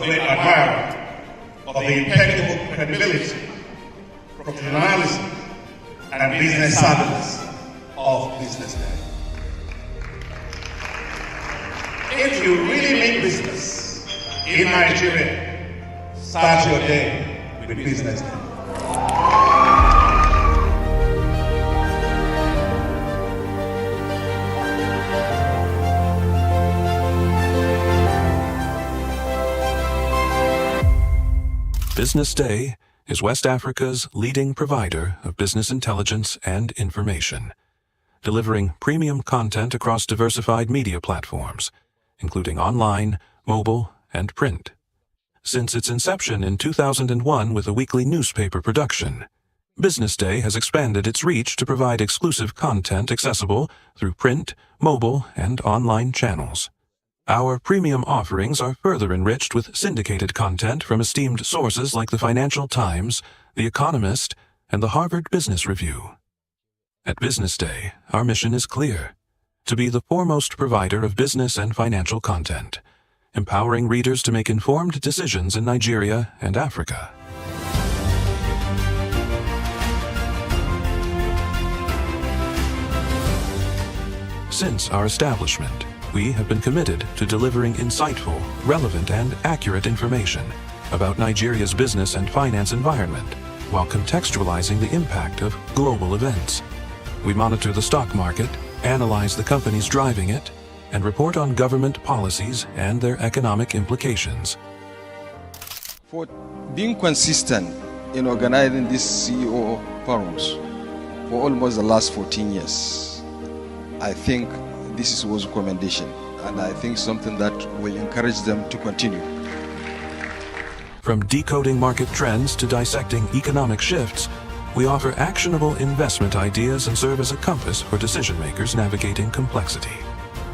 great admirer of the impeccable credibility, professionalism, and business savviness of BusinessDay. If you really mean business in Nigeria, start your day with BusinessDay. BusinessDay is West Africa's leading provider of business intelligence and information, delivering premium content across diversified media platforms, including online, mobile, and print. Since its inception in 2001 with a weekly newspaper production, BusinessDay has expanded its reach to provide exclusive content accessible through print, mobile, and online channels. Our premium offerings are further enriched with syndicated content from esteemed sources like the Financial Times, The Economist, and the Harvard Business Review. At BusinessDay, our mission is clear: to be the foremost provider of business and financial content, empowering readers to make informed decisions in Nigeria and Africa. Since our establishment, we have been committed to delivering insightful, relevant, and accurate information about Nigeria's business and finance environment, while contextualizing the impact of global events. We monitor the stock market, analyze the companies driving it, and report on government policies and their economic implications. For being consistent in organizing these CEO forums for almost the last 14 years, I think this was a commendation, and I think something that will encourage them to continue. From decoding market trends to dissecting economic shifts, we offer actionable investment ideas and serve as a compass for decision-makers navigating complexity.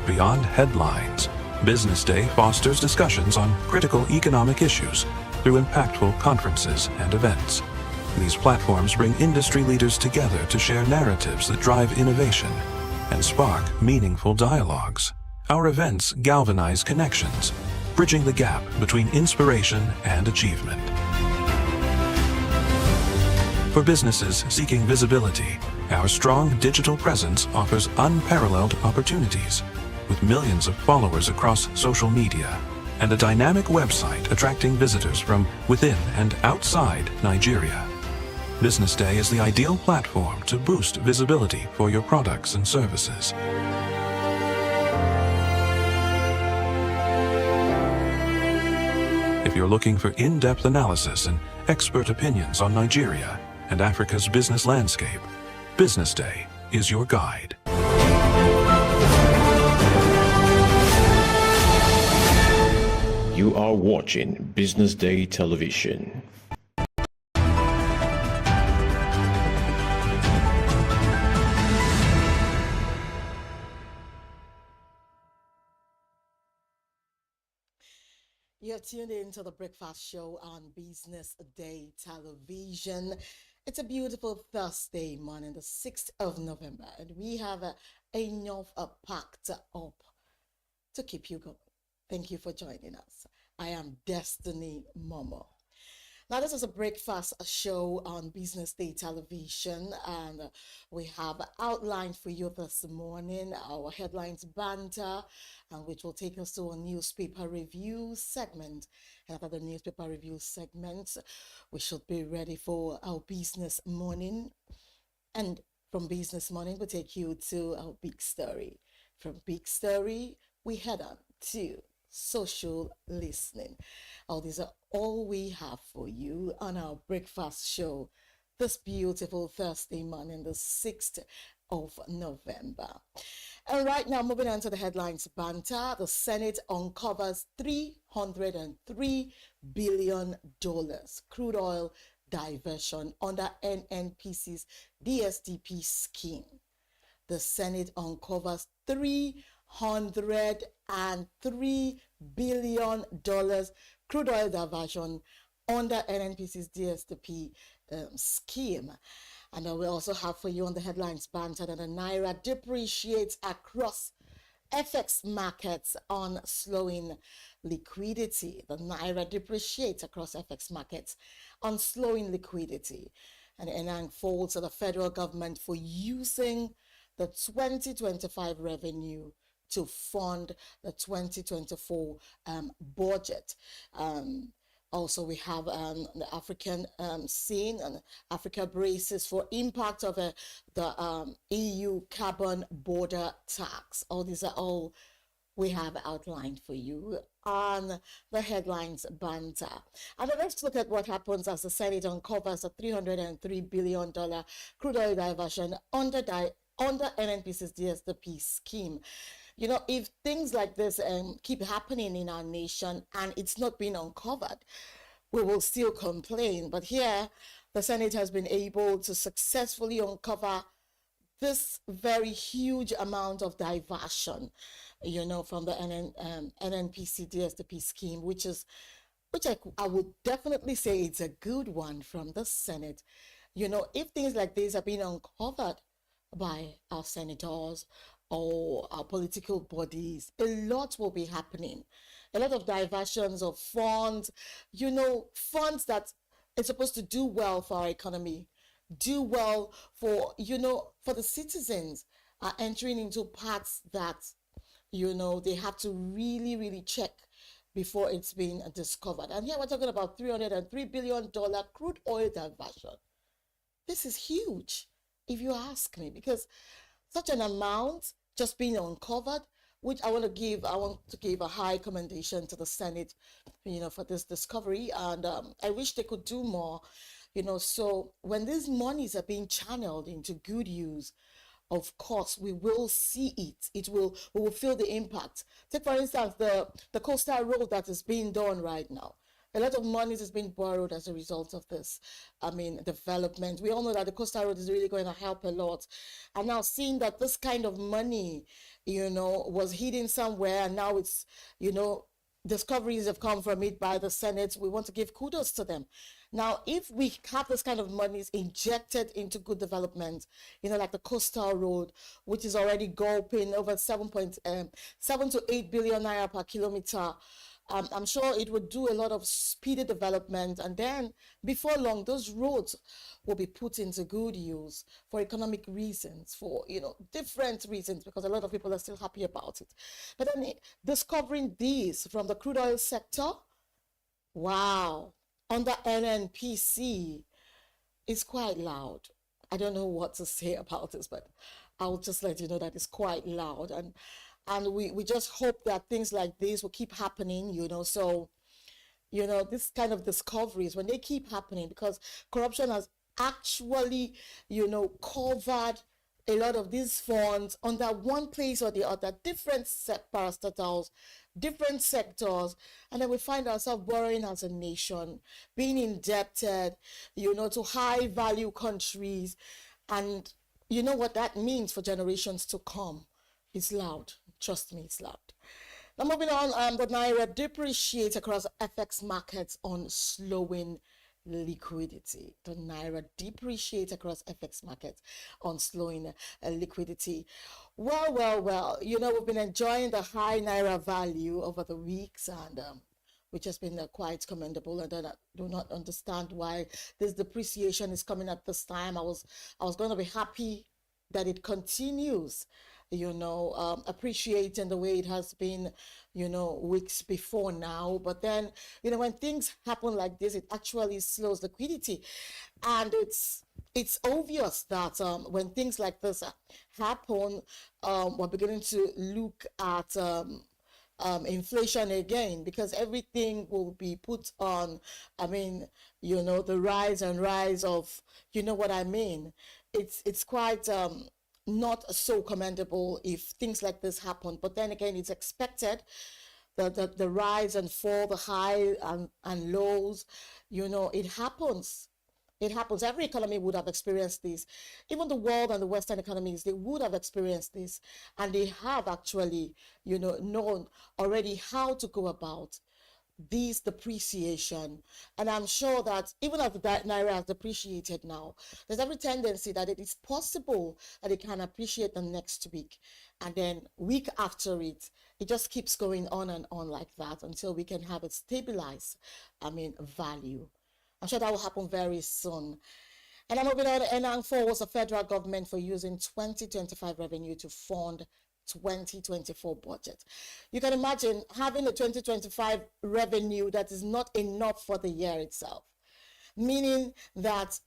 Beyond headlines, BusinessDay fosters discussions on critical economic issues through impactful conferences and events. These platforms bring industry leaders together to share narratives that drive innovation and spark meaningful dialogues. Our events galvanize connections, bridging the gap between inspiration and achievement. For businesses seeking visibility, our strong digital presence offers unparalleled opportunities, with millions of followers across social media and a dynamic website attracting visitors from within and outside Nigeria. BusinessDay is the ideal platform to boost visibility for your products and services. If you're looking for in-depth analysis and expert opinions on Nigeria and Africa's business landscape, BusinessDay is your guide. You are watching BusinessDay Television. You're tuned in to the Breakfast Show on Business Day Television. It's a beautiful Thursday morning, the 6th of November, and we have enough packed up to keep you going. Thank you for joining us. I am Destiny Momo. Now, this is a breakfast show on Business Day Television, and we have outlined for you this morning our headlines banter, and which will take us to a newspaper review segment. And after the newspaper review segment, we should be ready for our business morning. And from business morning, we'll take you to our big story. From big story, we head on to social listening. Oh, these are all we have for you on our breakfast show this beautiful Thursday morning, the 6th of November. And right now, moving on to the headlines banter, the Senate uncovers $303 billion crude oil diversion under NNPC's DSTP scheme. The Senate uncovers $303 billion crude oil diversion under NNPC's DSTP scheme. And we also have for you on the headlines banter that the Naira depreciates across FX markets on slowing liquidity. The Naira depreciates across FX markets on slowing liquidity. And it unfolds to the federal government for using the 2025 revenue to fund the 2024 budget. Also, we have the African scene, and Africa braces for impact of the EU carbon border tax. All these are all we have outlined for you on the headlines banter. And let's look at what happens as the Senate uncovers a $303 billion crude oil diversion under NNPC's DSDP scheme. You know, if things like this keep happening in our nation and it's not being uncovered, we will still complain. But here, the Senate has been able to successfully uncover this very huge amount of diversion, you know, from the NNPC DSDP scheme, which I would definitely say it's a good one from the Senate. You know, if things like this are being uncovered by our senators or our political bodies, a lot will be happening. A lot of diversions of funds, you know, funds that are supposed to do well for our economy, do well for, you know, for the citizens, are entering into parts that, you know, they have to really, really check before it's been discovered. And here we're talking about $303 billion crude oil diversion. This is huge, if you ask me, because such an amount just being uncovered, which I want to give a high commendation to the Senate, you know, for this discovery. And I wish they could do more, you know. So when these monies are being channeled into good use, of course, we will see it. We will feel the impact. Take, for instance, the coastal road that is being done right now. A lot of money is being borrowed as a result of this, development. We all know that the coastal road is really going to help a lot. And now seeing that this kind of money, you know, was hidden somewhere, and now it's, you know, discoveries have come from it by the Senate. We want to give kudos to them. Now, if we have this kind of monies injected into good development, you know, like the coastal road, which is already gulping over 7 to 8 billion naira per kilometer, I'm sure it would do a lot of speedy development, and then before long, those roads will be put into good use for economic reasons, for, you know, different reasons, because a lot of people are still happy about it. But then discovering these from the crude oil sector, wow, under NNPC is quite loud. I don't know what to say about this, but I'll just let you know that it's quite loud. And we just hope that things like this will keep happening, you know. So, you know, this kind of discoveries, when they keep happening, because corruption has actually, you know, covered a lot of these funds under one place or the other, different parastatals, different sectors, and then we find ourselves borrowing as a nation, being indebted, you know, to high value countries. And you know what that means for generations to come. It's loud. Trust me, it's loud. Now moving on, the Naira depreciates across FX markets on slowing liquidity. The Naira depreciates across FX markets on slowing liquidity. Well, you know, we've been enjoying the high Naira value over the weeks, and which has been quite commendable. And I do not understand why this depreciation is coming at this time. I was going to be happy that it continues, you know, appreciating the way it has been, you know, weeks before now. But then, you know, when things happen like this, it actually slows liquidity. And it's obvious that when things like this happen, we're beginning to look at inflation again, because everything will be put on, you know, the rise of, you know what I mean. It's quite not so commendable if things like this happen. But then again, it's expected that the rise and fall, the high and lows, you know, it happens. It happens. Every economy would have experienced this. Even the world and the Western economies, they would have experienced this. And they have actually, you know, known already how to go about, this depreciation, and I'm sure that even as the naira has depreciated now, there's every tendency that it is possible that it can appreciate the next week, and then week after it just keeps going on and on like that until we can have it stabilize, value. I'm sure that will happen very soon. And I'm moving on. Enang forwards the federal government for using 2025 revenue to fund 2024 budget. You can imagine having a 2025 revenue that is not enough for the year itself, meaning that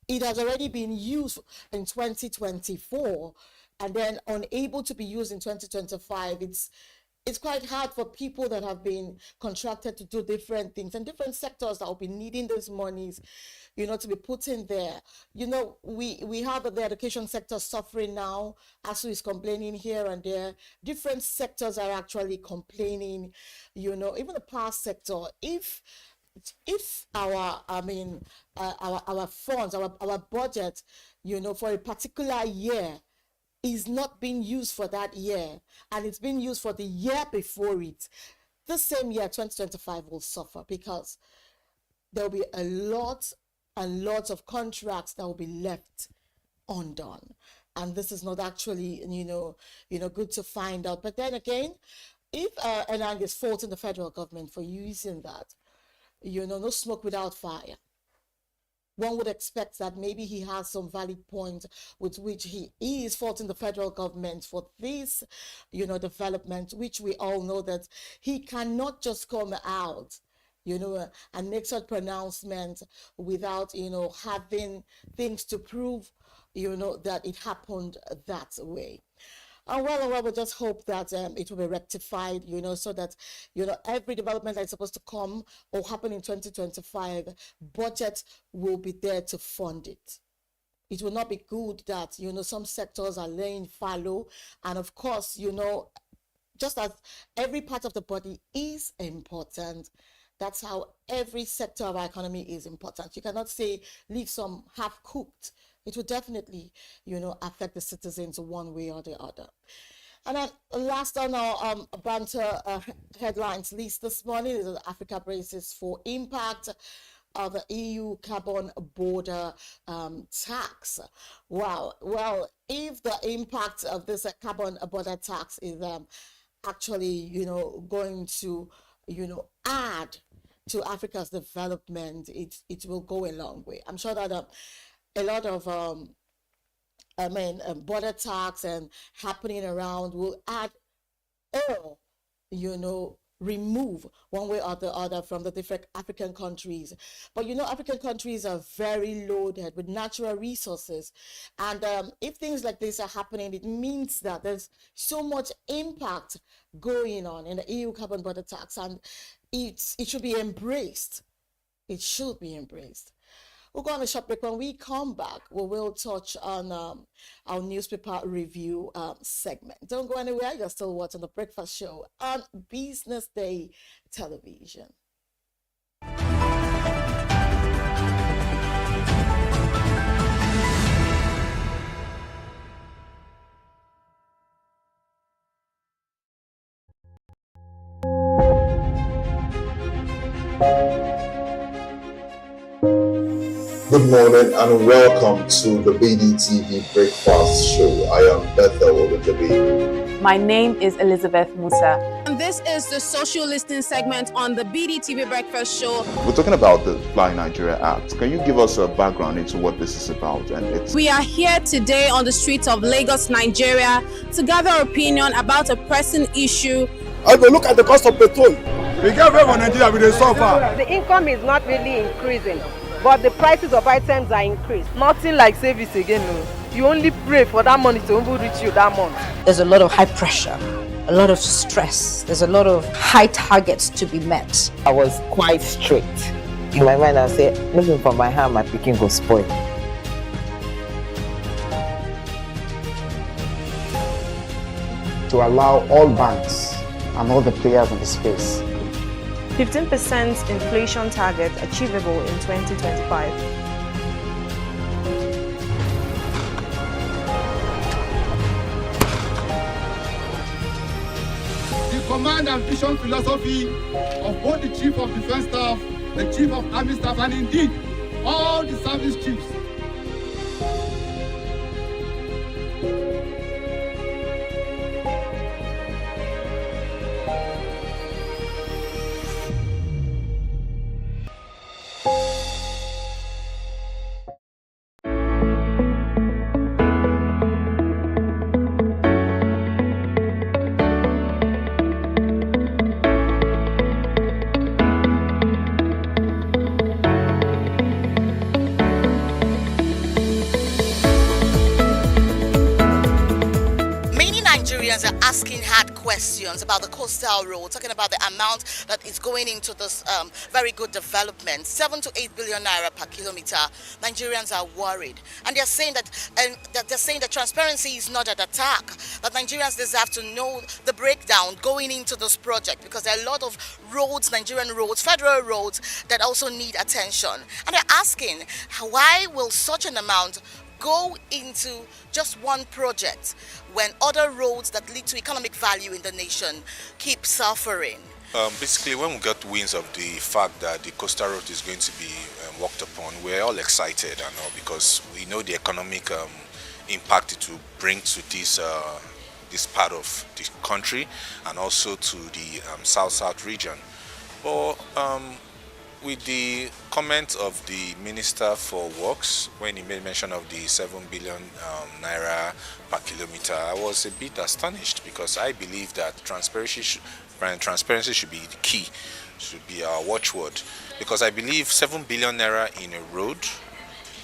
it has already been used in 2024 and then unable to be used in 2025. It's quite hard for people that have been contracted to do different things and different sectors that will be needing those monies, to be put in there. We have the education sector suffering now. ASU is complaining here and there. Different sectors are actually complaining, even the power sector. If our funds, our budget, for a particular year is not being used for that year, and it's being used for the year before it, the same year 2025 will suffer, because there will be a lot of contracts that will be left undone, and this is not actually good to find out. But then again, if Enang is faulting the federal government for using that, no smoke without fire. One would expect that maybe he has some valid point with which he is faulting the federal government for this, development, which we all know that he cannot just come out, and make such pronouncements without, having things to prove, that it happened that way. Well, we just hope that it will be rectified, so that, every development that's supposed to come or happen in 2025, budget will be there to fund it. It will not be good that, some sectors are laying fallow. And of course, just as every part of the body is important, that's how every sector of our economy is important. You cannot say leave some half-cooked. It will definitely, affect the citizens one way or the other. And then last on our banter headlines list this morning is Africa braces for impact of the EU carbon border tax. Wow. Well, if the impact of this carbon border tax is actually, going to, add to Africa's development, it will go a long way. I'm sure that a lot of border tax and happening around will add or remove one way or the other from the different African countries. But African countries are very loaded with natural resources, and if things like this are happening, it means that there's so much impact going on in the EU carbon border tax, and it should be embraced. It should be embraced. We'll go on a short break. When we come back, we will touch on our newspaper review segment. Don't go anywhere. You're still watching The Breakfast Show on Business Day Television. Good morning and welcome to the BDTV Breakfast Show. I am Bethel Ogunjobi. My name is Elizabeth Musa. And this is the social listening segment on the BDTV Breakfast Show. We're talking about the Fly Nigeria Act. Can you give us a background into what this is about? We are here today on the streets of Lagos, Nigeria, to gather opinion about a pressing issue. I will look at the cost of petrol. We get away from Nigeria with the suffer. The income is not really increasing, but the prices of items are increased. Nothing like service again. No. You only pray for that money to reach you that month. There's a lot of high pressure, a lot of stress. There's a lot of high targets to be met. I was quite strict. In my mind, I said, looking for my hand, my picking go spoil. To allow all banks and all the players in the space 15% inflation target achievable in 2025. the command and vision philosophy of both the Chief of Defense Staff, the Chief of Army Staff, and indeed all the service chiefs. Are asking hard questions about the coastal road, talking about the amount that is going into this very good development, 7 to 8 billion naira per kilometer. Nigerians are worried, and they're saying that transparency is not an attack. That Nigerians deserve to know the breakdown going into this project, because there are a lot of roads, Nigerian roads, federal roads, that also need attention. And they're asking, why will such an amount go into just one project when other roads that lead to economic value in the nation keep suffering? Basically, when we got winds of the fact that the coastal road is going to be worked upon, we're all excited and all, because we know the economic impact it will bring to this part of the country and also to the south region. But with the comment of the Minister for Works, when he made mention of the 7 billion naira per kilometer, I was a bit astonished, because I believe that transparency should be the key, should be our watchword. Because I believe 7 billion naira in a road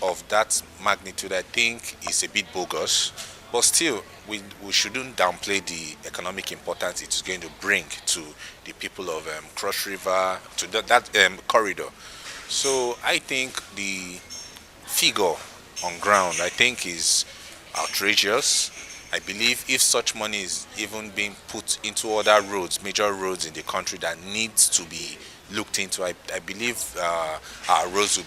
of that magnitude, I think, is a bit bogus. But still, we shouldn't downplay the economic importance it is going to bring to the people of Cross River, to that corridor. So I think the figure on ground, I think, is outrageous. I believe if such money is even being put into other roads, major roads in the country that needs to be looked into, I believe our roads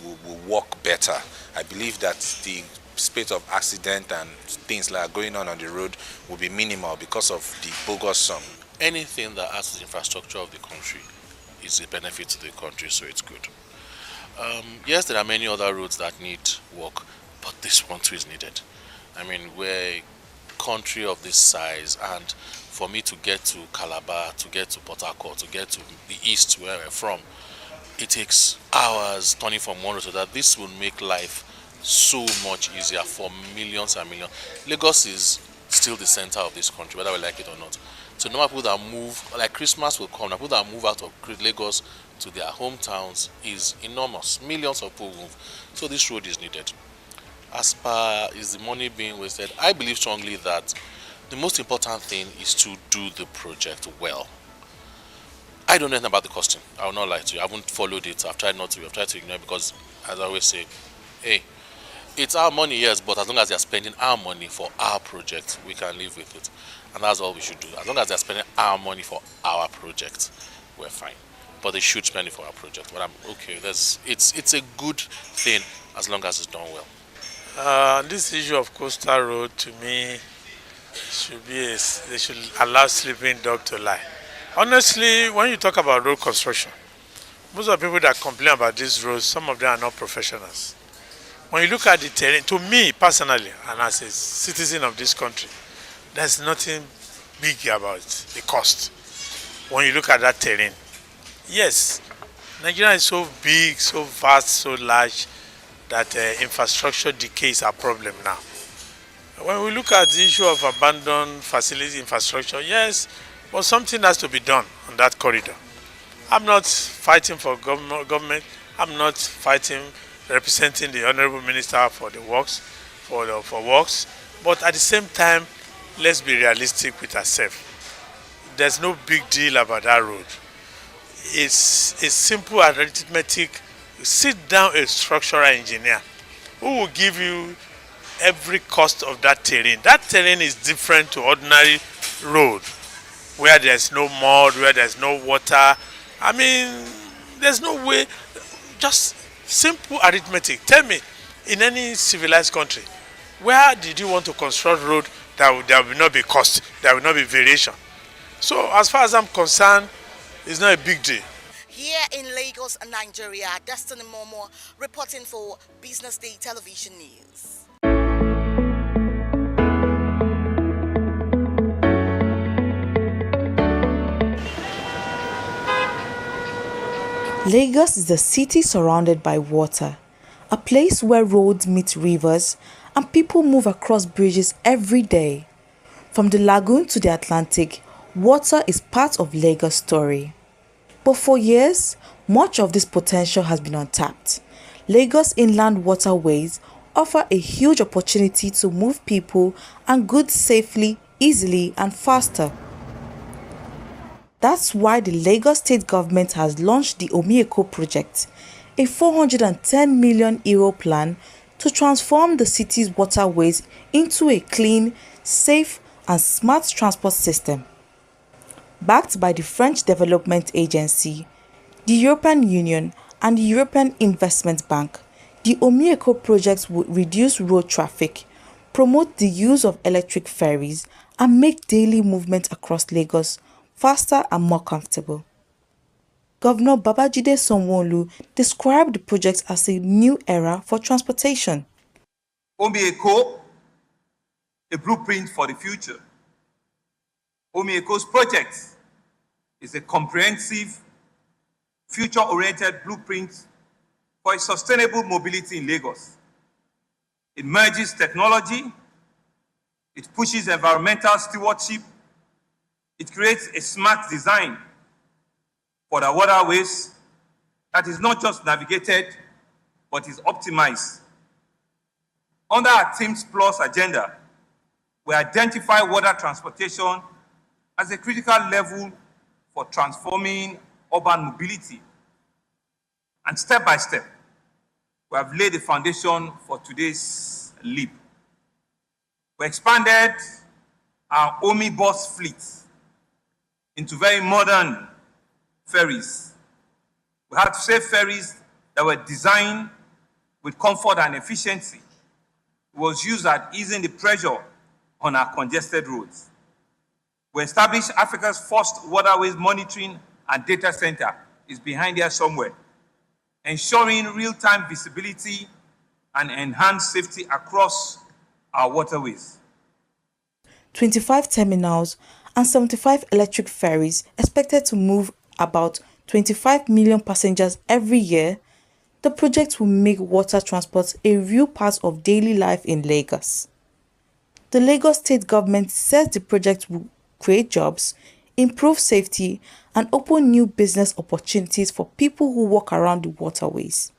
will work better. I believe that the spate of accident and things like going on the road will be minimal because of the bogus sum. Anything that adds to the infrastructure of the country is a benefit to the country, so it's good. Yes, there are many other roads that need work, but this one too is needed. I mean, we're a country of this size, and for me to get to Calabar, to get to Port Harcourt, to get to the east where we're from, it takes hours turning from one road to that. This will make life so much easier for millions and millions. Lagos is still the center of this country, whether we like it or not. So no matter people that move, like Christmas will come, people that move out of Lagos to their hometowns is enormous. Millions of people move. So this road is needed. As far as the money being wasted, I believe strongly that the most important thing is to do the project well. I don't know anything about the costing. I will not lie to you. I haven't followed it. I've tried not to. I've tried to ignore it because, as I always say, hey, it's our money, yes, but as long as they're spending our money for our project, we can live with it. And that's all we should do. As long as they're spending our money for our project, we're fine. But they should spend it for our project. But I'm okay. It's a good thing as long as it's done well. This issue of coastal road, to me, they should allow sleeping dog to lie. Honestly, when you talk about road construction, most of the people that complain about these roads, some of them are not professionals. When you look at the terrain, to me personally, and as a citizen of this country, there's nothing big about the cost. When you look at that terrain, yes, Nigeria is so big, so vast, so large that infrastructure decay is a problem now. When we look at the issue of abandoned facility infrastructure, yes, but something has to be done on that corridor. I'm not fighting for government. I'm not fighting representing the Honorable Minister for the works, for works. But at the same time, let's be realistic with ourselves. There's no big deal about that road. It's a simple arithmetic. Sit down a structural engineer who will give you every cost of that terrain. That terrain is different to ordinary road, where there's no mud, where there's no water. I mean, there's no way. Just simple arithmetic. Tell me, in any civilized country, where did you want to construct road that will not be cost, that will not be variation? So as far as I'm concerned, it's not a big deal. Here in Lagos, Nigeria, Destiny Momo reporting for Business Day Television News. Lagos is a city surrounded by water, a place where roads meet rivers and people move across bridges every day. From the lagoon to the Atlantic, water is part of Lagos' story. But for years, much of this potential has been untapped. Lagos inland waterways offer a huge opportunity to move people and goods safely, easily, and faster. That's why the Lagos state government has launched the Omieko project, a €410 million plan to transform the city's waterways into a clean, safe, and smart transport system. Backed by the French Development Agency, the European Union, and the European Investment Bank, the Omieko project would reduce road traffic, promote the use of electric ferries, and make daily movement across Lagos faster and more comfortable. Governor Babajide Sanwo-Olu described the project as a new era for transportation. Omieko, a blueprint for the future. Omieko's project is a comprehensive, future-oriented blueprint for a sustainable mobility in Lagos. It merges technology, it pushes environmental stewardship, it creates a smart design for the waterways that is not just navigated, but is optimized. Under our Teams Plus agenda, we identify water transportation as a critical level for transforming urban mobility. And step by step, we have laid the foundation for today's leap. We expanded our omnibus fleet into very modern ferries. We had safe ferries that were designed with comfort and efficiency. It was used at easing the pressure on our congested roads. We established Africa's first waterways monitoring and data center. Is behind here somewhere, ensuring real-time visibility and enhanced safety across our waterways. 25 terminals and 75 electric ferries expected to move about 25 million passengers every year. The project will make water transport a real part of daily life in Lagos. The Lagos state government says the project will create jobs, improve safety, and open new business opportunities for people who walk around the waterways.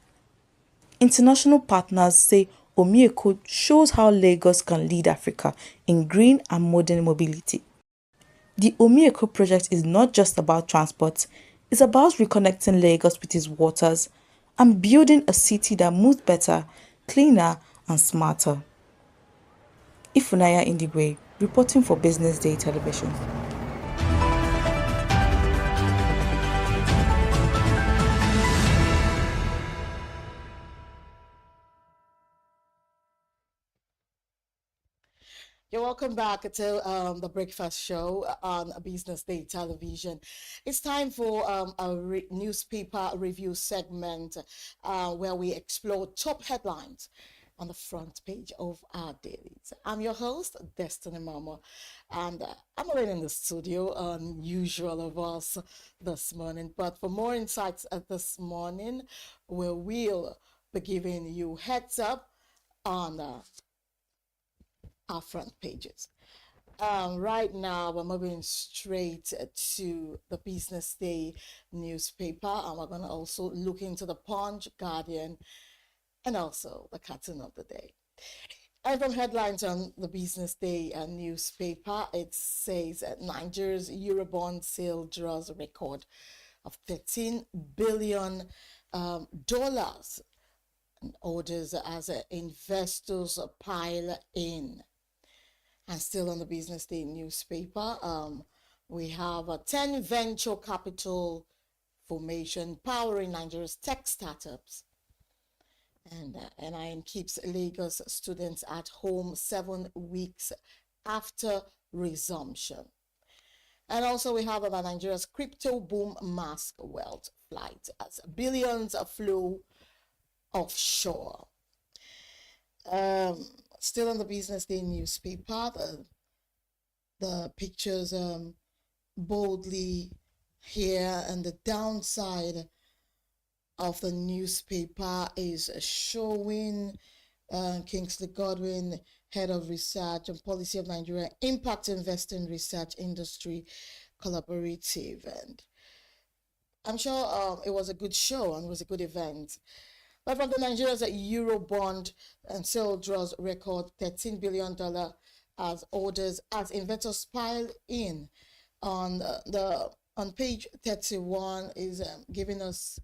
International partners say Omieko shows how Lagos can lead Africa in green and modern mobility. The Omieko project is not just about transport, it's about reconnecting Lagos with its waters and building a city that moves better, cleaner, and smarter. Ifunaya Indigwe, reporting for Business Day Television. You're welcome back to the Breakfast Show on Business Day Television. It's time for a newspaper review segment where we explore top headlines on the front page of our dailies. I'm your host, Destiny Mama, and I'm already in the studio, unusual of us this morning. But for more insights this morning, we will be giving you heads up on our front pages. Right now, we're moving straight to the Business Day newspaper, and we're going to also look into the Punch, Guardian, and also the cartoon of the day. And from headlines on the Business Day newspaper, it says Nigeria's Eurobond sale draws a record of $13 billion and orders as investors pile in. And still on the Business Day newspaper, we have a 10 venture capital formation powering Nigeria's tech startups. And NIN keeps Lagos students at home 7 weeks after resumption. And also we have about Nigeria's crypto boom mask wealth flight as billions flow offshore. Still on the Business Day newspaper, the pictures boldly here, and the downside of the newspaper is showing Kingsley Godwin, head of research and policy of Nigeria Impact Investing Research Industry Collaborative, and I'm sure it was a good show and was a good event. But from the Nigeria's Euro bond and sale draws record $13 billion as orders as investors pile in. On page 31 is giving us,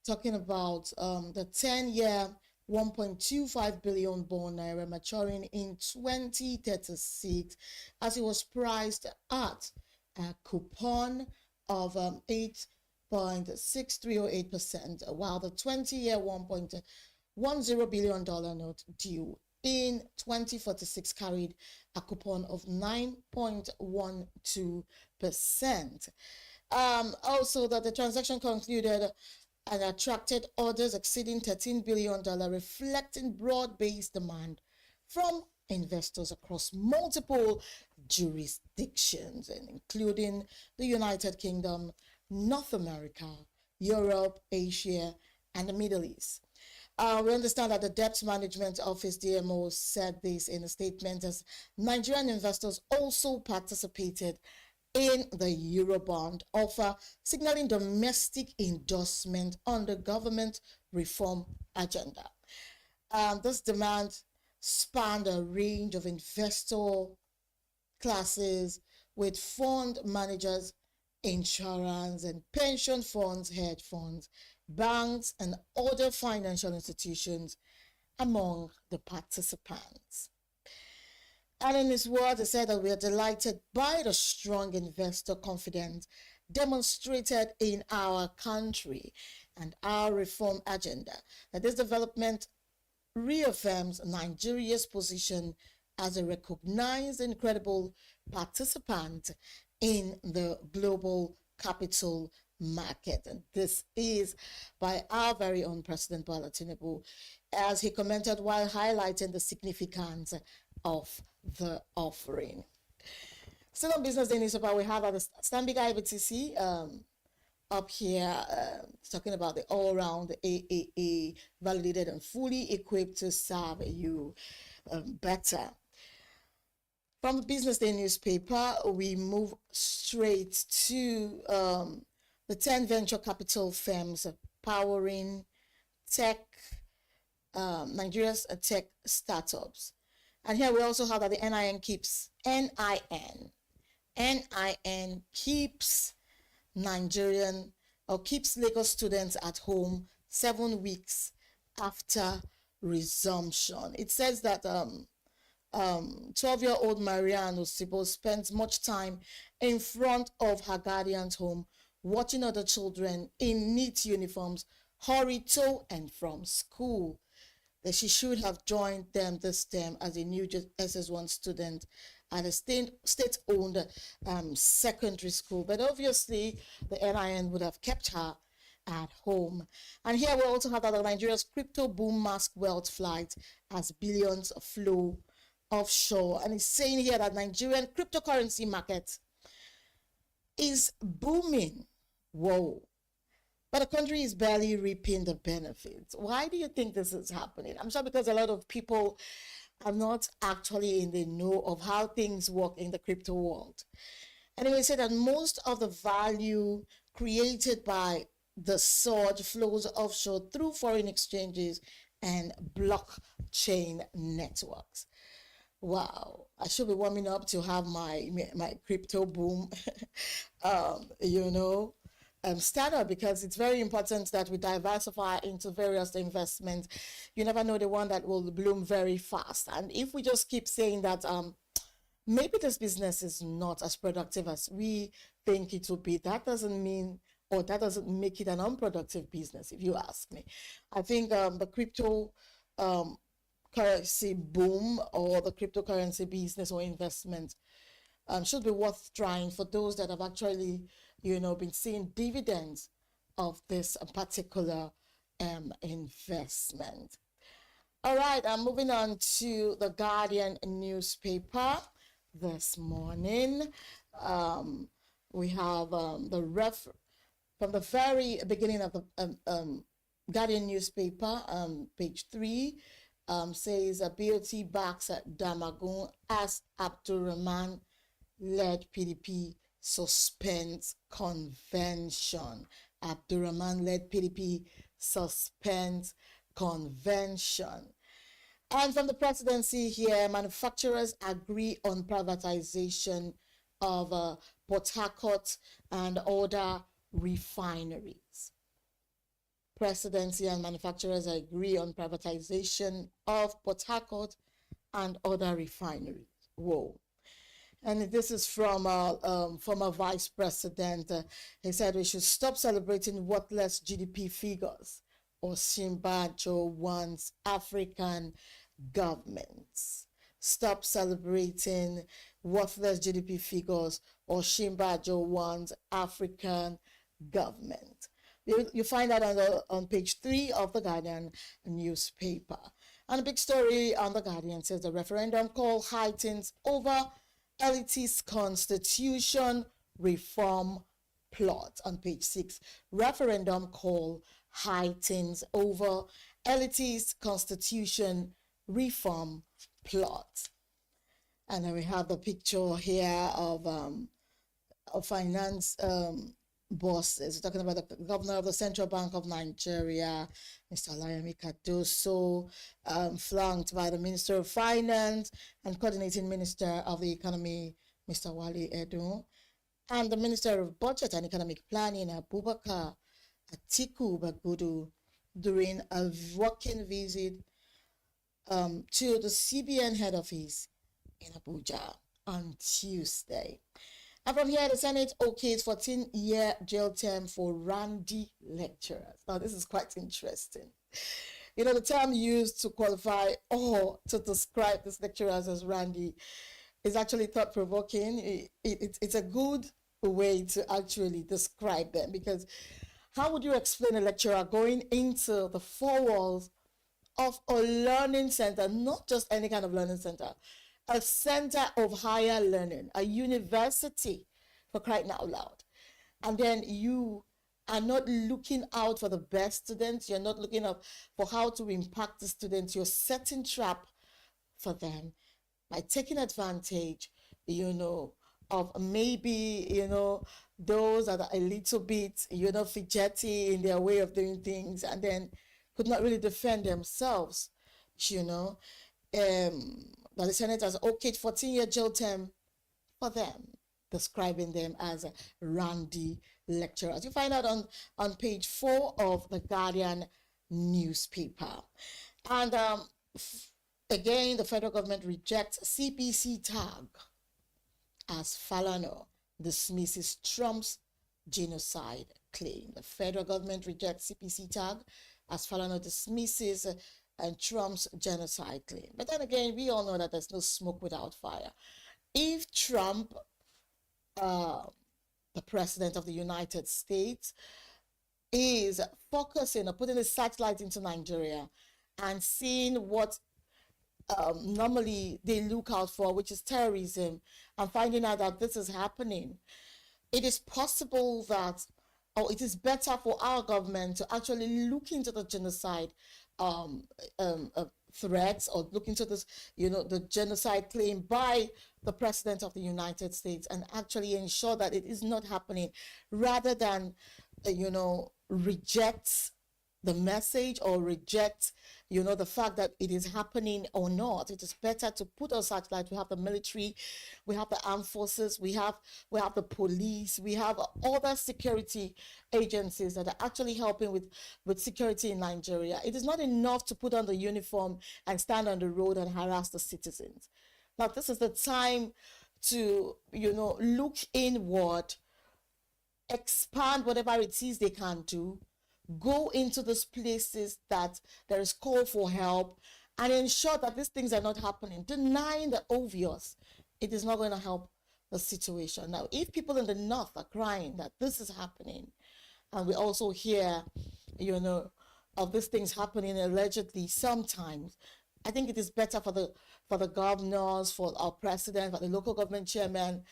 talking about the 10-year 1.25 billion bond naira maturing in 2036 as it was priced at a coupon of 8.6308%, while the 20-year $1.10 billion note due in 2046 carried a coupon of 9.12%. Also, that the transaction concluded and attracted orders exceeding $13 billion, reflecting broad-based demand from investors across multiple jurisdictions, including the United Kingdom, North America, Europe, Asia, and the Middle East. We understand that the Debt Management Office, DMO, said this in a statement as Nigerian investors also participated in the Eurobond offer, signaling domestic endorsement on the government reform agenda. This demand spanned a range of investor classes, with fund managers, insurance and pension funds, hedge funds, banks, and other financial institutions among the participants. And in his words, he said that we are delighted by the strong investor confidence demonstrated in our country and our reform agenda, that this development reaffirms Nigeria's position as a recognized and credible participant in the global capital market. And this is by our very own President Bola Tinubu, as he commented while highlighting the significance of the offering. Still on Business Day newspaper, we have the Stanbic IBTC up here, talking about the all-round AAA, validated and fully equipped to serve you better. From the Business Day newspaper, we move straight to the 10 venture capital firms powering tech, Nigeria's tech startups. And here we also have that the NIN keeps Nigerian, or keeps Lagos students at home 7 weeks after resumption. It says that 12-year-old Marianne Osibo spends much time in front of her guardian's home, watching other children in neat uniforms hurry to and from school. That she should have joined them this term as a new SS1 student at a state-owned secondary school. But obviously, the NIN would have kept her at home. And here we also have that Nigeria's crypto boom mask wealth flight as billions flow offshore. And it's saying here that Nigerian cryptocurrency market is booming. Whoa. But the country is barely reaping the benefits. Why do you think this is happening? I'm sure because a lot of people are not actually in the know of how things work in the crypto world. Anyway, say that most of the value created by the surge flows offshore through foreign exchanges and blockchain networks. Wow, I should be warming up to have my crypto boom, startup, because it's very important that we diversify into various investments. You never know the one that will bloom very fast. And if we just keep saying that maybe this business is not as productive as we think it will be, that doesn't mean, or that doesn't make it an unproductive business, if you ask me. I think the crypto currency boom, or the cryptocurrency business or investment should be worth trying for those that have actually, been seeing dividends of this particular investment. All right, I'm moving on to the Guardian newspaper this morning. We have from the very beginning of the Guardian newspaper, page 3, says BOT backs Damagun as Abdurrahman led PDP suspends convention. Abdurrahman led PDP suspends convention. And from the presidency here, manufacturers agree on privatization of Port Harcourt and other refineries. Presidency and manufacturers agree on privatization of Port Harcourt and other refineries. Whoa. And this is from former vice president. He said we should stop celebrating worthless GDP figures or Shimbajo wants African governments. Stop celebrating worthless GDP figures or Shimbajo wants African government. You find that on page 3 of the Guardian newspaper. And a big story on the Guardian says the referendum call heightens over LET's constitution reform plot. On page 6, referendum call heightens over LET's constitution reform plot. And then we have the picture here of finance bosses. We're talking about the governor of the Central Bank of Nigeria, Mr. Olayemi Cardoso, flanked by the Minister of Finance and Coordinating Minister of the Economy, Mr. Wale Edun, and the Minister of Budget and Economic Planning, Abubakar Atiku Bagudu, during a working visit to the CBN head office in Abuja on Tuesday. And from here, the Senate okays 14-year jail term for Randy lecturers. Now, this is quite interesting. The term used to qualify or to describe these lecturers as Randy is actually thought-provoking. It's a good way to actually describe them, because how would you explain a lecturer going into the four walls of a learning center, not just any kind of learning center, a center of higher learning, a university, for crying out loud, and then you are not looking out for the best students, you're not looking out for how to impact the students, you're setting trap for them by taking advantage, of maybe, those that are a little bit, fidgety in their way of doing things, and then could not really defend themselves, that the Senate has okayed 14-year jail term for them, describing them as Randy lecturers. You find out on page 4 of the Guardian newspaper. And again, the federal government rejects CPC tag as Falana dismisses Trump's genocide claim. The federal government rejects CPC tag as Falana dismisses and Trump's genocide claim. But then again, we all know that there's no smoke without fire. If Trump, the president of the United States, is focusing or putting his satellite into Nigeria and seeing what normally they look out for, which is terrorism, and finding out that this is happening, it is possible that, or it is better for our government to actually look into the genocide threats, or look into this, the genocide claim by the president of the United States, and actually ensure that it is not happening, rather than, reject the message or reject, the fact that it is happening or not. It is better to put on satellite. We have the military, we have the armed forces, we have the police, we have other security agencies that are actually helping with security in Nigeria. It is not enough to put on the uniform and stand on the road and harass the citizens. Now, this is the time to, look inward, expand whatever it is they can do, go into those places that there is call for help, and ensure that these things are not happening. Denying the obvious, it is not going to help the situation. Now, if people in the north are crying that this is happening, and we also hear, of these things happening allegedly sometimes, I think it is better for the governors, for our president, for the local government chairman,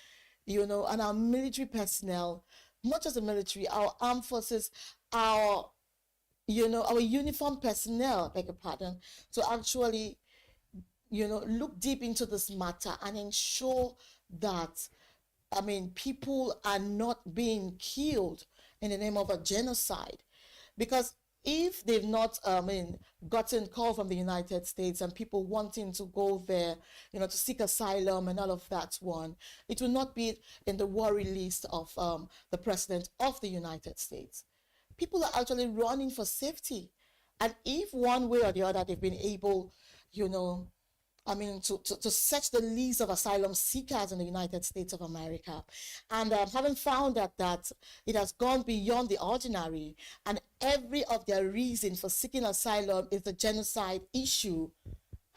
and our military personnel, not just the military, our armed forces, our uniformed personnel, beg your pardon, to actually, look deep into this matter and ensure that, people are not being killed in the name of a genocide. Because if they've not, gotten call from the United States and people wanting to go there, to seek asylum and all of that one, it will not be in the worry list of the President of the United States. People are actually running for safety. And if one way or the other they've been able, to search the list of asylum seekers in the United States of America, and having found that it has gone beyond the ordinary, and every of their reason for seeking asylum is the genocide issue,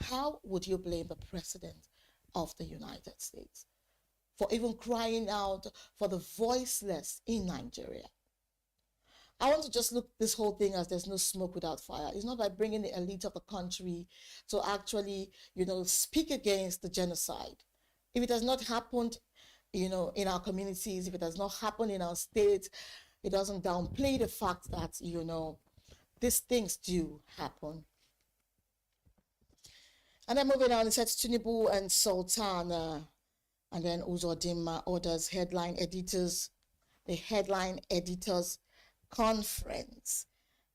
how would you blame the President of the United States for even crying out for the voiceless in Nigeria? I want to just look this whole thing as there's no smoke without fire. It's not by bringing the elite of the country to actually, speak against the genocide. If it has not happened, in our communities, if it has not happened in our state, it doesn't downplay the fact that, these things do happen. And then moving on, it says Tinubu and Sultan, and then Uzodinma orders the headline editors conference,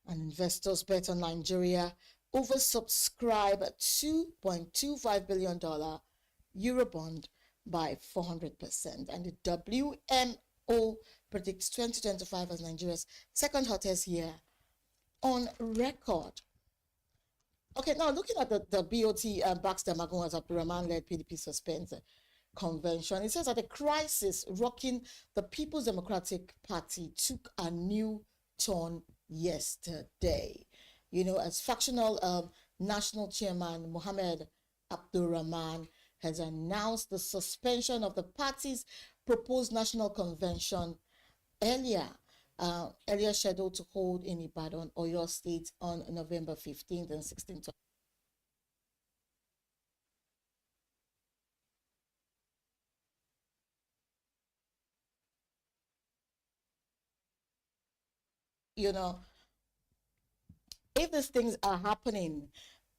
and investors bet on Nigeria oversubscribe $2.25 billion Eurobond by 400%, and the WMO predicts 2025 as Nigeria's second hottest year on record. Okay, now looking at the BOT backs Damagun as Abdurrahman-led PDP suspends convention, it says that the crisis rocking the People's Democratic Party took a new turn yesterday. As factional national chairman Mohammed Abdurrahman has announced the suspension of the party's proposed national convention earlier scheduled to hold in Ibadan, Oyo State on November 15th and 16th. If these things are happening,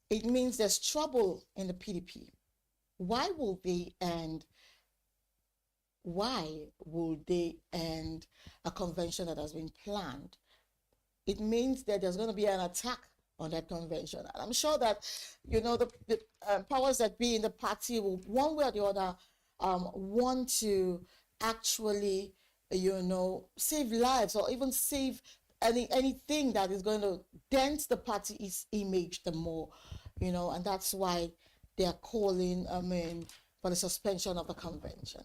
it means there's trouble in the PDP. Why will they end? Why will they end a convention that has been planned? It means that there's going to be an attack on that convention. And I'm sure that, the powers that be in the party will, one way or the other, want to actually, save lives or even save anything that is going to dent the party's image the more, and that's why they are calling, for the suspension of the convention.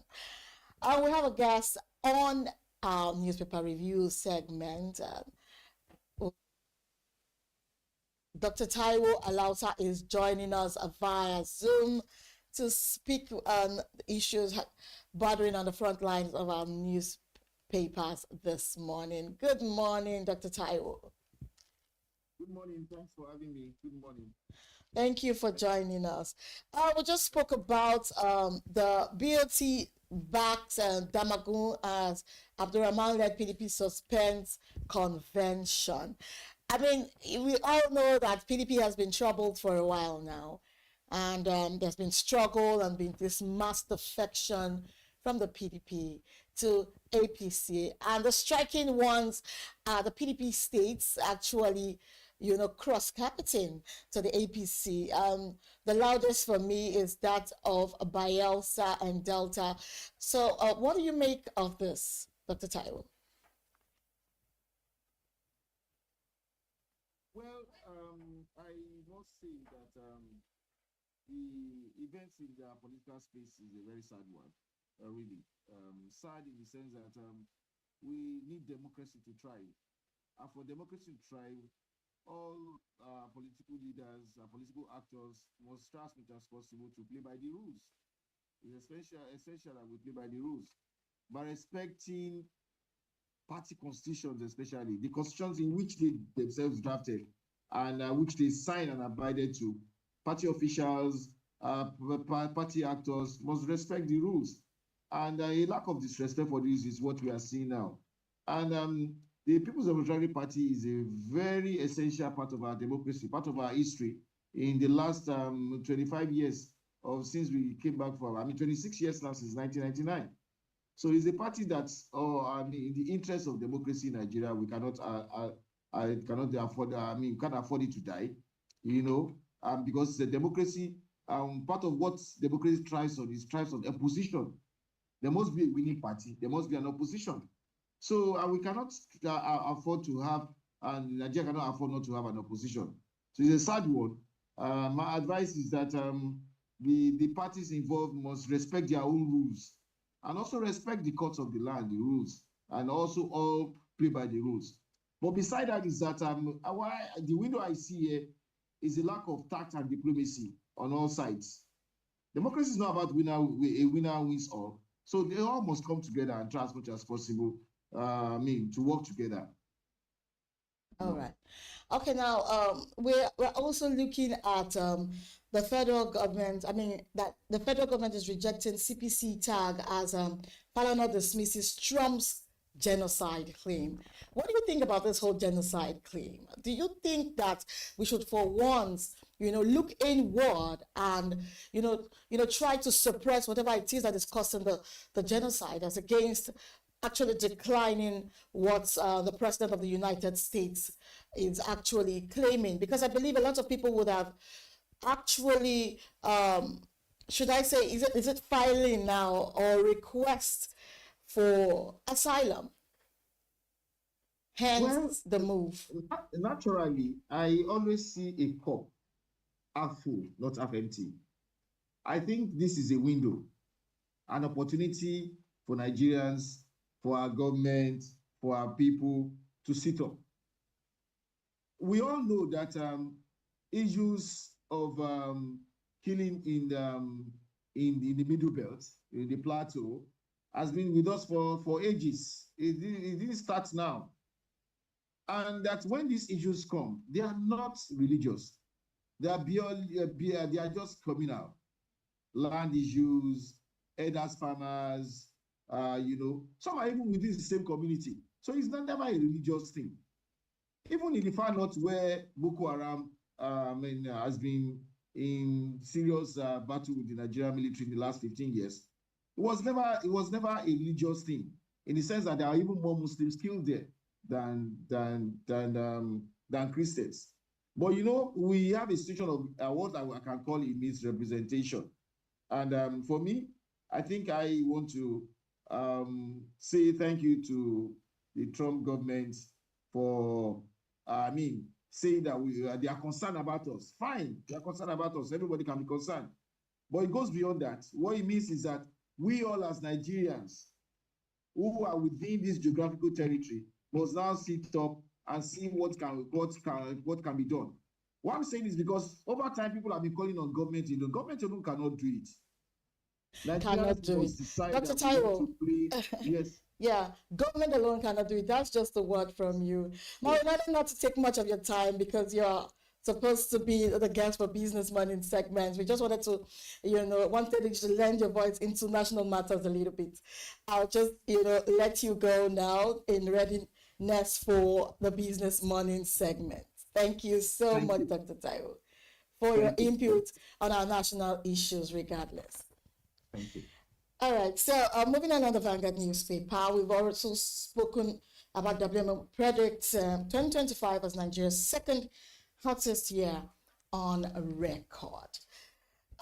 We have a guest on our newspaper review segment. Dr. Taiwo Alauta is joining us via Zoom to speak on issues bothering on the front lines of our newspapers this morning. Good morning, Dr. Taiwo. Good morning. Thanks for having me. Good morning. Thank you for joining us. We just spoke about the BOT backs Damagun as Abdurrahman-led PDP suspends convention. We all know that PDP has been troubled for a while now, and there's been struggle and been this mass defection from the PDP to APC. And the striking ones are the PDP states actually, cross-carpeting to the APC. The loudest for me is that of Bayelsa and Delta. So what do you make of this, Dr. Taiwo? Well, I must say that the events in the political space is a very sad one, really. Sad in the sense that we need democracy to thrive. And for democracy to thrive, all political leaders and political actors must try as much as possible to play by the rules. It's essential that we play by the rules, by respecting party constitutions, especially the constitutions in which they themselves drafted and which they signed and abided to. Party officials, party actors must respect the rules. And a lack of disrespect for this is what we are seeing now. And the People's Democratic Party is a very essential part of our democracy, part of our history. In the last 25 years of since we came back from, 26 years now since 1999. So it's a party that's, in the interest of democracy in Nigeria, we cannot, cannot afford. We can't afford it to die, because the democracy. Part of what democracy thrives on is opposition. There must be a winning party. There must be an opposition. So we cannot afford to have, and Nigeria cannot afford not to have an opposition. So it's a sad one. My advice is that the parties involved must respect their own rules and also respect the courts of the land, the rules, and also all play by the rules. But beside that is that the window I see here is a lack of tact and diplomacy on all sides. Democracy is not about a winner wins all. So they all must come together and try as much as possible, to work together. All right. Okay, now we're also looking at the federal government. That the federal government is rejecting CPC tag as Parliament dismisses Trump's genocide claim. What do you think about this whole genocide claim? Do you think that we should, for once, look inward and try to suppress whatever it is that is causing the genocide, as against actually declining what the President of the United States is actually claiming? Because I believe a lot of people would have actually, should I say, is it filing now or request for asylum? Hence the move. Naturally, I always see a cup half full, not half empty. I think this is a window, an opportunity for Nigerians, for our government, for our people to sit up. We all know that issues of killing in the Middle Belt, in the plateau, has been with us for ages. It didn't start now. And that when these issues come, they are not religious. They are just communal. Land issues, elders, farmers, some are even within the same community. So it's never a religious thing. Even in the far north, where Boko Haram has been in serious battle with the Nigerian military in the last 15 years, it was never a religious thing, in the sense that there are even more Muslims killed there than Christians. But we have a situation of what I can call a misrepresentation. And for me, I think I want to say thank you to the Trump government for, saying that they are concerned about us. Fine, they are concerned about us. Everybody can be concerned. But it goes beyond that. What it means is that we all as Nigerians who are within this geographical territory must now sit up and see what can be done. What I'm saying is because over time people have been calling on government, government alone cannot do it. Cannot do it. Dr. Taiwo, yes. Yeah, government alone cannot do it. That's just the word from you. Now, not to take much of your time, because you're supposed to be the guest for Business Money segments. We just wanted to, wanted you to lend your voice into national matters a little bit. I'll just, let you go now in readiness for the Business Money segment. Thank you so much, Dr. Taiwo, for your input on our national issues regardless. Thank you. All right, so moving on the Vanguard newspaper, we've also spoken about WMO predicts 2025 as Nigeria's second hottest year on record.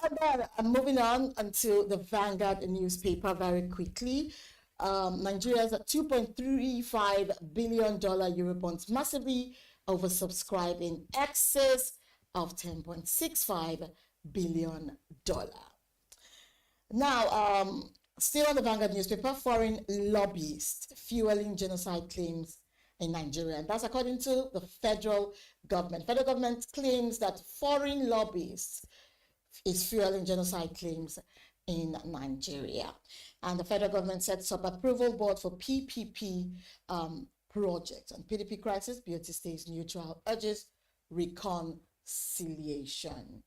And then moving on to the Vanguard newspaper very quickly. Nigeria's $2.35 billion Eurobonds massively oversubscribed in excess of $10.65 billion. Now, still on the Vanguard newspaper, foreign lobbyists fueling genocide claims in Nigeria. And that's according to the federal government. Federal government claims that foreign lobbyists is fueling genocide claims in Nigeria. And the federal government sets up approval board for PPP projects. And PDP crisis, BOT stays neutral, urges reconciliation.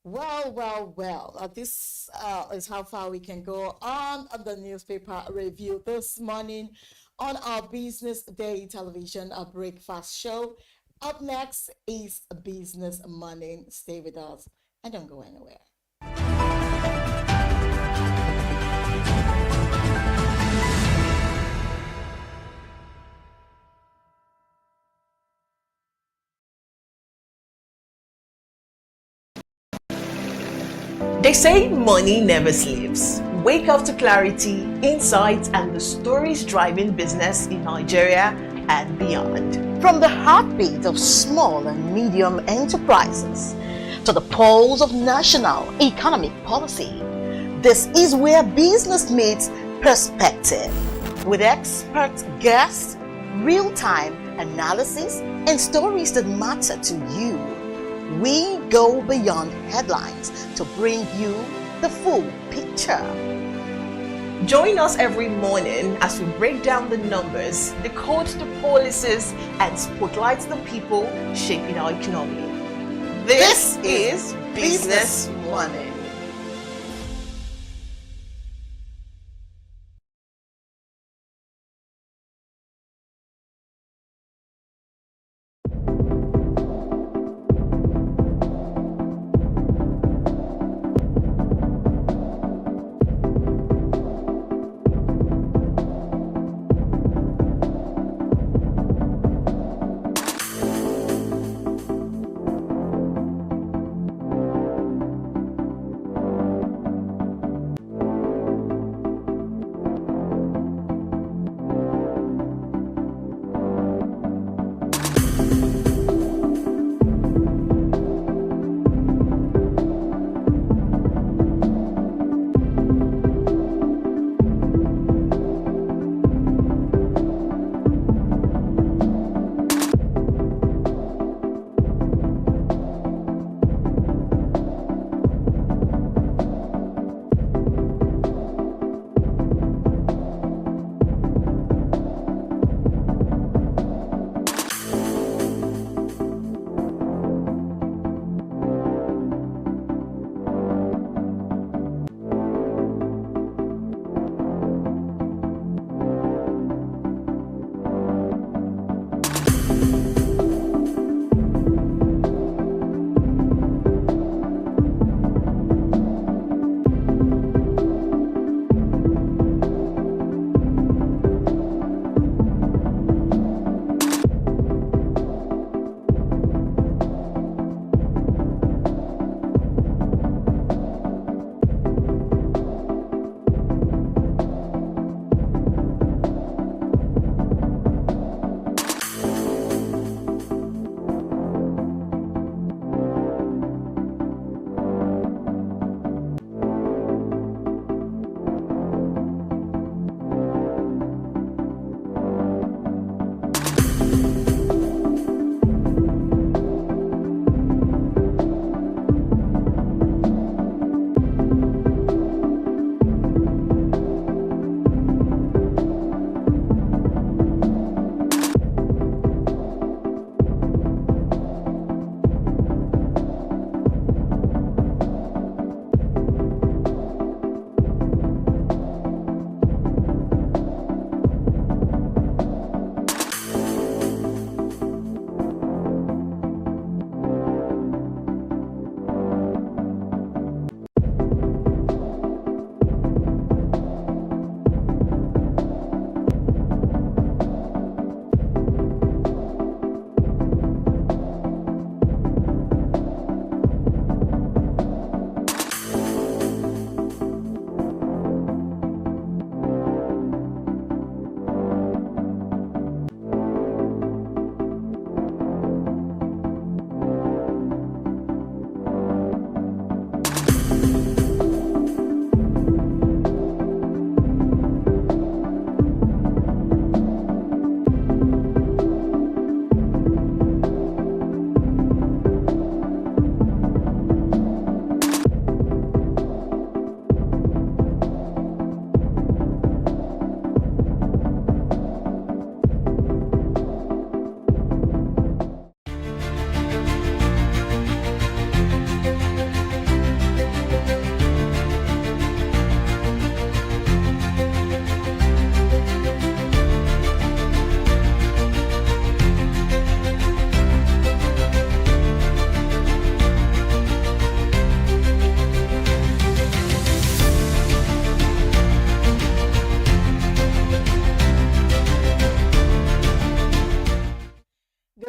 Well, this is how far we can go on the newspaper review this morning on our Business Day television, a breakfast show. Up next is Business Morning. Stay with us and don't go anywhere. They say money never sleeps. Wake up to clarity, insights, and the stories driving business in Nigeria and beyond. From the heartbeat of small and medium enterprises to the pulse of national economic policy, this is where business meets perspective. With expert guests, real-time analysis, and stories that matter to you. We go beyond headlines to bring you the full picture. Join us every morning as we break down the numbers, decode the policies, and spotlight the people shaping our economy. This is Business Morning.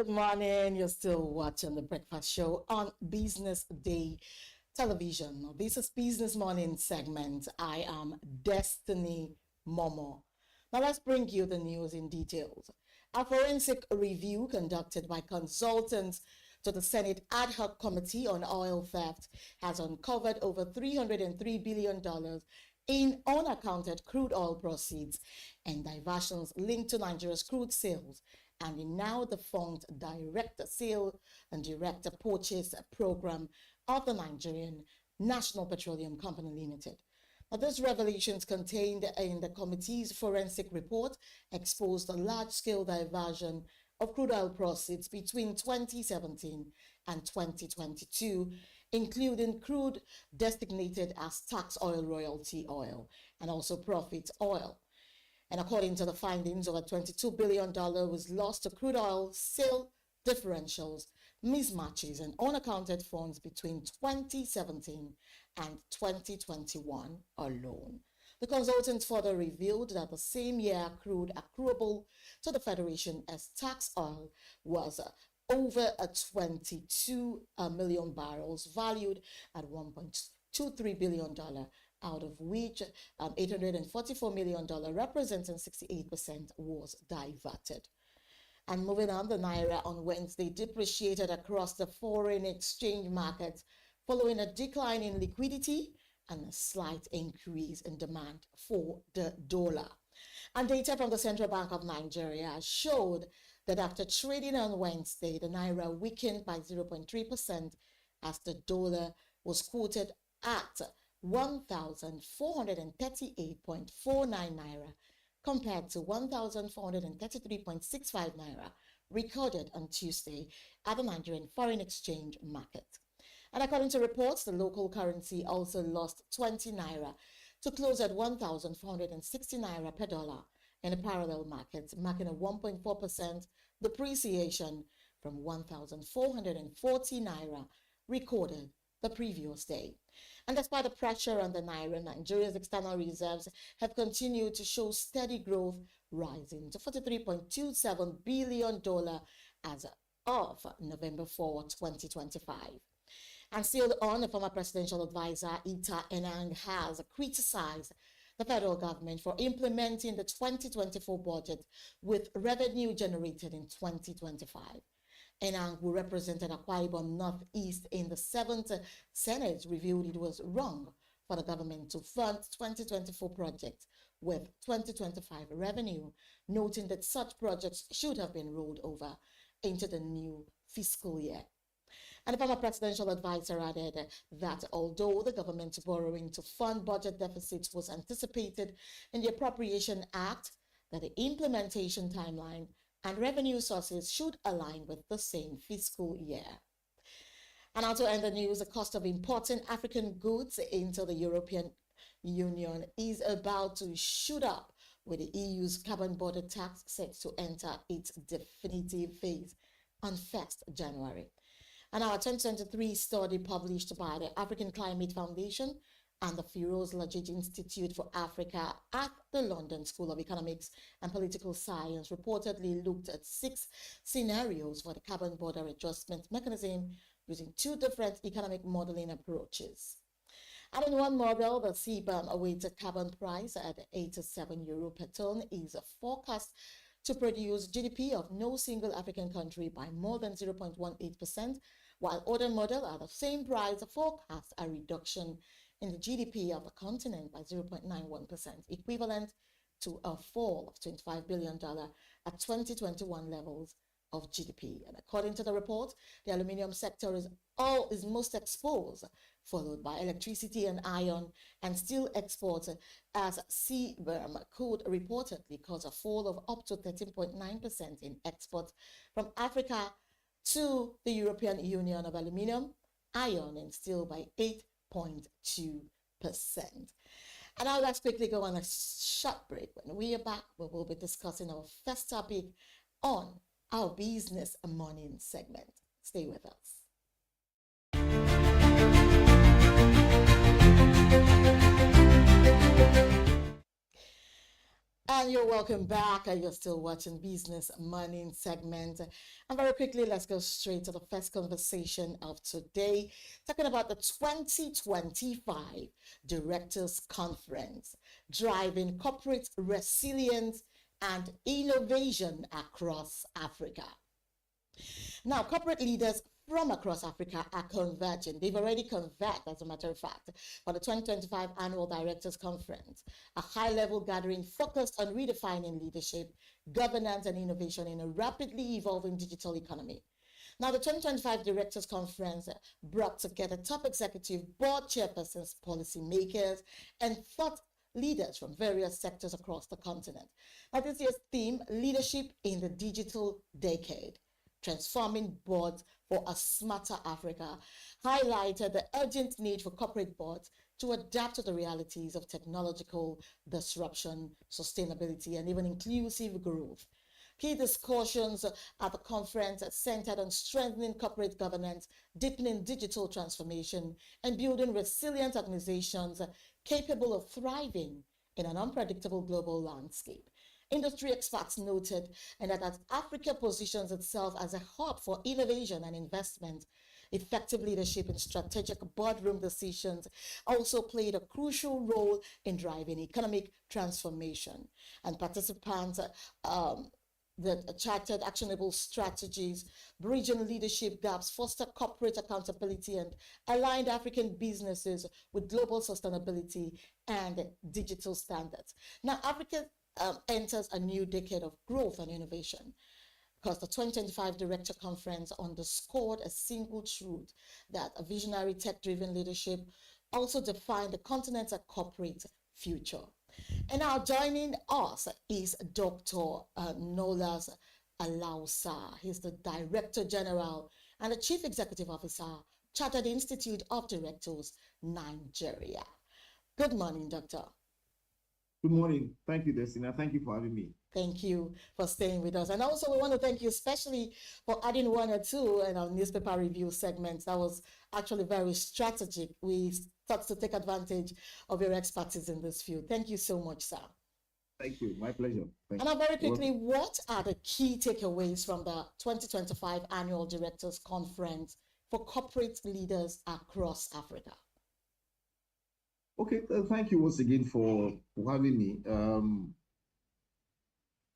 Good morning. You're still watching the Breakfast Show on Business Day Television. This is Business Morning segment. I am Destiny Momo. Now let's bring you the news in details. A forensic review conducted by consultants to the Senate Ad Hoc Committee on Oil Theft has uncovered over $303 billion in unaccounted crude oil proceeds and diversions linked to Nigeria's crude sales and the now defunct direct sale and direct purchase program of the Nigerian National Petroleum Company Limited. Now, these revelations contained in the committee's forensic report exposed a large-scale diversion of crude oil proceeds between 2017 and 2022, including crude designated as tax oil, royalty oil, and also profit oil. And according to the findings, over $22 billion was lost to crude oil sale differentials, mismatches, and unaccounted funds between 2017 and 2021 alone. The consultants further revealed that the same year crude accruable to the Federation as tax oil was over 22 million barrels, valued at $1.23 billion, out of which $844 million, representing 68%, was diverted. And moving on, the Naira on Wednesday depreciated across the foreign exchange markets following a decline in liquidity and a slight increase in demand for the dollar. And data from the Central Bank of Nigeria showed that after trading on Wednesday, the Naira weakened by 0.3% as the dollar was quoted at 1,438.49 Naira compared to 1,433.65 Naira recorded on Tuesday at the Nigerian foreign exchange market. And according to reports, the local currency also lost 20 Naira to close at 1,460 Naira per dollar in the parallel market, marking a 1.4% depreciation from 1,440 Naira recorded the previous day. And despite the pressure on the Naira, Nigeria's external reserves have continued to show steady growth, rising to $43.27 billion as of November 4, 2025. And still on, the former presidential advisor, Ita Enang, has criticized the federal government for implementing the 2024 budget with revenue generated in 2025. Enang, who represented Akwa Ibom Northeast in the 7th Senate, revealed it was wrong for the government to fund 2024 projects with 2025 revenue, noting that such projects should have been rolled over into the new fiscal year. And the former presidential advisor added that although the government's borrowing to fund budget deficits was anticipated in the Appropriation Act, that the implementation timeline and revenue sources should align with the same fiscal year. And now to end the news, the cost of importing African goods into the European Union is about to shoot up, with the EU's carbon border tax set to enter its definitive phase on 1st January. And our 2023 study published by the African Climate Foundation and the Firoz Lajid Institute for Africa at the London School of Economics and Political Science reportedly looked at 6 scenarios for the carbon border adjustment mechanism using 2 different economic modeling approaches. And in one model, the CBAM weighted carbon price at €87 per ton is forecast to produce GDP of no single African country by more than 0.18%, while other models at the same price forecast a reduction in the GDP of the continent by 0.91%, equivalent to a fall of $25 billion at 2021 levels of GDP. And according to the report, the aluminium sector is most exposed, followed by electricity and iron and steel exports, as CBAM could reportedly cause a fall of up to 13.9% in exports from Africa to the European Union of aluminium, iron, and steel by 8.2%. And now let's quickly go on a short break. When we are back, we will be discussing our first topic on our Business Morning segment. Stay with us. And you're welcome back. You're still watching Business Money segment. And very quickly, let's go straight to the first conversation of today, talking about the 2025 Directors Conference, driving corporate resilience and innovation across Africa. Now, corporate leaders from across Africa are converging. They've already converged, as a matter of fact, for the 2025 Annual Directors Conference, a high-level gathering focused on redefining leadership, governance, and innovation in a rapidly evolving digital economy. Now, the 2025 Directors Conference brought together top executive board chairpersons, policymakers, and thought leaders from various sectors across the continent. Now, this year's theme, Leadership in the Digital Decade, Transforming Boards for a Smarter Africa, highlighted the urgent need for corporate boards to adapt to the realities of technological disruption, sustainability, and even inclusive growth. Key discussions at the conference centered on strengthening corporate governance, deepening digital transformation, and building resilient organizations capable of thriving in an unpredictable global landscape. Industry experts noted that as Africa positions itself as a hub for innovation and investment, effective leadership in strategic boardroom decisions also played a crucial role in driving economic transformation. And participants that charted actionable strategies, bridging leadership gaps, foster corporate accountability, and aligned African businesses with global sustainability and digital standards. Now, Africa enters a new decade of growth and innovation, because the 2025 Director Conference underscored a single truth, that a visionary tech-driven leadership also defined the continent's corporate future. And now joining us is Dr. Nolas Alausa. He's the Director General and the Chief Executive Officer, Chartered Institute of Directors, Nigeria. Good morning, Doctor. Good morning. Thank you, Destina. Thank you for having me. Thank you for staying with us. And also, we want to thank you especially for adding one or two in our newspaper review segments. That was actually very strategic. We thought to take advantage of your expertise in this field. Thank you so much, sir. Thank you. My pleasure. Thank and now, very quickly, what are the key takeaways from the 2025 Annual Directors Conference for corporate leaders across Africa? Okay, thank you once again for having me.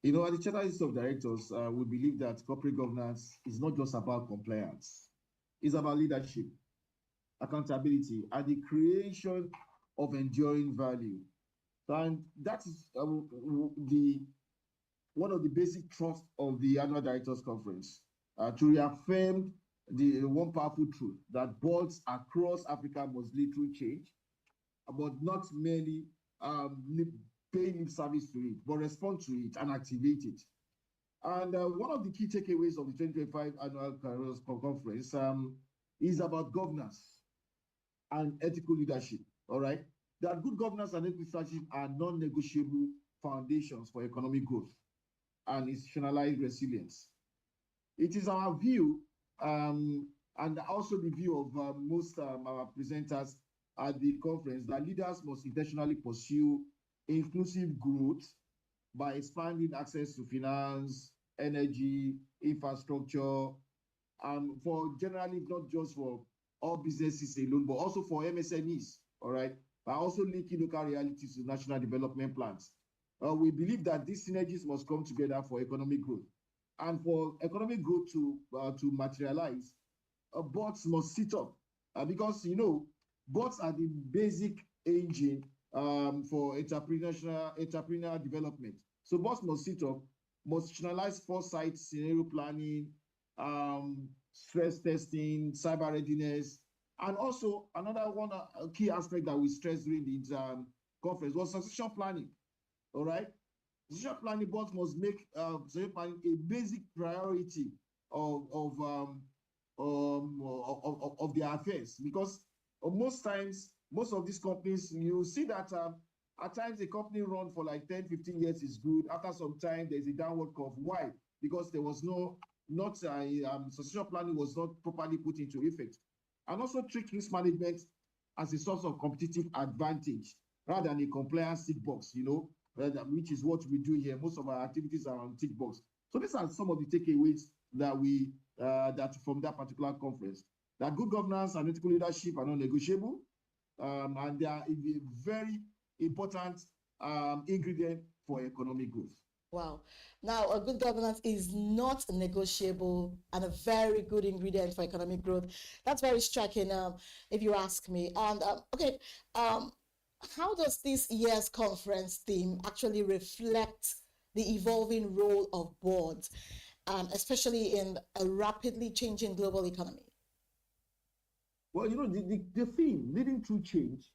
You know, at the Chartered Institute of Directors, we believe that corporate governance is not just about compliance. It's about leadership, accountability, and the creation of enduring value. And that is one of the basic thrusts of the Annual Directors Conference, to reaffirm the one powerful truth, that boards across Africa must lead through change, but not merely pay lip service to it, but respond to it and activate it. And one of the key takeaways of the 2025 Annual Directors Conference is about governance and ethical leadership, all right? That good governance and ethical leadership are non-negotiable foundations for economic growth and institutionalized resilience. It is our view, and also the view of most our presenters at the conference, that leaders must intentionally pursue inclusive growth by expanding access to finance, energy, infrastructure, and for generally, not just for all businesses alone, but also for MSMEs, all right? By also linking local realities to national development plans. We believe that these synergies must come together for economic growth. And for economic growth to materialize, boards must sit up, because, you know, boards are the basic engine for entrepreneurial development. So boards must sit up, must institutionalize foresight, scenario planning, stress testing, cyber readiness, and also another one key aspect that we stressed during the conference was succession planning. All right, succession planning, boards must make succession planning a basic priority of their affairs, because most times, most of these companies, you see that at times a company run for like 10, 15 years is good. After some time, there's a downward curve. Why? Because there was succession planning was not properly put into effect. And also treat risk management as a source of competitive advantage rather than a compliance tick box, you know. which is what we do here. Most of our activities are on tick box. So these are some of the takeaways that we that from that particular conference. That good governance and ethical leadership are non-negotiable, and they are a very important ingredient for economic growth. Wow. Now, a good governance is not negotiable and a very good ingredient for economic growth. That's very striking, if you ask me. And how does this year's conference theme actually reflect the evolving role of boards, especially in a rapidly changing global economy? Well, the theme, leading through change,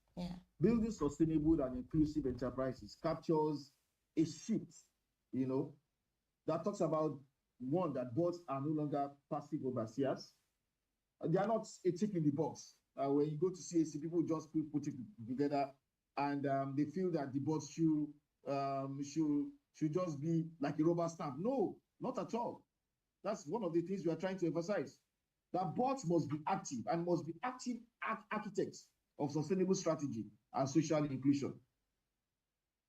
building sustainable and inclusive enterprises, captures a shift, that talks about, one, that boards are no longer passive overseers. They are not a tick in the box. When you go to CAC, people just put it together, and they feel that the board should just be like a rubber stamp. No, not at all. That's one of the things we are trying to emphasize. That boards must be active and must be active architects of sustainable strategy and social inclusion.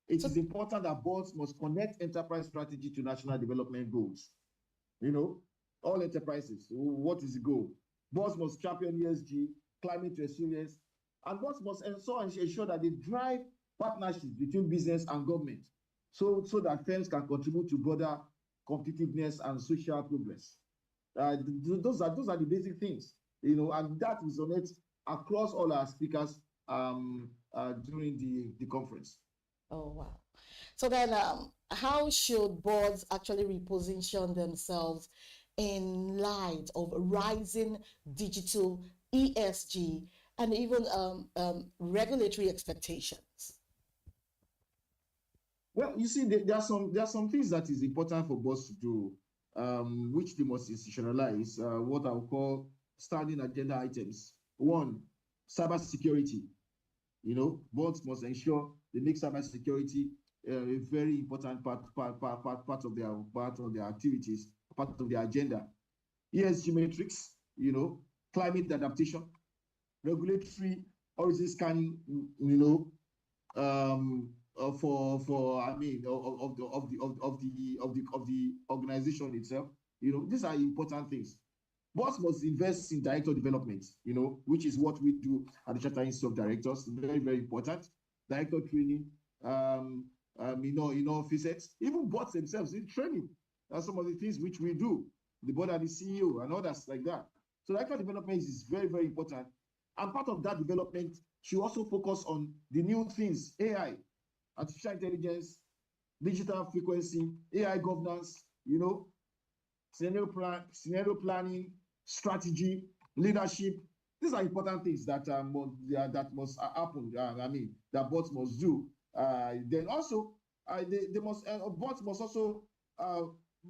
It is important that boards must connect enterprise strategy to national development goals. All enterprises, what is the goal? Boards must champion ESG, climate resilience, and boards must also ensure that they drive partnerships between business and government so that firms can contribute to broader competitiveness and social progress. Those are the basic things, and that resonates across all our speakers during the conference. Oh, wow. So then how should boards actually reposition themselves in light of rising digital ESG and even regulatory expectations? Well, you see, there are some things that is important for boards to do, which they must institutionalize, what I would call standing agenda items. One, cybersecurity. Boards must ensure they make cybersecurity a very important part of their activities, part of their agenda. ESG metrics, climate adaptation, regulatory origin scanning, of the organization itself. These are important things. Boards must invest in director development, which is what we do at the Chartered Institute of Directors. Very, very important. Director training, in all facets. Even boards themselves in training. That's some of the things which we do. The board and the CEO and others like that. So director development is very, very important. And part of that development should also focus on the new things, AI, artificial intelligence, digital frequency, AI governance, scenario planning, strategy, leadership. These are important things that must happen. That boards must do. Then also, boards must also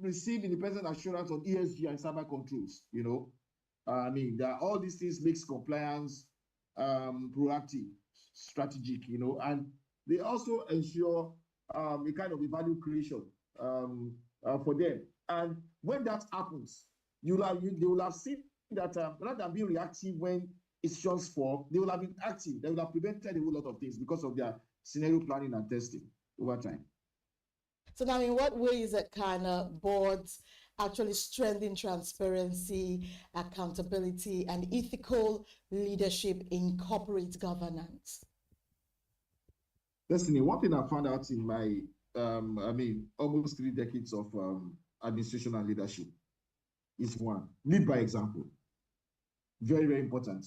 receive independent assurance on ESG and cyber controls. All these things makes compliance proactive, strategic. And they also ensure a kind of a value creation for them. And when that happens, they will have seen that rather than being reactive when decisions fall, they will have been active. They will have prevented a whole lot of things because of their scenario planning and testing over time. So now, in what ways can boards actually strengthen transparency, accountability, and ethical leadership in corporate governance? Destiny, one thing I found out in my, almost 3 decades of administration and leadership is one, lead by example. Very, very important.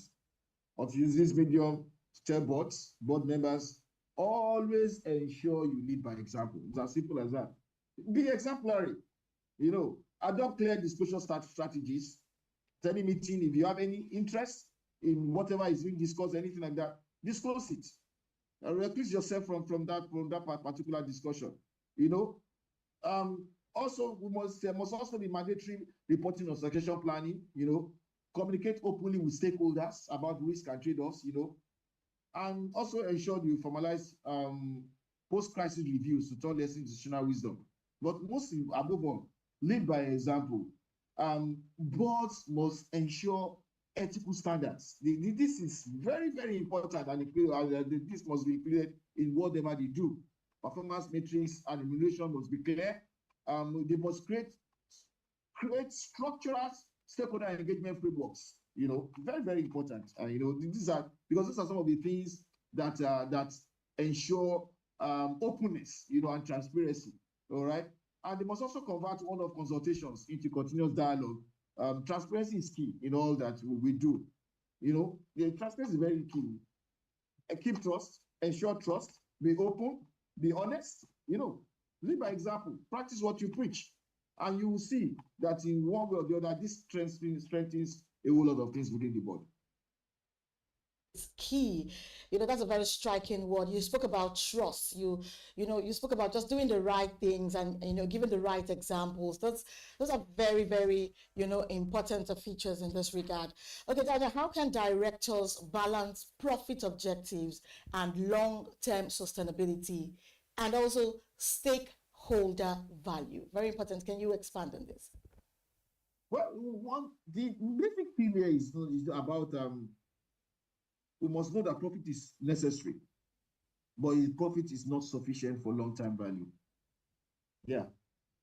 Or to use this medium, chair boards, board members, always ensure you lead by example. It's as simple as that. Be exemplary. Adopt clear disclosure strategies. Any meeting, if you have any interest in whatever is being discussed, anything like that, disclose it. Recluse yourself from that particular discussion. Also, there must also be mandatory reporting on succession planning. Communicate openly with stakeholders about risk and trade-offs. And also ensure you formalize post-crisis reviews to turn lessons into institutional wisdom. But mostly, above all, lead by example. Boards must ensure ethical standards. This is very, very important, and this must be included in whatever they do. performance metrics and remuneration must be clear. They must create structural stakeholder engagement frameworks. Very, very important. These are some of the things that ensure openness, and transparency. All right. And they must also convert one-off consultations into continuous dialogue. Transparency is key in all that we do. The transparency is very key. Keep trust, ensure trust, be open, be honest. Lead by example, practice what you preach, and you will see that in one way or the other, this strengthens a whole lot of things within the board. It's key. That's a very striking word. You spoke about trust. You spoke about just doing the right things and giving the right examples. Those are very, very important features in this regard. Okay, Dada, how can directors balance profit objectives and long-term sustainability and also stakeholder value? Very important. Can you expand on this? Well, the basic thing here is about we must know that profit is necessary, but profit is not sufficient for long-term value. Yeah.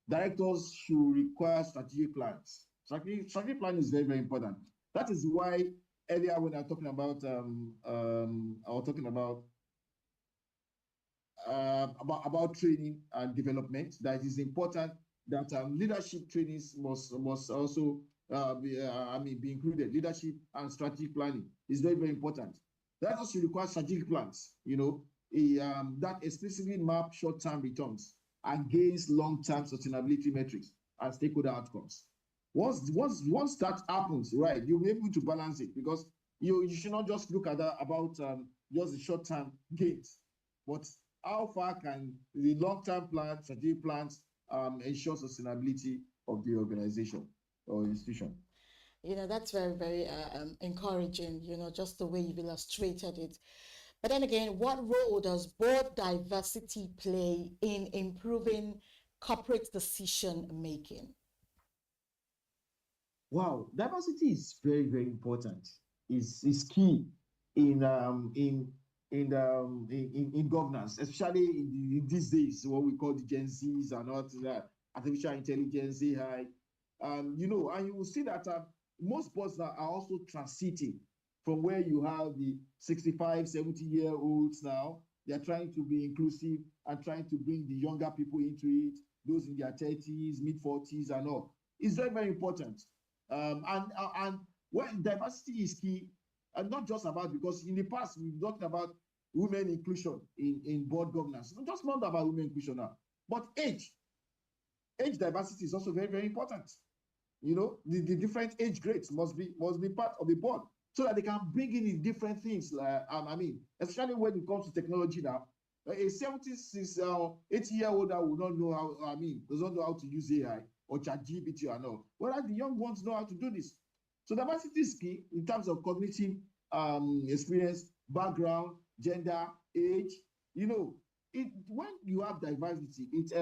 Directors should require strategic plans. Strategic plan is very, very important. That is why earlier when I was talking about training and development, that it is important that leadership trainings must also be included. Leadership and strategic planning is very, very important. That also requires strategic plans, that explicitly map short-term returns against long-term sustainability metrics and stakeholder outcomes. Once that happens, right, you'll be able to balance it, because you should not just look at that about just the short-term gains, but how far can the long-term plan, strategic plans ensure sustainability of the organization or institution. That's very, very encouraging, just the way you've illustrated it. But then again, what role does board diversity play in improving corporate decision making? Wow, diversity is very, very important. It's key in governance, especially in these days, what we call the Gen Zs and all that, artificial intelligence, AI. And you will see that most boards are also transiting from where you have the 65, 70-year-olds now. They are trying to be inclusive and trying to bring the younger people into it, those in their 30s, mid-40s and all. It's very, very important. And when diversity is key, and not just about, because in the past we've talked about women inclusion in board governance. Just not about women inclusion now, but age diversity is also very, very important. The different age grades must be part of the board, so that they can bring in different things. Especially when it comes to technology now, a 76 or 80-year-old will not know how. Does not know how to use AI or ChatGPT or no. Whereas the young ones know how to do this. So diversity is key in terms of cognitive experience, background, gender, age. When you have diversity, it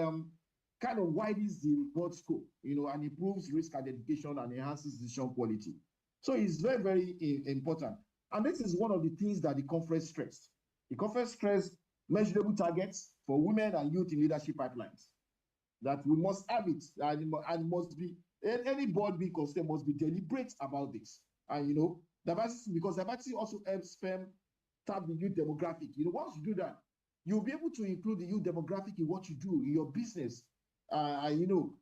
kind of widens the board scope, and improves risk identification and enhances decision quality. So it's very, very important. And this is one of the things that the conference stressed. The conference stressed measurable targets for women and youth in leadership pipelines. That we must have it, and must be, any board being considered must be deliberate about this. And diversity, because diversity also helps tap the youth demographic. Once you do that, you'll be able to include the youth demographic in what you do, in your business. And you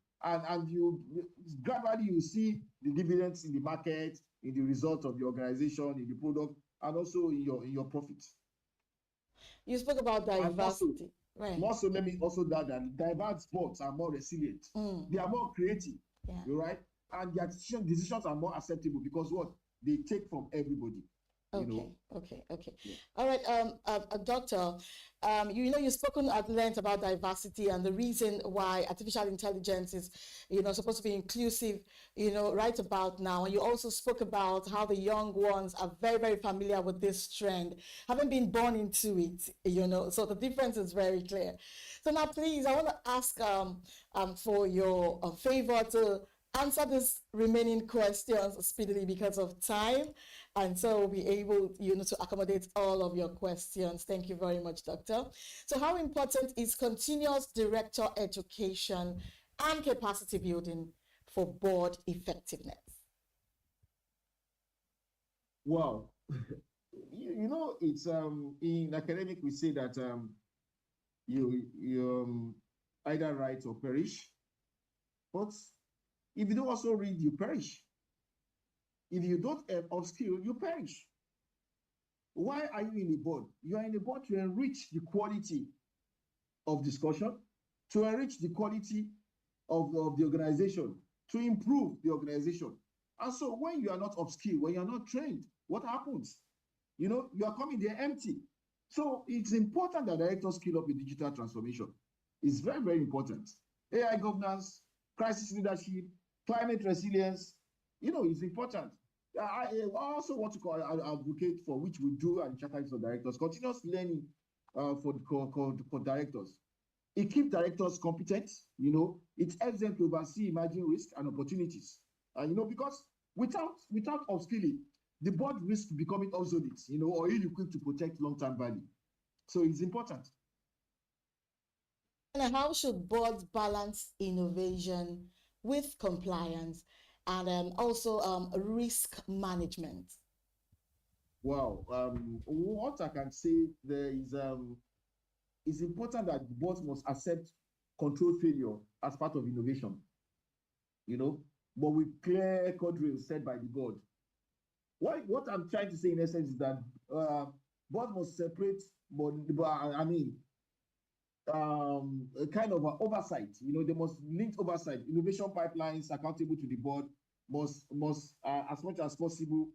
gradually you see the dividends in the market, in the result of the organization, in the product, and also in your profits. You spoke about diversity. Right. Also, let me also add that diverse boards are more resilient. They are more creative. Yeah. Right? And their decisions are more acceptable because what? They take from everybody. Okay. Yeah. All right, Doctor, you've spoken at length about diversity and the reason why artificial intelligence is, supposed to be inclusive, right about now. And you also spoke about how the young ones are very, very familiar with this trend, having been born into it, so the difference is very clear. So now, please, I want to ask for your favor to answer these remaining questions speedily because of time, and so we'll be able, to accommodate all of your questions. Thank you very much, Doctor. So how important is continuous director education and capacity building for board effectiveness? Wow. It's in academic we say that you either write or perish. But if you don't also read, you perish. If you don't upskill, you perish. Why are you in a board? You are in a board to enrich the quality of discussion, to enrich the quality of the organization, to improve the organization. And so when you are not upskilled, when you are not trained, what happens? You are coming there empty. So it's important that directors skill up with digital transformation. It's very, very important. AI governance, crisis leadership, climate resilience, it's important. I also want to advocate for, which we do at Chartered of Directors, continuous learning for directors. It keeps directors competent, it helps them to oversee emerging risks and opportunities. Because without upskilling, the board risks becoming obsolete, or ill-equipped to protect long-term value. So it's important. And how should boards balance innovation with compliance and also risk management? Wow. What I can say there is it's important that boards must accept control failure as part of innovation, but with clear guardrails set by the board. What I'm trying to say in essence is that board must separate, a kind of oversight. They must link oversight. Innovation pipelines accountable to the board must as much as possible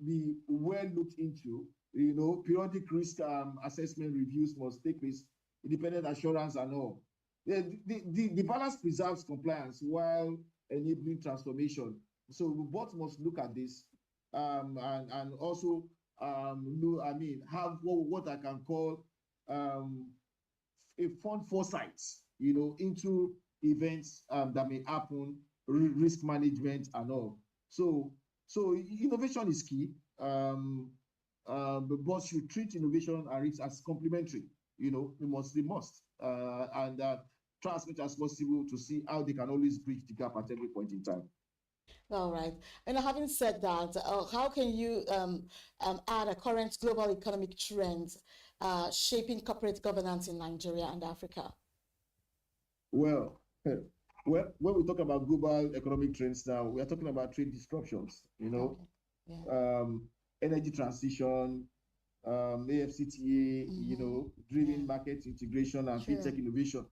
be well looked into. Periodic risk assessment reviews must take place, independent assurance and all. The balance preserves compliance while enabling transformation. So boards must look at this and also have what I can call a fund foresight, into events that may happen, risk management and all. So innovation is key. The board should treat innovation and risk as complementary. They must and try as much as possible to see how they can always bridge the gap at every point in time. All right. And having said that, how can you add a current global economic trends shaping corporate governance in Nigeria and Africa? Well, when we talk about global economic trends now, we are talking about trade disruptions, Okay. Yeah. Energy transition, AFCTA, driven market integration and fintech innovation.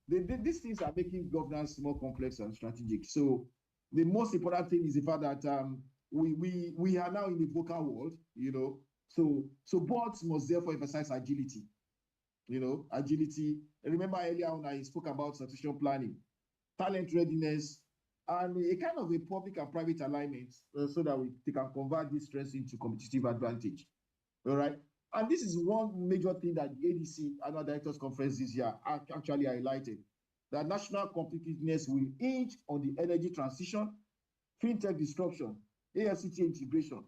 These things are making governance more complex and strategic. So the most important thing is the fact that we are now in the VUCA world, so boards must therefore emphasize agility. Agility. Remember earlier on I spoke about succession planning, talent readiness, and a kind of a public and private alignment so that they can convert this stress into competitive advantage. All right. And this is one major thing that the ADC Annual Directors Conference this year actually highlighted, that national competitiveness will hinge on the energy transition, fintech disruption, AFCT integration,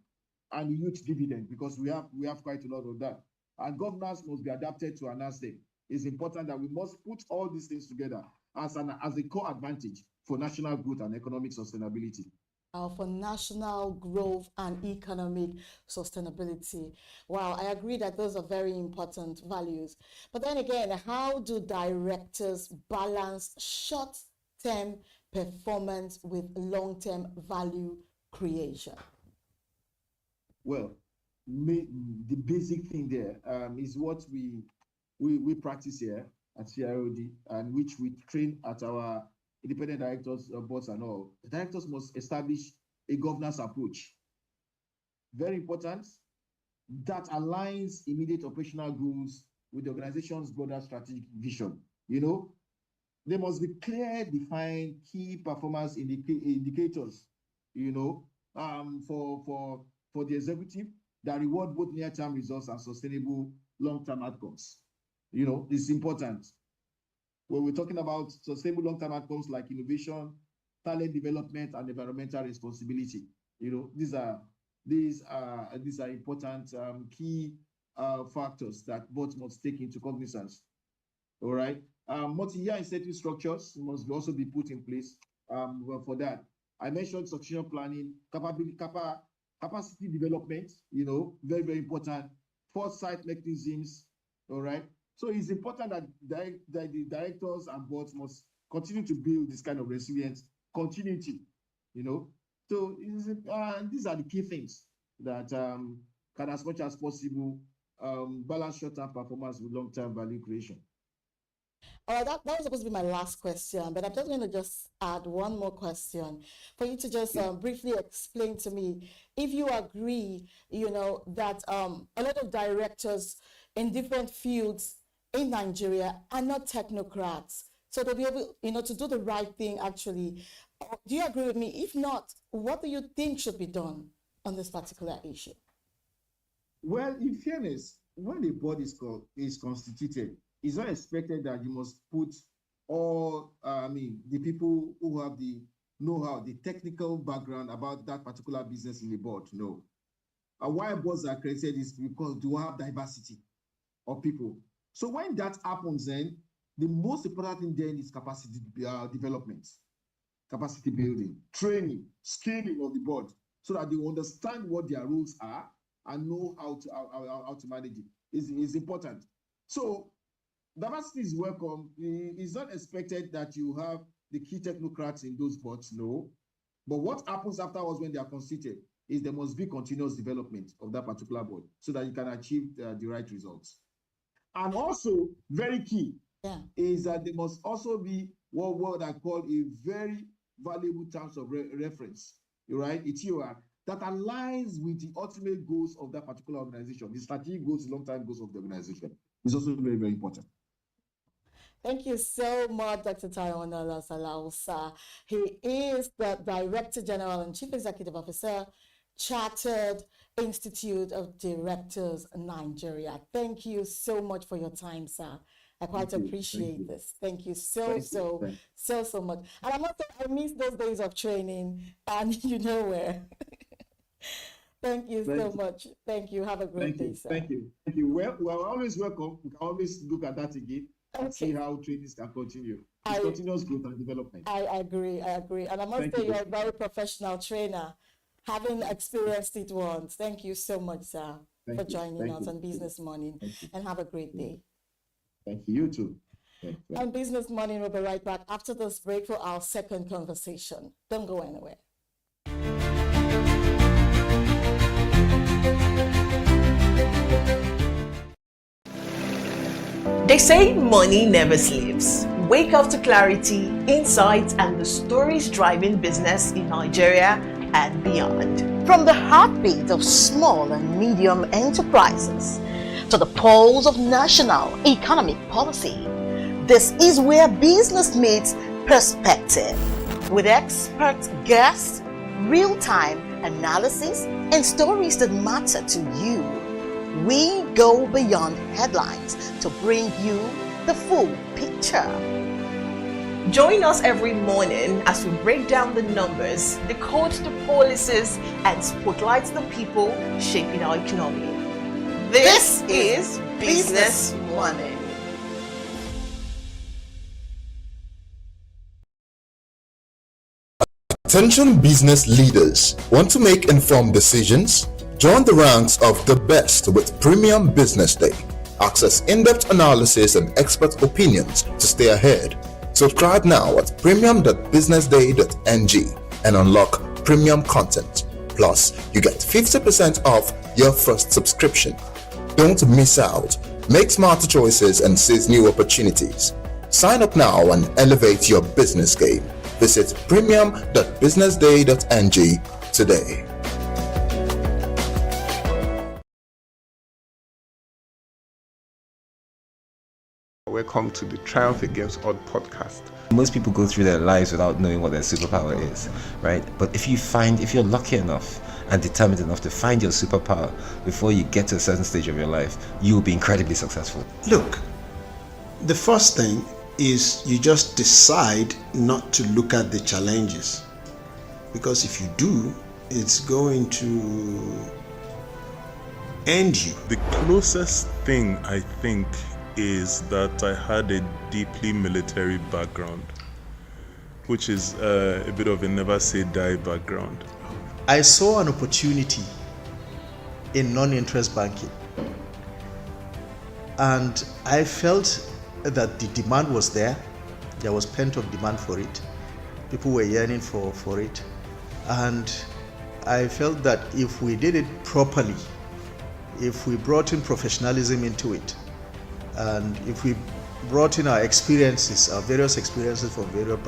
and youth dividend, because we have quite a lot of that. And governance must be adapted to enhance them. It's important that we must put all these things together as a core advantage for national growth and economic sustainability. For national growth and economic sustainability. Wow, I agree that those are very important values. But then again, how do directors balance short-term performance with long-term value creation? Well, the basic thing there is what we practice here at CROD, and which we train at our independent directors boards and all. The directors must establish a governance approach. Very important, that aligns immediate operational goals with the organization's broader strategic vision. There must be clear, defined key performance indicators, for the executive that reward both near-term results and sustainable long-term outcomes. It's important. When we're talking about sustainable long-term outcomes like innovation, talent development, and environmental responsibility. These are important key factors that both must take into cognizance. All right. Multi-year incentive structures must also be put in place for that. I mentioned succession planning, capacity development, very, very important. Foresight mechanisms, all right? So it's important that the directors and boards must continue to build this kind of resilience, continuity, So these are the key things that can, as much as possible, balance short-term performance with long-term value creation. That was supposed to be my last question, but I'm just going to add one more question for you to just briefly explain to me if you agree, that a lot of directors in different fields in Nigeria are not technocrats. So they'll be able, to do the right thing, actually. Do you agree with me? If not, what do you think should be done on this particular issue? Well, in fairness, when a board is constituted, it's not expected that you must put all, the people who have the know-how, the technical background about that particular business in the board. No. Why boards are created is because you have diversity of people. So when that happens, then the most important thing then is capacity development, capacity building, training, scaling of the board, so that they understand what their roles are and know how to manage it. Is important. So diversity is welcome. It's not expected that you have the key technocrats in those boards, no. But what happens afterwards when they are constituted is there must be continuous development of that particular board so that you can achieve the right results. And also, very key is that there must also be what I call a very valuable terms of reference, right? That aligns with the ultimate goals of that particular organization, the strategic goals, the long-term goals of the organization. Is also very, very important. Thank you so much, Dr. Taiwan Salausa. He is the Director General and Chief Executive Officer, Chartered Institute of Directors, Nigeria. Thank you so much for your time, sir. I quite appreciate this. Thank you so much. And I must say, I miss those days of training, and you know where. Thank you so much. Thank you. Have a great day, sir. Thank you. Well, we are always welcome. We can always look at that again and see how trainings can continue. It's continuous growth and development. I agree. And I must say, you're a very professional trainer, having experienced it once. Thank you so much, sir, for joining us on Business Morning. And have a great day. Thank you. You too. On Business Morning, we'll be right back after this break for our second conversation. Don't go anywhere. They say money never sleeps. Wake up to clarity, insights, and the stories driving business in Nigeria and beyond. From the heartbeat of small and medium enterprises to the pulse of national economic policy, this is where business meets perspective. With expert guests, real-time analysis, and stories that matter to you. We go beyond headlines to bring you the full picture. Join us every morning as we break down the numbers, decode the policies, and spotlight the people shaping our economy. This is Business Morning. Attention business leaders. Want to make informed decisions? Join the ranks of the best with Premium Business Day. Access in-depth analysis and expert opinions to stay ahead. Subscribe now at premium.businessday.ng and unlock premium content. Plus, you get 50% off your first subscription. Don't miss out. Make smarter choices and seize new opportunities. Sign up now and elevate your business game. Visit premium.businessday.ng today. Welcome to the Triumph Against Odd podcast. Most people go through their lives without knowing what their superpower is, right? But if you're lucky enough and determined enough to find your superpower before you get to a certain stage of your life, you will be incredibly successful. Look, the first thing is you just decide not to look at the challenges. Because if you do, it's going to end you. The closest thing I think is that I had a deeply military background, which is a bit of a never say die background. I saw an opportunity in non-interest banking, and I felt that the demand was there. There was pent-up demand for it. People were yearning for it, and I felt that if we did it properly, if we brought in professionalism into it, and if we brought in our experiences, our various experiences from various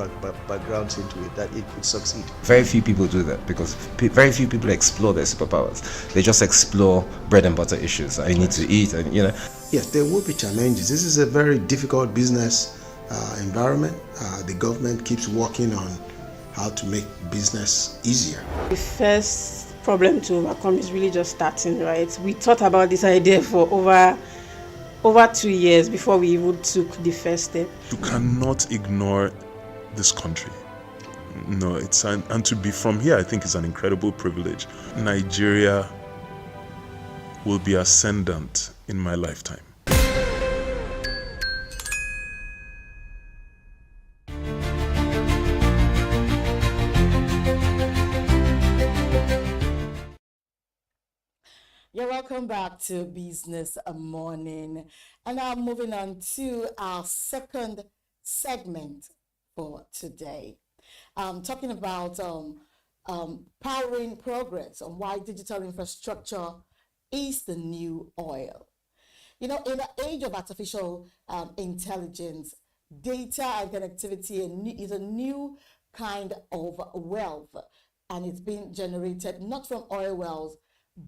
backgrounds into it, that it could succeed. Very few people do that because very few people explore their superpowers. They just explore bread and butter issues. I need to eat, and you know. Yes, there will be challenges. This is a very difficult business environment. The government keeps working on how to make business easier. The first problem to overcome is really just starting, right? We thought about this idea for over 2 years before we even took the first step. You cannot ignore this country. No, and to be from here, I think is an incredible privilege. Nigeria will be ascendant in my lifetime. You're welcome back to Business Morning. And now moving on to our second segment for today. Talking about powering progress on why digital infrastructure is the new oil. You know, in the age of artificial intelligence, data and connectivity is a new kind of wealth, and it's being generated not from oil wells,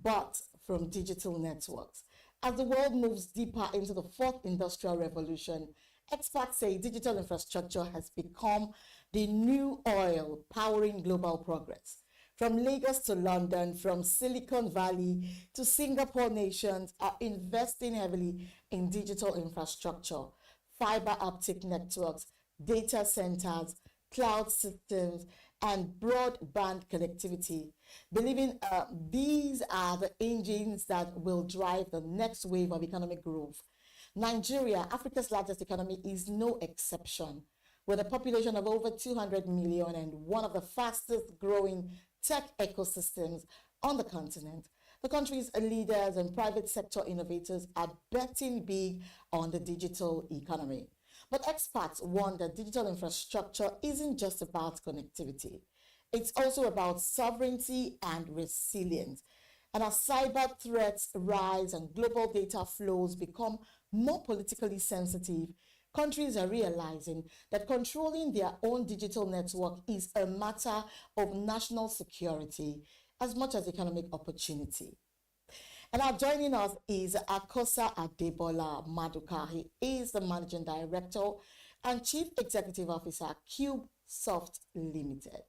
but from digital networks. As the world moves deeper into the fourth industrial revolution, experts say digital infrastructure has become the new oil powering global progress. From Lagos to London, from Silicon Valley to Singapore, nations are investing heavily in digital infrastructure, fiber optic networks, data centers, cloud systems, and broadband connectivity, believing these are the engines that will drive the next wave of economic growth. Nigeria, Africa's largest economy, is no exception. With a population of over 200 million and one of the fastest growing tech ecosystems on the continent, the country's leaders and private sector innovators are betting big on the digital economy. But experts warn that digital infrastructure isn't just about connectivity. It's also about sovereignty and resilience. And as cyber threats rise and global data flows become more politically sensitive, countries are realizing that controlling their own digital network is a matter of national security as much as economic opportunity. And now joining us is Akosa Adebola Maduka. He is the Managing Director and Chief Executive Officer, CubeSoft Limited.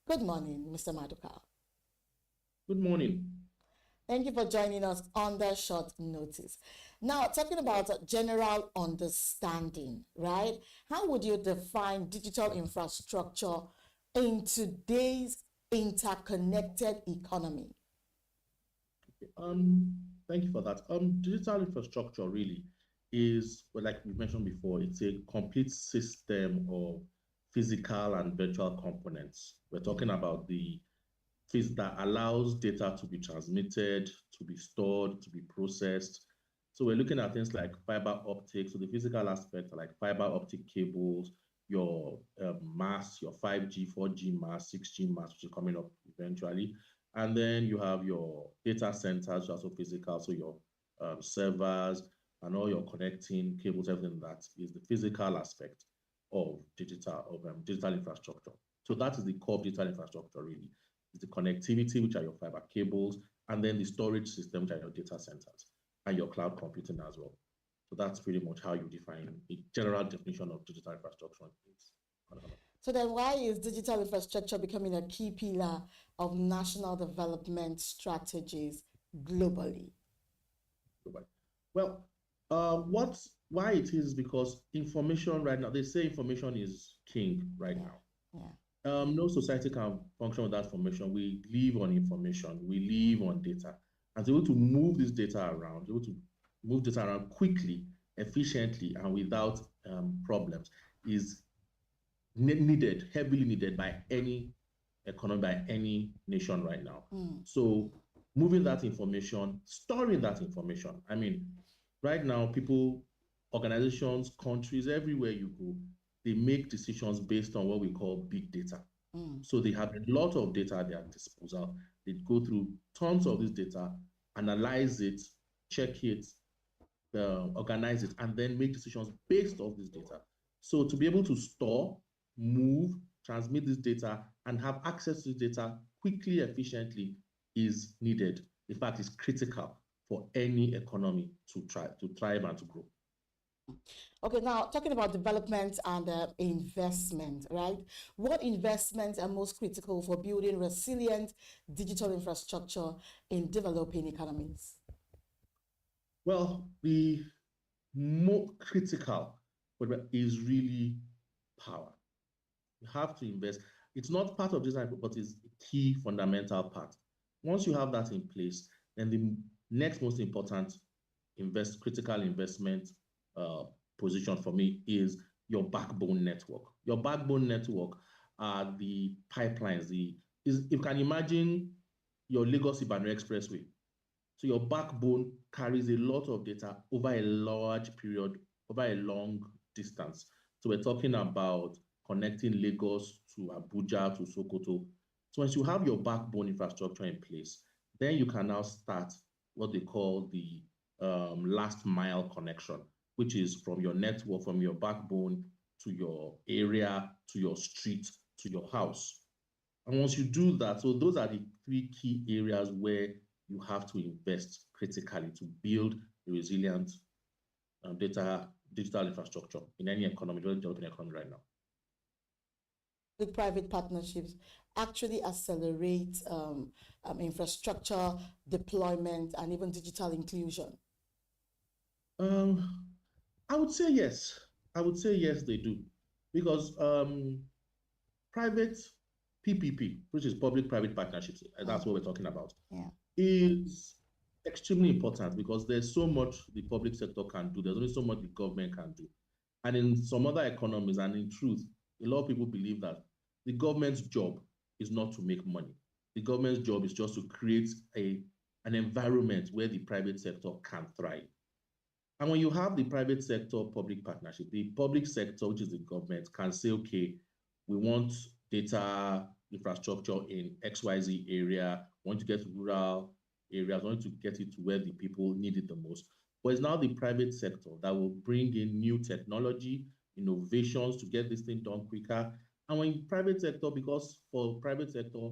Good morning, Mr. Maduka. Good morning. Thank you for joining us on the short notice. Now, talking about general understanding, right? How would you define digital infrastructure in today's interconnected economy? Thank you for that. Digital infrastructure really is, well, like we mentioned before, it's a complete system of physical and virtual components. We're talking about the that allows data to be transmitted, to be stored, to be processed. So we're looking at things like fiber optics. So the physical aspect, like fiber optic cables, your mass, your 5G, 4G mass, 6G mass, which is coming up eventually. And then you have your data centers, also physical, so your servers and all your connecting cables, everything that is the physical aspect of digital infrastructure. So that is the core of digital infrastructure, really. It's the connectivity, which are your fiber cables, and then the storage system, which are your data centers, and your cloud computing as well. So that's pretty much how you define a general definition of digital infrastructure. So then why is digital infrastructure becoming a key pillar of national development strategies globally? Well, what Why it is because information right now, they say information is king right now. No society can function without information. We live on information. We live on data. And to be able to move this data around, able to move data around quickly, efficiently, and without problems is needed, heavily needed by any economy, by any nation right now. So moving that information, storing that information. I mean, right now, people, organizations, countries, everywhere you go, they make decisions based on what we call big data. So they have a lot of data at their disposal. They go through tons of this data, analyze it, check it, organize it, and then make decisions based off this data. So to be able to store, move, transmit this data, and have access to this data quickly, efficiently is needed. In fact, it's critical for any economy to thrive and to grow. Okay, now talking about development and investment, right? What investments are most critical for building resilient digital infrastructure in developing economies? Well, the more critical is really power. You have to invest. It's not part of this, but it's a key fundamental part. Once you have that in place, then the next most important critical investment position for me is your backbone network. Your backbone network are the pipelines. If you can imagine your Lagos-Ibadan Expressway. So your backbone carries a lot of data over a large period, over a long distance. So we're talking about connecting Lagos to Abuja to Sokoto. So once you have your backbone infrastructure in place, then you can now start what they call the last mile connection, which is from your network, from your backbone to your area, to your street, to your house. And once you do that, so those are the three key areas where you have to invest critically to build a resilient digital infrastructure in any economy, developing economy right now. The private partnerships actually accelerate infrastructure deployment and even digital inclusion? I would say yes. I would say yes, they do. Because private PPP, which is public-private partnerships, that's what we're talking about, is extremely important because there's so much the public sector can do. There's only so much the government can do. And in some other economies, and in truth, a lot of people believe that the government's job is not to make money. The government's job is just to create an environment where the private sector can thrive. And when you have the private sector public partnership, the public sector, which is the government, can say, okay, we want data infrastructure in XYZ area, we want to get to rural areas, we want to get it to where the people need it the most. But it's now the private sector that will bring in new technology, innovations to get this thing done quicker. And when private sector, because for private sector,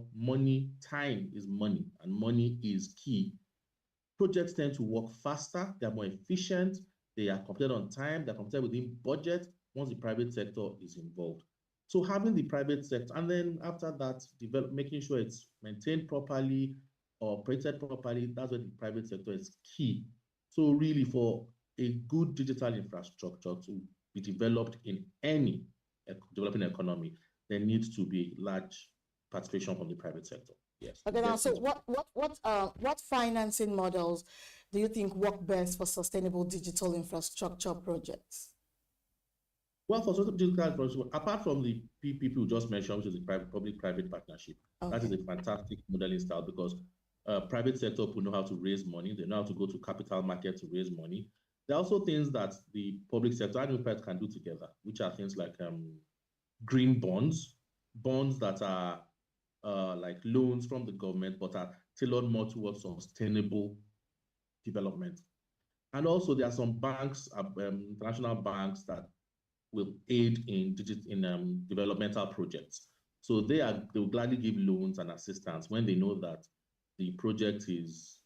time is money, and money is key. Projects tend to work faster, they're more efficient, they are completed on time, they're completed within budget once the private sector is involved. So having the private sector, and then after that, making sure it's maintained properly or operated properly, that's where the private sector is key. So really for a good digital infrastructure to be developed in any developing economy, there needs to be large participation from the private sector. Yes. Okay, now, so what financing models do you think work best for sustainable digital infrastructure projects? Well, for sustainable digital infrastructure, apart from the PPP we just mentioned, which is the public-private partnership, that is a fantastic modeling style because private sector people know how to raise money. They know how to go to capital market to raise money. There are also things that the public sector and private can do together, which are things like green bonds that are like loans from the government, but are tailored more towards sustainable development. And also there are some banks, international banks that will aid in developmental projects. So they will gladly give loans and assistance when they know that the project is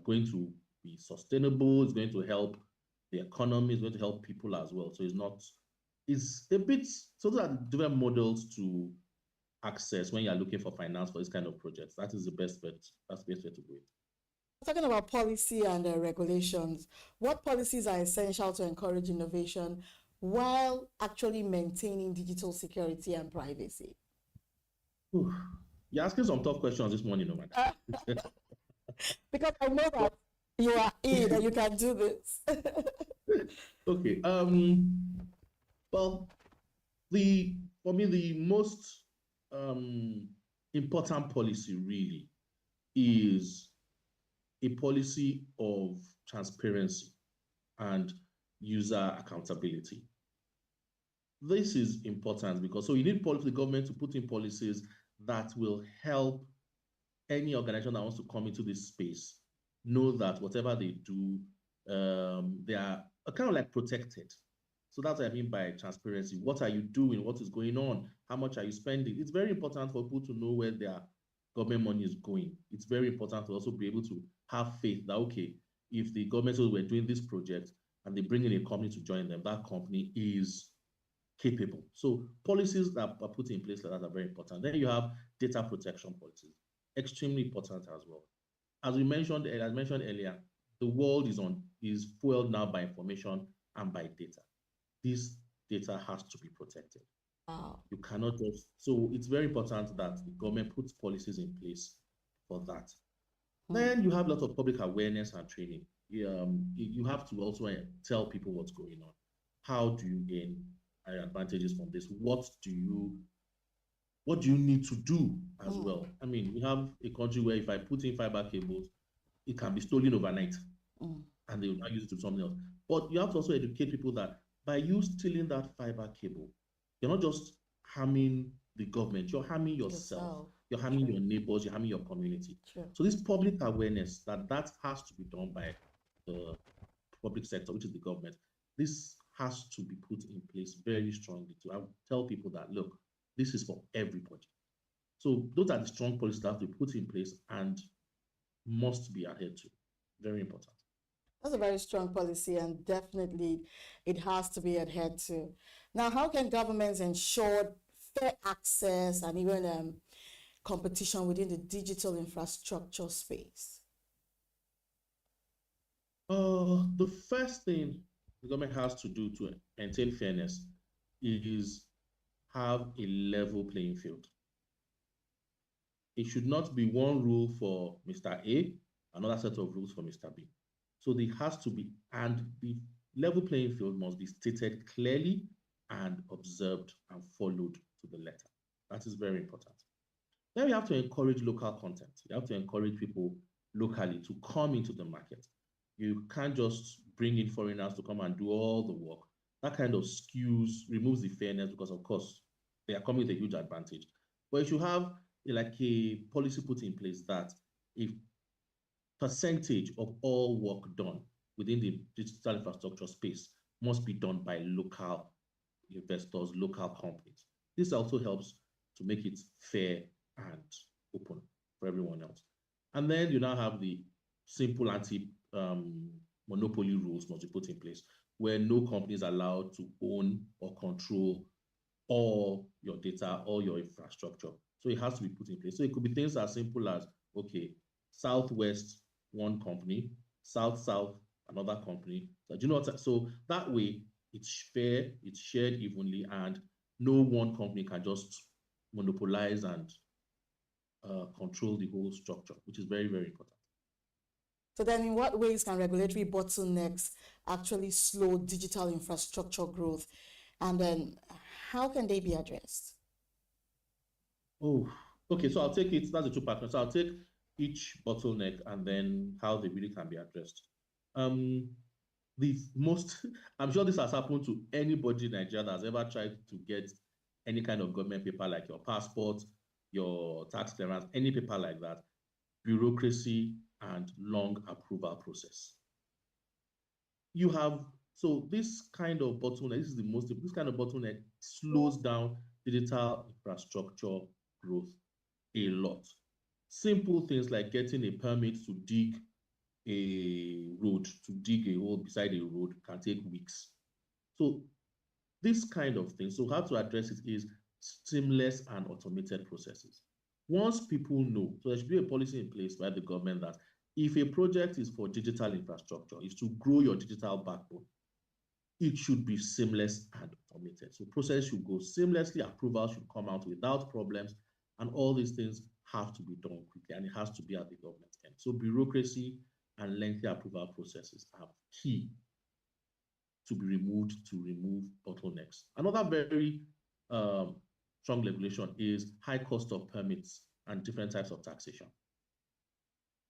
going to be sustainable, it's going to help the economy, it's going to help people as well. So it's a bit, so those are different models to access when you're looking for finance for this kind of projects. That is the best bet. That's the best way to do it. talking about policy and regulations, what policies are essential to encourage innovation while actually maintaining digital security and privacy? You're asking some tough questions this morning, no man. Because I know that you are in and you can do this. Okay. Well, for me the most important policy really is a policy of transparency and user accountability. This is important because you need the government to put in policies that will help any organization that wants to come into this space know that whatever they do, they are kind of like protected. So that's what I mean by transparency. What are you doing? What is going on? How much are you spending? It's very important for people to know where their government money is going. It's very important to also be able to have faith that, okay, if the government says we're doing this project and they bring in a company to join them, that company is capable. So policies that are put in place like that are very important. Then you have data protection policies, extremely important as well. As mentioned earlier, the world is fueled now by information and by data. This data has to be protected. Wow. You cannot just, so it's very important that the government puts policies in place for that. Then you have a lot of public awareness and training. You have to also tell people what's going on. How do you gain advantages from this? What do you need to do as well? I mean, we have a country where if I put in fiber cables, it can be stolen overnight and they will not use it to something else. But you have to also educate people that by you stealing that fiber cable, you're not just harming the government, you're harming yourself. You're harming your neighbors, you're harming your community. So this public awareness that has to be done by the public sector, which is the government, this has to be put in place very strongly to tell people that, look, this is for everybody. So those are the strong policies that have to be put in place and must be adhered to. Very important. That's a very strong policy, and definitely it has to be adhered to. Now, how can governments ensure fair access and even competition within the digital infrastructure space? The first thing the government has to do to maintain fairness is have a level playing field. It should not be one rule for Mr. A, another set of rules for Mr. B. So there has to be, and the level playing field must be stated clearly and observed and followed to the letter. That is very important. Then we have to encourage local content. You have to encourage people locally to come into the market. You can't just bring in foreigners to come and do all the work. That kind of removes the fairness because, of course, they are coming with a huge advantage. But you should have like a policy put in place that if percentage of all work done within the digital infrastructure space must be done by local investors, local companies. This also helps to make it fair and open for everyone else. And then you now have the simple anti-monopoly rules must be put in place, where no company is allowed to own or control all your data, all your infrastructure. So it has to be put in place. So it could be things as simple as, okay, Southwest, one company, South, another company. So, do you know what? So that way it's fair, it's shared evenly, and no one company can just monopolize and control the whole structure, which is very, very important. So then in what ways can regulatory bottlenecks actually slow digital infrastructure growth? And then how can they be addressed? Oh, okay. So I'll take it. That's a two-part. So I'll take each bottleneck and then how they really can be addressed. I'm sure this has happened to anybody in Nigeria that's ever tried to get any kind of government paper like your passport, your tax clearance, any paper like that. Bureaucracy and long approval process. So this kind of bottleneck, this kind of bottleneck slows down digital infrastructure growth a lot. Simple things like getting a permit to dig a road, to dig a hole beside a road can take weeks. So this kind of thing, so how to address it is seamless and automated processes. Once people know, so there should be a policy in place by the government that if a project is for digital infrastructure, is to grow your digital backbone, it should be seamless and automated. So process should go seamlessly, approval should come out without problems, and all these things have to be done quickly, and it has to be at the government end. So bureaucracy and lengthy approval processes are key to be removed to remove bottlenecks. Another very strong regulation is high cost of permits and different types of taxation.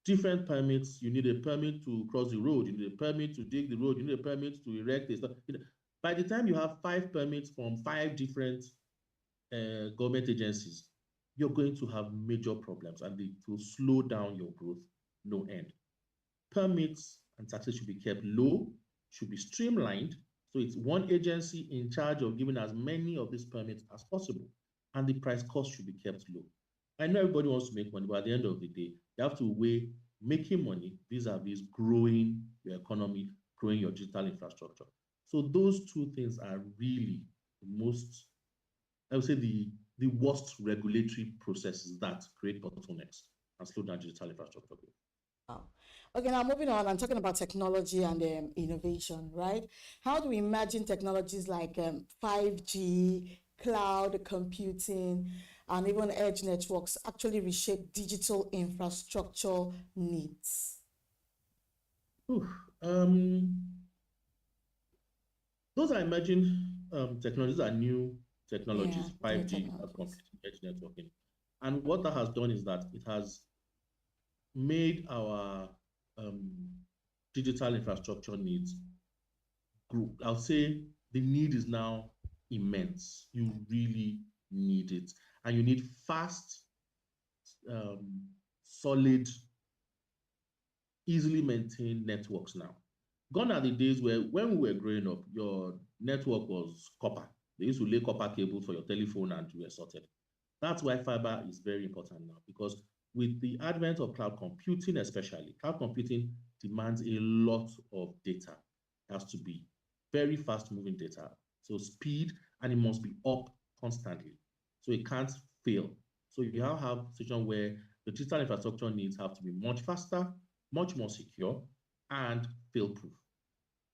Different permits, you need a permit to cross the road, you need a permit to dig the road, you need a permit to erect this. By the time you have 5 permits from 5 different government agencies, you're going to have major problems, and it will slow down your growth no end. Permits and taxes should be kept low, should be streamlined, so it's one agency in charge of giving as many of these permits as possible, and the price cost should be kept low. I know everybody wants to make money, but at the end of the day, you have to weigh making money vis-a-vis growing your economy, growing your digital infrastructure. So those two things are really the most, I would say, the worst regulatory processes that create bottlenecks and slow down digital infrastructure growth. Wow. Okay, now moving on, I'm talking about technology and innovation, right? How do we imagine technologies like 5G, cloud computing, and even edge networks actually reshape digital infrastructure needs? Those are emerging technologies, are new technologies, Yeah, 5G, computing, edge networking. And what that has done is that it has made our digital infrastructure needs grow. I'll say the need is now immense. You really need it. And you need fast, solid, easily maintained networks now. Gone are the days where, when we were growing up, your network was copper. They used to lay copper cables for your telephone and you were sorted. That's why fiber is very important now, because with the advent of cloud computing especially, cloud computing demands a lot of data. It has to be very fast moving data. So speed, and it must be up constantly. So it can't fail. So you now have a situation where the digital infrastructure needs have to be much faster, much more secure, and fail-proof.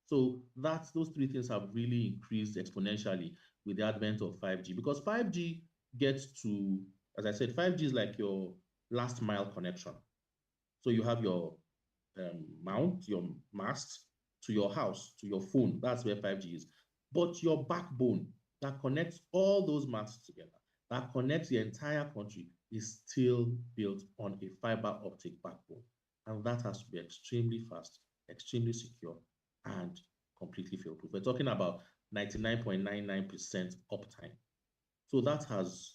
So those 3 things have really increased exponentially with the advent of 5G, because 5G gets to, as I said, 5G is like your last mile connection. So you have your mount, your mast to your house, to your phone. That's where 5G is. But your backbone that connects all those masts together, that connects the entire country, is still built on a fiber optic backbone. And that has to be extremely fast, extremely secure, and completely fail-proof. We're talking about 99.99% uptime. So that's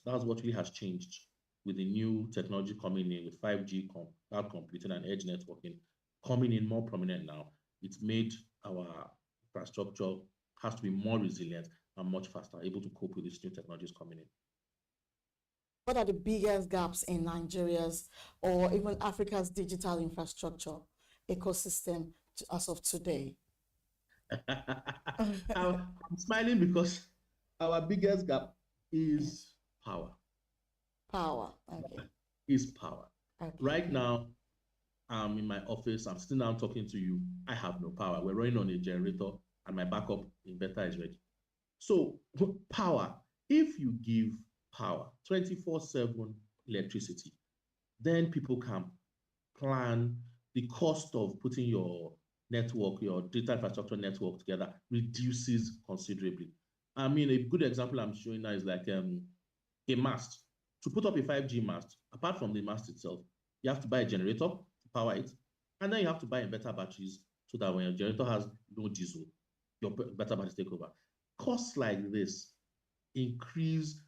what really has changed with the new technology coming in, with 5G, cloud computing, and edge networking coming in more prominent now. It's made our infrastructure has to be more resilient and much faster, able to cope with these new technologies coming in. What are the biggest gaps in Nigeria's or even Africa's digital infrastructure ecosystem as of today? I'm smiling because our biggest gap is power. Power, okay. Is power. Okay. Right now, I'm in my office, I'm sitting down talking to you. I have no power. We're running on a generator and my backup inverter is ready. So power, if you give power, 24/7 electricity, then people can plan. The cost of putting your network, your data infrastructure network together reduces considerably. I mean, a good example I'm showing now is like a mast. To put up a 5G mast, apart from the mast itself, you have to buy a generator to power it, and then you have to buy inverter batteries so that when your generator has no diesel, your inverter batteries take over. Costs like this increase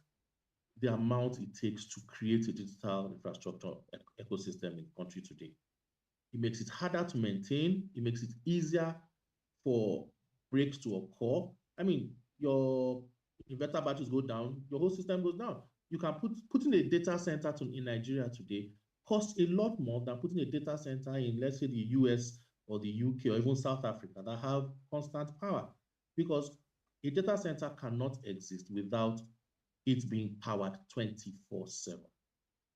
the amount it takes to create a digital infrastructure ecosystem in the country today. It makes it harder to maintain. It makes it easier for breaks to occur. I mean, your inverter batteries go down, your whole system goes down. You can putting a data center in Nigeria today costs a lot more than putting a data center in, let's say, the US or the UK or even South Africa that have constant power, because a data center cannot exist without it being powered 24/7.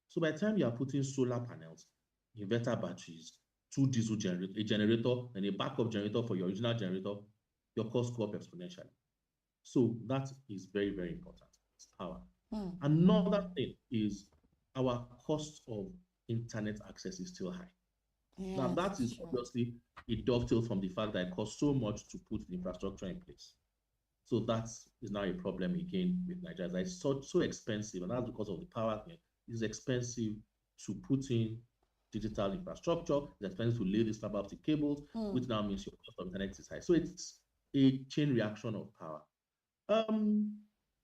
So by the time you are putting solar panels, inverter batteries two diesel generators, a generator and a backup generator for your original generator, your costs go up exponentially. So that is very, very important. It's power. Another thing is our cost of internet access is still high. Now that is obviously a dovetail from the fact that it costs so much to put the infrastructure in place. So that is now a problem again with Nigeria. It's so expensive, and that's because of the power thing. It's expensive to put in digital infrastructure. It's expensive to lay these fiber optic cables, which now means your cost of internet is high. So it's a chain reaction of power.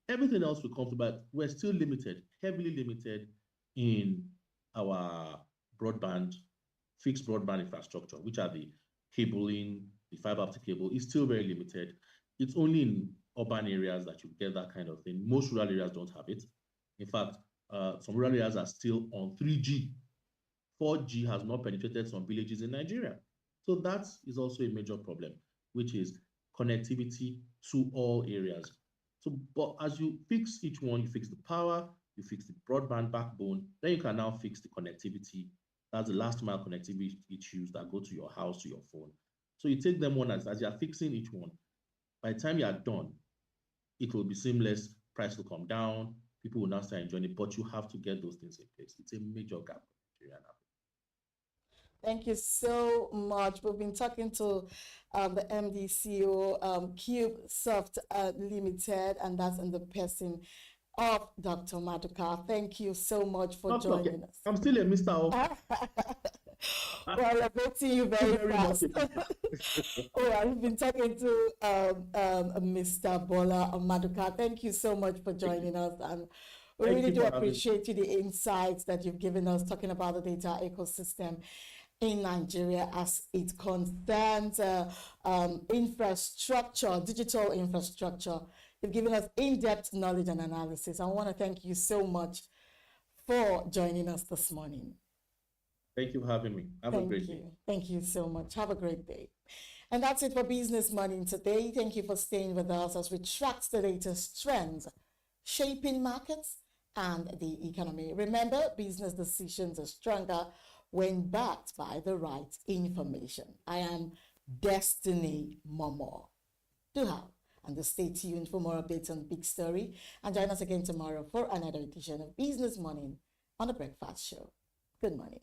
Everything else will come to, but we're still limited, heavily limited in our broadband, fixed broadband infrastructure, which are the cabling, the fiber optic cable, is still very limited. It's only in urban areas that you get that kind of thing. Most rural areas don't have it. In fact, some rural areas are still on 3G. 4G has not penetrated some villages in Nigeria. So that is also a major problem, which is connectivity to all areas. So, but as you fix each one, you fix the power, you fix the broadband backbone, then you can now fix the connectivity. That's the last mile connectivity issues that go to your house, to your phone. So you take them one as you are fixing each one. By the time you are done, it will be seamless, price will come down, people will now start enjoying it, but you have to get those things in place. It's a major gap in Nigeria now. Thank you so much. We've been talking to the MD CEO, CubeSoft Limited, and that's in the person of Dr. Maduka. Thank you so much for joining us. I'm still a Mr. Well, I'm voting you very fast. We've been talking to Mr. Bola Maduka. Thank you so much for joining us, and we really do appreciate the insights that you've given us talking about the data ecosystem in Nigeria as it concerns infrastructure, digital infrastructure. You've given us in-depth knowledge and analysis. I want to thank you so much for joining us this morning. Thank you for having me. Have a great day. Thank you so much. Have a great day. And that's it for Business Money today. Thank you for staying with us as we track the latest trends shaping markets and the economy. Remember, business decisions are stronger when backed by the right information. I am Destiny Momo. Do have and stay tuned for more updates on Big Story, and join us again tomorrow for another edition of Business Morning on The Breakfast Show. Good morning.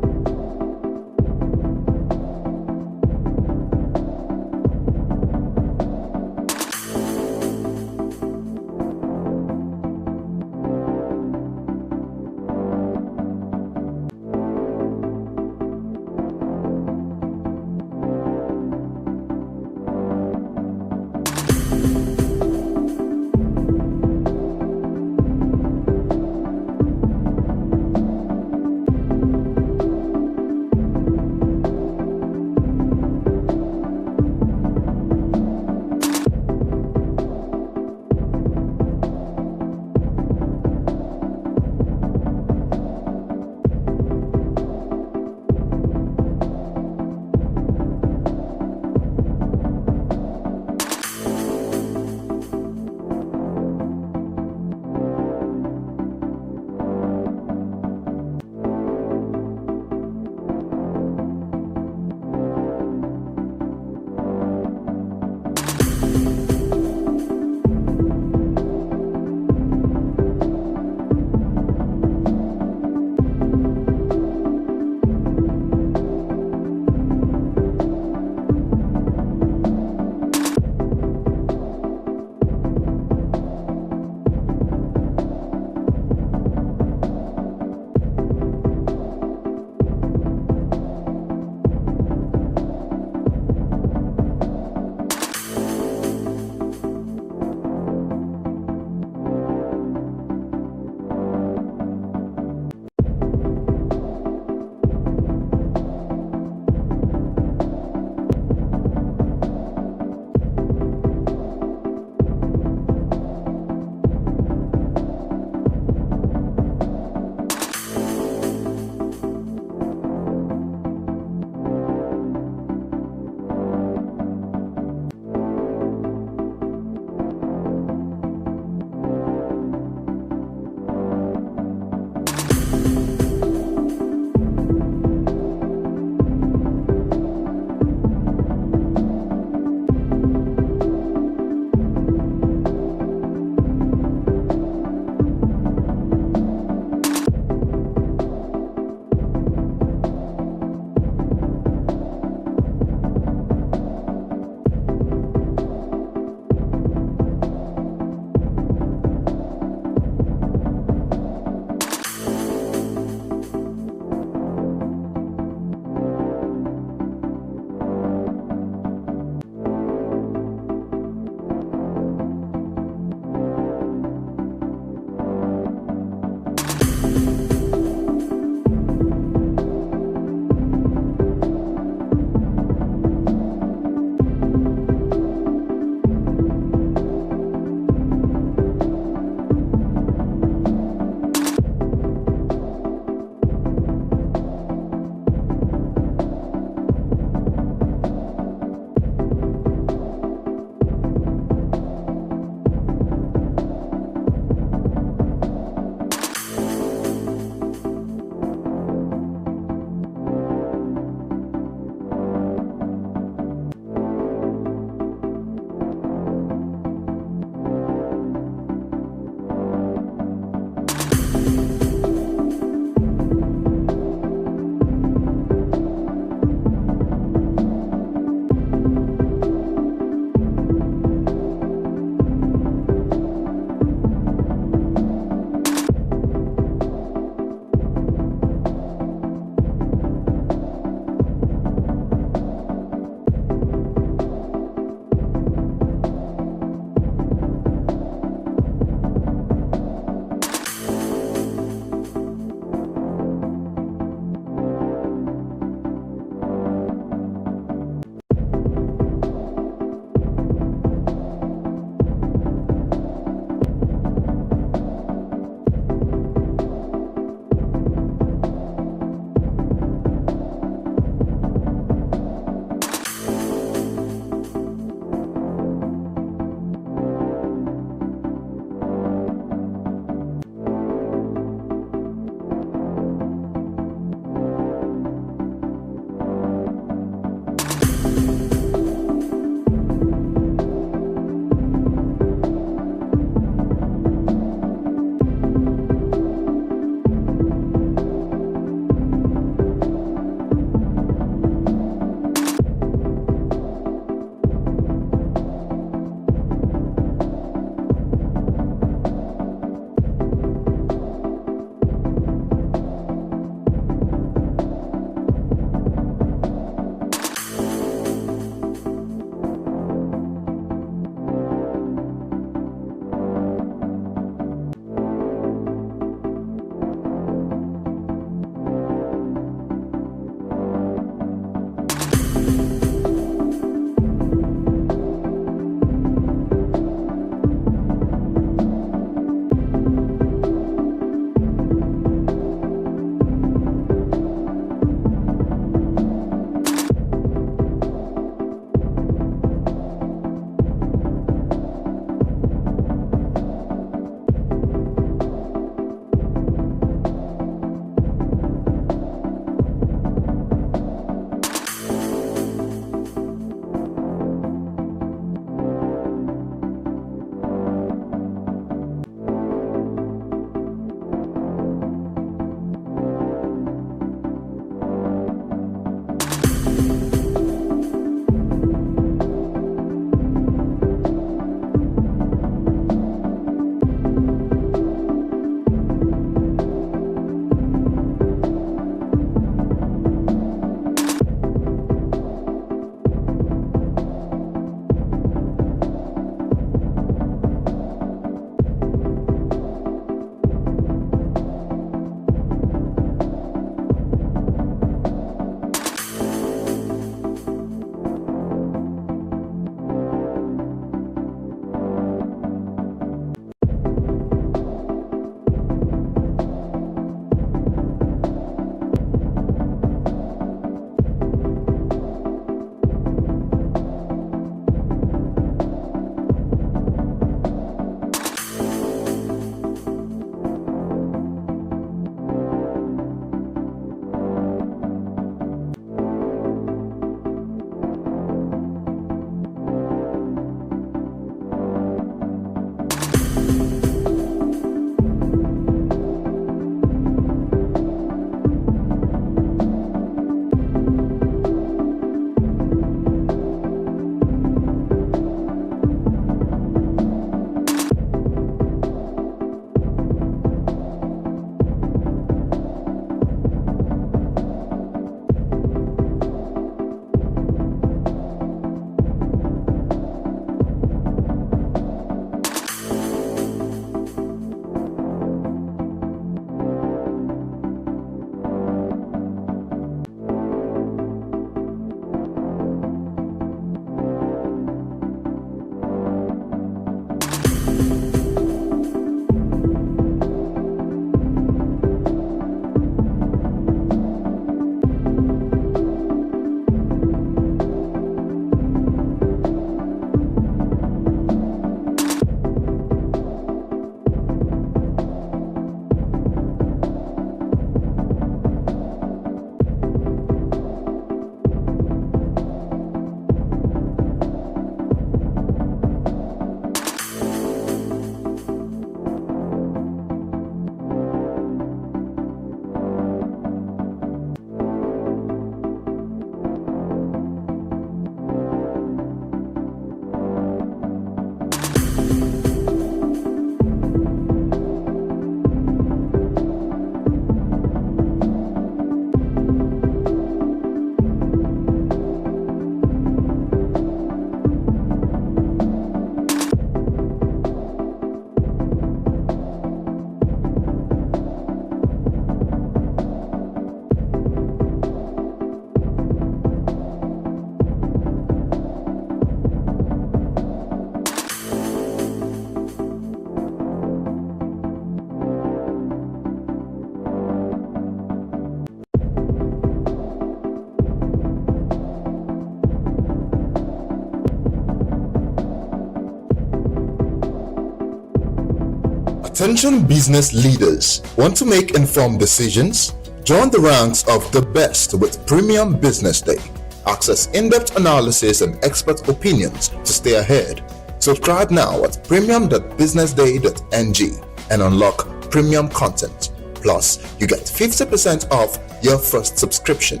Attention business leaders. Want to make informed decisions? Join the ranks of the best with Premium Business Day. Access in-depth analysis and expert opinions to stay ahead. Subscribe now at premium.businessday.ng and unlock premium content. Plus, you get 50% off your first subscription.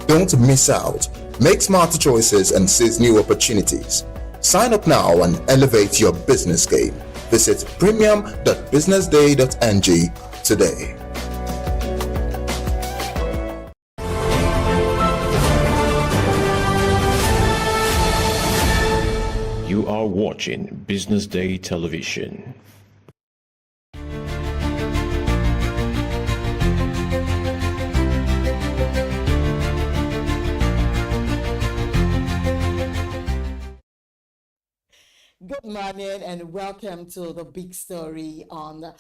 Don't miss out. Make smarter choices and seize new opportunities. Sign up now and elevate your business game. Visit premium.businessday.ng today. You are watching Business Day Television. Good morning and welcome to the big story on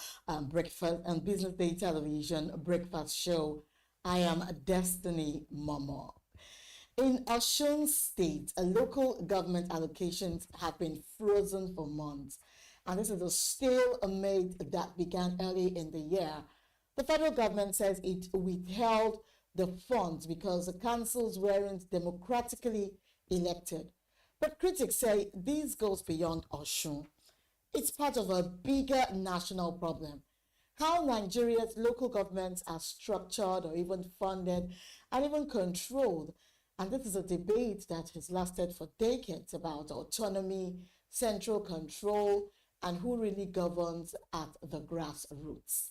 Breakfast and Business Day Television Breakfast Show. I am Destiny Momo. In Osun State, local government allocations have been frozen for months, and this is a stalemate that began early in the year. The federal government says it withheld the funds because the councils weren't democratically elected. But critics say this goes beyond Osun. It's part of a bigger national problem. How Nigeria's local governments are structured or even funded and even controlled. And this is a debate that has lasted for decades about autonomy, central control, and who really governs at the grassroots.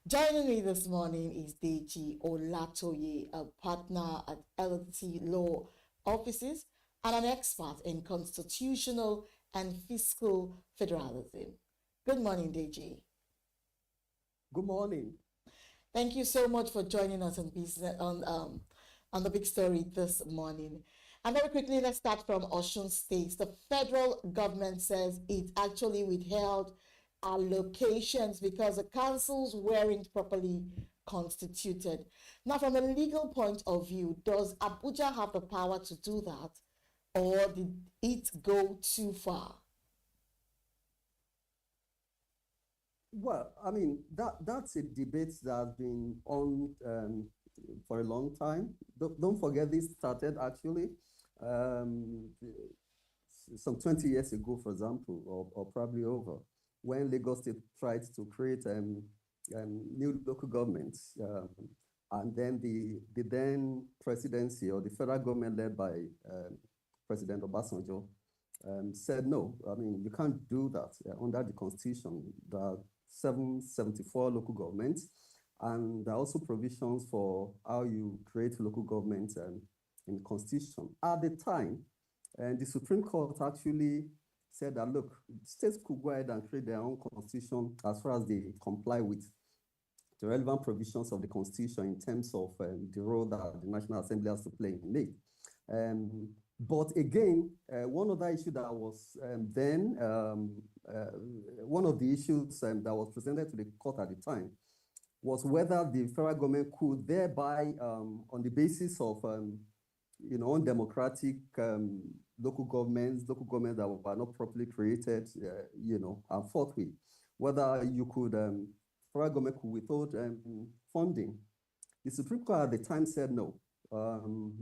Joining me this morning is Deji Olatoye, a partner at LT Law Offices and an expert in constitutional and fiscal federalism. Good morning, Deji. Good morning. Thank you so much for joining us on the big story this morning. And very quickly, let's start from Osun State. The federal government says it actually withheld allocations because the councils weren't properly constituted. Now, from a legal point of view, does Abuja have the power to do that, or did it go too far? Well, I mean, that's a debate that's been on for a long time. Don't forget this started actually some 20 years ago, for example, or probably over, when Lagos State tried to create new local governments. And then the then presidency or the federal government led by President Obasanjo said, no, I mean, you can't do that under the constitution. There are 774 local governments, and there are also provisions for how you create local governments in the constitution. At the time, the Supreme Court actually said that, look, states could go ahead and create their own constitution as far as they comply with the relevant provisions of the constitution in terms of the role that the National Assembly has to play in it. But again, one other issue that was one of the issues that was presented to the court at the time was whether the federal government could thereby, on the basis of undemocratic local governments that were not properly created, and fought with, whether you could, federal government could withhold funding. The Supreme Court at the time said no.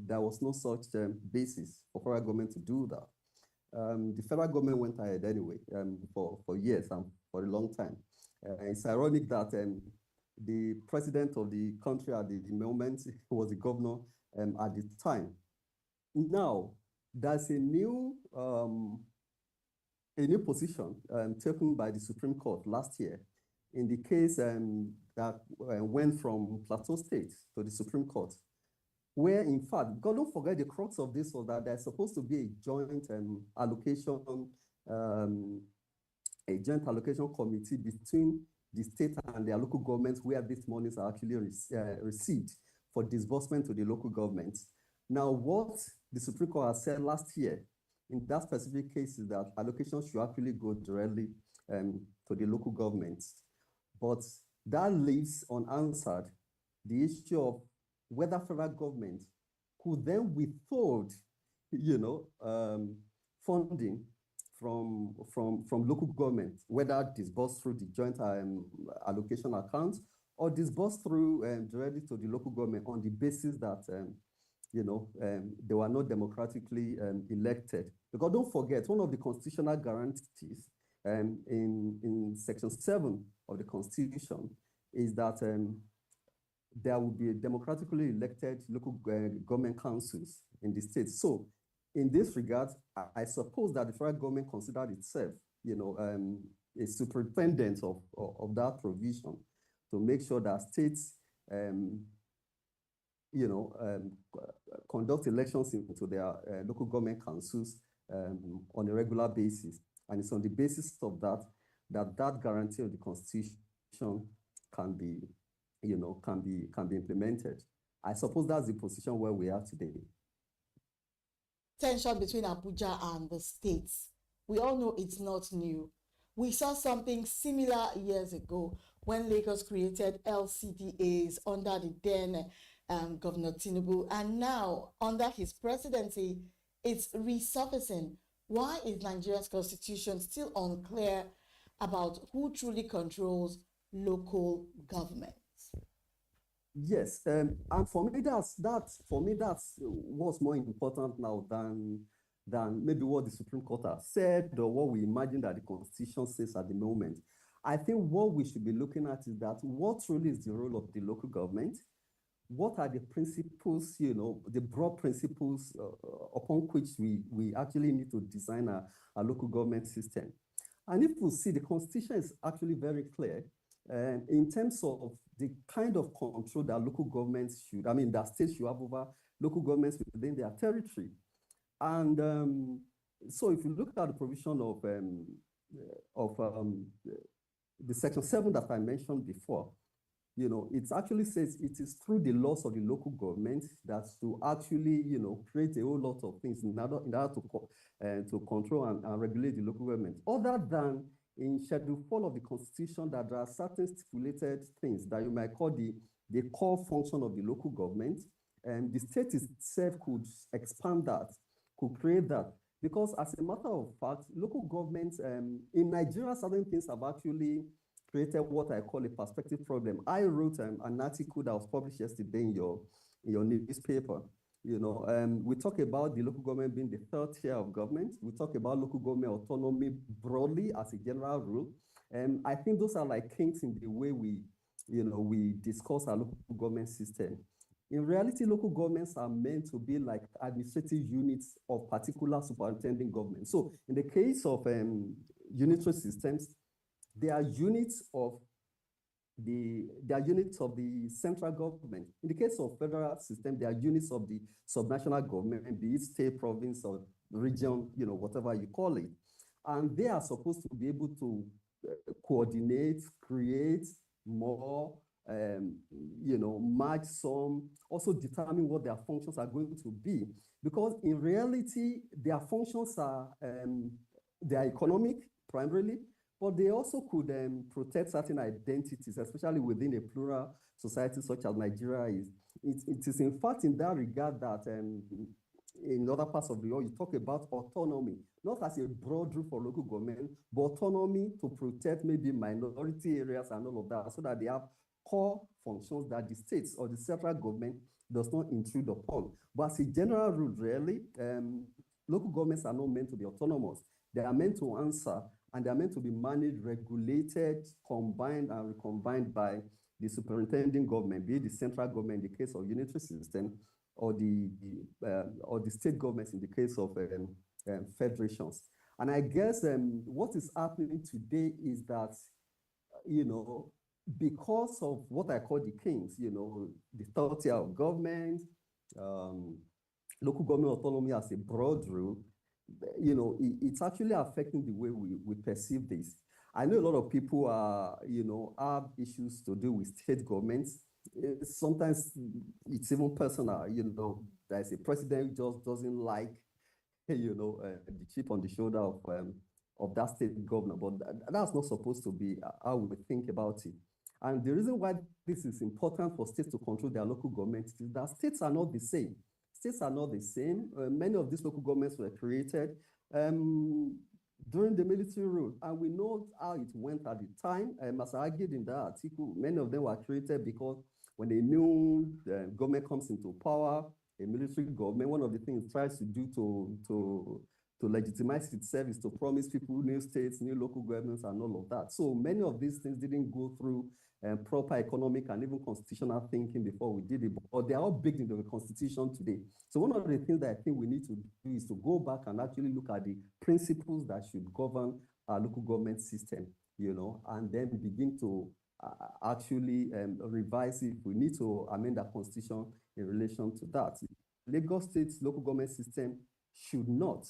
There was no such basis for federal government to do that. The federal government went ahead anyway for years and for a long time. It's ironic that the president of the country at the moment was the governor at the time. Now, there's a new position taken by the Supreme Court last year in the case that went from Plateau State to the Supreme Court, where in fact, God, don't forget the crux of this was that there's supposed to be a joint allocation committee between the state and their local governments, where these monies are actually received for disbursement to the local governments. Now, what the Supreme Court has said last year in that specific case is that allocations should actually go directly to the local governments. But that leaves unanswered the issue of whether federal government could then withhold, funding from local government, whether disbursed through the joint allocation account or disbursed through directly to the local government on the basis that they were not democratically elected. Because don't forget, one of the constitutional guarantees in Section 7 of the Constitution is that there will be democratically elected local government councils in the state. So in this regard, I suppose that the federal government considered itself, a superintendent of that provision to make sure that states, conduct elections into their local government councils on a regular basis. And it's on the basis of that guarantee of the Constitution can be implemented. I suppose that's the position where we are today. Tension between Abuja and the states. We all know it's not new. We saw something similar years ago when Lagos created LCDAs under the then Governor Tinubu, and now under his presidency, it's resurfacing. Why is Nigeria's constitution still unclear about who truly controls local government? Yes, and for me that's what's more important now than maybe what the Supreme Court has said or what we imagine that the Constitution says at the moment. I think what we should be looking at is that what really is the role of the local government? What are the principles, the broad principles upon which we actually need to design a local government system? And if we see, the Constitution is actually very clear in terms of the kind of control that local governments that states should have over local governments within their territory. And so if you look at the provision of the Section 7 that I mentioned before, it actually says it is through the laws of the local government that to actually, create a whole lot of things in order to control and regulate the local government. Other than in Schedule 4 of the Constitution, that there are certain stipulated things that you might call the core function of the local government, and the state itself could expand that, could create that. Because as a matter of fact, local governments in Nigeria, certain things have actually created what I call a perspective problem. I wrote an article that was published yesterday in your newspaper. We talk about the local government being the third tier of government. We talk about local government autonomy broadly as a general rule. And I think those are like kinks in the way we discuss our local government system. In reality, local governments are meant to be like administrative units of particular superintending government. So in the case of unitary systems, they are units of the central government. In the case of federal system, they are units of the subnational government, be it state, province, or region, whatever you call it. And they are supposed to be able to coordinate, create more, match some, also determine what their functions are going to be. Because in reality, their functions are they are economic primarily, but they also could protect certain identities, especially within a plural society such as Nigeria is. It is in fact in that regard that in other parts of the world, you talk about autonomy, not as a broad rule for local government, but autonomy to protect maybe minority areas and all of that, so that they have core functions that the states or the central government does not intrude upon. But as a general rule, really, local governments are not meant to be autonomous. They are meant to answer, and they are meant to be managed, regulated, combined, and recombined by the superintending government, be it the central government in the case of unitary system, or the state governments in the case of federations. And I guess what is happening today is that, because of what I call the kings, the third tier of government, local government autonomy as a broad rule, it's actually affecting the way we perceive this. I know a lot of people have issues to do with state governments. Sometimes it's even personal, there's a president who just doesn't like, the chip on the shoulder of that state governor, but that's not supposed to be how we think about it. And the reason why this is important for states to control their local governments is that states are not the same. States are not the same. Many of these local governments were created during the military rule, and we know how it went at the time. As I argued in that article, many of them were created because when a new government comes into power, a military government, one of the things it tries to do to legitimize itself is to promise people new states, new local governments, and all of that. So many of these things didn't go through proper economic and even constitutional thinking before we did it, but they are all baked into the constitution today. So one of the things that I think we need to do is to go back and actually look at the principles that should govern our local government system, and then begin to actually revise it. We need to amend the constitution in relation to that. Lagos State's local government system should not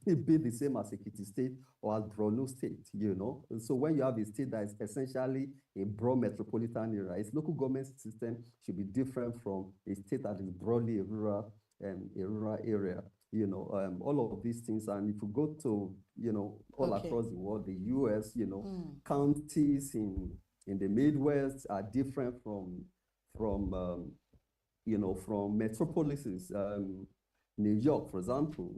be the same as Ekiti State or as Borno State, So when you have a state that is essentially a broad metropolitan area, its local government system should be different from a state that is broadly a rural area. All of these things. And if you go to, all across the world, the US, counties in the Midwest are different from metropolises. New York, for example,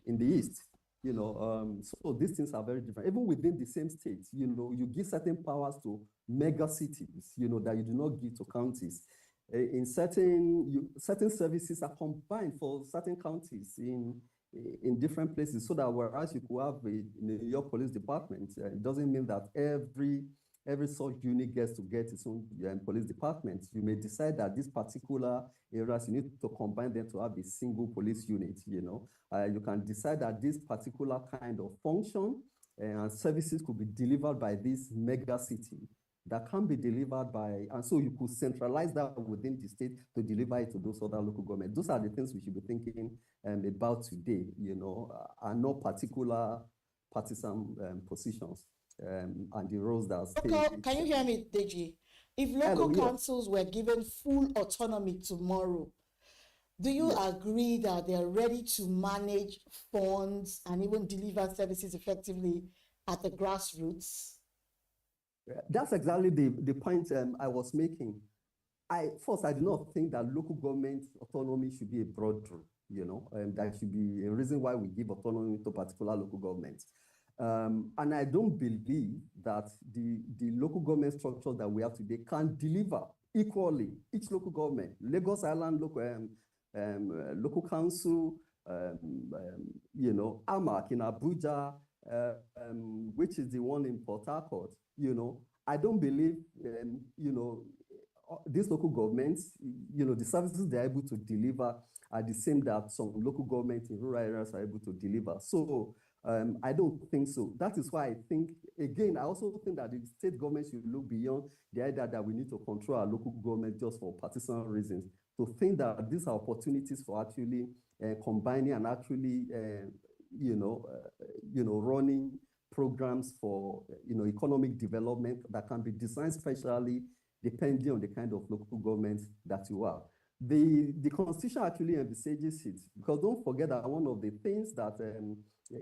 in the East, so these things are very different. Even within the same state, you give certain powers to mega cities, that you do not give to counties. In certain services are combined for certain counties in different places, so that whereas you could have a New York Police Department, it doesn't mean that every such unit gets to get its own police department. You may decide that this particular areas, you need to combine them to have a single police unit, You can decide that this particular kind of function and services could be delivered by this mega city that can be delivered by, and so you could centralize that within the state to deliver it to those other local governments. Those are the things we should be thinking about today, and not particular partisan positions. And the roles that state. Can you hear me, Deji? If local councils were given full autonomy tomorrow, do you agree that they are ready to manage funds and even deliver services effectively at the grassroots? That's exactly the point I was making. First, I do not think that local government autonomy should be a broad rule, that should be a reason why we give autonomy to particular local governments. And I don't believe that the local government structures that we have today can deliver equally. Each local government, Lagos Island local council, AMAC in Abuja, which is the one in Port Harcourt, I don't believe, these local governments, the services they're able to deliver are the same that some local governments in rural areas are able to deliver. So I don't think so. That is why I think, again, I also think that the state government should look beyond the idea that we need to control our local government just for partisan reasons, to think that these are opportunities for actually combining and actually, running programs for, economic development that can be designed specially depending on the kind of local government that you are. The Constitution actually envisages it, because don't forget that one of the things that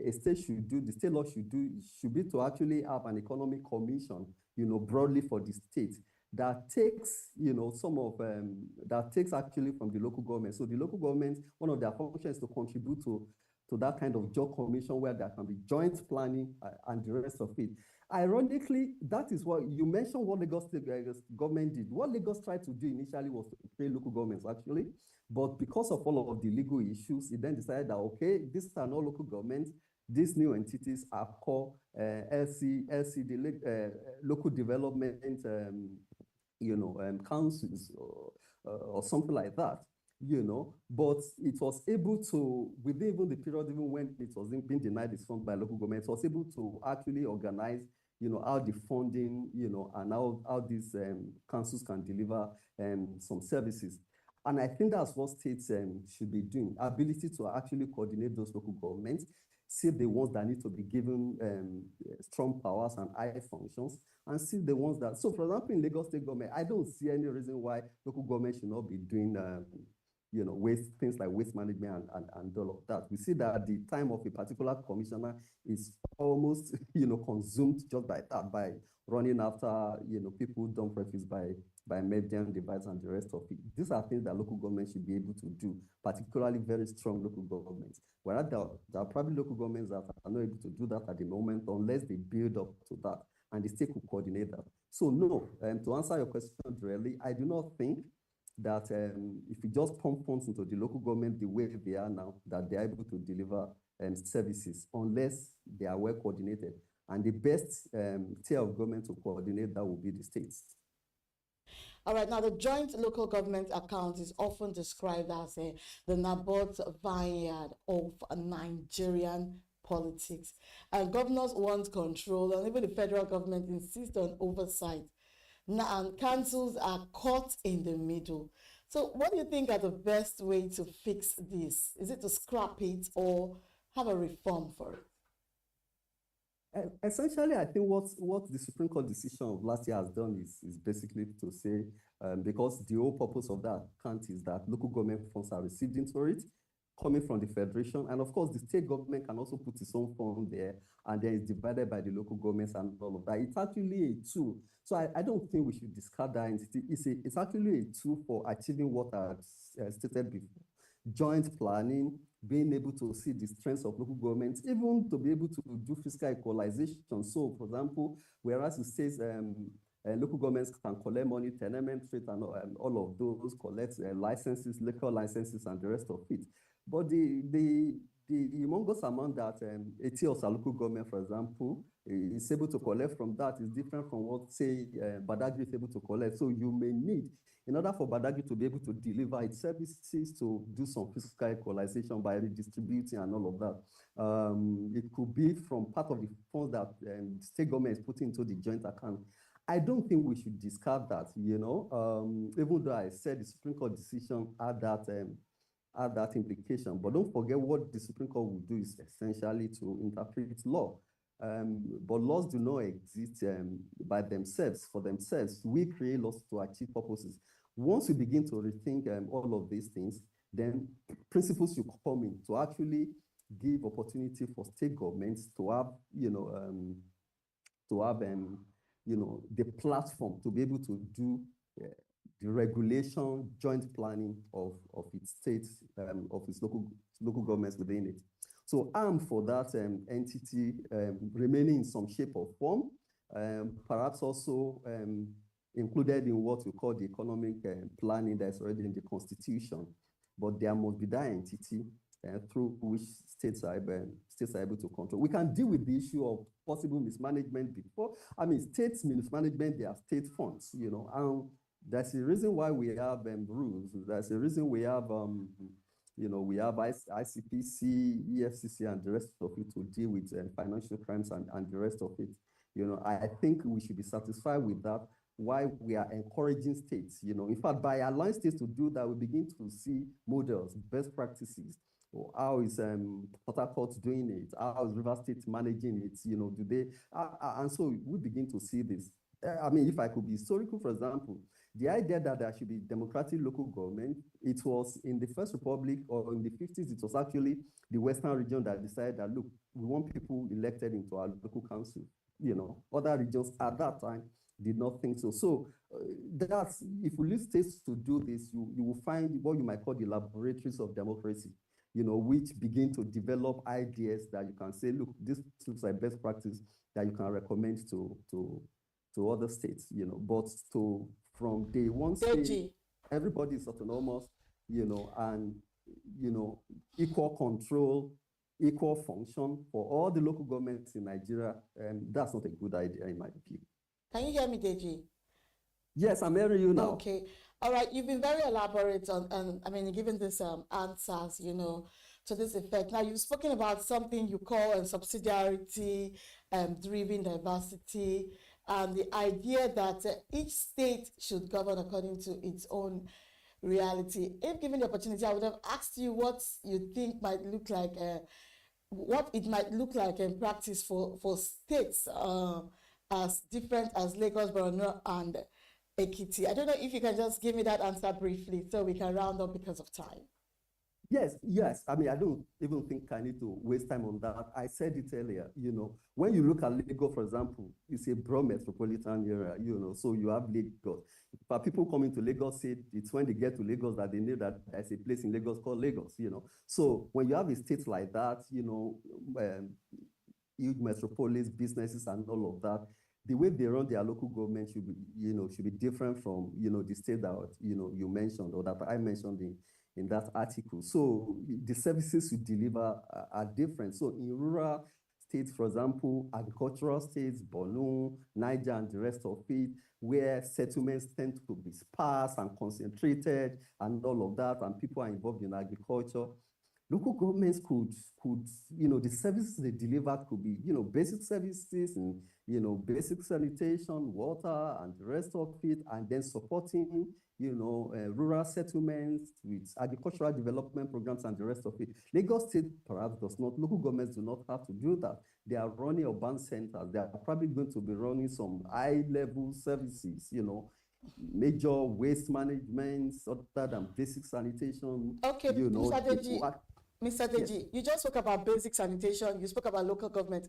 a state should do, the state law should do, should be to actually have an economic commission, broadly for the state that takes, that takes actually from the local government. So the local government, one of their functions is to contribute to that kind of joint commission where there can be joint planning and the rest of it. Ironically, that is what you mentioned, what Lagos State government did. What Lagos tried to do initially was to pay local governments, actually. But because of all of the legal issues, it then decided that, okay, these are not local governments. These new entities are called LCD, local development, councils or something like that. But it was able to, within even the period, even when it was being denied its funds by local government, it was able to actually organize, how the funding, and how these councils can deliver some services. And I think that's what states should be doing, ability to actually coordinate those local governments, see the ones that need to be given strong powers and high functions, and see the ones that, so for example, in Lagos State government, I don't see any reason why local government should not be doing things like waste management and all of that. We see that the time of a particular commissioner is almost, consumed just by that, by running after, people dump refuse by by medium device and the rest of it. These are things that local governments should be able to do, particularly very strong local governments. Whereas there are probably local governments that are not able to do that at the moment unless they build up to that and the state will coordinate that. So no, to answer your question directly, I do not think that if you just pump funds into the local government the way they are now, that they're able to deliver services unless they are well coordinated. And the best tier of government to coordinate that will be the states. All right, now the joint local government account is often described as the Naboth vineyard of Nigerian politics. And governors want control, and even the federal government insists on oversight. Now, and councils are caught in the middle. So what do you think are the best way to fix this? Is it to scrap it or have a reform for it? Essentially, I think what the Supreme Court decision of last year has done is basically to say, because the whole purpose of that account is that local government funds are received into it, coming from the federation, and of course the state government can also put its own fund there, and then it's divided by the local governments and all of that. It's actually a tool. So I don't think we should discard that entity. It's actually a tool for achieving what I stated before. Joint planning, being able to see the strengths of local governments, even to be able to do fiscal equalization. So, for example, whereas it says local governments can collect money, tenement rate, and all of those, collect licenses, liquor licenses, and the rest of it. But the humongous amount that ATOS, local government, for example, is able to collect from that is different from what, say, Badagry is able to collect. So you may need, in order for Badagry to be able to deliver its services, to do some fiscal equalization by redistributing and all of that. It could be from part of the funds that the state government is putting into the joint account. I don't think we should discard that, you know, even though I said the Supreme Court decision had that implication. But don't forget what the Supreme Court will do is essentially to interpret law. But laws do not exist by themselves, for themselves. We create laws to achieve purposes. Once we begin to rethink all of these things, then principles should come in to actually give opportunity for state governments to have, the platform to be able to do the regulation, joint planning of its states, of its local governments within it. So I'm for that entity remaining in some shape or form, perhaps also included in what we call the economic planning that's already in the Constitution. But there must be that entity through which states are able to control. We can deal with the issue of possible mismanagement before. I mean, states mismanagement, they are state funds, you know, and that's the reason why we have rules. That's the reason we have, we have ICPC, EFCC, and the rest of it to deal with financial crimes and the rest of it. You know, I think we should be satisfied with that. Why we are encouraging states, you know. In fact, by allowing states to do that, we begin to see models, best practices. How is Port Harcourt doing it? How is River State managing it? You know, do they? And so we begin to see this. I mean, if I could be historical, for example, the idea that there should be democratic local government, it was in the First Republic or in the 50s, it was actually the Western region that decided that, look, we want people elected into our local council. You know, other regions at that time did not think so. So that's, if we leave states to do this, you will find what you might call the laboratories of democracy, you know, which begin to develop ideas that you can say, look, this looks like best practice that you can recommend to other states, you know. But from day one, everybody is autonomous, you know, and, you know, equal control, equal function for all the local governments in Nigeria, that's not a good idea in my view. Can you hear me, Deji? Yes, I'm hearing you now. Okay. All right. You've been very elaborate on, giving this answers, you know, to this effect. Now, you've spoken about something you call subsidiarity, driven diversity, and the idea that each state should govern according to its own reality. If given the opportunity, I would have asked you what you think might look like, what it might look like in practice for states as different as Lagos, Borno, and Ekiti. I don't know if you can just give me that answer briefly so we can round up because of time. Yes. I mean, I don't even think I need to waste time on that. I said it earlier, when you look at Lagos, for example, it's a broad metropolitan area, so you have Lagos. But people coming to Lagos say it's when they get to Lagos that they know that there's a place in Lagos called Lagos, So when you have a state like that, huge metropolis, businesses and all of that, the way they run their local government should be different from, the state that, you mentioned or that I mentioned in that article. So the services you deliver are different. So in rural states, for example, agricultural states, Borno, Niger, and the rest of it, where settlements tend to be sparse and concentrated and all of that, and people are involved in agriculture, local governments could, the services they delivered could be, basic services and, basic sanitation, water, and the rest of it, and then supporting, rural settlements with agricultural development programs and the rest of it. Lagos State perhaps does not, local governments do not have to do that. They are running urban centers. They are probably going to be running some high-level services, major waste management, other than basic sanitation. Okay, Mr. Deji, you just spoke about basic sanitation, you spoke about local government.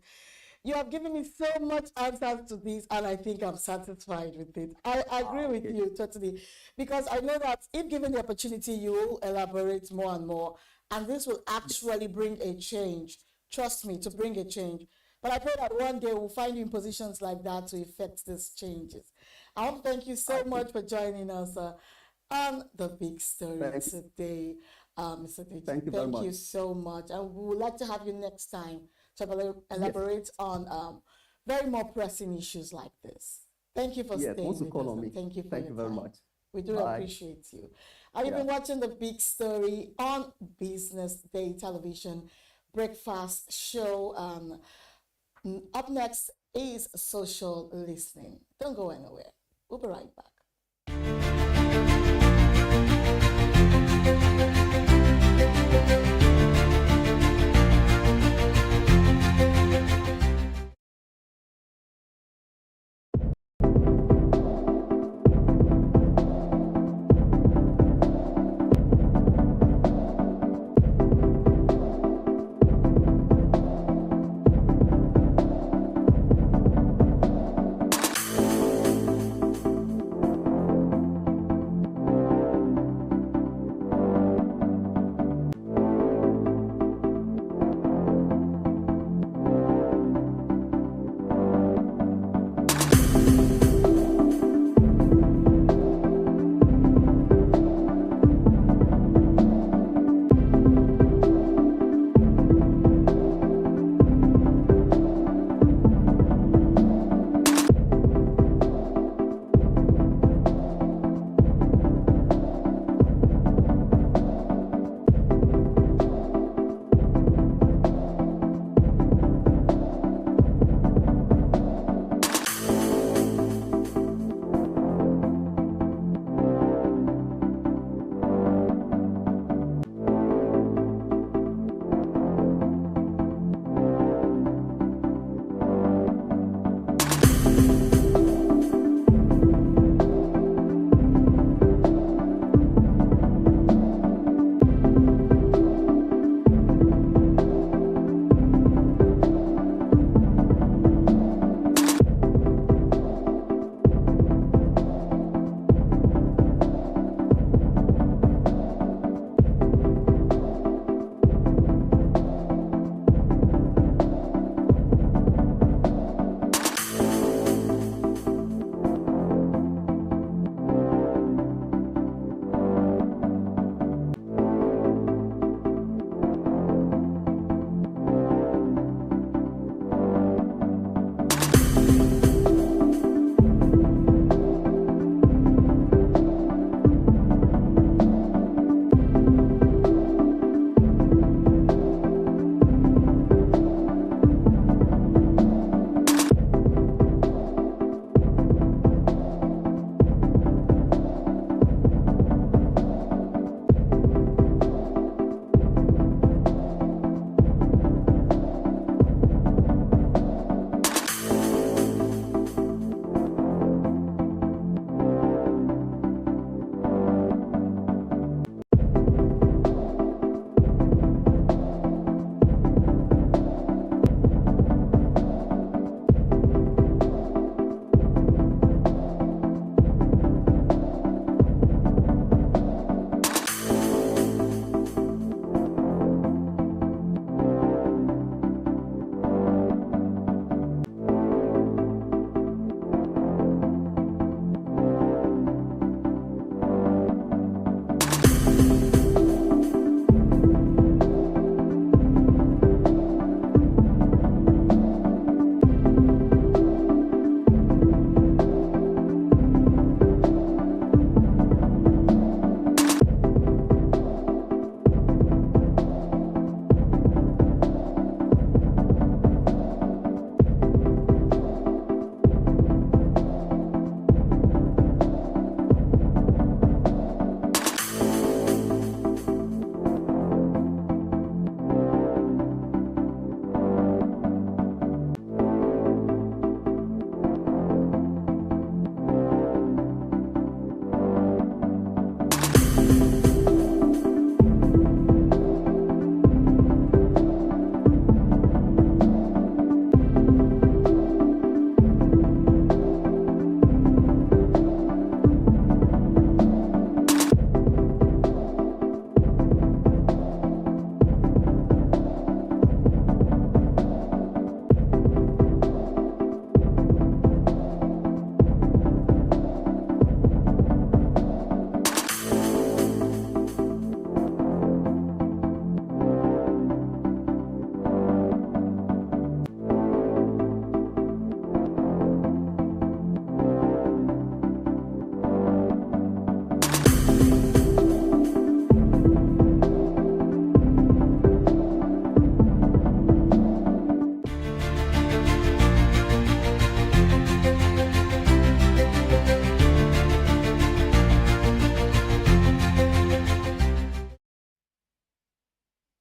You have given me so much answers to this, and I think I'm satisfied with it. I agree with you totally, because I know that if given the opportunity, you will elaborate more and more, and this will actually bring a change. Trust me, to bring a change. But I pray that one day we'll find you in positions like that to effect these changes. I want to thank you so much for joining us on The Big Story today. Mr. Deji, thank you very much. Thank you so much. And we would like to have you next time to elaborate on very more pressing issues like this. Thank you for staying with us. Thank you for your time. Very much. We do appreciate you. You've been watching The Big Story on Business Day Television Breakfast Show. Up next is Social Listening. Don't go anywhere. We'll be right back.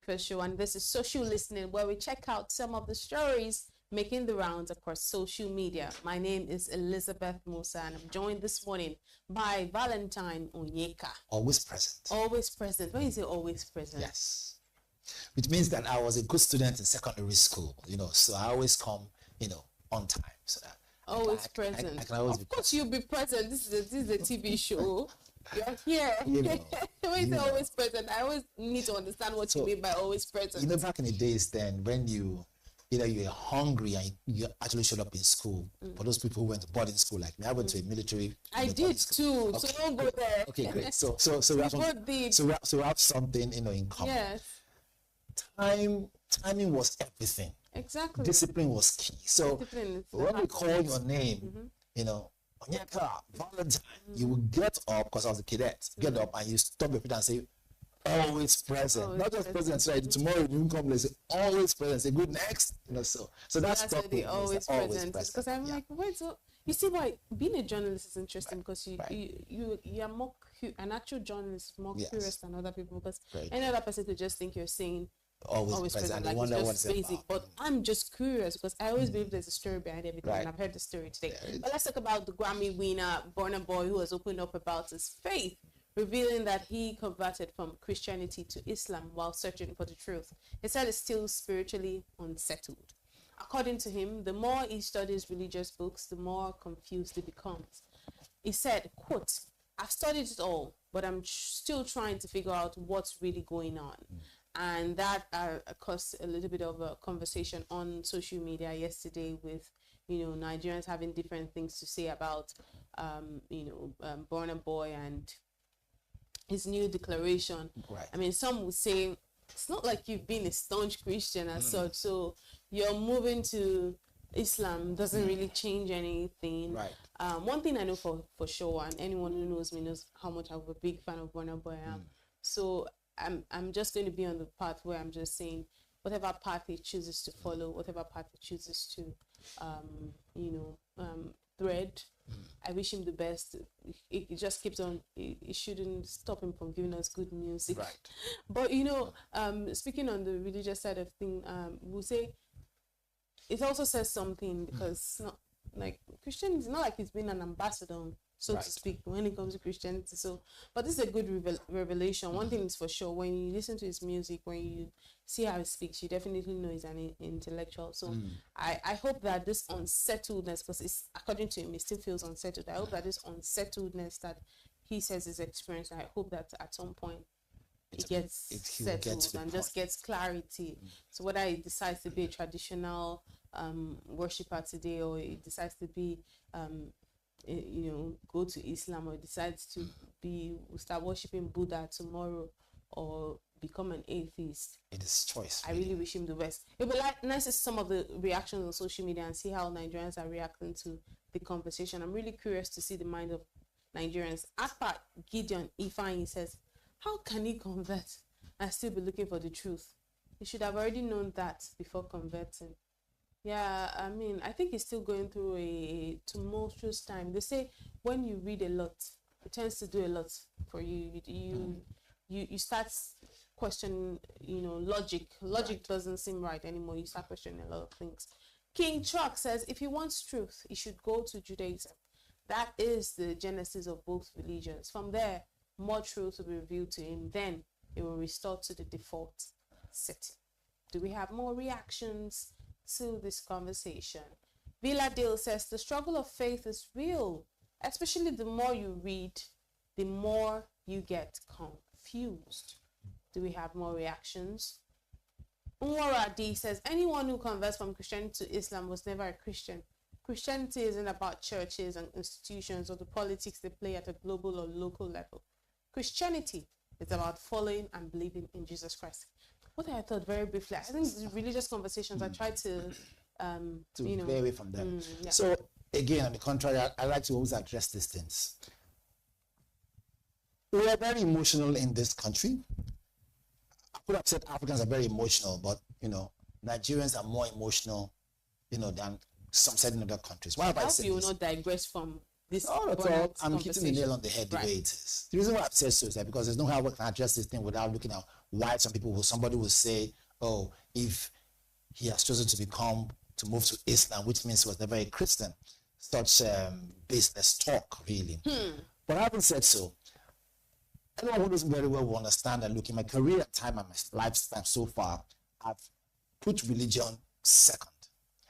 Breakfast Show, and this is Social Listening, where we check out some of the stories making the rounds across social media. My name is Elizabeth Musa, and I'm joined this morning by Valentine Onyeka. Always present. Always present. When you say always present? Yes. Which means that I was a good student in secondary school, so I always come, on time. So that always present. I can always of course, you'll be present. This is a TV show. You're here. When you say always present, I always need to understand what you mean by always present. Back in the days then, when you're hungry and you actually showed up in school, for those people who went to boarding school like me, I went to a military. I did too, okay. So don't go there. Okay, great. So we have something in common. Yes. Timing was everything. Exactly. Discipline was key. So when we call your name, Onyeka, Valentine, you will get up, because I was a cadet, get up and you stop your feet and say, always present. Always not just present, right? Tomorrow you come and say, always present. Say, good, next. So that's the always present. Because I'm like, wait, so you see why being a journalist is interesting, because you are more an actual journalist is more curious than other people, because any other person could just think you're saying always present, like it's just basic. But I'm just curious, because I always believe there's a story behind everything, and I've heard the story today. But let's talk about the Grammy winner, Burna Boy, who has opened up about his faith, revealing that he converted from Christianity to Islam while searching for the truth. He said he's still spiritually unsettled. According to him, the more he studies religious books, the more confused he becomes. He said, quote, "I've studied it all, but I'm still trying to figure out what's really going on." And that caused a little bit of a conversation on social media yesterday with, Nigerians having different things to say about, Burna Boy and his new declaration. Right. I mean, some would say it's not like you've been a staunch Christian as such, so you're moving to Islam doesn't really change anything. Right. One thing I know for sure, and anyone who knows me knows how much I'm a big fan of Burna Boy I am. So I'm just going to be on the path where I'm just saying whatever path he chooses to follow, whatever path he chooses to, thread. I wish him the best. It just keeps on. It shouldn't stop him from giving us good music. Right. But speaking on the religious side of things, we'll say it also says something, because it's not like Christian. It's not like he's been an ambassador, so to speak, when it comes to Christianity. So, but this is a good revelation. One thing is for sure: when you listen to his music, when you see how he speaks, you definitely know he's an intellectual. So I hope that this unsettledness, because it's according to him, he still feels unsettled. I hope that this unsettledness that he says is experienced, I hope that at some point it gets settled and just gets clarity. So whether he decides to be a traditional worshipper today, or he decides to be go to Islam, or decides to start worshiping Buddha tomorrow, or become an atheist. It is choice. I really wish him the best. It would be nice to see some of the reactions on social media and see how Nigerians are reacting to the conversation. I'm really curious to see the mind of Nigerians. Akpa Gideon Ifeanyi says, how can he convert and still be looking for the truth? He should have already known that before converting. Yeah, I mean, I think he's still going through a tumultuous time. They say when you read a lot, it tends to do a lot for you. You start questioning, logic. Logic doesn't seem right anymore. You start questioning a lot of things. King Chuck says, if he wants truth, he should go to Judaism. That is the genesis of both religions. From there, more truth will be revealed to him. Then it will restore to the default setting. Do we have more reactions to this conversation? Villa Dale says, the struggle of faith is real. Especially the more you read, the more you get confused. Do we have more reactions? Unwara D says, anyone who converts from Christianity to Islam was never a Christian. Christianity isn't about churches and institutions or the politics they play at a global or local level. Christianity is about following and believing in Jesus Christ. What I thought very briefly, I think these religious conversations, I try to stay away from them. Yeah. So again, on the contrary, I like to always address these things. We are very emotional in this country. I could have said Africans are very emotional, but Nigerians are more emotional, than some certain other countries. Why have I said you this? will not digress from this. Not at all. I'm hitting the nail on the head the way it is. The reason why I've said so is that because there's no how we can address this thing without looking at why somebody will say, oh, if he has chosen to move to Islam, which means he was never a Christian. Such business talk, really. But I haven't said so. Anyone who knows very well will understand that, look, in my career time and my lifetime so far, I've put religion second.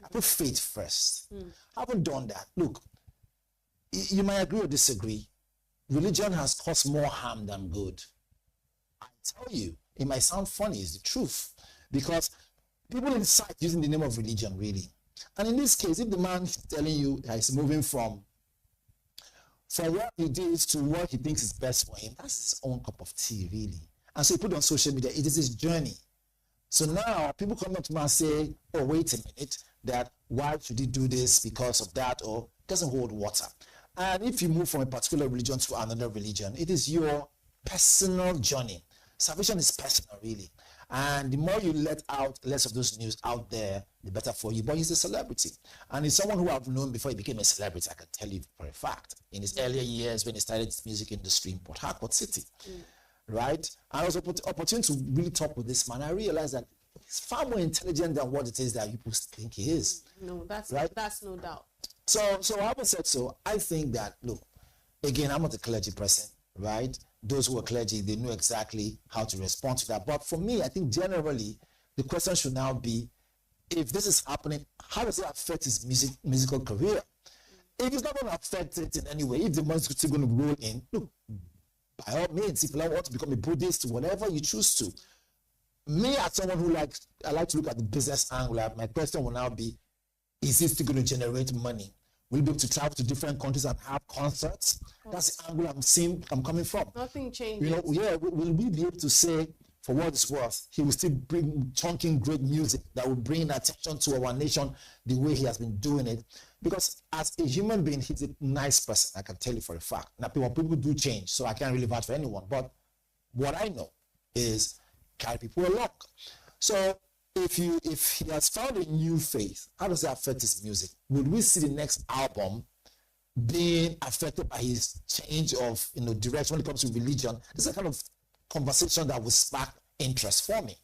I put faith first. I haven't done that. Look, you might agree or disagree. Religion has caused more harm than good. I tell you, it might sound funny, it's the truth. Because people incite using the name of religion, really. And in this case, if the man is telling you that he's moving from what he did to what he thinks is best for him, that's his own cup of tea, really. And so he put on social media, it is his journey. So now people come up to me and say, oh, wait a minute, that why should he do this because of that, or it doesn't hold water. And if you move from a particular religion to another religion, it is your personal journey. Salvation is personal, really. And the more you let out less of those news out there, the better for you. But he's a celebrity. And he's someone who I've known before he became a celebrity, I can tell you for a fact. In his earlier years when he started his music industry in Port Harcourt City. Right? I was opportune to really talk with this man. I realized that he's far more intelligent than what it is that people think he is. No, that's no doubt. So I haven't said so. I think that, look, again, I'm not a clergy person, right? Those who are clergy, they know exactly how to respond to that. But for me, I think generally, the question should now be, if this is happening, how does it affect his musical career? If it's not going to affect it in any way, if the money's still going to roll in, look, by all means, if you want to become a Buddhist, whatever you choose to. Me, as someone who I like to look at the business angle, my question will now be, is it still going to generate money? Will you be able to travel to different countries and have concerts? That's the angle I'm coming from. Nothing changes. You know, yeah, will we be able to say, for what it's worth, he will still bring chunking great music that will bring attention to our nation the way he has been doing it? Because as a human being, he's a nice person, I can tell you for a fact. Now, people do change, so I can't really vouch for anyone. But what I know is carry people along. So if he has found a new faith, how does that affect his music? Would we see the next album being affected by his change of direction when it comes to religion? This is a kind of conversation that will spark interest for me.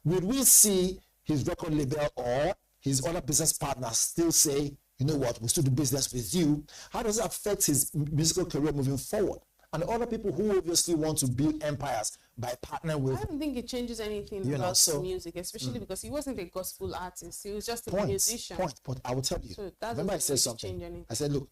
Would we see his record label or his other business partners still say, you know what, we'll still do business with you? How does it affect his musical career moving forward? And other people who obviously want to build empires by partnering with... I don't think it changes anything about music, especially because he wasn't a gospel artist. He was just a musician. But I will tell you. So that remember I said something. I said, look,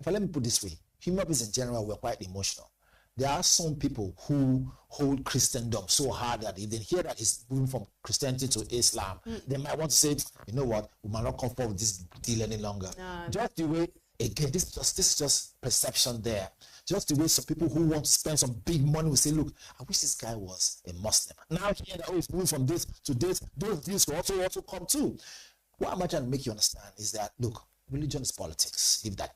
let me put it this way. Human beings in general, we're quite emotional. There are some people who hold Christendom so hard that if they hear that he's moving from Christianity to Islam, they might want to say, you know what, we might not come forward with this deal any longer. Just the way, again, this is just perception there. Just the way some people who want to spend some big money will say, look, I wish this guy was a Muslim. Now hear that, he's moving from this to this, those deals will also come too. What I'm trying to make you understand is that, look, religion is politics. Leave that.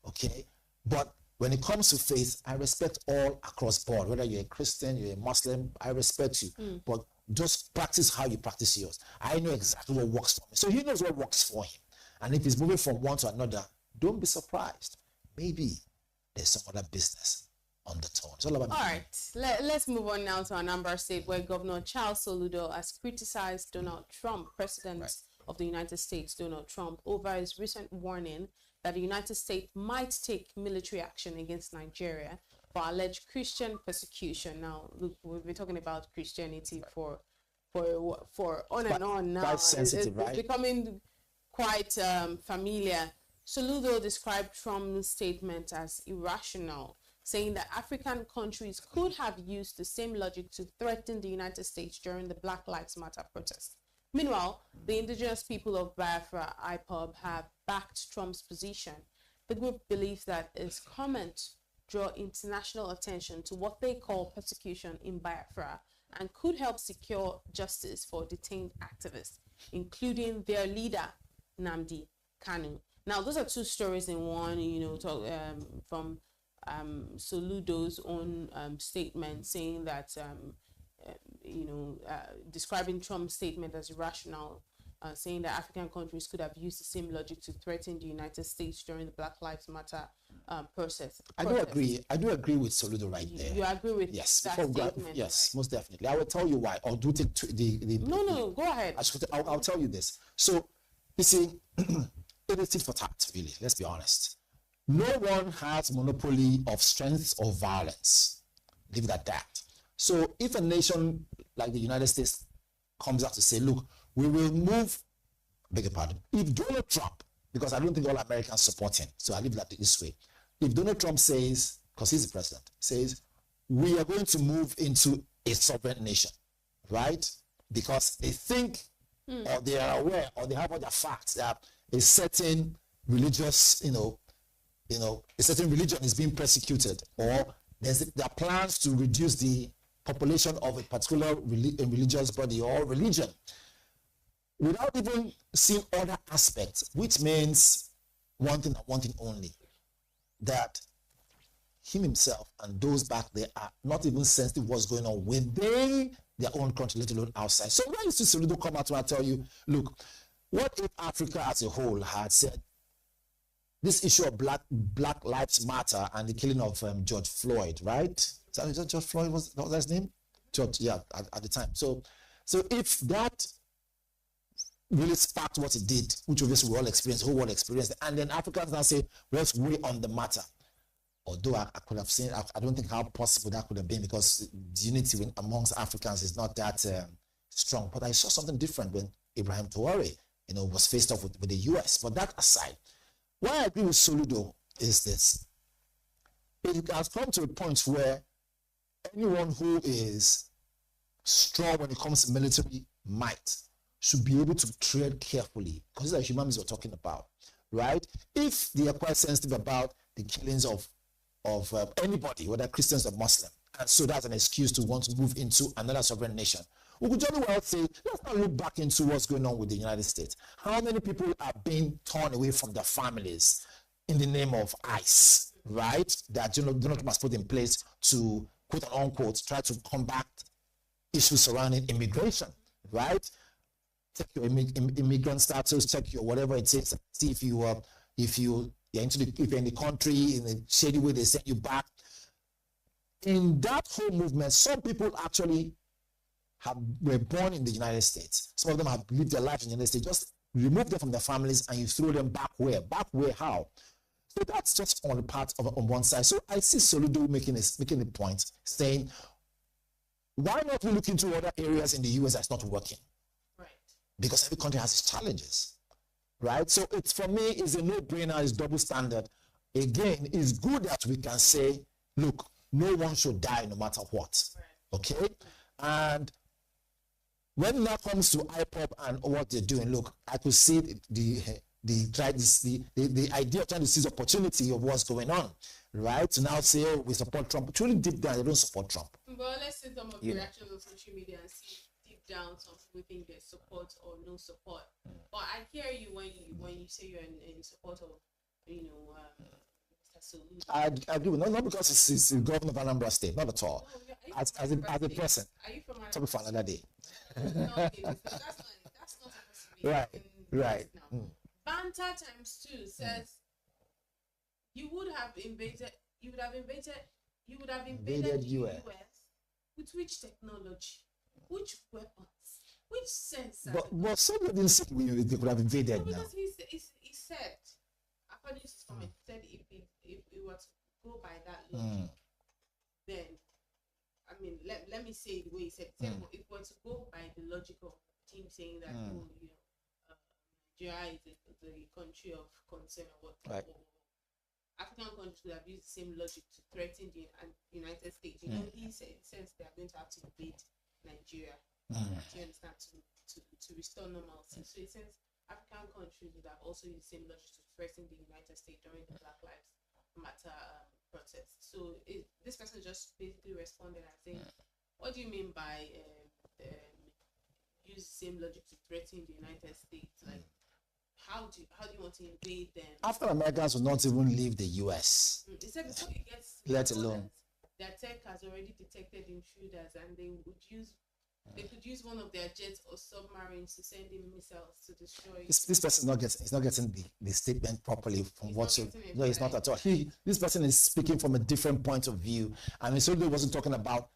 Okay? But when it comes to faith, I respect all across board. Whether you're a Christian, you're a Muslim, I respect you. But just practice how you practice yours. I know exactly what works for me. So he knows what works for him. And if he's moving from one to another, don't be surprised. Maybe there's some other business on the tone. It's all about right. Let's move on now to Anambra State, where Governor Charles Soludo has criticized Donald Trump, President of the United States, Donald Trump, over his recent warning that the United States might take military action against Nigeria for alleged Christian persecution. Now, look, we've been talking about Christianity for on and on now. Quite sensitive, it's becoming quite familiar. Soludo described Trump's statement as irrational, saying that African countries could have used the same logic to threaten the United States during the Black Lives Matter protests. Meanwhile, the indigenous people of Biafra, IPOB, have backed Trump's position. The group believes that his comments draw international attention to what they call persecution in Biafra and could help secure justice for detained activists, including their leader, Nnamdi Kanu. Now, those are two stories in one, from Soludo's own statement, saying that, describing Trump's statement as irrational, saying that African countries could have used the same logic to threaten the United States during the Black Lives Matter process. I do agree. I do agree with Soludo right there. You agree with yes, that statement? Yes, most definitely. I will tell you why. Or do it the No, go ahead. I'll tell you this. So, you see, it is tit for tat, really. Let's be honest. No one has monopoly of strength or violence. Leave it at that. So, if a nation like the United States comes out to say, look, we will move, beg your pardon, if Donald Trump, because I don't think all Americans support him, so I leave that this way. If Donald Trump says, because he's the president, says, we are going to move into a sovereign nation, right? Because they think, or they are aware, or they have all the facts that a certain religious, a certain religion is being persecuted, or there are plans to reduce the population of a particular religious body or religion, without even seeing other aspects, which means one thing and one thing only, that him himself and those back there are not even sensitive what's going on within their own country, let alone outside. So when you see Soludo come out and tell you, look, what if Africa as a whole had said this issue of Black Lives Matter and the killing of George Floyd, right? So George Floyd was that his name? George, yeah, at the time. So if that really sparked what it did, which obviously we all experienced, the whole world experienced, and then Africans now say, let's weigh on the matter. Although I could have seen, I don't think how possible that could have been, because the unity amongst Africans is not that strong. But I saw something different when Ibrahim Traoré, was faced off with the US. But that aside, why I agree with Soludo is this. It has come to a point where anyone who is strong when it comes to military might should be able to tread carefully, because these are human beings we're talking about, right? If they are quite sensitive about the killings of anybody, whether Christians or Muslim, and so that's an excuse to want to move into another sovereign nation, we could jolly well say, let's not look back into what's going on with the United States. How many people are being torn away from their families in the name of ICE, right? That Donald Trump has put in place to, quote unquote, try to combat issues surrounding immigration, right? Check your immigrant status, check your whatever it is, see if you're if you're in the country in a shady way, they send you back. In that whole movement, some people actually were born in the United States. Some of them have lived their life in the United States. Just remove them from their families and you throw them back where? Back where? How? So that's just on the part of on one side. So I see Soludo making a point, saying, why not we look into other areas in the US that's not working? Right. Because every country has its challenges, right? So it's, for me, it's a no-brainer, it's double standard. Again, it's good that we can say, look, no one should die no matter what, okay? And when that comes to IPOP and what they're doing, look, I could see the idea of trying to seize opportunity of what's going on, right? To now say, oh, we support Trump. But really deep down, they don't support Trump. But let's see some of the reactions on social media and see deep down some people think there's support or no support. But I hear you when you say you're in support of, Mr. Soludo. I agree with not because it's the governor of Anambra State, not at all. No, as a person. Are you from Anambra? Talk for another day. No, okay, that's not supposed to be right. Banter times 2 says you would have invaded US with which technology, which weapons, which sensors. But somebody didn't say they could have invaded now. Because he said, according to some, he said if it were to go by that logic, then let me say it the way he said. If it were to go by the logic of him saying that Nigeria is the country of concern or what, right. African countries would have used the same logic to threaten the United States. He says they are going to have to invade Nigeria. Do you understand? To restore normalcy. So it says African countries would have also used the same logic to threaten the United States during the Black Lives Matter protest. So this person just basically responded and saying, what do you mean by use the same logic to threaten the United States? Like, how do you want to invade them? African Americans will not even leave the US. He said before it gets let alone their tech has already detected intruders and they would use They could use one of their jets or submarines to send in missiles to destroy. This person is not getting the statement properly from what you. No, he's not at all. This person is speaking from a different point of view, and he certainly wasn't talking about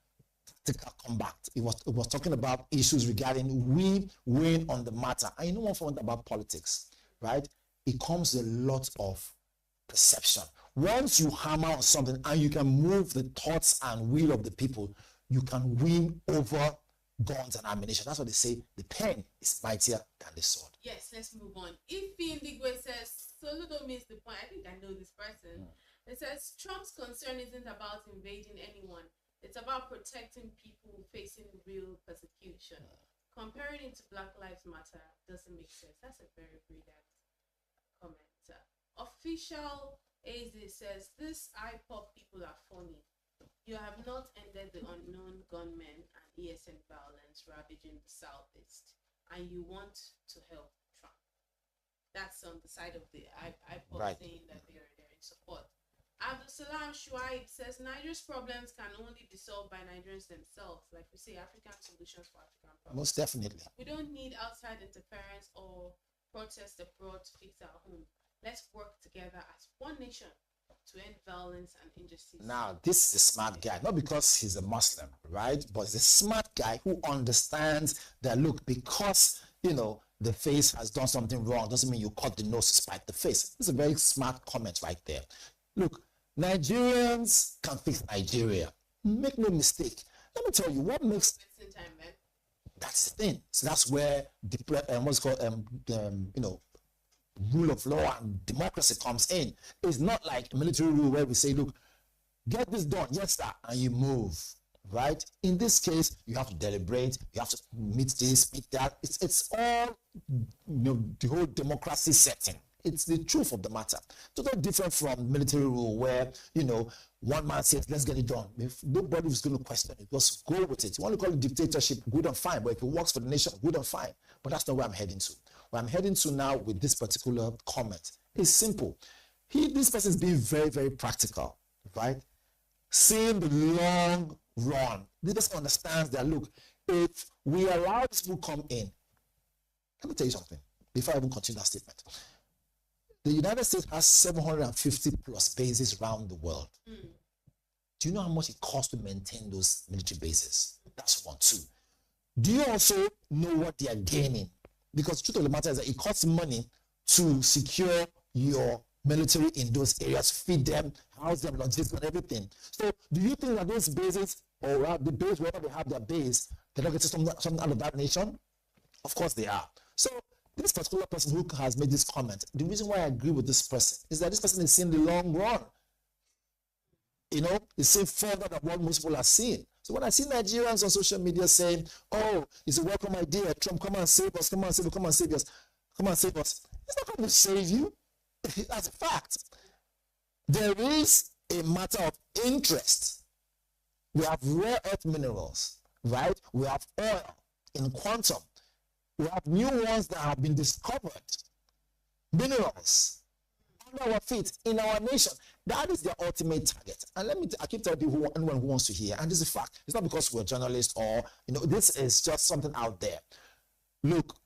tactical combat. It was talking about issues regarding we win on the matter. And you know one thing about politics, right? It comes with a lot of perception. Once you hammer on something and you can move the thoughts and will of the people, you can win over guns and ammunition. That's what they say. The pen is mightier than the sword. Yes, let's move on. If Indigwe says, Soludo means the point. I think I know this person. It says, Trump's concern isn't about invading anyone. It's about protecting people facing real persecution. Comparing it to Black Lives Matter doesn't make sense. That's a very brilliant comment. Official AZ says, this IPOP people are funny. You have not ended the unknown gunmen and ESN violence ravaging the Southeast, and you want to help Trump. That's on the side of the IPOP Right. saying that they're in support. Abdul Salam Shuaib says Nigeria's problems can only be solved by Nigerians themselves. Like we say, African solutions for African problems. Most definitely. We don't need outside interference or protest abroad to fix our home. Let's work together as one nation to end violence and injustice. Now, this is a smart guy, not because he's a Muslim, right? But he's a smart guy who understands that, look, because, the face has done something wrong, doesn't mean you cut the nose to spite the face. It's a very smart comment right there. Look, Nigerians can fix Nigeria. Make no mistake. Let me tell you what makes... That's the thing. So that's where what's called, rule of law and democracy comes in. It's not like military rule where we say, look, get this done, yes sir, and you move, right? In this case, you have to deliberate, you have to meet this, meet that. It's all, the whole democracy setting. It's the truth of the matter. Totally different from military rule where, one man says, let's get it done. If nobody is going to question it, just go with it. You want to call it dictatorship, good and fine. But if it works for the nation, good and fine. But that's not where I'm heading to. Where I'm heading to now with this particular comment is simple. This person is being very, very practical, right? Seeing the long run. This person understands that, look, if we allow these people come in, let me tell you something before I even continue that statement. The United States has 750 plus bases around the world. Do you know how much it costs to maintain those military bases? That's one. Two. Do you also know what they are gaining? Because the truth of the matter is that it costs money to secure your military in those areas, feed them, house them, logistics and everything. So do you think that those bases, or the base, wherever they have their base, they're not getting something out of that nation? Of course they are. So this particular person who has made this comment, the reason why I agree with this person is that this person is seeing the long run. It's seeing further than what most people are seeing. So when I see Nigerians on social media saying, oh, it's a welcome idea, Trump, come and save us, come and save us, come and save us, come and save us. It's not going to save you. That's a fact. There is a matter of interest. We have rare earth minerals, right? We have oil in quantum. We have new ones that have been discovered. Minerals under our feet in our nation. That is their ultimate target. And I keep telling people, anyone who wants to hear, and this is a fact. It's not because we're journalists or, this is just something out there. Look,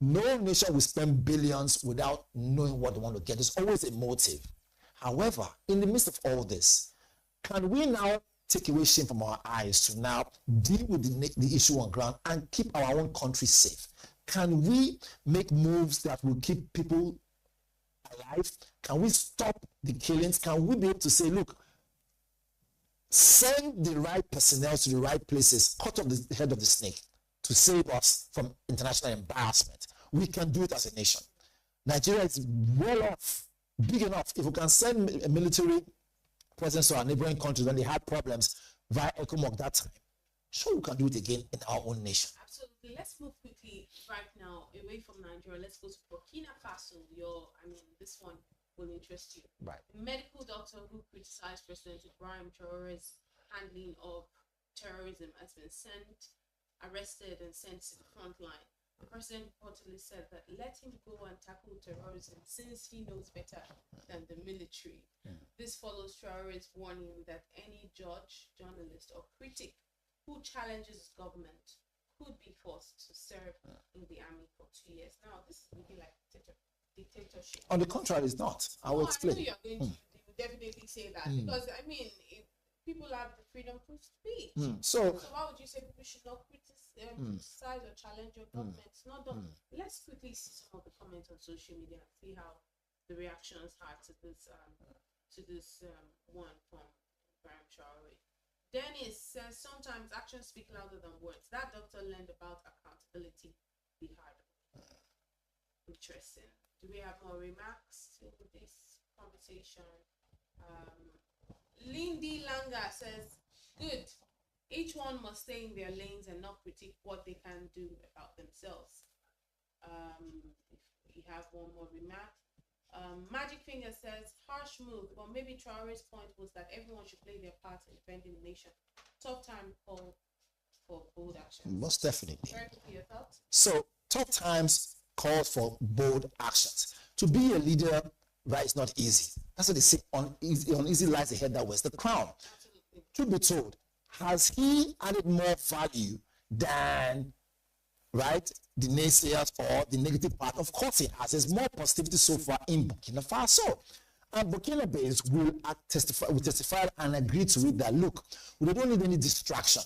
no nation will spend billions without knowing what they want to get. There's always a motive. However, in the midst of all this, can we now take away shame from our eyes to now deal with the issue on ground and keep our own country safe? Can we make moves that will keep people alive? Can we stop the killings? Can we be able to say, look, send the right personnel to the right places, cut off the head of the snake to save us from international embarrassment? We can do it as a nation. Nigeria is well off, big enough. If we can send a military presence to our neighboring countries when they had problems via ECOMOG that time, sure, we can do it again in our own nation. Absolutely. Let's move quickly right now away from Nigeria. Let's go to Burkina Faso. This one will interest you. Right. The medical doctor who criticized President Ibrahim Traore's handling of terrorism has been arrested and sent to the front line. The president reportedly said that let him go and tackle terrorism since he knows better than the military. This follows Traore's warning that any judge, journalist, or critic who challenges government could be forced to serve in the army for 2 years. Now, this is looking like dictatorship. On the contrary, it's not. I will explain. I know you're going to you will definitely say that because I mean, if people have the freedom to speak. So why would you say people should not criticize or challenge your government? It's not done. Let's quickly see some of the comments on social media and see how the reactions are to this one from Brian Traore. Dennis says sometimes actions speak louder than words. That doctor learned about accountability the hard way. Interesting. Do we have more remarks to this conversation? Lindy Langa says, good. Each one must stay in their lanes and not critique what they can do about themselves. If we have one more remark. Magic Finger says, harsh move, but maybe Traore's point was that everyone should play their part in defending the nation. Tough time call for bold action. Most definitely. Very quickly, your thoughts? So tough times call for bold actions. To be a leader, right, is not easy. That's what they say, uneasy lies the head that wears the crown. Truth be told, has he added more value than, right, the naysayers or the negative part? Of course he has. There's more positivity so far in Burkina Faso. And Burkina Faso will testify and agree to it that, look, we don't need any distraction.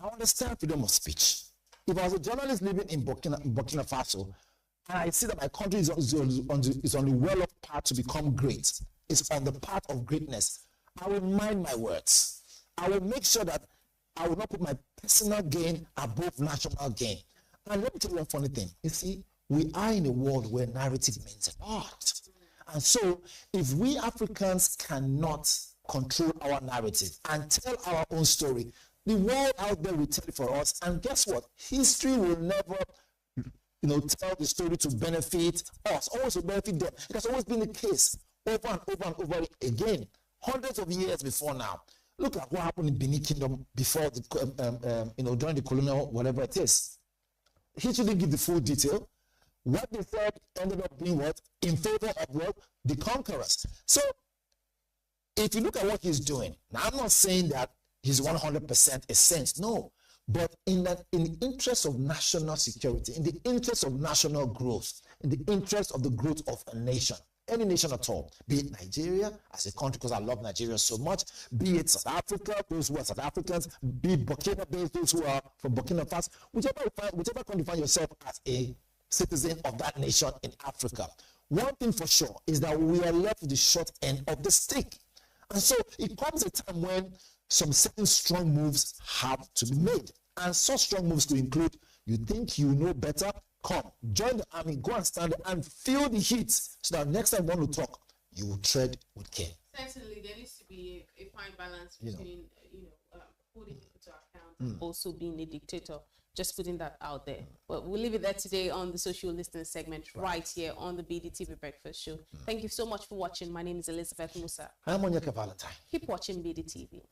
I understand freedom of speech. If I was a journalist living in Burkina Faso, and I see that my country is on the well-off path to become great, it's on the path of greatness, I will mind my words. I will make sure that I will not put my personal gain above national gain. And let me tell you one funny thing. You see, we are in a world where narrative means a lot. And so, if we Africans cannot control our narrative and tell our own story, the world out there will tell it for us. And guess what? History will never, tell the story to benefit us, always to benefit them. It has always been the case over and over and over again, hundreds of years before now. Look at what happened in Benin Kingdom before during the colonial whatever it is. History didn't give the full detail. What they said ended up being what? In favor of what? The conquerors. So, if you look at what he's doing, now I'm not saying that he's 100% a saint, no. But in the interest of national security, in the interest of national growth, in the interest of the growth of a nation, any nation at all, be it Nigeria as a country, because I love Nigeria so much, be it South Africa, those who are South Africans, be it Burkina Faso, those who are from Burkina Faso, whichever country you find yourself as a citizen of that nation in Africa. One thing for sure is that we are left with the short end of the stick. And so it comes a time when some certain strong moves have to be made. And such strong moves to include, you think you know better? Come, join the army, go and stand there and feel the heat so that next time you want to talk, you will tread with care. Certainly, there needs to be a fine balance between, holding people to account and also being a dictator. Just putting that out there. But we'll leave it there today on the social listening segment right here on the BDTV Breakfast Show. Thank you so much for watching. My name is Elizabeth Musa. I'm Onyeka Valentine. Keep watching BDTV.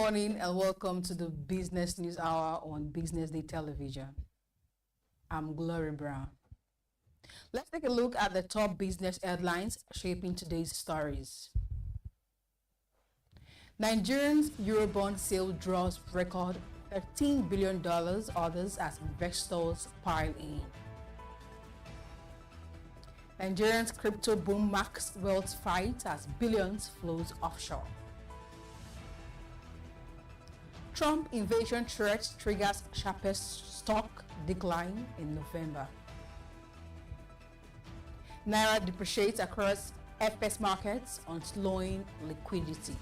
morning and welcome to the Business News Hour on Business Day Television. I'm Glory Brown. Let's take a look at the top business headlines shaping today's stories. Nigerians Eurobond sale draws record $13 billion, others as investors pile in. Nigerians crypto boom marks wealth fight as billions flows offshore. Trump invasion threat triggers sharpest stock decline in November. Naira depreciates across FS markets on slowing liquidity.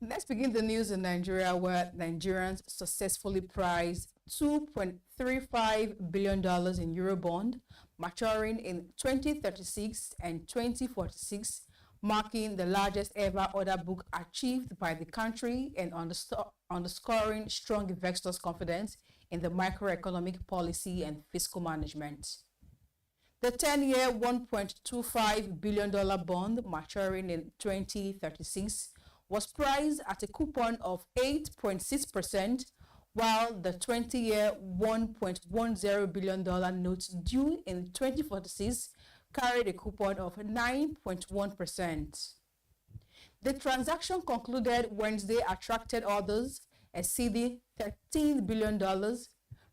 Let's begin the news in Nigeria, where Nigerians successfully priced $2.35 billion in Eurobond, maturing in 2036 and 2046, marking the largest ever order book achieved by the country and underscoring strong investors' confidence in the macroeconomic policy and fiscal management. The 10-year $1.25 billion bond maturing in 2036 was priced at a coupon of 8.6%, while the 20-year $1.10 billion note due in 2046 carried a coupon of 9.1%. The transaction concluded Wednesday attracted orders exceeding $13 billion,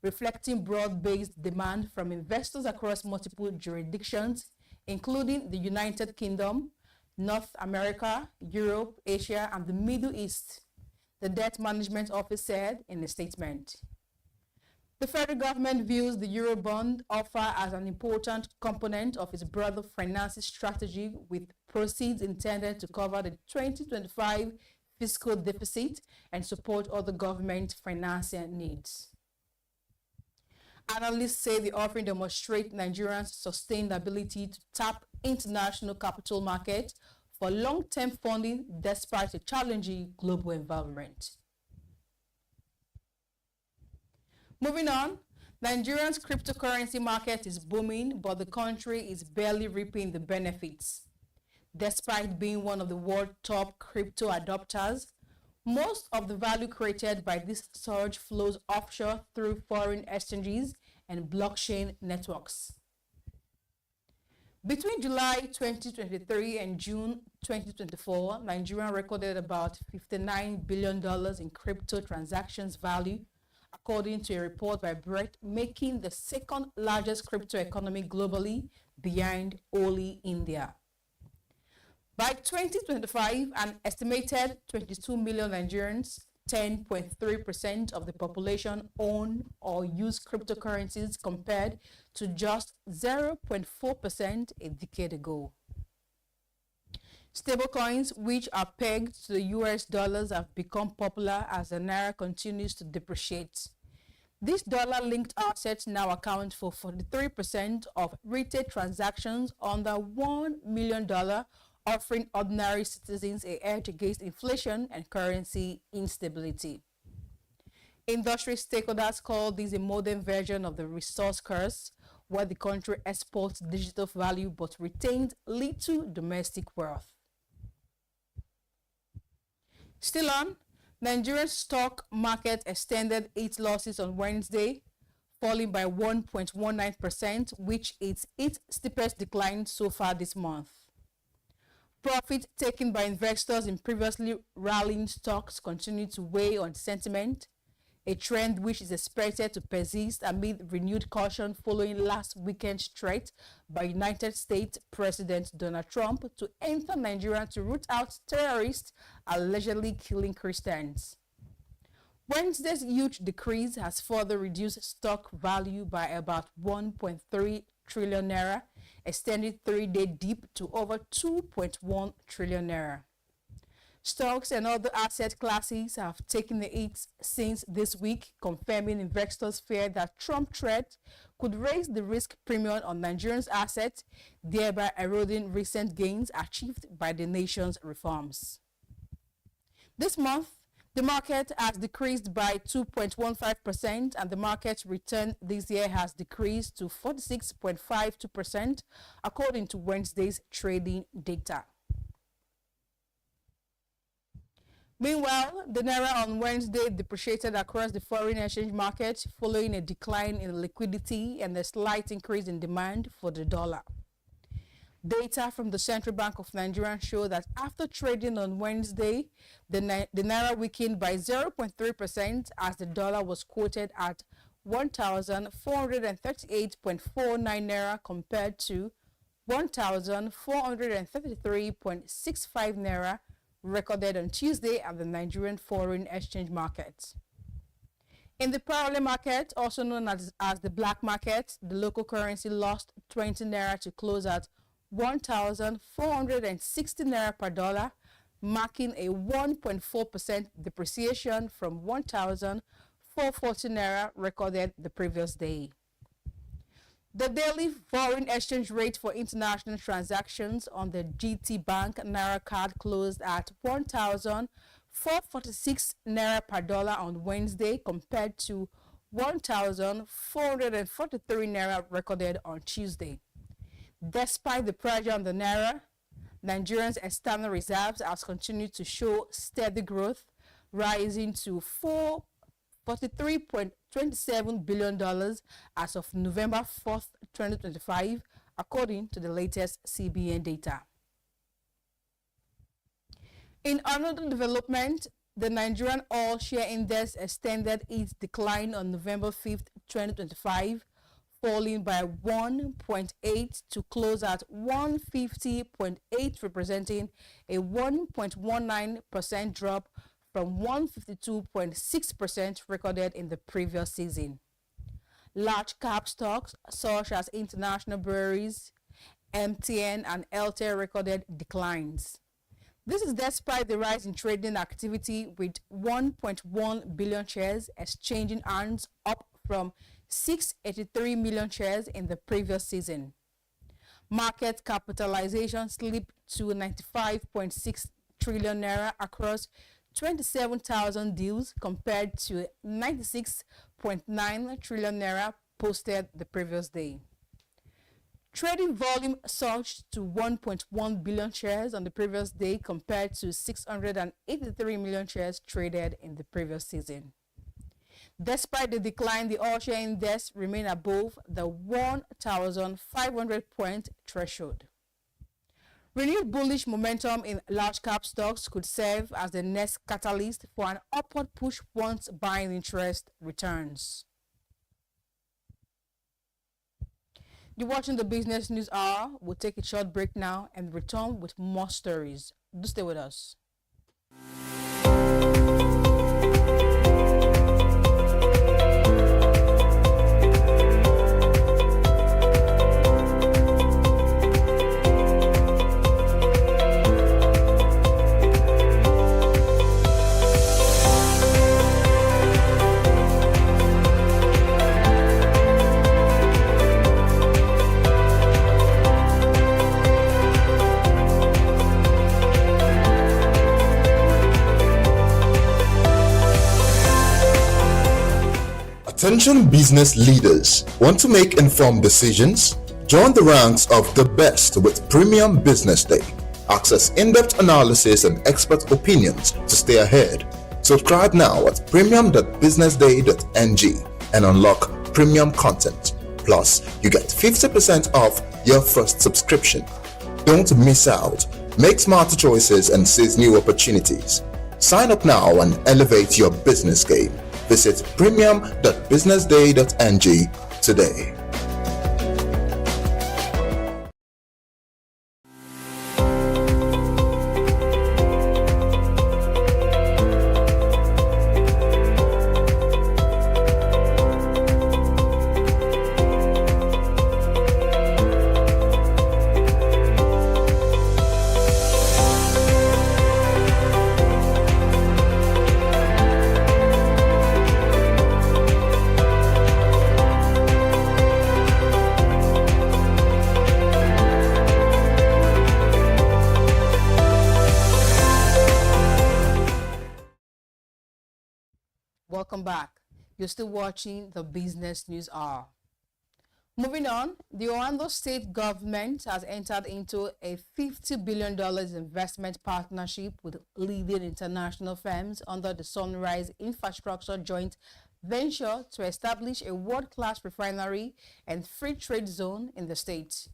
reflecting broad-based demand from investors across multiple jurisdictions, including the United Kingdom, North America, Europe, Asia, and the Middle East, the Debt Management Office said in a statement. The federal government views the Eurobond offer as an important component of its broader financing strategy, with proceeds intended to cover the 2025 fiscal deficit and support other government financing needs. Analysts say the offering demonstrates Nigerians' sustained ability to tap international capital markets for long-term funding despite a challenging global environment. Moving on, Nigeria's cryptocurrency market is booming, but the country is barely reaping the benefits. Despite being one of the world's top crypto adopters, most of the value created by this surge flows offshore through foreign exchanges and blockchain networks. Between July 2023 and June 2024, Nigeria recorded about $59 billion in crypto transactions value, according to a report by Brett, making the second largest crypto economy globally, behind only India. By 2025, an estimated 22 million Nigerians, 10.3% of the population, own or use cryptocurrencies compared to just 0.4% a decade ago. Stablecoins, which are pegged to the US dollars, have become popular as the Naira continues to depreciate. These dollar-linked assets now account for 43% of retail transactions under $1 million, offering ordinary citizens a hedge against inflation and currency instability. Industry stakeholders call this a modern version of the resource curse, where the country exports digital value but retains little domestic worth. Still on, Nigeria's stock market extended its losses on Wednesday, falling by 1.19%, which is its steepest decline so far this month. Profit taken by investors in previously rallying stocks continued to weigh on sentiment, a trend which is expected to persist amid renewed caution following last weekend's threat by United States President Donald Trump to enter Nigeria to root out terrorists allegedly killing Christians. Wednesday's huge decrease has further reduced stock value by about 1.3 trillion naira, extending 3-day dip to over 2.1 trillion naira. Stocks and other asset classes have taken the hit since this week, confirming investors' fear that Trump threat could raise the risk premium on Nigerians' assets, thereby eroding recent gains achieved by the nation's reforms. This month, the market has decreased by 2.15%, and the market return this year has decreased to 46.52%, according to Wednesday's trading data. Meanwhile, the Naira on Wednesday depreciated across the foreign exchange market following a decline in liquidity and a slight increase in demand for the dollar. Data from the Central Bank of Nigeria show that after trading on Wednesday, the Naira weakened by 0.3% as the dollar was quoted at 1,438.49 Naira compared to 1,433.65 Naira recorded on Tuesday at the Nigerian foreign exchange market. In the parallel market, also known as the black market, the local currency lost 20 Naira to close at 1,460 Naira per dollar, marking a 1.4% depreciation from 1,440 Naira recorded the previous day. The daily foreign exchange rate for international transactions on the GT Bank Naira card closed at 1,446 Naira per dollar on Wednesday compared to 1,443 Naira recorded on Tuesday. Despite the pressure on the Naira, Nigeria's external reserves has continued to show steady growth, rising to $43.27 billion as of November 4th, 2025, according to the latest CBN data. In another development, the Nigerian Oil Share Index extended its decline on November 5th, 2025, falling by 1.8 to close at 150.8, representing a 1.19% drop from 152.6% recorded in the previous season. Large cap stocks such as international breweries, MTN and LTE recorded declines. This is despite the rise in trading activity, with 1.1 billion shares exchanging hands, up from 683 million shares in the previous season. Market capitalization slipped to 95.6 trillion naira across 27,000 deals compared to 96.9 trillion naira posted the previous day. Trading volume surged to 1.1 billion shares on the previous day compared to 683 million shares traded in the previous season. Despite the decline, the All Share Index remained above the 1,500 point threshold. Renewed bullish momentum in large cap stocks could serve as the next catalyst for an upward push once buying interest returns. You're watching the Business News Hour. We'll take a short break now and return with more stories. Do stay with us. Attention business leaders. Want to make informed decisions? Join the ranks of the best with Premium Business Day. Access in-depth analysis and expert opinions to stay ahead. Subscribe now at premium.businessday.ng and unlock premium content. Plus, you get 50% off your first subscription. Don't miss out. Make smarter choices and seize new opportunities. Sign up now and elevate your business game. Visit premium.businessday.ng today. Welcome back. You're still watching the Business News Hour. Moving on, the Oando state government has entered into a $50 billion investment partnership with leading international firms under the Sunrise Infrastructure Joint Venture to establish a world-class refinery and free trade zone in the state.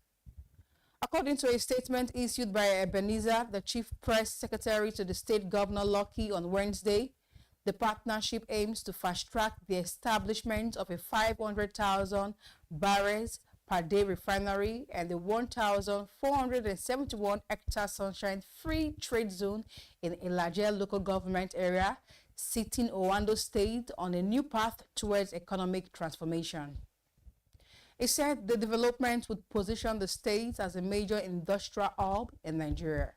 According to a statement issued by Ebenezer, the chief press secretary to the state governor Lucky on Wednesday, the partnership aims to fast-track the establishment of a 500,000 barrels per day refinery and the 1,471 hectare sunshine free trade zone in Ilaje local government area, setting Oando State on a new path towards economic transformation. It said the development would position the state as a major industrial hub in Nigeria.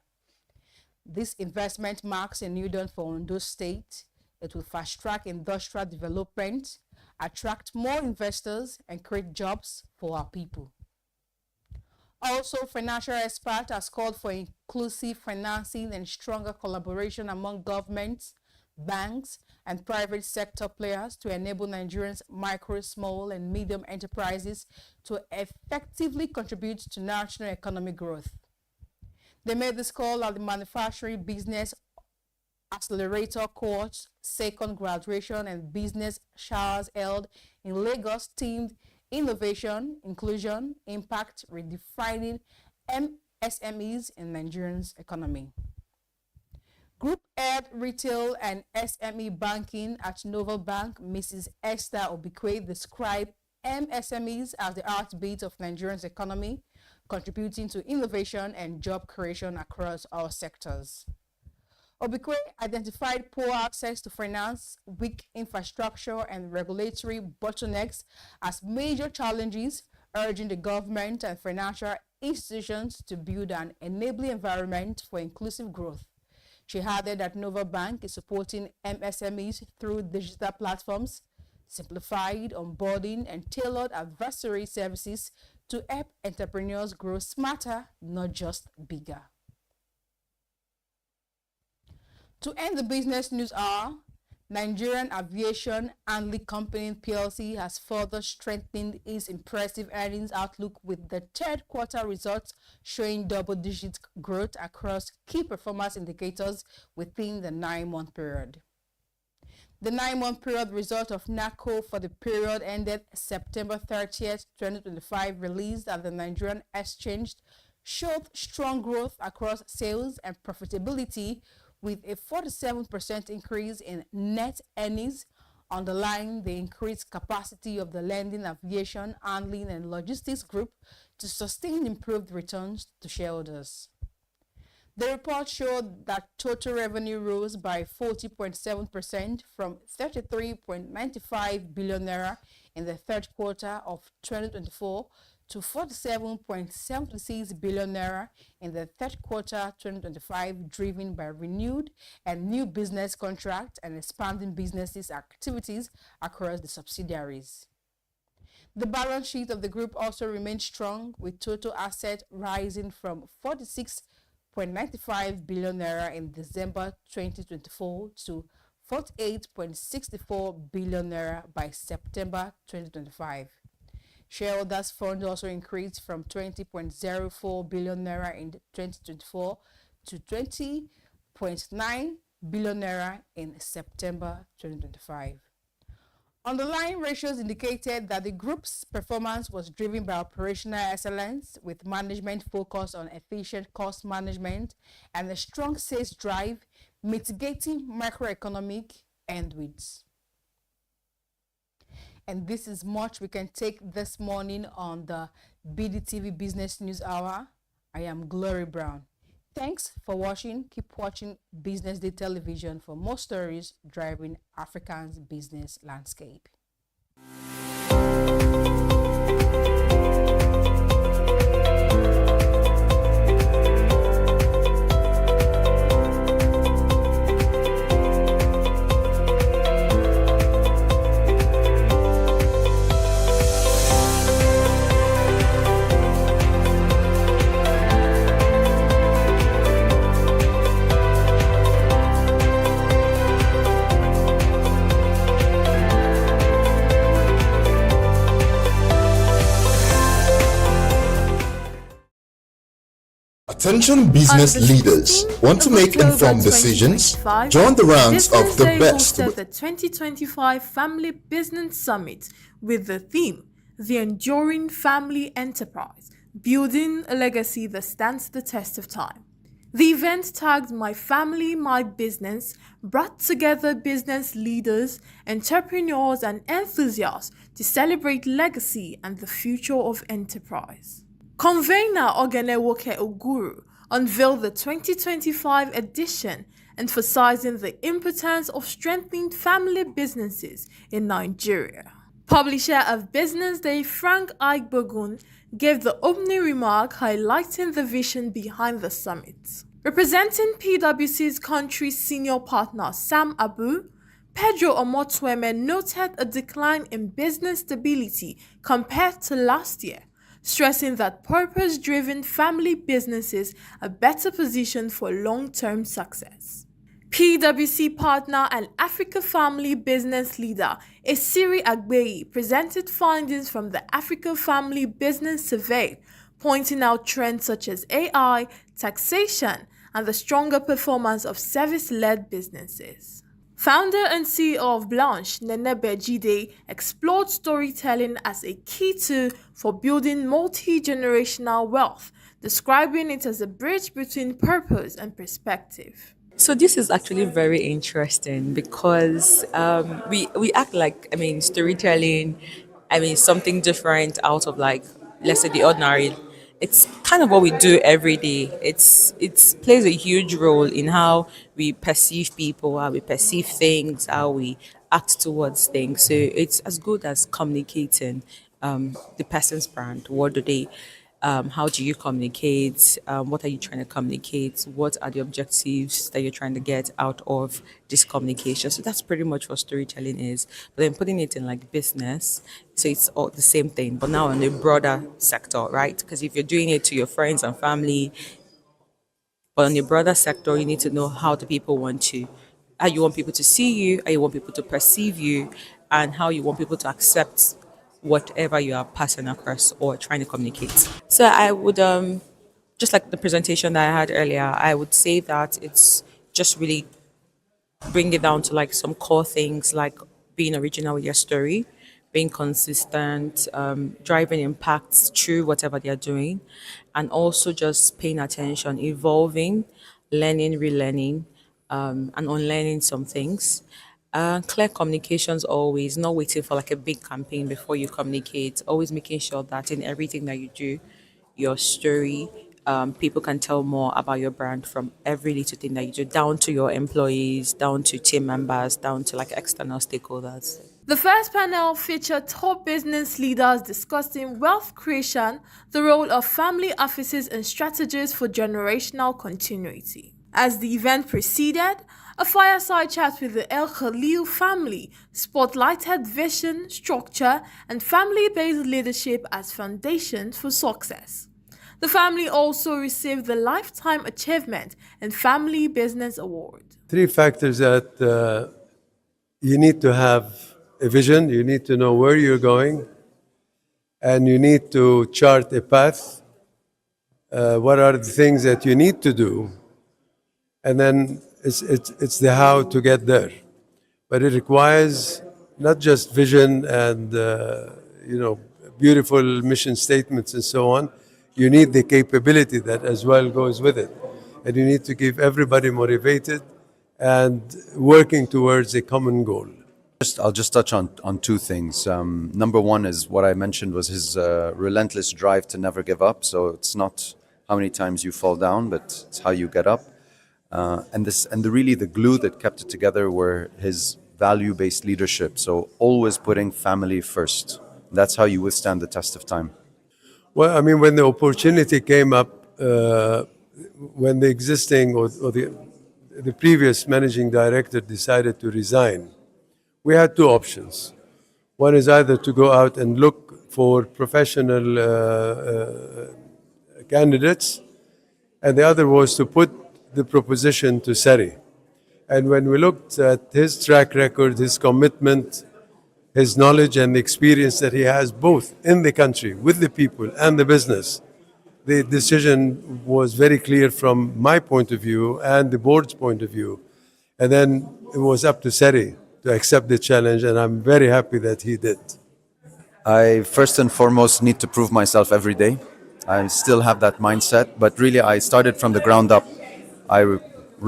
This investment marks a new dawn for Ondo State. It will fast-track industrial development, attract more investors, and create jobs for our people. Also, financial expert has called for inclusive financing and stronger collaboration among governments, banks, and private sector players to enable Nigerians' micro, small, and medium enterprises to effectively contribute to national economic growth. They made this call at the Manufacturing Business Accelerator Course second graduation and business showers held in Lagos themed Innovation, Inclusion, Impact, Redefining MSMEs in Nigerian's economy. Group Head Retail and SME Banking at Novel Bank, Mrs. Esther Obikwe, described MSMEs as the heartbeat of Nigerian's economy, contributing to innovation and job creation across all sectors. Obikwe identified poor access to finance, weak infrastructure, and regulatory bottlenecks as major challenges, urging the government and financial institutions to build an enabling environment for inclusive growth. She added that Nova Bank is supporting MSMEs through digital platforms, simplified onboarding, and tailored advisory services to help entrepreneurs grow smarter, not just bigger. To end the business news hour, Nigerian Aviation Handling Company PLC has further strengthened its impressive earnings outlook with the third quarter results showing double-digit growth across key performance indicators within the 9-month period. The 9-month period result of NACO for the period ended September 30th, 2025, released at the Nigerian Exchange, showed strong growth across sales and profitability, with a 47% increase in net earnings, underlying the increased capacity of the lending, aviation, handling, and logistics group to sustain improved returns to shareholders. The report showed that total revenue rose by 40.7% from 33.95 billion naira in the third quarter of 2024 to 47.76 billion naira in the third quarter 2025, driven by renewed and new business contracts and expanding businesses activities across the subsidiaries. The balance sheet of the group also remained strong, with total assets rising from 46.95 billion naira in December 2024 to 48.64 billion naira by September 2025. Shareholders' funds also increased from 20.04 billion naira in 2024 to 20.9 billion naira in September 2025. Underlying ratios indicated that the group's performance was driven by operational excellence, with management focused on efficient cost management and a strong sales drive, mitigating macroeconomic headwinds. And this is much we can take this morning on the BDTV Business News Hour. I am Glory Brown. Thanks for watching. Keep watching Business Day Television for more stories driving Africa's business landscape. Attention business leaders. Want to make informed decisions? Join the ranks of the BusinessDay best. hosted the 2025 Family Business Summit with the theme, The Enduring Family Enterprise, Building a Legacy That Stands the Test of Time. The event tagged My Family, My Business, brought together business leaders, entrepreneurs, and enthusiasts to celebrate legacy and the future of enterprise. Convener Ogenewoke Oguru unveiled the 2025 edition, emphasizing the importance of strengthening family businesses in Nigeria. Publisher of BusinessDay Frank Aigbogun gave the opening remark highlighting the vision behind the summit. Representing PwC's country senior partner Sam Abu, Pedro Omotweme noted a decline in business stability compared to last year, stressing that purpose-driven family businesses are better positioned for long-term success. PwC partner and Africa Family business leader Esiri Agbeyi presented findings from the Africa Family Business Survey, pointing out trends such as AI, taxation, and the stronger performance of service-led businesses. Founder and CEO of Blanche, Nene Bejide, explored storytelling as a key tool for building multi-generational wealth, describing it as a bridge between purpose and perspective. So this is actually very interesting because we act like, storytelling, something different out of, like, let's say, the ordinary. It's kind of what we do every day. It plays a huge role in how we perceive people, how we perceive things, how we act towards things. So it's as good as communicating the person's brand. What do they? How do you communicate? What are you trying to communicate? What are the objectives that you're trying to get out of this communication? So that's pretty much what storytelling is. But then putting it in like business, so it's all the same thing, but now in a broader sector, right? Because if you're doing it to your friends and family, but on the broader sector, you need to know how you want people to see you, how you want people to perceive you, and how you want people to accept whatever you are passing across or trying to communicate. So I would, just like the presentation that I had earlier, I would say that it's just really bring it down to like some core things like being original with your story, being consistent, driving impacts through whatever they're doing, and also just paying attention, evolving, learning, relearning, and unlearning some things. Clear communications always, not waiting for like a big campaign before you communicate, always making sure that in everything that you do, your story, people can tell more about your brand from every little thing that you do, down to your employees, down to team members, down to like external stakeholders. The first panel featured top business leaders discussing wealth creation, the role of family offices and strategies for generational continuity. As the event proceeded, a fireside chat with the El Khalil family spotlighted vision, structure, and family-based leadership as foundations for success. The family also received the Lifetime Achievement and Family Business Award. 3 factors that you need to have a vision, you need to know where you're going, and you need to chart a path. What are the things that you need to do? And then it's the how to get there. But it requires not just vision and beautiful mission statements and so on. You need the capability that as well goes with it. And you need to keep everybody motivated and working towards a common goal. I'll just touch on 2 things. Number one is what I mentioned was his relentless drive to never give up. So it's not how many times you fall down, but it's how you get up. And the glue that kept it together were his value-based leadership. So always putting family first. That's how you withstand the test of time. Well, I mean, when the opportunity came up, when the existing or the previous managing director decided to resign, we had 2 options. One is either to go out and look for professional candidates, and the other was to put the proposition to Sari. And when we looked at his track record, his commitment, his knowledge and experience that he has both in the country, with the people and the business, the decision was very clear from my point of view and the board's point of view. And then it was up to Seri to accept the challenge, and I'm very happy that he did. I first and foremost need to prove myself every day. I still have that mindset, but really I started from the ground up. I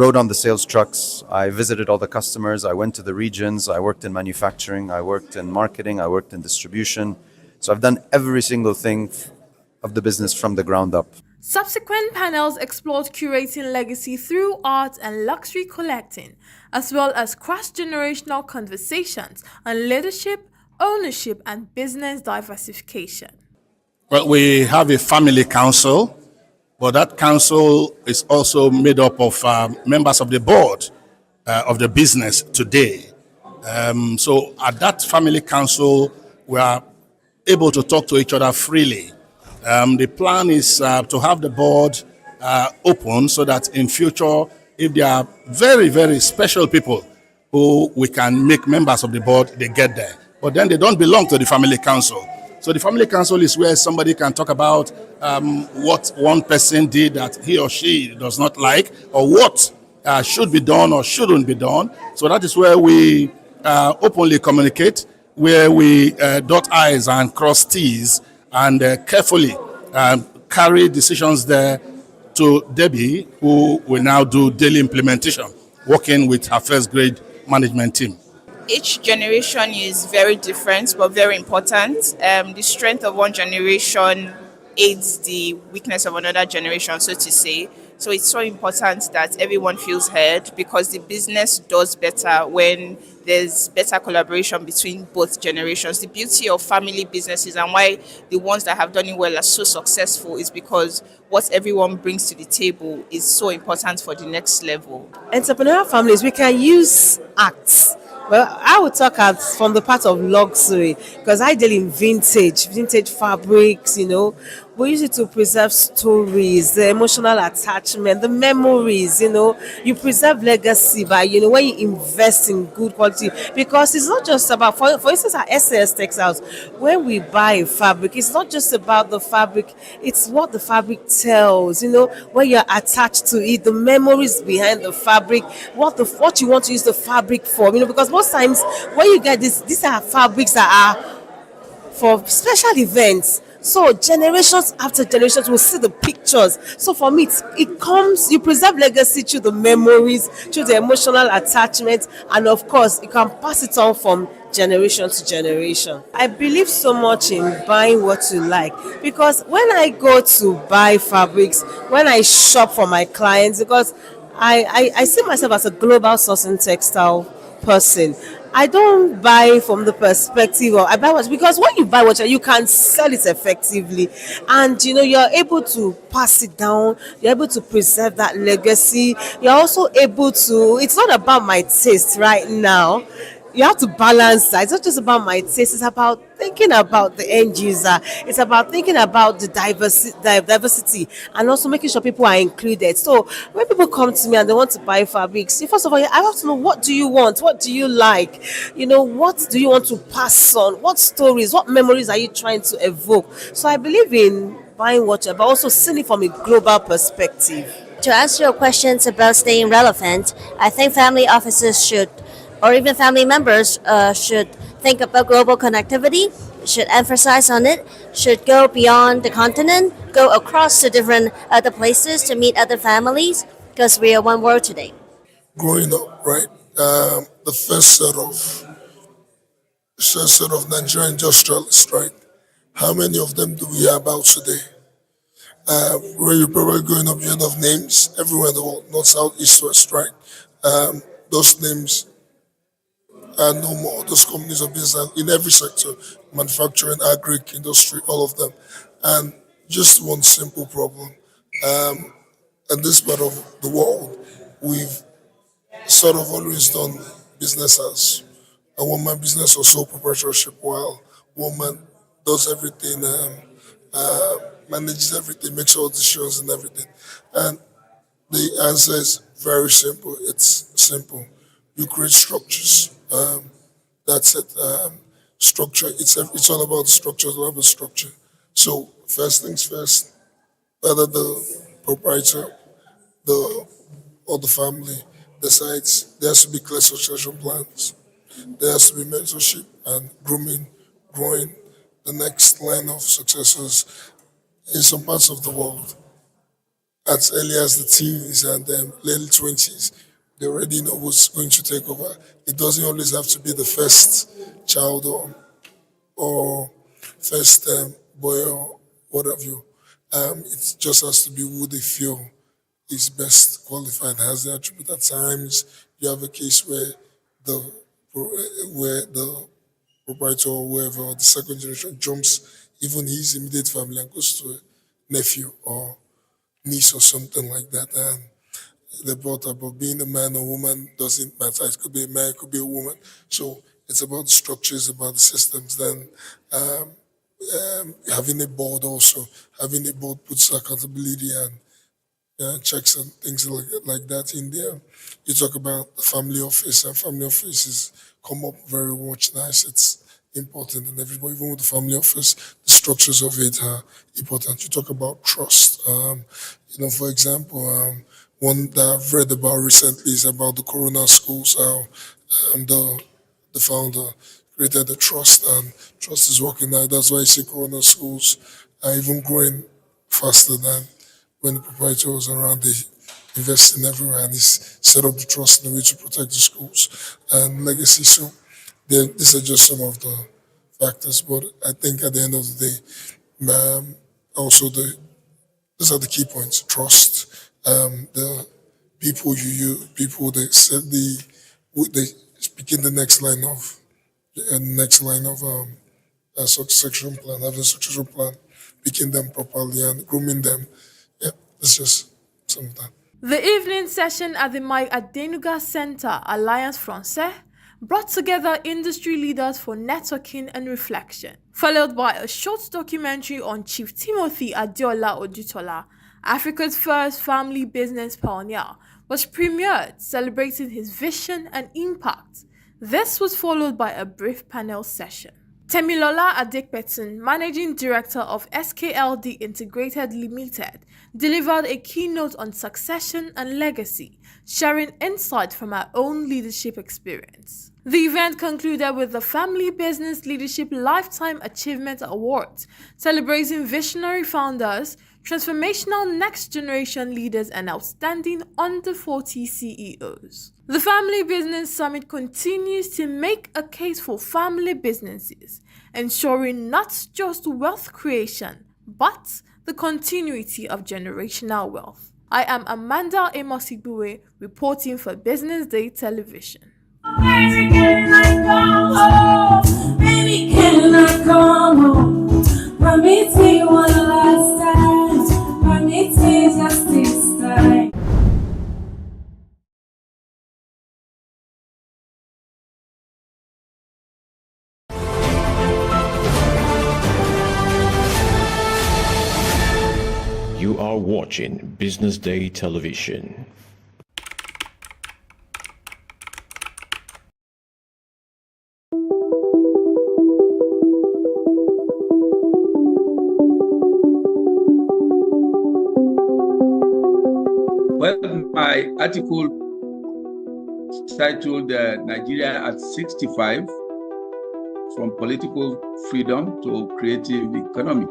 rode on the sales trucks, I visited all the customers, I went to the regions, I worked in manufacturing, I worked in marketing, I worked in distribution. So I've done every single thing of the business from the ground up. Subsequent panels explored curating legacy through art and luxury collecting, as well as cross-generational conversations on leadership, ownership, and business diversification. Well, we have a family council, but that council is also made up of members of the board of the business today. So at that family council, we are able to talk to each other freely. The plan is to have the board open so that in future, if there are very, very special people who we can make members of the board, they get there. But then they don't belong to the family council. So the family council is where somebody can talk about what one person did that he or she does not like, or what should be done or shouldn't be done. So that is where we openly communicate, where we dot I's and cross T's, and carefully carry decisions there to Debbie, who will now do daily implementation, working with her first grade management team. Each generation is very different but very important. The strength of one generation aids the weakness of another generation, so to say. So it's so important that everyone feels heard, because the business does better when there's better collaboration between both generations. The beauty of family businesses and why the ones that have done it well are so successful is because what everyone brings to the table is so important for the next level. Entrepreneurial families, we can use acts. Well, I would talk from the part of luxury, because I deal in vintage fabrics, We use it to preserve stories, the emotional attachment, the memories, You preserve legacy by, when you invest in good quality. Because it's not just about, for instance, our SAS textiles, when we buy a fabric, it's not just about the fabric, it's what the fabric tells, when you're attached to it, the memories behind the fabric, what you want to use the fabric for, because most times when you get these are fabrics that are for special events. So generations after generations will see the pictures. So for me, you preserve legacy through the memories, through the emotional attachment, and of course, you can pass it on from generation to generation. I believe so much in buying what you like, because when I go to buy fabrics, when I shop for my clients, because I see myself as a global sourcing textile person. I don't buy from the perspective of I buy what, because when you buy what you can sell it effectively, and you're able to pass it down, you're able to preserve that legacy, you're also able to, it's not about my taste right now. You have to balance that. It's not just about my taste, it's about thinking about the end user. It's about thinking about the diversity and also making sure people are included. So when people come to me and they want to buy fabrics, first of all, I have to know, what do you want? What do you like? What do you want to pass on? What stories, what memories are you trying to evoke? So I believe in buying what, but also seeing it from a global perspective. To answer your questions about staying relevant, I think family offices should, or even family members should think about global connectivity, should emphasize on it, should go beyond the continent, go across to different other places to meet other families, because we are one world today. Growing up, right, the first set of Nigerian industrialists, right, how many of them do we have about today? Where you're probably growing up, you heard of names everywhere in the world, north, south, east, west, right? Those names are no more. Those companies are business in every sector, manufacturing, agri, industry, all of them. And just one simple problem. In this part of the world, we've sort of always done business as a one-man business or sole proprietorship, while one man does everything, manages everything, makes all decisions and everything. And the answer is very simple. It's simple. You create structures. That's it. Structure. It's all about the structure. It's all about structure. So first things first. whether the proprietor, or the family decides there has to be clear succession plans. There has to be mentorship and grooming, growing the next line of successors in some parts of the world. As early as the teens and early 20s, they already know what's going to take over. It doesn't always have to be the first child or first boy or what have you. It just has to be who they feel is best qualified, has the attribute. At times, you have a case where the proprietor or whoever, or the second generation jumps even his immediate family and goes to a nephew or niece or something like that. And they brought up of being a man or woman doesn't matter. It could be a man, it could be a woman. So it's about the structures, about the systems. Then having a board also, having a board puts accountability and checks and things like that in there. You talk about the family office, and family offices come up very much nice. It's important, and everybody, even with the family office, the structures of it are important. You talk about trust. For example, one that I've read about recently is about the Corona schools. How the founder created the trust, and trust is working now. That's why you see Corona schools are even growing faster than when the proprietor was around. They invest in everywhere, and he's set up the trust in a way to protect the schools and legacy. So these are just some of the factors, but I think at the end of the day, also these are the key points: trust, the people people they said they speak in the next line of succession plan, having a succession plan, picking them properly and grooming them. Yeah, it's just some of that. The evening session at the Mike Adenuga Center, Alliance Française, brought together industry leaders for networking and reflection, followed by a short documentary on Chief Timothy Adeola Odutola, Africa's first family business pioneer, was premiered, celebrating his vision and impact. This was followed by a brief panel session. Temilola Adekpetun, Managing Director of SKLD Integrated Limited, delivered a keynote on succession and legacy, sharing insight from her own leadership experience. The event concluded with the Family Business Leadership Lifetime Achievement Award, celebrating visionary founders, transformational next-generation leaders, and outstanding under-40 CEOs. The Family Business Summit continues to make a case for family businesses, ensuring not just wealth creation, but the continuity of generational wealth. I am Amanda Amos-Igbuwe, reporting for Business Day Television. Baby, can I come home? Baby, can I come home? Mommy, take one last time. Mommy, take just this time. You are watching Business Day Television. Well, my article titled Nigeria at 65, From Political Freedom to Creative Economy.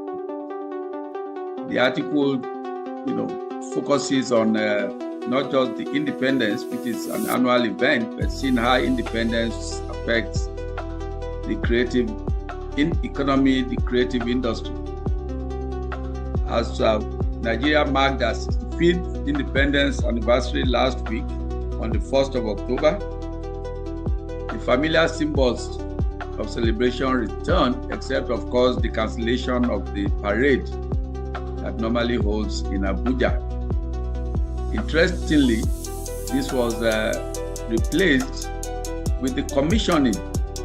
The article, focuses on not just the independence, which is an annual event, but seeing how independence affects the creative economy, the creative industry. As Nigeria marked its 65th independence anniversary last week on the 1st of October, the familiar symbols of celebration returned, except of course the cancellation of the parade that normally holds in Abuja. Interestingly, this was replaced with the commissioning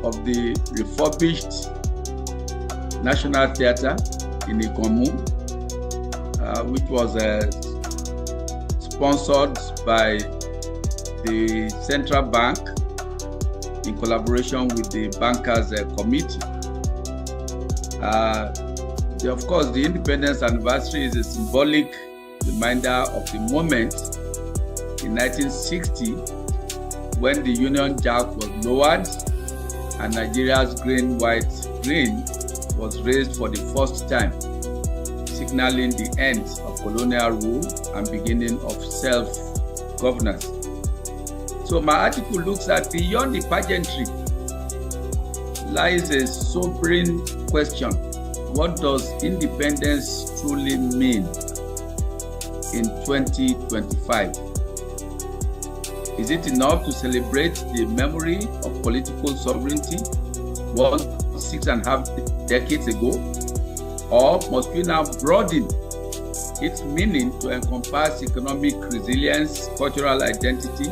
of the refurbished National Theatre in Ikomu, which was sponsored by the Central Bank in collaboration with the Bankers Committee. See, of course, the independence anniversary is a symbolic reminder of the moment in 1960 when the Union Jack was lowered and Nigeria's green, white, green was raised for the first time, signaling the end of colonial rule and beginning of self-governance. So my article looks at beyond the pageantry lies a sobering question. What does independence truly mean in 2025? Is it enough to celebrate the memory of political sovereignty won 6.5 decades ago? Or must we now broaden its meaning to encompass economic resilience, cultural identity,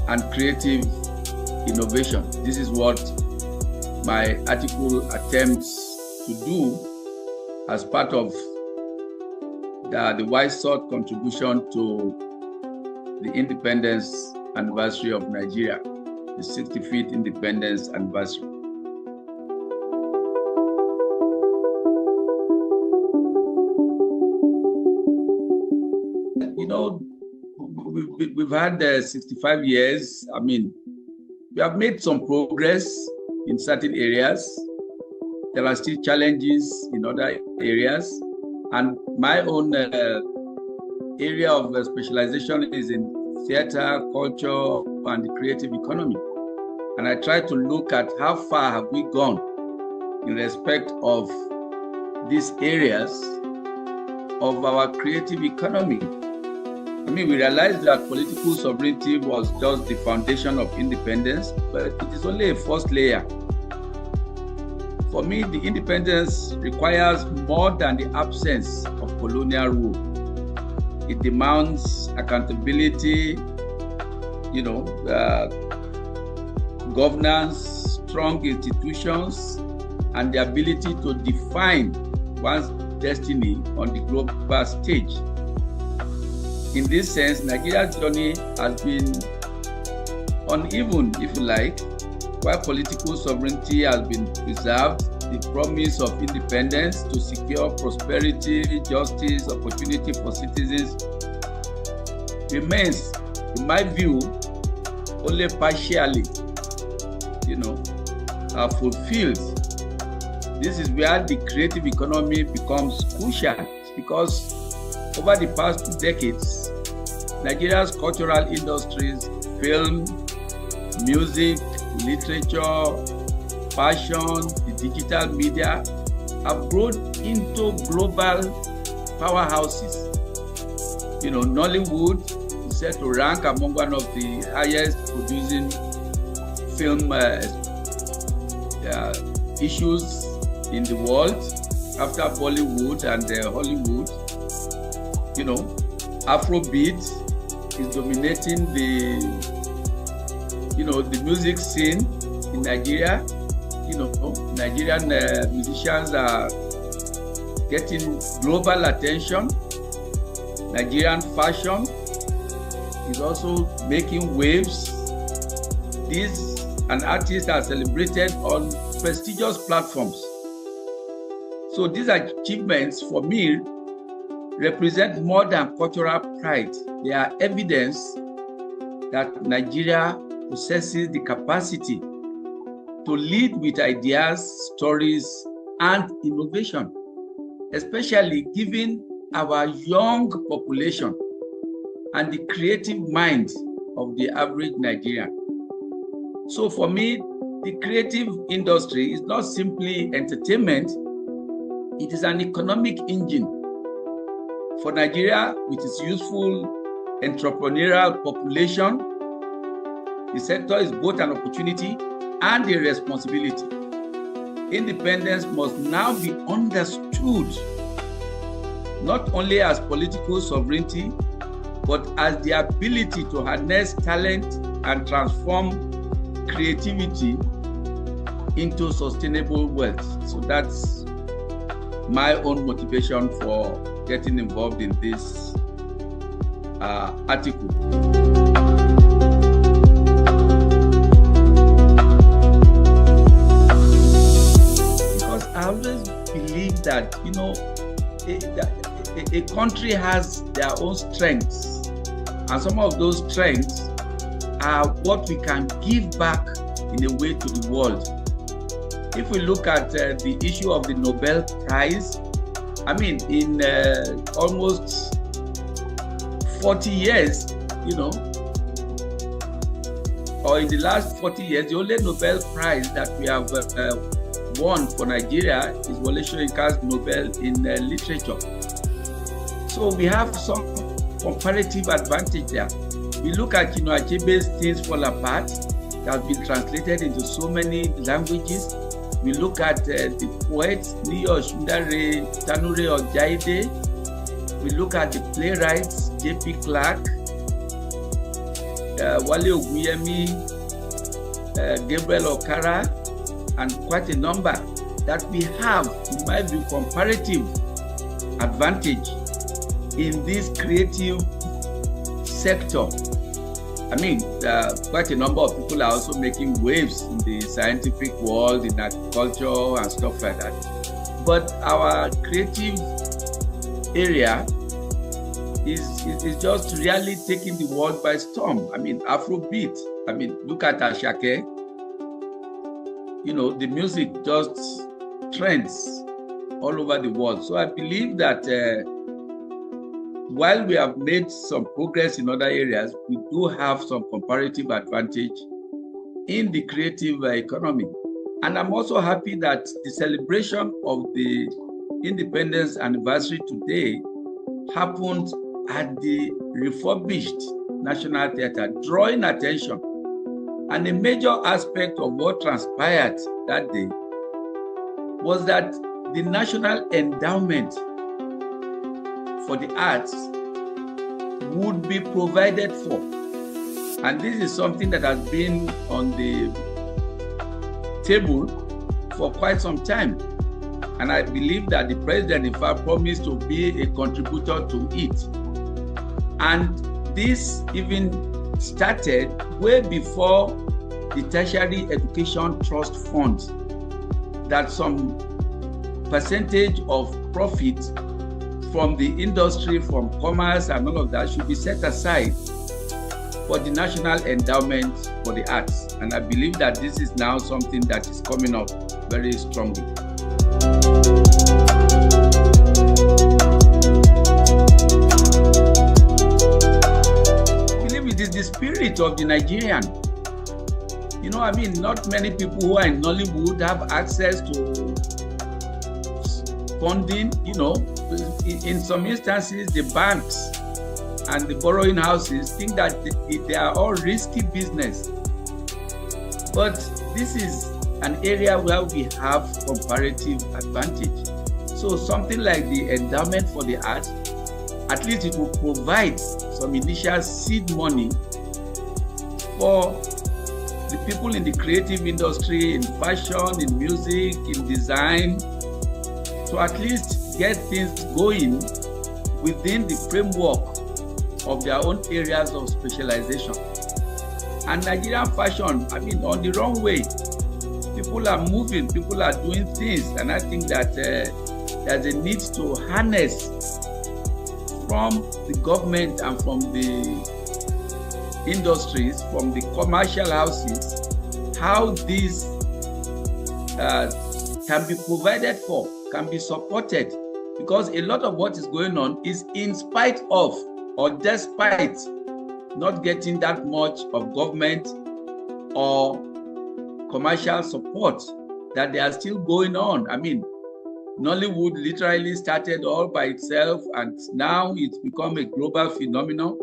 and creative innovation? This is what my article attempts to do as part of the Wise Thought contribution to the independence anniversary of Nigeria, the 65th independence anniversary. You know, we've had 65 years. I mean, we have made some progress in certain areas. There are still challenges in other areas. And my own area of specialization is in theater, culture, and the creative economy. And I try to look at how far have we gone in respect of these areas of our creative economy. I mean, we realized that political sovereignty was just the foundation of independence, but it is only a first layer. For me, the independence requires more than the absence of colonial rule. It demands accountability, governance, strong institutions, and the ability to define one's destiny on the global stage. In this sense, Nigeria's journey has been uneven, if you like. While political sovereignty has been preserved, the promise of independence to secure prosperity, justice, opportunity for citizens remains, in my view, only partially, fulfilled. This is where the creative economy becomes crucial, because over the past 2 decades, Nigeria's cultural industries, film, music, literature, fashion, the digital media have grown into global powerhouses. Nollywood is said to rank among one of the highest producing film issues in the world after Bollywood and Hollywood. Afrobeat is dominating the music scene in Nigeria. Nigerian musicians are getting global attention. Nigerian fashion is also making waves. An artist are celebrated on prestigious platforms. So these achievements, for me, represent more than cultural pride. They are evidence that Nigeria possesses the capacity to lead with ideas, stories, and innovation, especially given our young population and the creative mind of the average Nigerian. So for me, the creative industry is not simply entertainment, it is an economic engine. For Nigeria, with its youthful entrepreneurial population, the sector is both an opportunity and a responsibility. Independence must now be understood not only as political sovereignty, but as the ability to harness talent and transform creativity into sustainable wealth. So that's my own motivation for getting involved in this article. Because I always believe believe that, you know, a country has their own strengths, and some of those strengths are what we can give back in a way to the world. If we look at the issue of the Nobel Prize, I mean, in almost 40 years, you know, or in the last 40 years, the only Nobel Prize that we have won for Nigeria is Wole Soyinka's Nobel in literature. So we have some comparative advantage there. We look at, you know, Achebe's Things Fall Apart, that has been translated into so many languages. We look at the poets, Niyo Shundare, Tanure Ojaide. We look at the playwrights, J.P. Clark, Wale Oguyemi, Gabriel Okara, and quite a number that we have, in my view, comparative advantage in this creative sector. I mean, quite a number of people are also making waves in the scientific world, in agriculture and stuff like that. But our creative area is just really taking the world by storm. I mean, Afrobeat. I mean, look at Ashake. You know, the music just trends all over the world. So I believe that while we have made some progress in other areas, we do have some comparative advantage in the creative economy. And I'm also happy that the celebration of the independence anniversary today happened at the refurbished National Theatre, drawing attention. And a major aspect of what transpired that day was that the National Endowment for the Arts would be provided for. And this is something that has been on the table for quite some time. And I believe that the president, in fact, promised to be a contributor to it. And this even started way before the Tertiary Education Trust Fund, that some percentage of profit from the industry, from commerce and all of that should be set aside for the National Endowment for the Arts. And I believe that this is now something that is coming up very strongly. I believe it is the spirit of the Nigerian. You know, I mean, not many people who are in Nollywood have access to funding. You know, in some instances, the banks and the borrowing houses think that they are all risky business. But this is an area where we have comparative advantage. So something like the endowment for the arts, at least it will provide some initial seed money for the people in the creative industry, in fashion, in music, in design, to at least get things going within the framework of their own areas of specialization. And Nigerian fashion, I mean, on the wrong way. People are moving, people are doing things, and I think that there's a need to harness from the government and from the industries, from the commercial houses, how these can be provided for, can be supported, because a lot of what is going on is in spite of or despite not getting that much of government or commercial support, that they are still going on. I mean, Nollywood literally started all by itself, and now it's become a global phenomenon.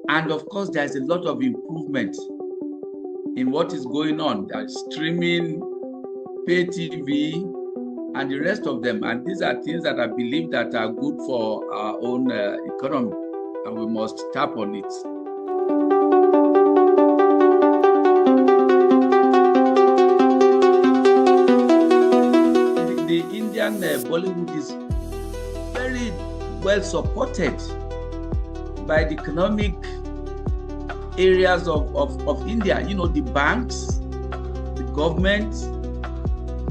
And of course, there's a lot of improvement in what is going on. There's streaming, pay TV, and the rest of them. And these are things that I believe that are good for our own economy, and we must tap on it. The Indian Bollywood is very well supported by the economic areas of India. You know, the banks, the government,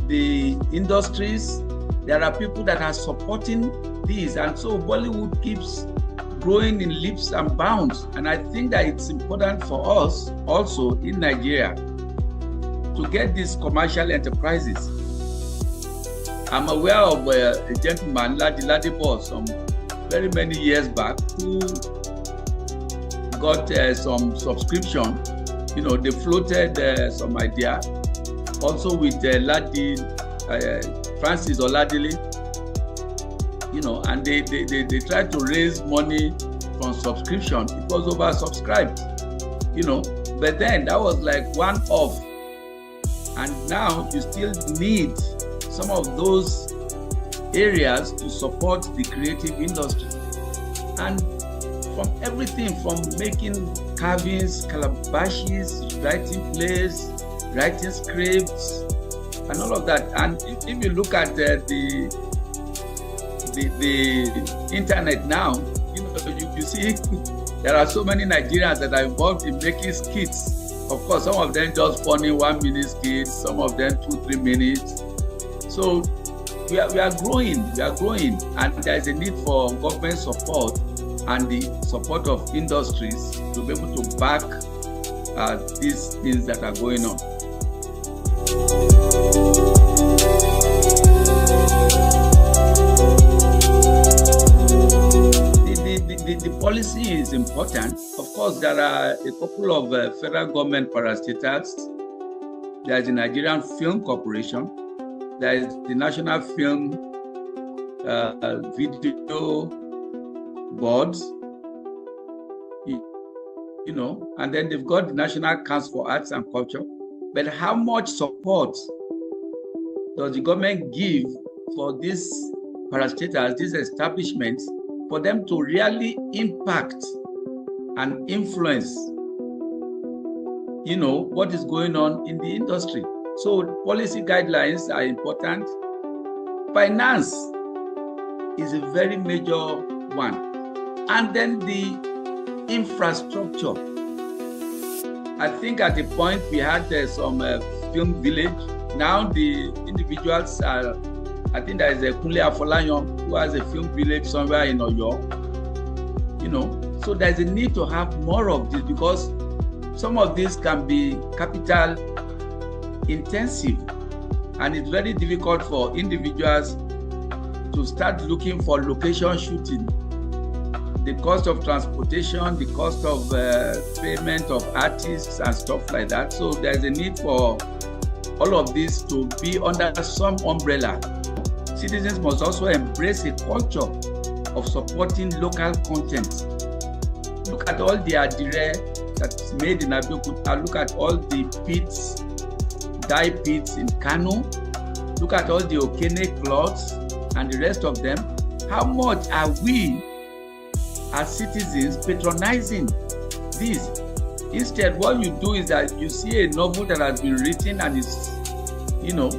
the industries, there are people that are supporting this. And so Bollywood keeps growing in leaps and bounds. And I think that it's important for us also in Nigeria to get these commercial enterprises. I'm aware of a gentleman, Ladi Boss, some very many years back, who got some subscription. You know, they floated some idea. Also with Ladi, Francis Oladile, you know, and they tried to raise money from subscription. It was oversubscribed, you know, but then that was like one off. And now you still need some of those areas to support the creative industry. And from everything from making carvings, calabashes, writing plays, writing scripts, and all of that. And if you look at the internet now, you know, you see there are so many Nigerians that are involved in making skits. Of course, some of them just funny 1 minute skits, some of them 2-3 minutes. So we are growing, and there is a need for government support and the support of industries to be able to back these things that are going on. The policy is important. Of course, there are a couple of federal government parastatals. There is the Nigerian Film Corporation. There is the National Film Video Boards, you know, and then they've got the National Council for Arts and Culture. But how much support does the government give for these parastatals, these establishments, for them to really impact and influence, you know, what is going on in the industry? So policy guidelines are important. Finance is a very major one. And then the infrastructure. I think at the point we had some film village. Now the individuals are, I think there is a Kunle Afolayan who has a film village somewhere in Oyo. You know, so there's a need to have more of this because some of this can be capital intensive, and it's very difficult for individuals to start looking for location shooting. The cost of transportation, the cost of payment of artists and stuff like that. So there's a need for all of this to be under some umbrella. Citizens must also embrace a culture of supporting local content. Look at all the adire that's made in Abeokuta. Look at all the pits, dye pits in Kano. Look at all the Okene cloths and the rest of them. How much are we as citizens patronizing this? Instead, what you do is that you see a novel that has been written and is, you know,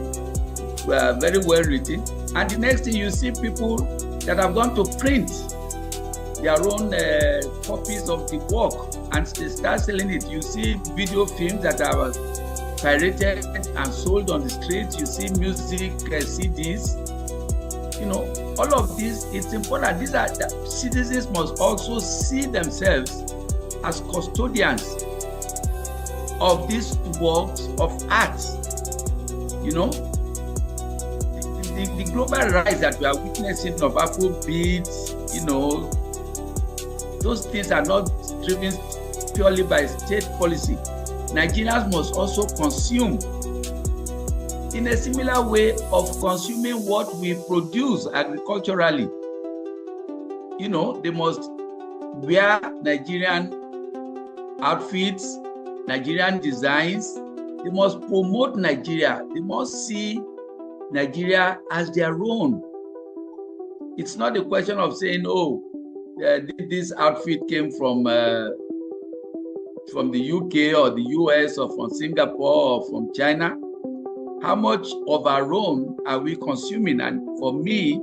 very well written, and the next thing you see people that have gone to print their own copies of the work and they start selling it. You see video films that are pirated and sold on the streets. You see music CDs. You know, all of this, it's important. These are citizens must also see themselves as custodians of these works of art. You know, the global rise that we are witnessing of Afrobeats, you know, those things are not driven purely by state policy. Nigerians must also consume in a similar way of consuming what we produce agriculturally. You know, they must wear Nigerian outfits, Nigerian designs. They must promote Nigeria. They must see Nigeria as their own. It's not a question of saying, oh, this outfit came from the UK or the US or from Singapore or from China. How much of our own are we consuming? And for me,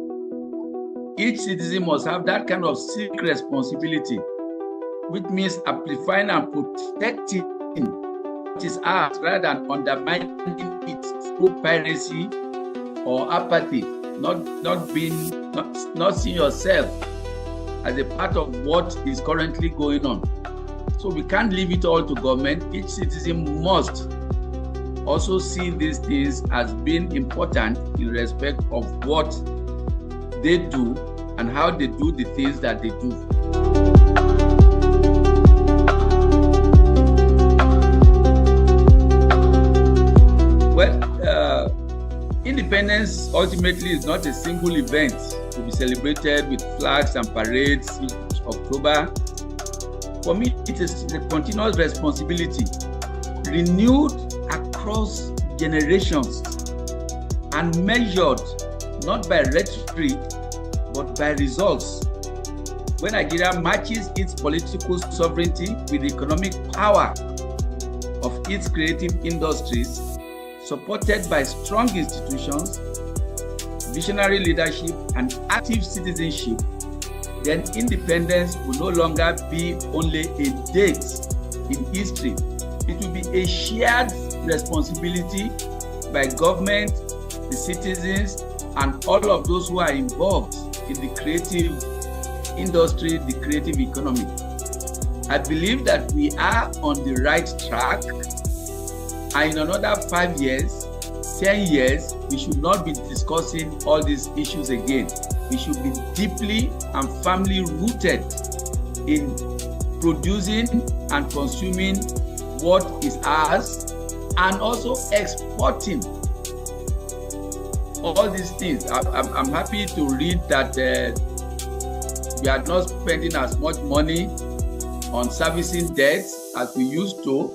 each citizen must have that kind of civic responsibility, which means amplifying and protecting what is ours rather than undermining it through piracy or apathy. not seeing yourself as a part of what is currently going on. So we can't leave it all to government. Each citizen must also see these things as being important in respect of what they do and how they do the things that they do. Well, independence ultimately is not a single event to be celebrated with flags and parades each October. For me, it is a continuous responsibility, renewed across generations and measured not by rhetoric, but by results. When Nigeria matches its political sovereignty with the economic power of its creative industries, supported by strong institutions, visionary leadership, and active citizenship, then independence will no longer be only a date in history. It will be a shared responsibility by government, the citizens, and all of those who are involved in the creative industry, the creative economy. I believe that we are on the right track, and in another 5 years, 10 years, we should not be discussing all these issues again. We should be deeply and firmly rooted in producing and consuming what is ours, and also exporting all these things. I'm happy to read that we are not spending as much money on servicing debts as we used to,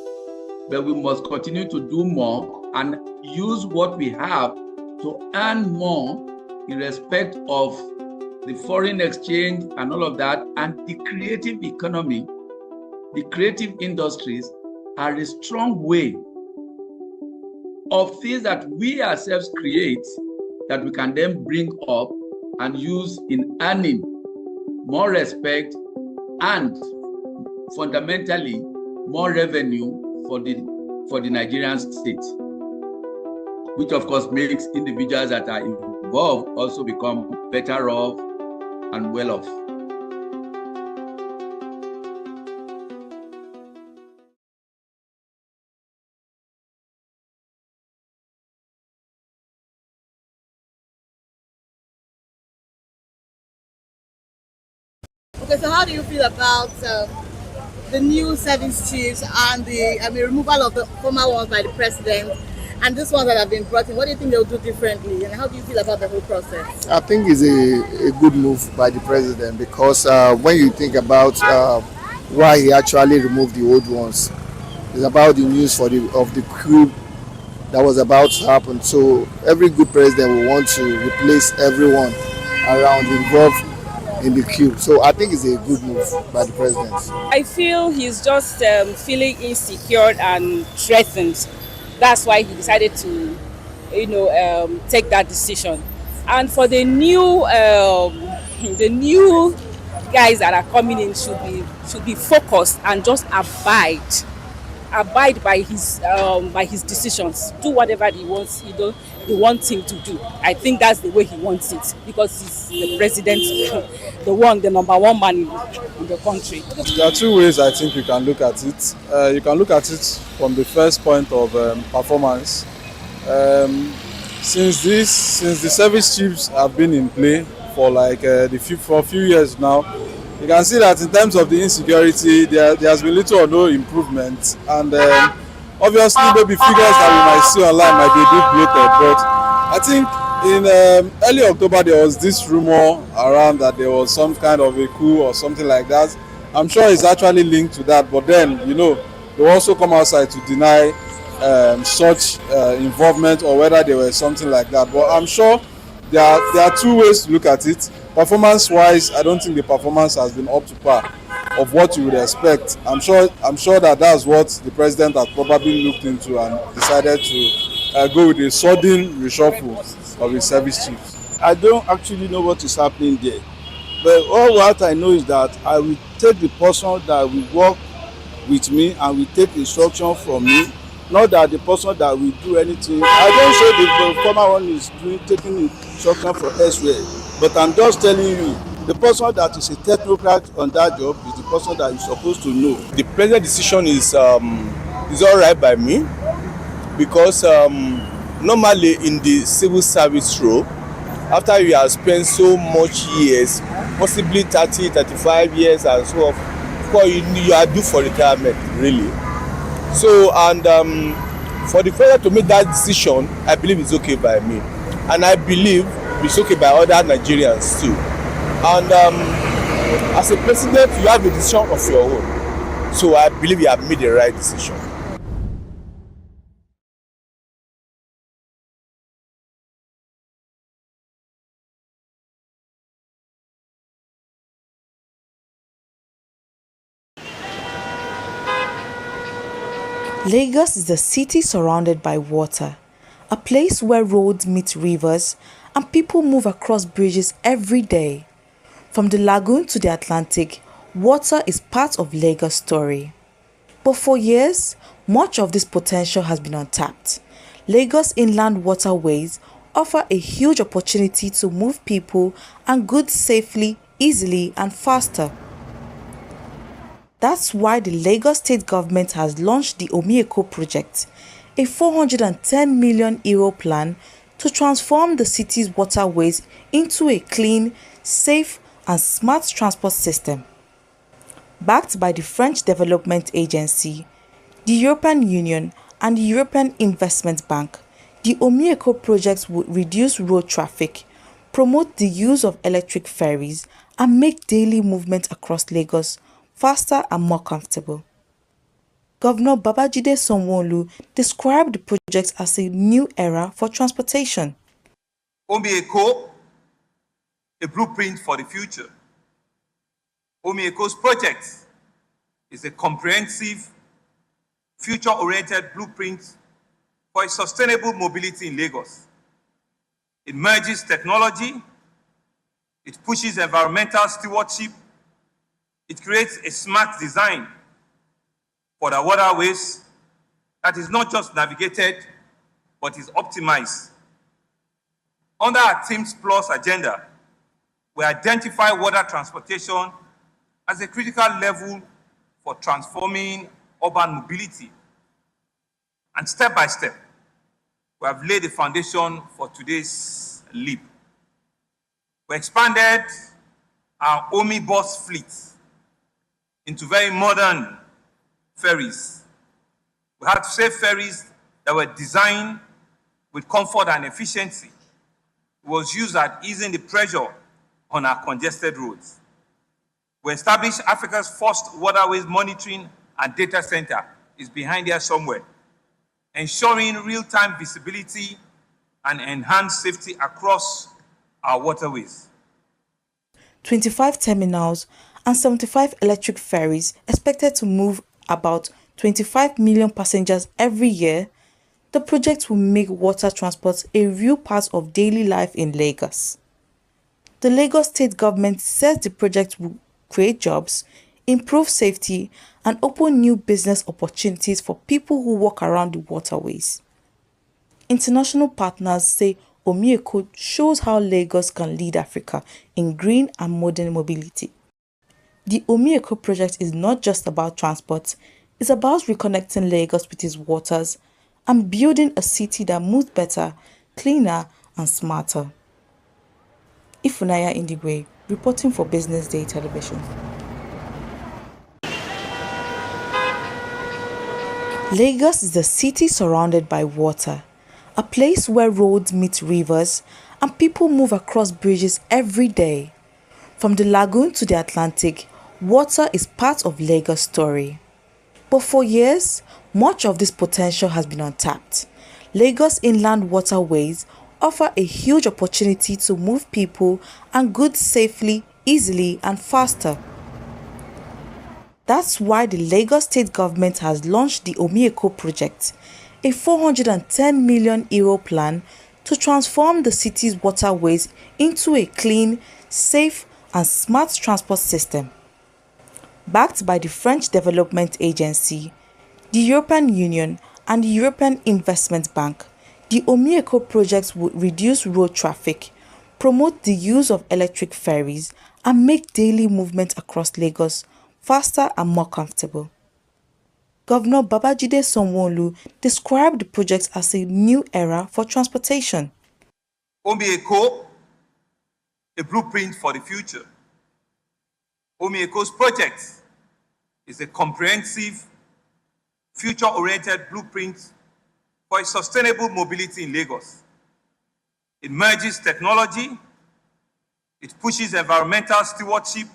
but we must continue to do more and use what we have to earn more in respect of the foreign exchange and all of that. And the creative economy, the creative industries are a strong way of things that we ourselves create that we can then bring up and use in earning more respect and fundamentally more revenue for the Nigerian state, which of course makes individuals that are involved also become better off and well off. Okay, so how do you feel about the new service chiefs and the removal of the former ones by the president, and this one that have been brought in? What do you think they'll do differently, and how do you feel about the whole process? I think it's a good move by the president, because when you think about why he actually removed the old ones, it's about the news of the coup that was about to happen. So every good president will want to replace everyone around involved in the queue. So I think it's a good move by the president. I feel he's just feeling insecure and threatened. That's why he decided to, take that decision. And for the new guys that are coming in should be focused and just abide by his decisions. Do whatever he wants. He wants him to do. I think that's the way he wants it, because he's the president, the number one man in the country. There are two ways I think you can look at it. You can look at it from the first point of performance. Since the service chiefs have been in play for for a few years now, you can see that in terms of the insecurity, there has been little or no improvement, and obviously maybe figures that we might see online might be a bit bloated, but I think in early October there was this rumor around that there was some kind of a coup or something like that. I'm sure it's actually linked to that, but then they also come outside to deny such involvement, or whether there was something like that. But I'm sure there are two ways to look at it. Performance-wise, I don't think the performance has been up to par of what you would expect. I'm sure that that's what the president has probably looked into and decided to go with a sudden reshuffle of his service chiefs. I don't actually know what is happening there, but all what I know is that I will take the person that will work with me and will take instruction from me not that the person that will do anything. I don't say the former one is taking instruction from elsewhere, but I'm just telling you, the person that is a technocrat on that job is the person that is supposed to know. The present decision is all right by me, because normally in the civil service role, after you have spent so much years, possibly 30, 35 years and so on, of course you are due for retirement, really. So, and for the president to make that decision, I believe it's okay by me. And I believe it's okay by other Nigerians too. And as a president, you have a decision of your own. So I believe you have made the right decision. Lagos is a city surrounded by water, a place where roads meet rivers and people move across bridges every day. From the lagoon to the Atlantic, water is part of Lagos' story. But for years, much of this potential has been untapped. Lagos inland waterways offer a huge opportunity to move people and goods safely, easily and faster. That's why the Lagos state government has launched the Omi-Eko project, a €410 million plan to transform the city's waterways into a clean, safe and smart transport system. Backed by the French Development Agency, the European Union and the European Investment Bank, the Omi-Eko project will reduce road traffic, promote the use of electric ferries and make daily movement across Lagos faster and more comfortable. Governor Babajide Sanwo-Olu described the project as a new era for transportation. Omi-Eko, a blueprint for the future. Omi-Eko's project is a comprehensive, future-oriented blueprint for a sustainable mobility in Lagos. It merges technology, it pushes environmental stewardship, it creates a smart design for the waterways that is not just navigated, but is optimized. Under our Teams Plus agenda, we identify water transportation as a critical level for transforming urban mobility. And step by step, we have laid the foundation for today's leap. We expanded our Omi bus fleet into very modern ferries. We had to save ferries that were designed with comfort and efficiency. It was used at easing the pressure on our congested roads. We established Africa's first waterways monitoring and data center. Is behind here somewhere, ensuring real-time visibility and enhanced safety across our waterways. 25 terminals and 75 electric ferries expected to move about 25 million passengers every year. The project will make water transport a real part of daily life in Lagos. The Lagos state government says the project will create jobs, improve safety, and open new business opportunities for people who walk around the waterways. International partners say Omi-Eko shows how Lagos can lead Africa in green and modern mobility. The Omi-Eko project is not just about transport, it's about reconnecting Lagos with its waters and building a city that moves better, cleaner and smarter. Ifunaya Indigwe, reporting for Business Day Television. Lagos is a city surrounded by water, a place where roads meet rivers and people move across bridges every day. From the lagoon to the Atlantic, water is part of Lagos' story. But for years, much of this potential has been untapped. Lagos inland waterways offer a huge opportunity to move people and goods safely, easily and faster. That's why the Lagos state government has launched the Omi-Eko project, a €410 million plan to transform the city's waterways into a clean, safe and smart transport system. Backed by the French Development Agency, the European Union and the European Investment Bank, the Omieko project would reduce road traffic, promote the use of electric ferries, and make daily movement across Lagos faster and more comfortable. Governor Babajide Sanwo-Olu described the project as a new era for transportation. Omieko, a blueprint for the future. Omieko's project is a comprehensive, future-oriented blueprint for a sustainable mobility in Lagos. It merges technology, it pushes environmental stewardship,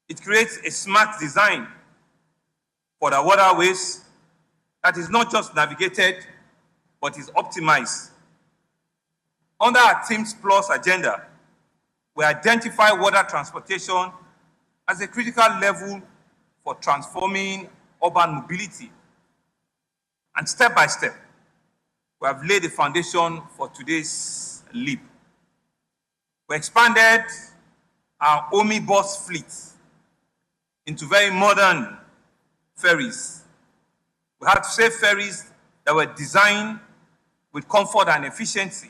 it creates a smart design for the waterways that is not just navigated, but is optimized. Under our Teams Plus agenda, we identify water transportation as a critical level for transforming urban mobility. And step by step, we have laid the foundation for today's leap. We expanded our omnibus fleet into very modern ferries. We had safe ferries that were designed with comfort and efficiency.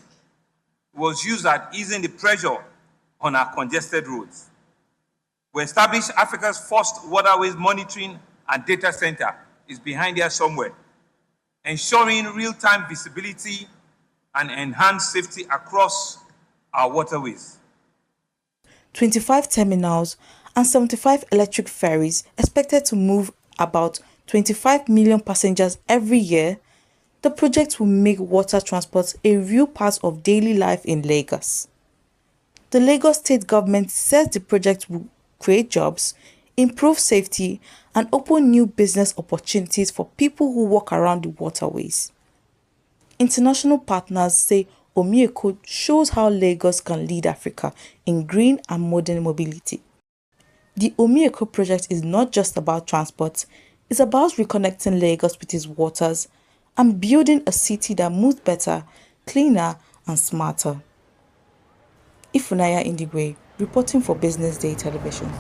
It was used at easing the pressure on our congested roads. We established Africa's first waterways monitoring and data center. Is behind here somewhere, ensuring real-time visibility and enhanced safety across our waterways. 25 terminals and 75 electric ferries expected to move about 25 million passengers every year. The project will make water transport a real part of daily life in Lagos. The Lagos state government says the project will create jobs, improve safety, and open new business opportunities for people who walk around the waterways. International partners say Omieko shows how Lagos can lead Africa in green and modern mobility. The Omieko project is not just about transport, it's about reconnecting Lagos with its waters and building a city that moves better, cleaner, and smarter. Ifunaya Indigwe, reporting for Business Day Television.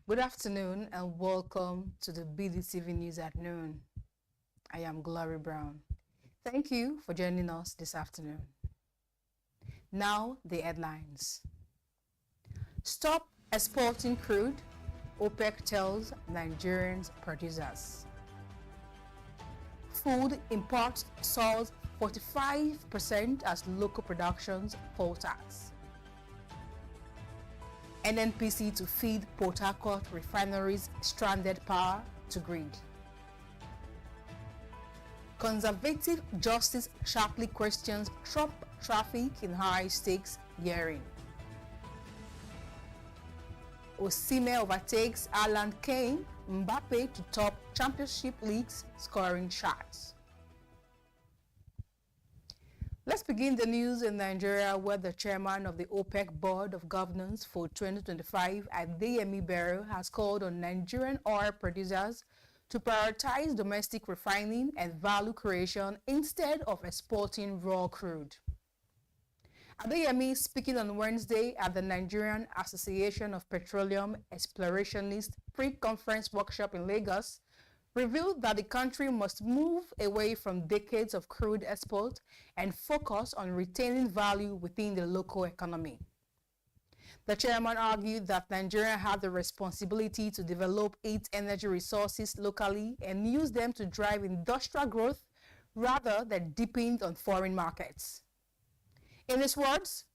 Good afternoon and welcome to the BDTV News at Noon. I am Glory Brown. Thank you for joining us this afternoon. Now the headlines. Stop exporting crude, OPEC tells Nigerian producers. Food imports soars 45% as local productions fall tax. NNPC to feed Port Harcourt refineries stranded power to grid. Conservative justice sharply questions Trump traffic in high-stakes hearing. Osimhen overtakes Alan Kane, Mbappe to top championship leagues scoring charts. Let's begin the news in Nigeria, where the chairman of the OPEC Board of Governors for 2025, Adeyemi Bello, has called on Nigerian oil producers to prioritize domestic refining and value creation instead of exporting raw crude. Adeyemi, speaking on Wednesday at the Nigerian Association of Petroleum Explorationists pre-conference workshop in Lagos, revealed that the country must move away from decades of crude export and focus on retaining value within the local economy. The chairman argued that Nigeria had the responsibility to develop its energy resources locally and use them to drive industrial growth rather than depend on foreign markets. In his words,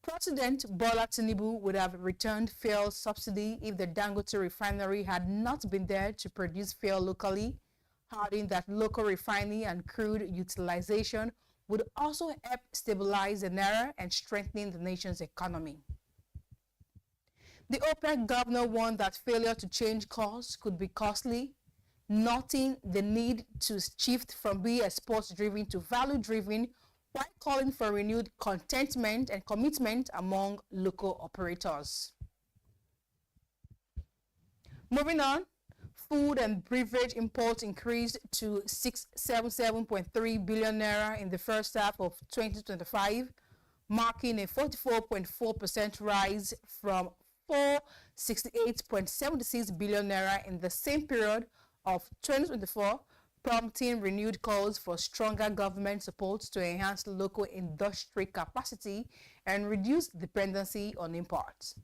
President Bola Tinubu would have returned fuel subsidy if the Dangote refinery had not been there to produce fuel locally, adding that local refining and crude utilization would also help stabilize the naira and strengthen the nation's economy. The OPEC governor warned that failure to change course could be costly, noting the need to shift from being export-driven to value-driven, while calling for renewed contentment and commitment among local operators. Moving on, food and beverage imports increased to 677.3 billion naira in the first half of 2025, marking a 44.4% rise from 468.76 billion naira in the same period of 2024, prompting renewed calls for stronger government support to enhance local industry capacity and reduce dependency on imports.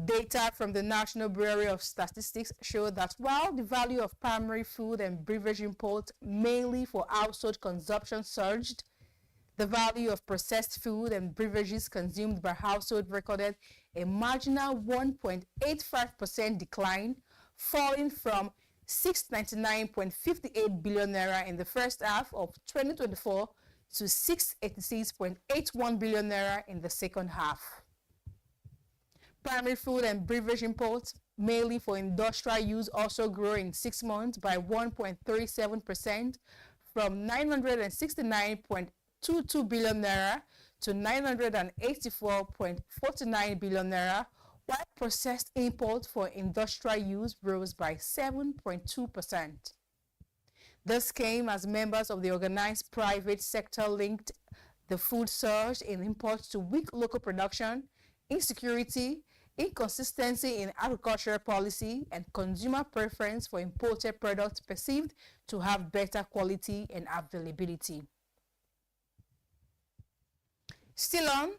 Data from the National Bureau of Statistics show that while the value of primary food and beverage imports, mainly for household consumption, surged, the value of processed food and beverages consumed by households recorded a marginal 1.85% decline, falling from 699.58 billion naira in the first half of 2024 to 686.81 billion naira in the second half. Primary food and beverage imports, mainly for industrial use, also grew in 6 months by 1.37% from 969.22 billion naira to 984.49 billion naira, while processed imports for industrial use rose by 7.2%. This came as members of the organized private sector linked the food surge in imports to weak local production, insecurity, inconsistency in agricultural policy, and consumer preference for imported products perceived to have better quality and availability. Still on,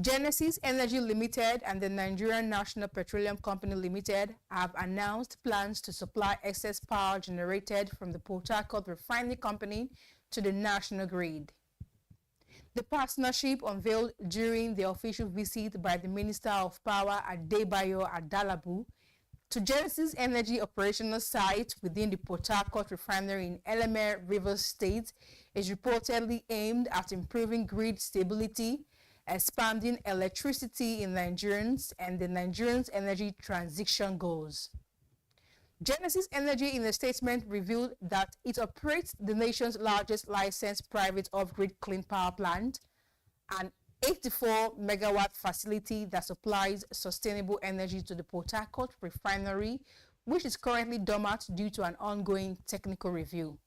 Genesis Energy Limited and the Nigerian National Petroleum Company Limited have announced plans to supply excess power generated from the Port Harcourt Refining Company to the national grid. The partnership, unveiled during the official visit by the Minister of Power Adebayo Adalabu to Genesis Energy operational site within the Port Harcourt Refinery in Eleme, Rivers State, is reportedly aimed at improving grid stability, expanding electricity in Nigerians, and the Nigerians' energy transition goals. Genesis Energy in a statement revealed that it operates the nation's largest licensed private off-grid clean power plant, an 84-megawatt facility that supplies sustainable energy to the Port Harcourt Refinery, which is currently dormant due to an ongoing technical review.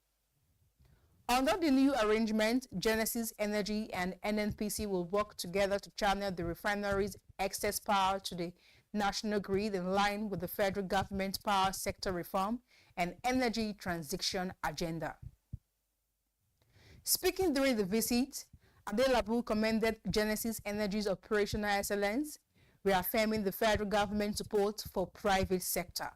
Under the new arrangement, Genesis Energy and NNPC will work together to channel the refinery's excess power to the national grid in line with the federal government's power sector reform and energy transition agenda. Speaking during the visit, Adelabu commended Genesis Energy's operational excellence, reaffirming the federal government's support for private sector.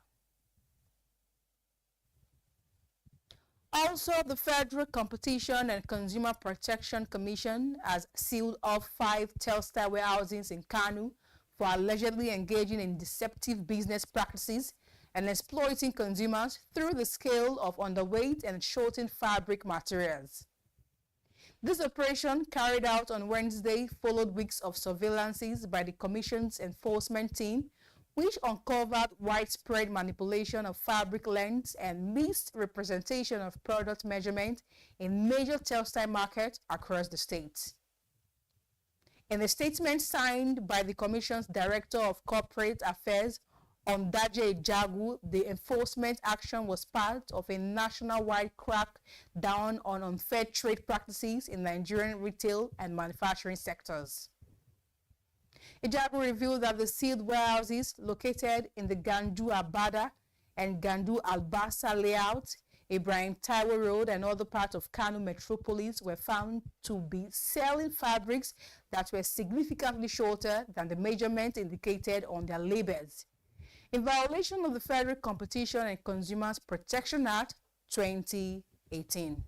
Also, the Federal Competition and Consumer Protection Commission has sealed off 5 Telstar warehouses in Kanu for allegedly engaging in deceptive business practices and exploiting consumers through the scale of underweight and shorting fabric materials. This operation, carried out on Wednesday, followed weeks of surveillances by the Commission's enforcement team, which uncovered widespread manipulation of fabric lengths and misrepresentation of product measurement in major textile markets across the state. In a statement signed by the Commission's Director of Corporate Affairs, Ondaje Jagu, the enforcement action was part of a nationwide crackdown on unfair trade practices in Nigerian retail and manufacturing sectors. Ijagu revealed that the sealed warehouses located in the Gandu Abada and Gandu Albasa layout, Ibrahim Taiwo Road, and other parts of Kano metropolis were found to be selling fabrics that were significantly shorter than the measurement indicated on their labels, in violation of the Federal Competition and Consumers Protection Act 2018.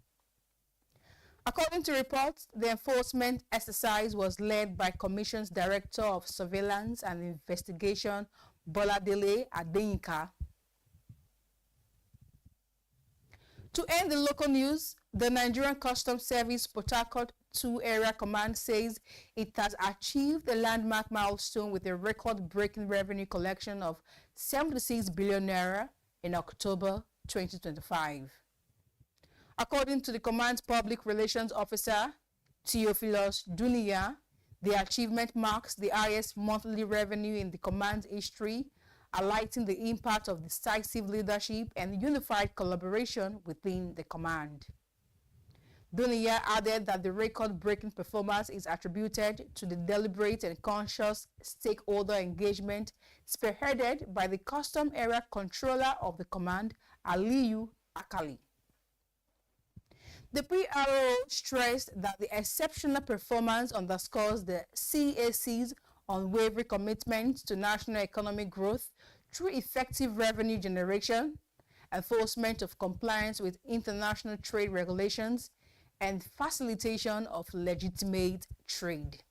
According to reports, the enforcement exercise was led by Commission's Director of Surveillance and Investigation, Boladele Adeyinka. To end the local news, the Nigerian Customs Service Port Harcourt 2 Area Command says it has achieved a landmark milestone with a record-breaking revenue collection of 76 billion naira in October 2025. According to the command's public relations officer, Theophilus Dunia, the achievement marks the highest monthly revenue in the command's history, highlighting the impact of decisive leadership and unified collaboration within the command. Dunia added that the record-breaking performance is attributed to the deliberate and conscious stakeholder engagement spearheaded by the Custom Area Controller of the command, Aliyu Akali. The PRO stressed that the exceptional performance underscores the CAC's unwavering commitment to national economic growth through effective revenue generation, enforcement of compliance with international trade regulations, and facilitation of legitimate trade.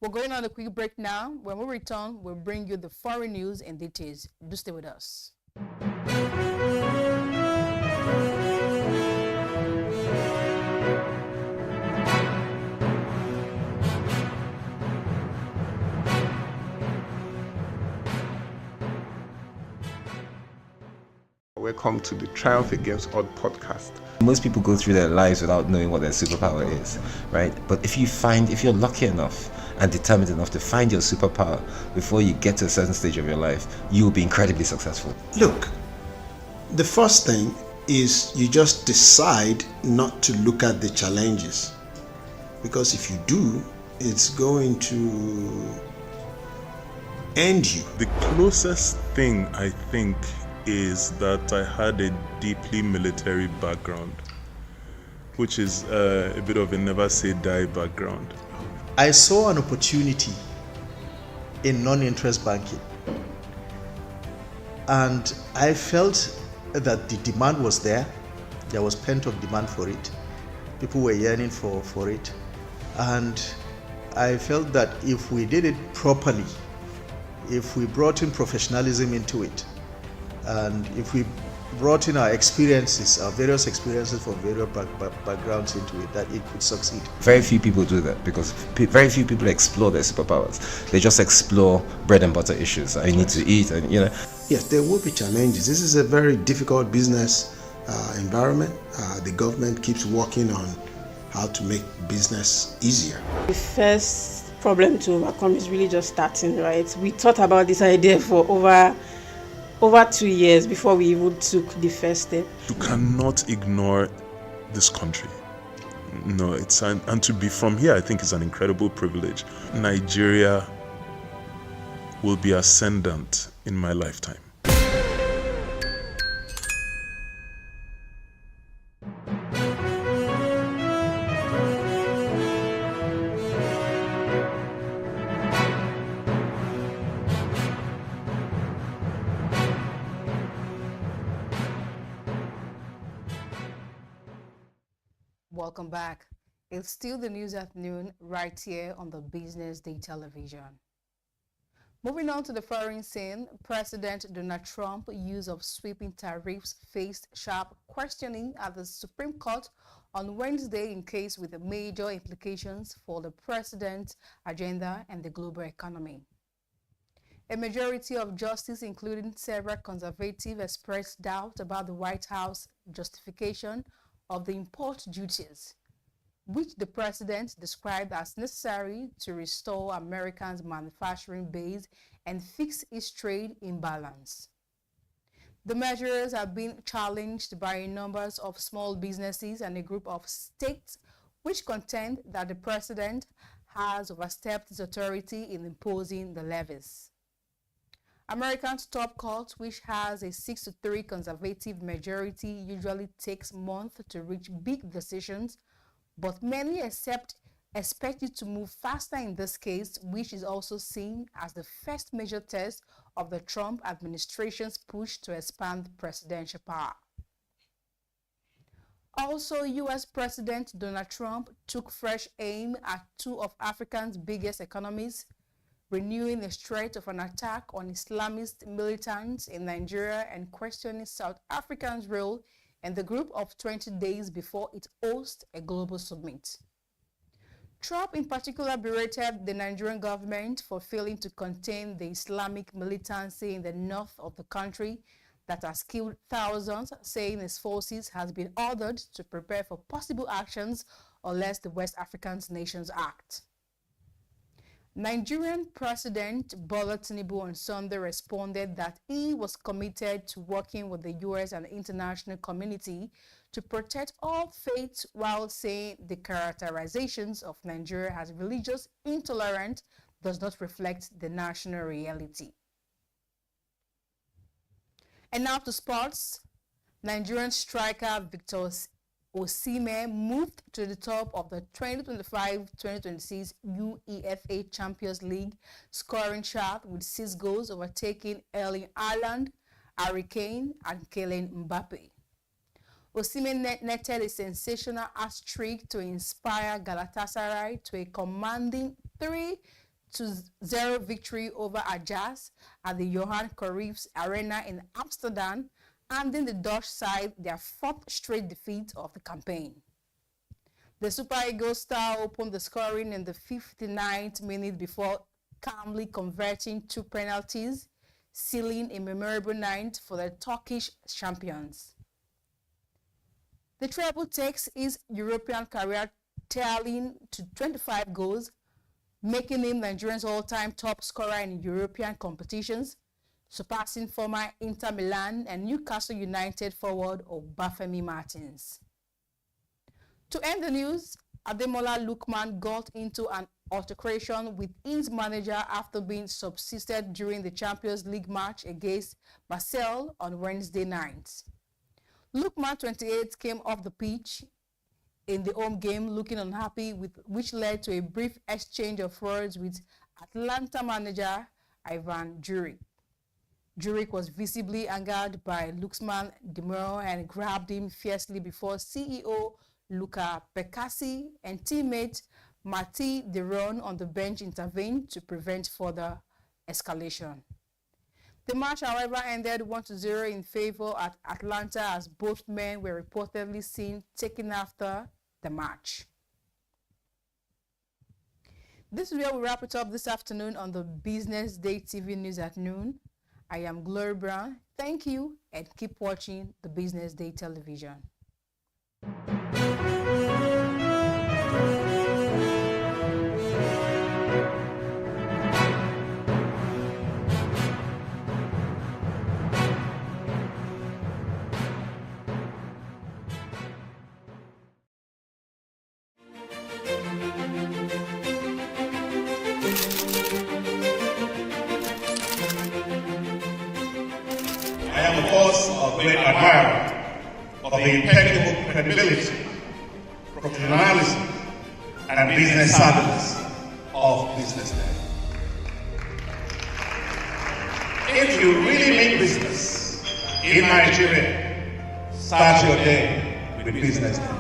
We're going on a quick break now. When we return, we'll bring you the foreign news in details. Do stay with us. Welcome to the Triumph Against Odd podcast. Most people go through their lives without knowing what their superpower is, right? But if you're lucky enough and determined enough to find your superpower before you get to a certain stage of your life, you'll be incredibly successful. Look, the first thing is you just decide not to look at the challenges, because if you do, it's going to end you. The closest thing I think is that I had a deeply military background, which is a bit of a never say die background. I saw an opportunity in non-interest banking, and I felt that the demand was there. There was pent-up demand for it. People were yearning for it, and I felt that if we did it properly, if we brought in professionalism into it, and if we brought in our experiences, our various experiences from various backgrounds into it, that it could succeed. Very few people do that because very few people explore their superpowers. They just explore bread and butter issues. I need to eat, and Yes, there will be challenges. This is a very difficult business environment. The government keeps working on how to make business easier. The first problem to overcome is really just starting, right? We thought about this idea for over 2 years before we even took the first step. You cannot ignore this country. No, and to be from here, I think is an incredible privilege. Nigeria will be ascendant in my lifetime. Welcome back. It's still the news at noon right here on the Business Day television. Moving on to the foreign scene, President Donald Trump's use of sweeping tariffs faced sharp questioning at the Supreme Court on Wednesday in case with major implications for the president's agenda and the global economy. A majority of justices, including several conservatives, expressed doubt about the White House justification of the import duties, which the president described as necessary to restore Americans' manufacturing base and fix its trade imbalance. The measures have been challenged by a number of small businesses and a group of states which contend that the president has overstepped his authority in imposing the levies. America's top court, which has a 6-3 conservative majority, usually takes months to reach big decisions, but many expect it to move faster in this case, which is also seen as the first major test of the Trump administration's push to expand presidential power. Also, U.S. President Donald Trump took fresh aim at two of Africa's biggest economies, renewing the threat of an attack on Islamist militants in Nigeria and questioning South Africa's role in the group of 20 days before it hosts a global summit. Trump in particular berated the Nigerian government for failing to contain the Islamic militancy in the north of the country that has killed thousands, saying his forces has been ordered to prepare for possible actions unless the West African nations act. Nigerian President Bola Tinubu on Sunday responded that he was committed to working with the U.S. and the international community to protect all faiths, while saying the characterizations of Nigeria as religious intolerant does not reflect the national reality. And now to sports. Nigerian striker Victor Osimhen moved to the top of the 2025-2026 UEFA Champions League scoring chart with 6 goals, overtaking Erling Haaland, Harry Kane, and Kylian Mbappe. Osimhen netted a sensational hat-trick to inspire Galatasaray to a commanding 3-0 victory over Ajax at the Johan Cruyff Arena in Amsterdam, handing the Dutch side their 4th straight defeat of the campaign. The Super Eagles star opened the scoring in the 59th minute before calmly converting 2 penalties, sealing a memorable night for the Turkish champions. The treble takes his European career tallying to 25 goals, making him Nigeria's all-time top scorer in European competitions, surpassing former Inter Milan and Newcastle United forward Obafemi Martins. To end the news, Ademola Lookman got into an altercation with his manager after being subsisted during the Champions League match against Marseille on Wednesday night. Lookman, 28, came off the pitch in the home game looking unhappy, which led to a brief exchange of words with Atlanta manager Ivan Juric. Juric was visibly angered by Lookman's demeanor and grabbed him fiercely before CEO Luca Pecassi and teammate Mati Deron on the bench intervened to prevent further escalation. The match, however, ended 1-0 in favor at Atlanta, as both men were reportedly seen taking after the match. This is where we wrap it up this afternoon on the Business Day TV News at noon. I am Glory Brown. Thank you, and keep watching the Business Day television. I am, of course, a great admirer of the impeccable credibility, professionalism, and business savviness of BusinessDay. If you really mean business in Nigeria, start your day with BusinessDay.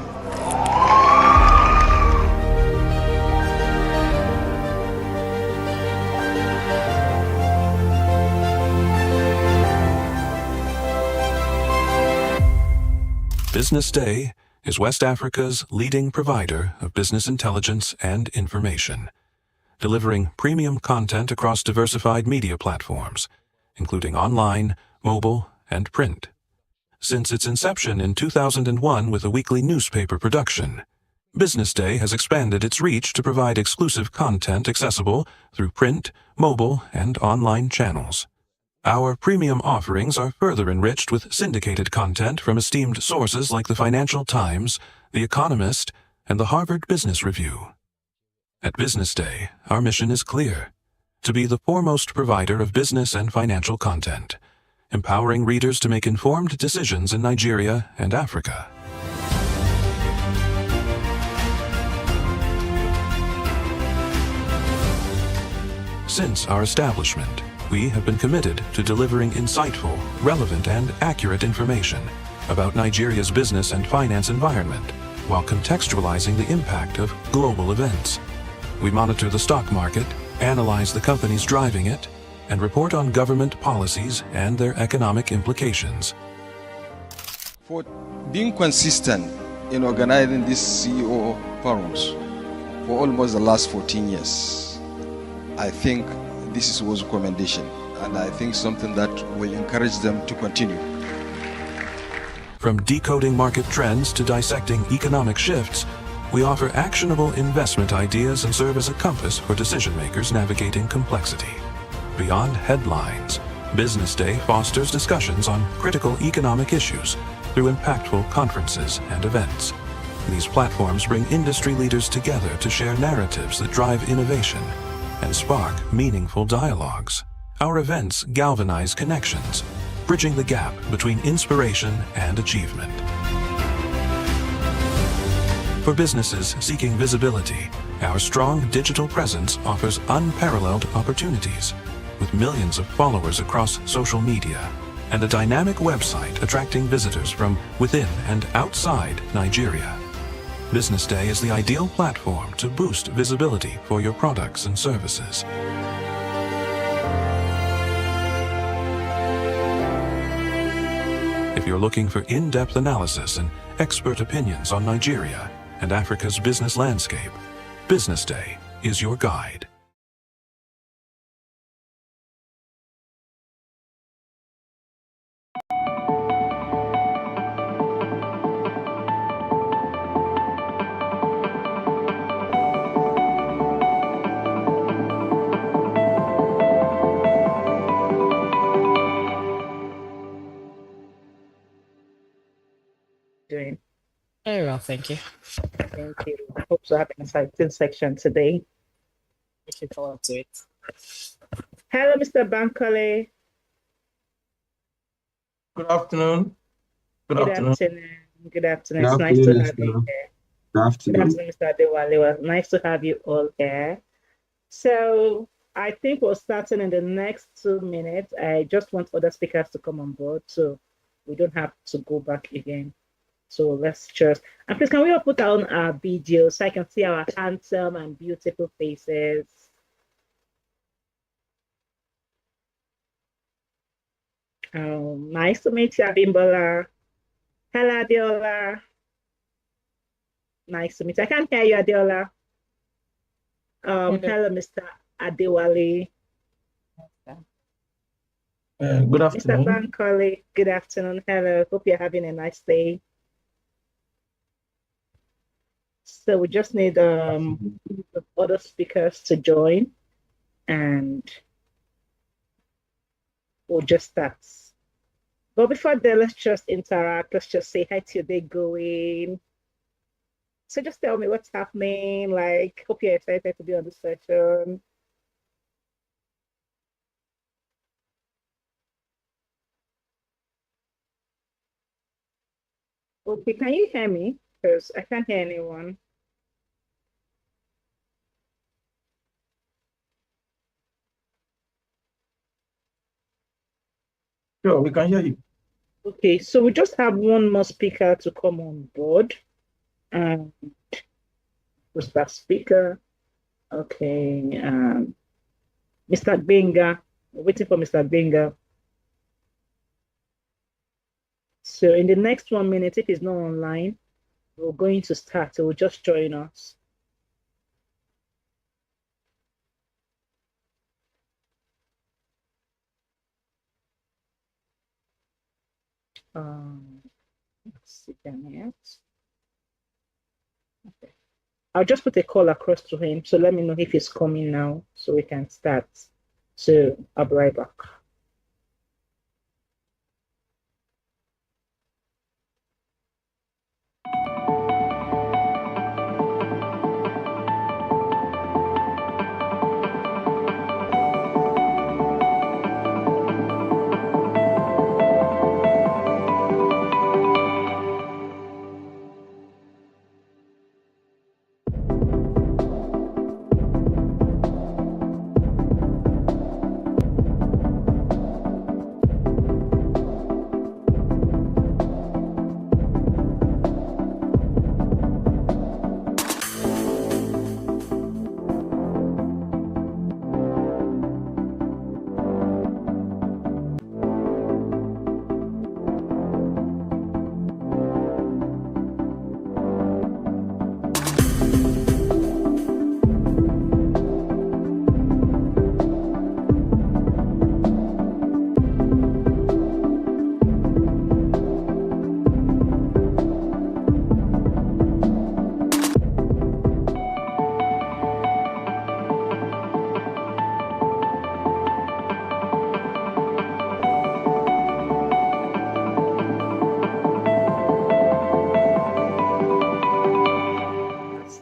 BusinessDay is West Africa's leading provider of business intelligence and information, delivering premium content across diversified media platforms, including online, mobile, and print. Since its inception in 2001 with a weekly newspaper production, BusinessDay has expanded its reach to provide exclusive content accessible through print, mobile, and online channels. Our premium offerings are further enriched with syndicated content from esteemed sources like the Financial Times, The Economist, and the Harvard Business Review. At BusinessDay, our mission is clear: to be the foremost provider of business and financial content, empowering readers to make informed decisions in Nigeria and Africa. Since our establishment, we have been committed to delivering insightful, relevant, and accurate information about Nigeria's business and finance environment, while contextualizing the impact of global events. We monitor the stock market, analyze the companies driving it, and report on government policies and their economic implications. For being consistent in organizing these CEO forums for almost the last 14 years, I think this is worth commendation, and I think something that will encourage them to continue. From decoding market trends to dissecting economic shifts, we offer actionable investment ideas and serve as a compass for decision makers navigating complexity. Beyond headlines, BusinessDay fosters discussions on critical economic issues through impactful conferences and events. These platforms bring industry leaders together to share narratives that drive innovation and spark meaningful dialogues. Our events galvanize connections, bridging the gap between inspiration and achievement. For businesses seeking visibility, our strong digital presence offers unparalleled opportunities, with millions of followers across social media and a dynamic website attracting visitors from within and outside Nigeria. BusinessDay is the ideal platform to boost visibility for your products and services. If you're looking for in-depth analysis and expert opinions on Nigeria and Africa's business landscape, BusinessDay is your guide. Doing? Very well, thank you. Thank you. I hope to have an exciting section today. Looking forward to it. Hello, Mr. Bankole. Good afternoon. Good afternoon. Good afternoon. It's Good nice to afternoon, have you Esther. here. Good Good afternoon. afternoon, Mr. Adewale. Well, nice to have you all here. So I think we're starting in the next 2 minutes. I just want other speakers to come on board so we don't have to go back again. So let's just, and please, can we all put on our video so I can see our handsome and beautiful faces? Nice to meet you, Abimbola. Hello, Adiola. Nice to meet you. I can't hear you, Adiola. Hello, Mr. Adewale. Good Mr. afternoon. Bankole, good afternoon. Hello. Hope you're having a nice day. So we just need other speakers to join, and we'll just start. But before that, let's just interact. Let's just say hi to your day going. So just tell me what's happening. Like, hope you're excited to be on this session. Okay, can you hear me? Because I can't hear anyone. Sure, we can hear you. Okay, so we just have one more speaker to come on board. And who's that speaker? Okay, Mr. Benga. We're waiting for Mr. Benga. So in the next 1 minute, if he's not online, we're going to start. So we'll just join us. Let's see them yet. Okay. I'll just put a call across to him. So let me know if he's coming now so we can start. So I'll be right back.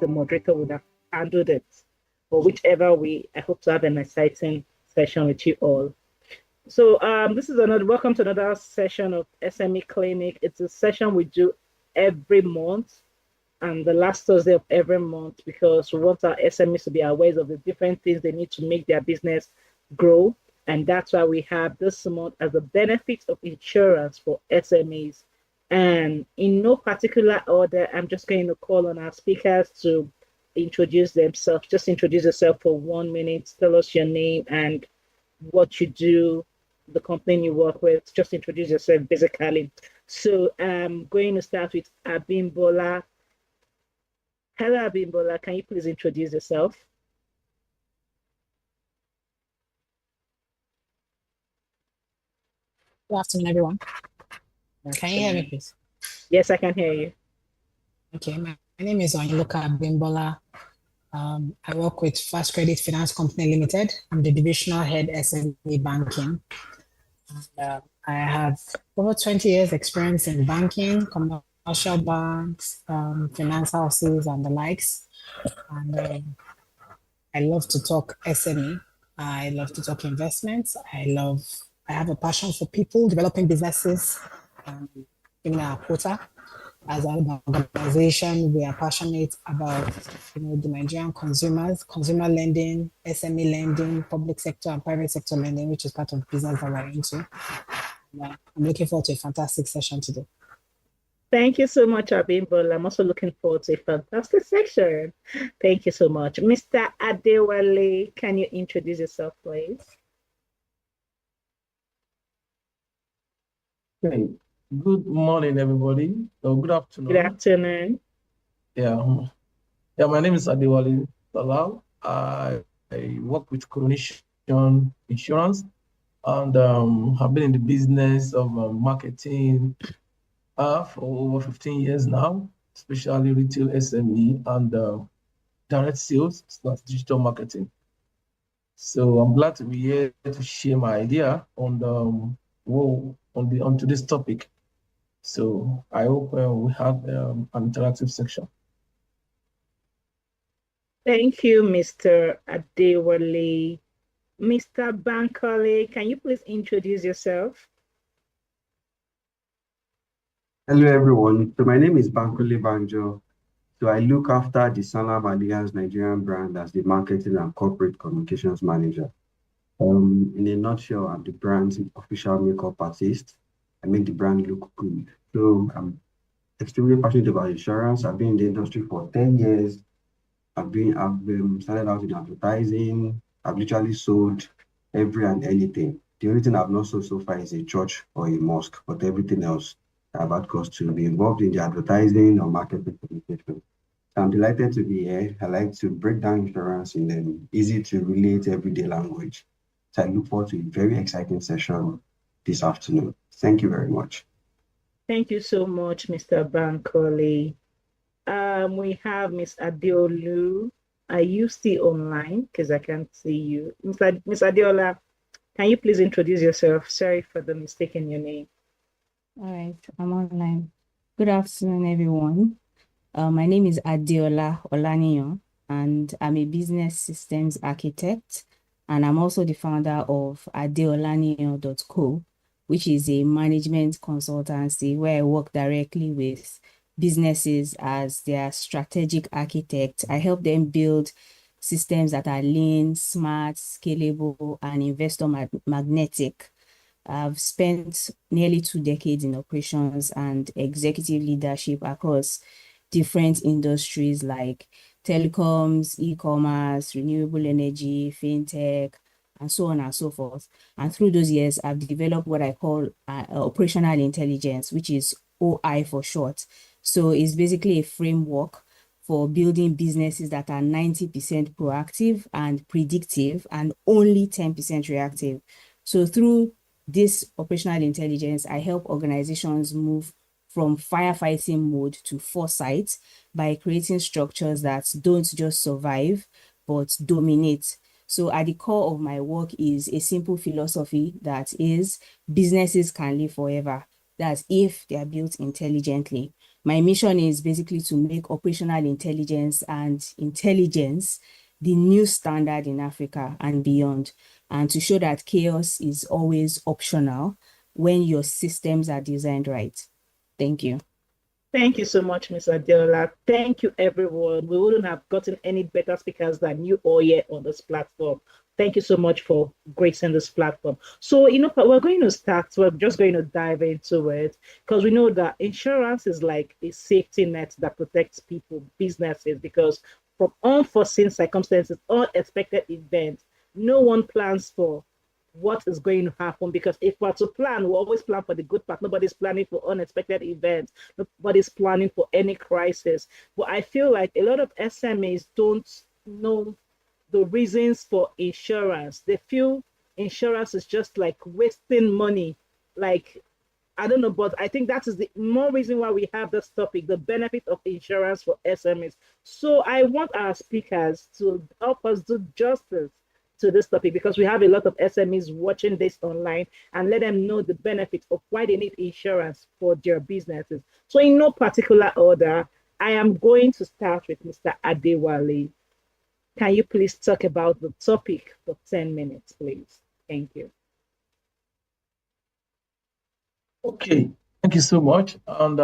The moderator would have handled it. But whichever way, I hope to have an exciting session with you all. So this is welcome to another session of SME Clinic. It's a session we do every month and the last Thursday of every month because we want our SMEs to be aware of the different things they need to make their business grow. And that's why we have this month as a benefit of insurance for SMEs. And in no particular order, I'm just going to call on our speakers to introduce themselves. Just introduce yourself for 1 minute. Tell us your name and what you do, the company you work with. Just introduce yourself basically. So I'm going to start with Abimbola. Hello, Abimbola. Can you please introduce yourself? Good afternoon, everyone. Can you hear me, please? Yes, I can hear you. Okay, my name is Onyoluka Bimbola. I work with Fast Credit Finance Company Limited. I'm the divisional head SME banking. I have over 20 years experience in banking, commercial banks, finance houses, and the likes. And I love to talk SME. I love to talk investments. I have a passion for people, developing businesses, in our quota. As an organization, we are passionate about the Nigerian consumers, consumer lending, SME lending, public sector and private sector lending, which is part of the business that we're into. I'm looking forward to a fantastic session today. Thank you so much, Abimbola. I'm also looking forward to a fantastic session. Thank you so much. Mr. Adewale, can you introduce yourself, please? Okay. Good morning, everybody. Or good afternoon. Good afternoon. Yeah. My name is Adewale Talal. I work with Coronation Insurance and have been in the business of marketing for over 15 years now, especially retail SME and direct sales / digital marketing. So I'm glad to be here to share my idea on onto this topic. So I hope we have an interactive section. Thank you, Mr. Adewale. Mr. Bankole, can you please introduce yourself? Hello, everyone. So my name is Bankole Banjo. So I look after the Sanlam Alliance Nigerian brand as the marketing and corporate communications manager. In a nutshell, I'm the brand's official makeup artist. I make the brand look good. So I'm extremely passionate about insurance. I've been in the industry for 10 years. I've started out in advertising. I've literally sold every and anything. The only thing I've not sold so far is a church or a mosque, but everything else about cost to be involved in the advertising or marketing communication. I'm delighted to be here. I like to break down insurance in an easy to relate everyday language. So I look forward to a very exciting session this afternoon. Thank you very much. Thank you so much, Mr. Bankole. We have Miss Adeolu. Are you still online? Because I can't see you. Miss Adeola, can you please introduce yourself? Sorry for the mistake in your name. All right, I'm online. Good afternoon, everyone. My name is Adeola Olaniyan, and I'm a business systems architect, and I'm also the founder of adeolaniyan.co, which is a management consultancy where I work directly with businesses as their strategic architect. I help them build systems that are lean, smart, scalable, and investor magnetic. I've spent nearly 2 decades in operations and executive leadership across different industries like telecoms, e-commerce, renewable energy, fintech, and so on and so forth. And through those years, I've developed what I call operational intelligence, which is OI for short. So it's basically a framework for building businesses that are 90% proactive and predictive and only 10% reactive. So through this operational intelligence, I help organizations move from firefighting mode to foresight by creating structures that don't just survive, but dominate. So at the core of my work is a simple philosophy that is businesses can live forever. That's if they are built intelligently. My mission is basically to make operational intelligence and intelligence the new standard in Africa and beyond, and to show that chaos is always optional when your systems are designed right. Thank you. Thank you so much, Ms. Adeola. Thank you, everyone. We wouldn't have gotten any better speakers than you all here on this platform. Thank you so much for gracing this platform. So, we're going to start. We're just going to dive into it because we know that insurance is like a safety net that protects people, businesses, because from unforeseen circumstances, unexpected events, no one plans for what is going to happen, because if we're to plan, we always plan for the good part. Nobody's planning for unexpected events. Nobody's planning for any crisis. But I feel like a lot of SMEs don't know the reasons for insurance. They feel insurance is just like wasting money. Like, I don't know, but I think that is the more reason why we have this topic, the benefit of insurance for SMEs. So I want our speakers to help us do justice to this topic, because we have a lot of SMEs watching this online, and let them know the benefits of why they need insurance for their businesses. So in no particular order, I am going to start with Mr. Adewale. Can you please talk about the topic for 10 minutes, please? Thank you. Okay, thank you so much. And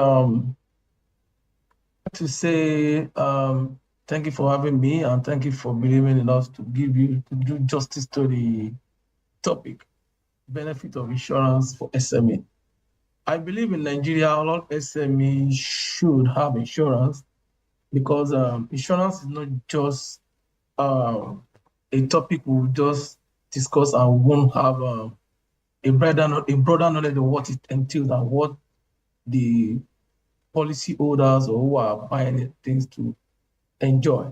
to say thank you for having me, and thank you for believing in us to do justice to the topic, benefit of insurance for SME. I believe in Nigeria, a lot of SME should have insurance, because insurance is not just a topic we'll just discuss and we won't have a broader knowledge of what it entails and what the policy holders or who are buying things to enjoy.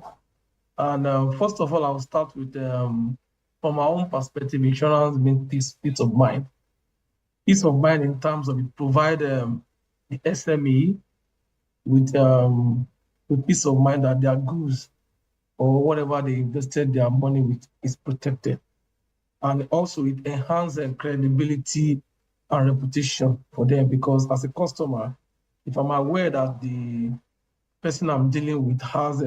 And first of all, I'll start with, from our own perspective, insurance means peace of mind. Peace of mind in terms of it provide the SME with peace of mind that their goods or whatever they invested their money with is protected. And also it enhances credibility and reputation for them, because as a customer, if I'm aware that the person I'm dealing with has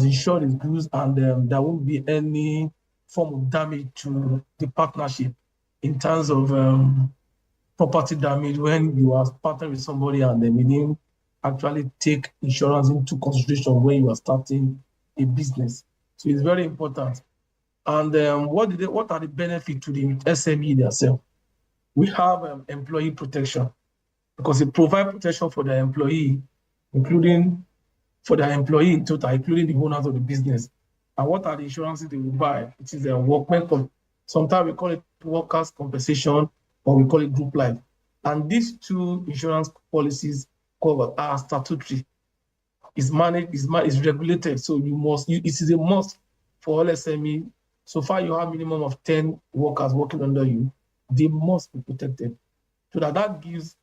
insured his goods, and there won't be any form of damage to the partnership in terms of property damage when you are partnering with somebody and then you didn't actually take insurance into consideration when you are starting a business. So it's very important. And what are the benefits to the SME themselves? We have employee protection, because it provides protection for the employee, including for the employee in total, including the owners of the business. And what are the insurances they will buy? It is a sometimes we call it workers' compensation, or we call it group life. And these two insurance policies covered are statutory. Is managed, is regulated. So it is a must for all SME. So far, you have minimum of 10 workers working under you. They must be protected. So that gives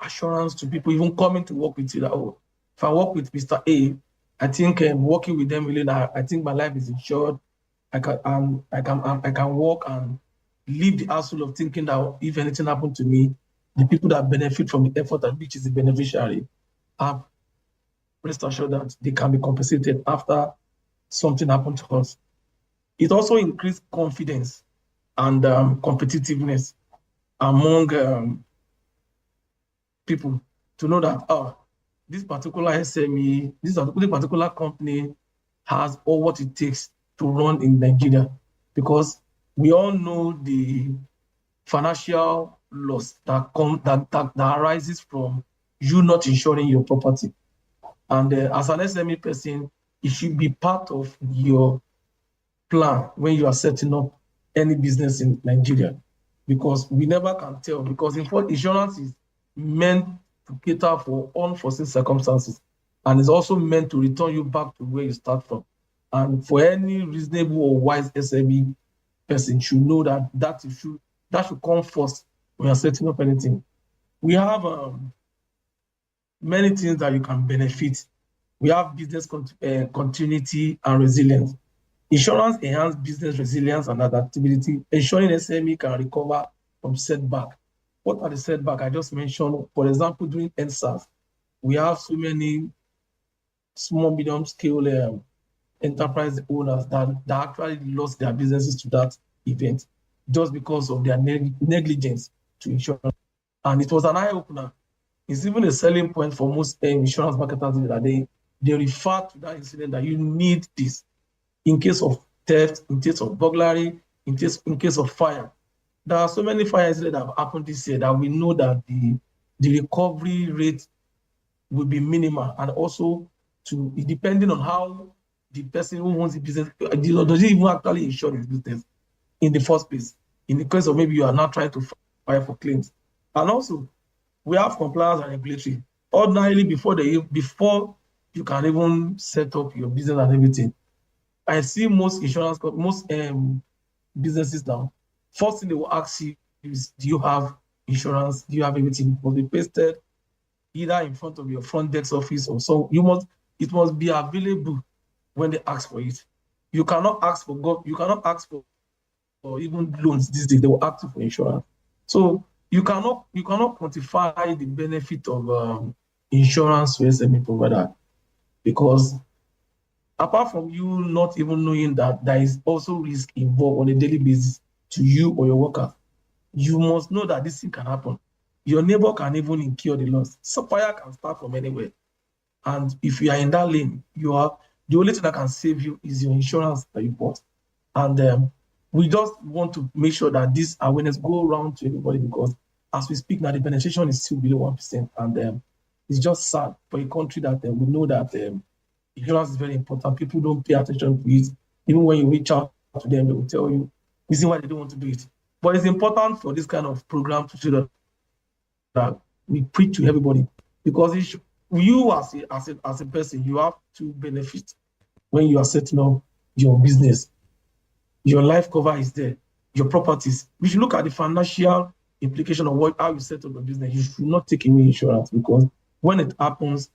assurance to people even coming to work with you that, oh, if I work with Mr. A, I think working with them really, I think my life is insured. I can work and leave the hassle of thinking that if anything happened to me, the people that benefit from the effort and which is the beneficiary have rest assured that they can be compensated after something happened to us. It also increased confidence and competitiveness among people to know that this particular SME, this particular company has all what it takes to run in Nigeria, because we all know the financial loss that arises from you not insuring your property. And as an SME person, it should be part of your plan when you are setting up any business in Nigeria, because we never can tell. Because in fact, insurance is meant to cater for unforeseen circumstances, and is also meant to return you back to where you start from. And for any reasonable or wise SME person should know that should come first when you're setting up anything. We have many things that you can benefit. We have business continuity and resilience. Insurance enhances business resilience and adaptability, ensuring SME can recover from setback. What are the setback I just mentioned? For example, during NSAS, we have so many small, medium scale enterprise owners that actually lost their businesses to that event just because of their negligence to insurance. And it was an eye-opener. It's even a selling point for most insurance marketers that they refer to that incident that you need this in case of theft, in case of burglary, in case of fire. There are so many fires that have happened this year that we know that the recovery rate will be minimal, and also depending on how the person who owns the business does he even actually insure his business in the first place. In the case of maybe you are not trying to file for claims, and also we have compliance and regulatory. Ordinarily, before you can even set up your business and everything, I see most businesses now, first thing they will ask you is, do you have insurance? Do you have everything? It must be pasted either in front of your front desk office or so. It must be available when they ask for it. You cannot ask for even loans these days. They will ask you for insurance. So you cannot quantify the benefit of insurance to SME provider, because apart from you not even knowing that there is also risk involved on a daily basis to you or your workers, you must know that this thing can happen. Your neighbor can even incur the loss. So fire can start from anywhere. And if you are in that lane, the only thing that can save you is your insurance that you bought. And we just want to make sure that this awareness go around to everybody, because as we speak now, the penetration is still below 1%. And it's just sad for a country that we know that insurance is very important. People don't pay attention to it. Even when you reach out to them, they will tell you reason why they don't want to do it. But it's important for this kind of program to show that we preach to everybody, because you as a person, you have to benefit when you are setting up your business. Your life cover is there, your properties. We should look at the financial implication of how you set up a business. You should not take away insurance, because when it happens,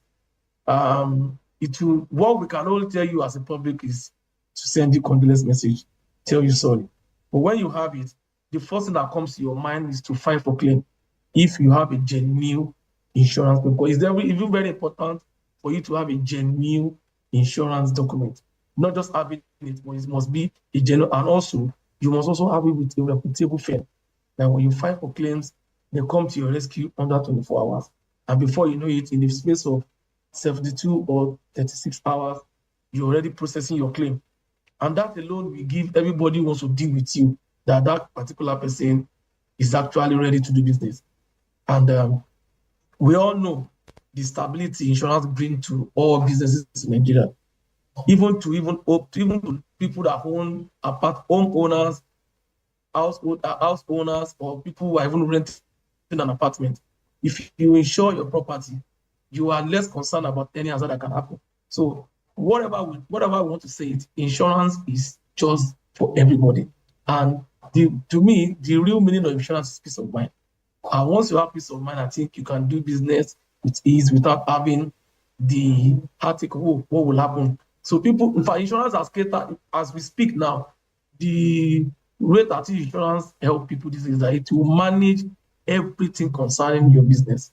what we can only tell you as a public is to send you condolence message, tell you sorry. But when you have it, the first thing that comes to your mind is to file for claim if you have a genuine insurance, because it's even very important for you to have a genuine insurance document. Not just having it, but it must be a genuine, and also you must also have it with a reputable firm. That when you file for claims, they come to your rescue under 24 hours. And before you know it, in the space of 72 or 36 hours, you're already processing your claim. And that alone will give everybody who wants to deal with you that particular person is actually ready to do business. And we all know the stability insurance brings to all businesses in Nigeria, even to people that own home owners, house owners, or people who are even renting an apartment. If you insure your property, you are less concerned about any hazard that can happen. So whatever we want to say, insurance is just for everybody. And to me, the real meaning of insurance is peace of mind. And once you have peace of mind, I think you can do business with ease without having the heartache of what will happen. So people, in fact, insurance has catered, as we speak now, the way that insurance help people this is that it will manage everything concerning your business.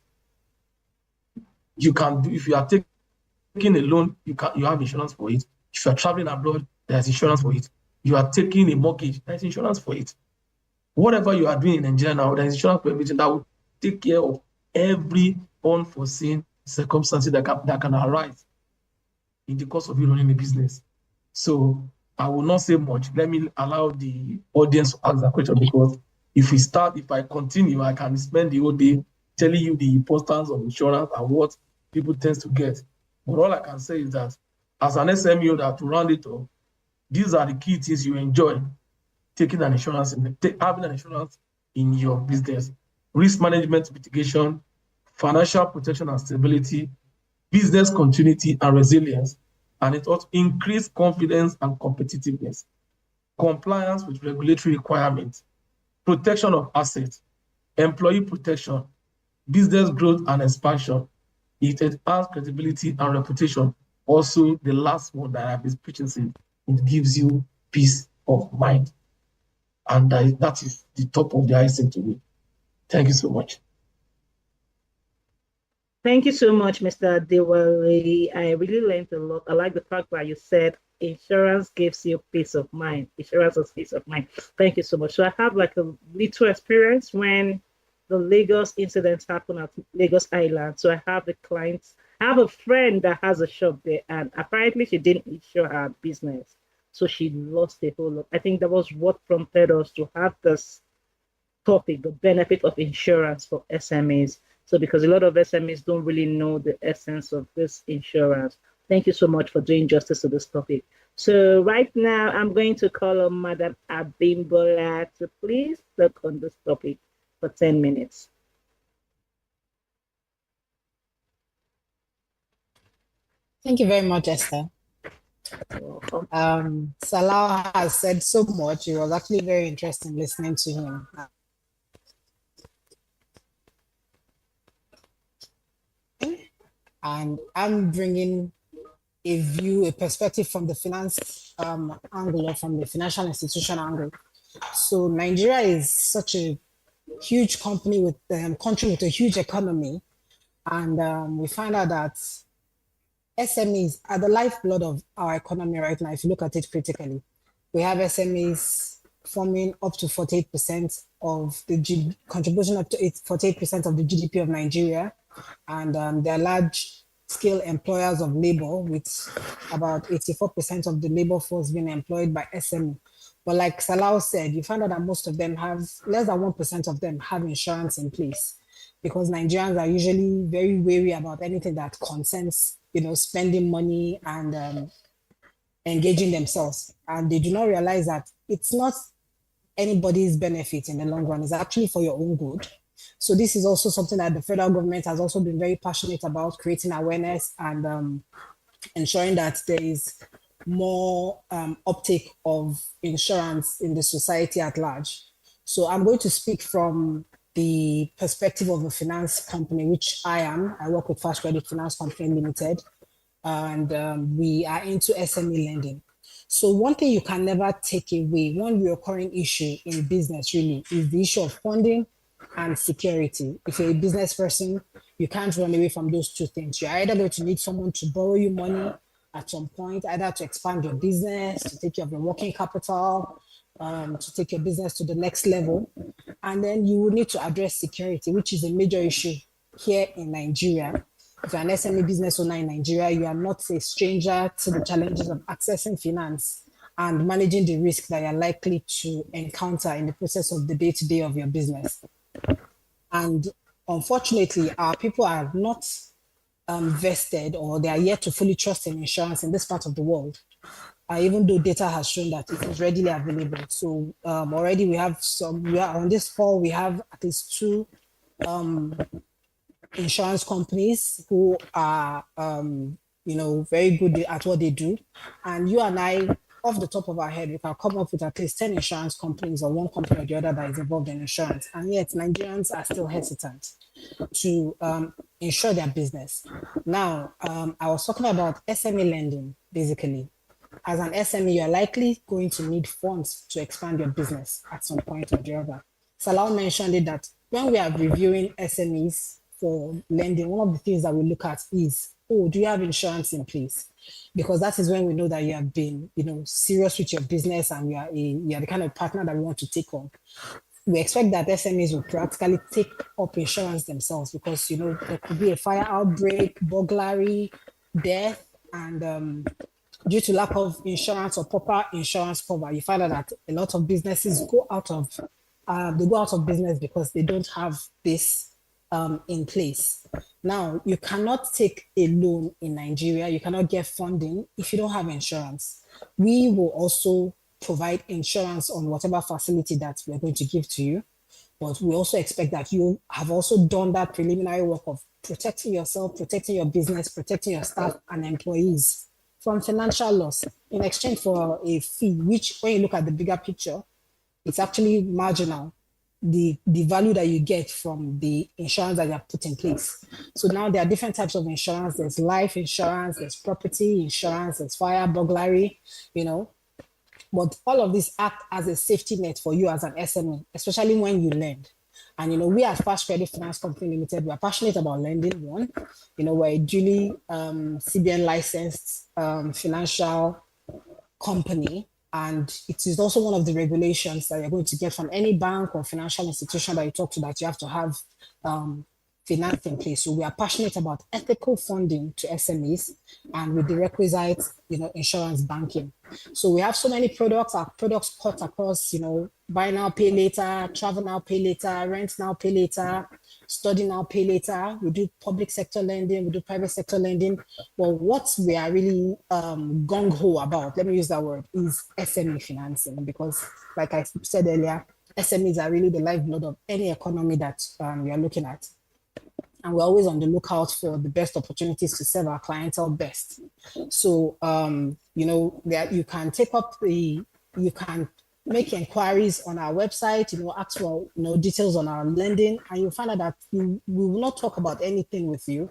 You can do, if you are taking a loan, you have insurance for it. If you are traveling abroad, there's insurance for it. You are taking a mortgage, there's insurance for it. Whatever you are doing in Nigeria now, there's insurance for everything that will take care of every unforeseen circumstances that can arise in the course of you running a business. So I will not say much. Let me allow the audience to ask that question, because if I continue, I can spend the whole day telling you the importance of insurance and what people tend to get. But all I can say is that as an SME owner, to round it up, these are the key things you enjoy having an insurance in your business: risk management mitigation, financial protection and stability, business continuity and resilience, and it also increase confidence and competitiveness, compliance with regulatory requirements, protection of assets, employee protection, business growth and expansion. It enhances credibility and reputation. Also, the last one that I've been preaching since, it gives you peace of mind. And that is the top of the icing to me. Thank you so much. Thank you so much, Mr. Adewale. I really learned a lot. I like the fact that you said insurance gives you peace of mind. Insurance is peace of mind. Thank you so much. So I have like a little experience when the Lagos incident happened at Lagos Island. So I have I have a friend that has a shop there, and apparently she didn't insure her business. So she lost a whole lot. I think that was what prompted us to have this topic, the benefit of insurance for SMEs. So because a lot of SMEs don't really know the essence of this insurance. Thank you so much for doing justice to this topic. So right now, I'm going to call on Madam Abimbola to please talk on this topic for 10 minutes. Thank you very much, Esther. Salah has said so much. It was actually very interesting listening to him. And I'm bringing a perspective from the finance angle, or from the financial institution angle. So Nigeria is such a huge country with a huge economy, and we find out that SMEs are the lifeblood of our economy right now. If you look at it critically, we have SMEs forming up to 48% of the contribution up to 48% of the GDP of Nigeria, and they're large-scale employers of labor, with about 84% of the labor force being employed by SME. But like Salah said, you find out that most of them have, less than 1% of them have insurance in place, because Nigerians are usually very wary about anything that concerns, spending money and engaging themselves. And they do not realize that it's not anybody's benefit in the long run. It's actually for your own good. So this is also something that the federal government has also been very passionate about, creating awareness and ensuring that there is more uptake of insurance in the society at large. So I'm going to speak from the perspective of a finance company, which I am. I work with Fast Credit Finance Company Limited, and we are into SME lending. So one thing you can never take away, one recurring issue in business really, is the issue of funding and security. If you're a business person, you can't run away from those two things. You're either going to need someone to borrow you money at some point, either to expand your business, to take care of your working capital, to take your business to the next level. And then you will need to address security, which is a major issue here in Nigeria. If you're an SME business owner in Nigeria, you are not a stranger to the challenges of accessing finance and managing the risk that you're likely to encounter in the process of the day-to-day of your business. And unfortunately, our people are not vested, or they are yet to fully trust in insurance in this part of the world, even though data has shown that it is readily available. So already on this call, we have at least two insurance companies who are, very good at what they do. And you and I, off the top of our head, we can come up with at least 10 insurance companies or one company or the other that is involved in insurance. And yet Nigerians are still hesitant to insure their business. Now, I was talking about SME lending, basically. As an SME, you're likely going to need funds to expand your business at some point or the other. Salah mentioned it that when we are reviewing SMEs for lending, one of the things that we look at is, do you have insurance in place? Because that is when we know that you have been, serious with your business and you are the kind of partner that we want to take on. We expect that SMEs will practically take up insurance themselves because, there could be a fire outbreak, burglary, death, and due to lack of insurance or proper insurance cover, you find out that a lot of businesses go out of business because they don't have this in place. Now, you cannot take a loan in Nigeria. You cannot get funding if you don't have insurance. We will also provide insurance on whatever facility that we're going to give to you. But we also expect that you have also done that preliminary work of protecting yourself, protecting your business, protecting your staff and employees from financial loss in exchange for a fee, which when you look at the bigger picture, it's actually marginal, the value that you get from the insurance that you have put in place. So now there are different types of insurance. There's life insurance, there's property insurance, there's fire, burglary, But all of these act as a safety net for you as an SME, especially when you lend. And, we at Fast Credit Finance Company Limited, we are passionate about lending, one. We're a duly CBN licensed financial company. And it is also one of the regulations that you're going to get from any bank or financial institution that you talk to, that you have to have finance in place. So we are passionate about ethical funding to SMEs and with the requisite, insurance banking. So we have so many products. Our products cut across, buy now, pay later, travel now, pay later, rent now, pay later, study now, pay later. We do public sector lending, we do private sector lending. Well, what we are really gung-ho about, let me use that word, is SME financing. Because like I said earlier, SMEs are really the lifeblood of any economy that we are looking at. And we're always on the lookout for the best opportunities to serve our clientele best. So, you can you can make inquiries on our website, ask for, details on our lending, and you'll find out that we will not talk about anything with you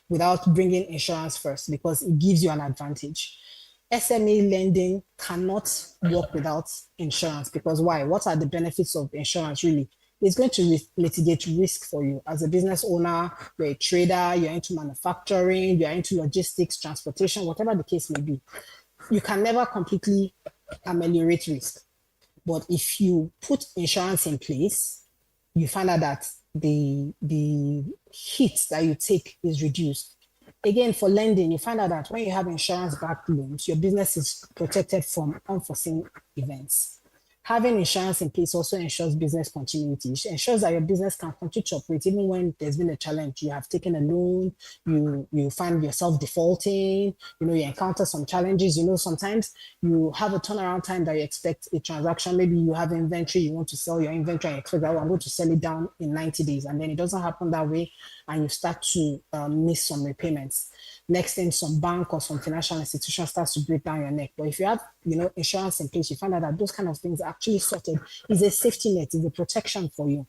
without bringing insurance first, because it gives you an advantage. SME lending cannot work without insurance, because why? What are the benefits of insurance really? It's going to mitigate risk for you. As a business owner, you're a trader, you're into manufacturing, you're into logistics, transportation, whatever the case may be. You can never completely ameliorate risk. But if you put insurance in place, you find out that the hit that you take is reduced. Again, for lending, you find out that when you have insurance-backed loans, your business is protected from unforeseen events. Having insurance in place also ensures business continuity. It ensures that your business can continue to operate even when there's been a challenge. You have taken a loan, you find yourself defaulting, you encounter some challenges. Sometimes you have a turnaround time that you expect a transaction. Maybe you have inventory, you want to sell your inventory, and you expect that I'm going to sell it down in 90 days. And then it doesn't happen that way, and you start to miss some repayments. Next thing, some bank or some financial institution starts to break down your neck. But if you have, insurance in place, you find out that those kind of things are actually sorted. Is a safety net, is a protection for you.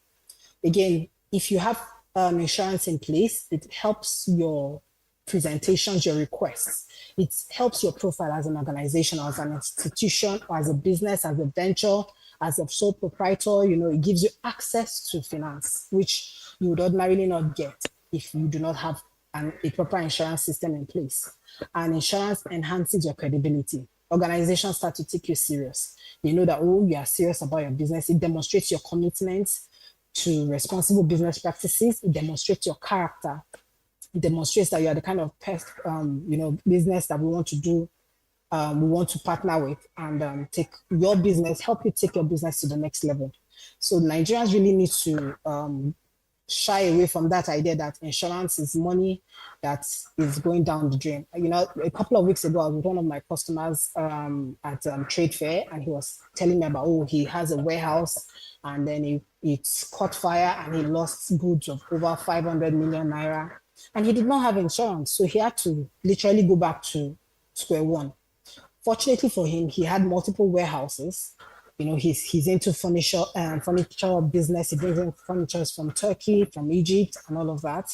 Again, if you have insurance in place, it helps your presentations, your requests. It helps your profile as an organization, or as an institution, or as a business, as a venture, as a sole proprietor. It gives you access to finance, which you would ordinarily not get if you do not have a proper insurance system in place. And insurance enhances your credibility. Organizations start to take you serious. They know that, you are serious about your business. It demonstrates your commitment to responsible business practices. It demonstrates your character. It demonstrates that you are the kind of business that we want to do. We want to partner with and help you take your business to the next level. So Nigerians really need to shy away from that idea that insurance is money that is going down the drain. You know, a couple of weeks ago, I was with one of my customers at trade fair, and he was telling me about, oh, he has a warehouse, and then it's caught fire, and he lost goods of over 500 million naira, and he did not have insurance, so he had to literally go back to square one. Fortunately for him, he had multiple warehouses. You know, he's into furniture business. He brings in furniture from Turkey, from Egypt, and all of that.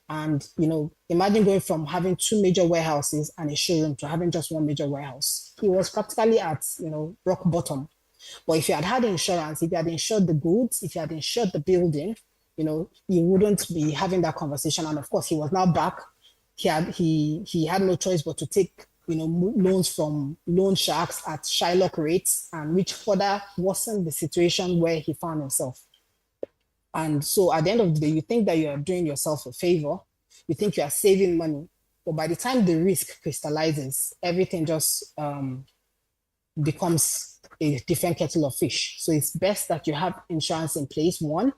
And you know, imagine going from having two major warehouses and a showroom to having just one major warehouse. He was practically at, you know, rock bottom. But if you had had insurance, if you had insured the goods, if you had insured the building, you know, you wouldn't be having that conversation. And of course, he was now back. He had no choice but to take, you know, loans from loan sharks at Shylock rates, and which further worsened the situation where he found himself. And so at the end of the day, you think that you are doing yourself a favor, you think you are saving money, but by the time the risk crystallizes, everything just becomes a different kettle of fish. So it's best that you have insurance in place. One,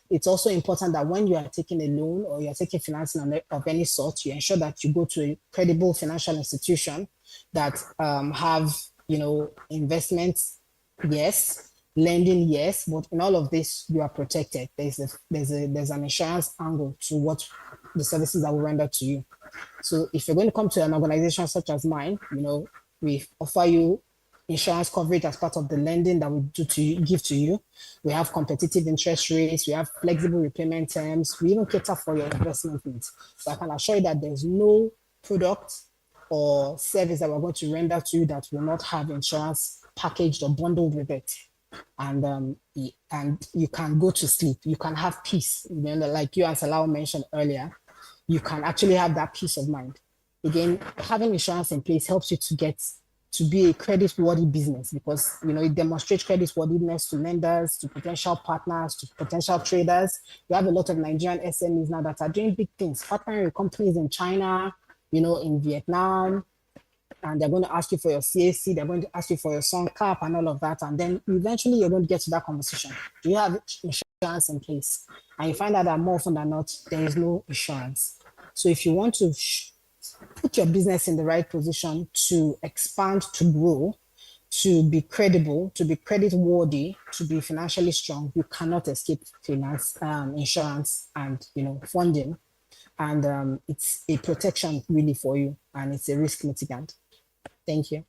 it's also important that when you are taking a loan or you're taking financing of any sort, you ensure that you go to a credible financial institution that have, you know, investments, yes, lending, yes, but in all of this, you are protected. There's an insurance angle to what the services that we render to you. So if you're going to come to an organization such as mine, you know, we offer you insurance coverage as part of the lending that we do to you, give to you. We have competitive interest rates, we have flexible repayment terms, we even cater for your investment needs. So I can assure you that there's no product or service that we're going to render to you that will not have insurance packaged or bundled with it. And you can go to sleep, you can have peace. You know, like you and Salah mentioned earlier, you can actually have that peace of mind. Again, having insurance in place helps you to be a credit-worthy business, because you know it demonstrates credit-worthiness to lenders, to potential partners, to potential traders. We have a lot of Nigerian SMEs now that are doing big things, partnering with companies in China, you know, in Vietnam, and they're going to ask you for your CAC, they're going to ask you for your sun cap and all of that, and then eventually you're going to get to that conversation. Do you have insurance in place? And you find out that more often than not, there is no insurance. So if you want to put your business in the right position to expand, to grow, to be credible, to be credit worthy, to be financially strong, you cannot escape finance, insurance, and you know, funding. And it's a protection really for you, and it's a risk mitigant. Thank you.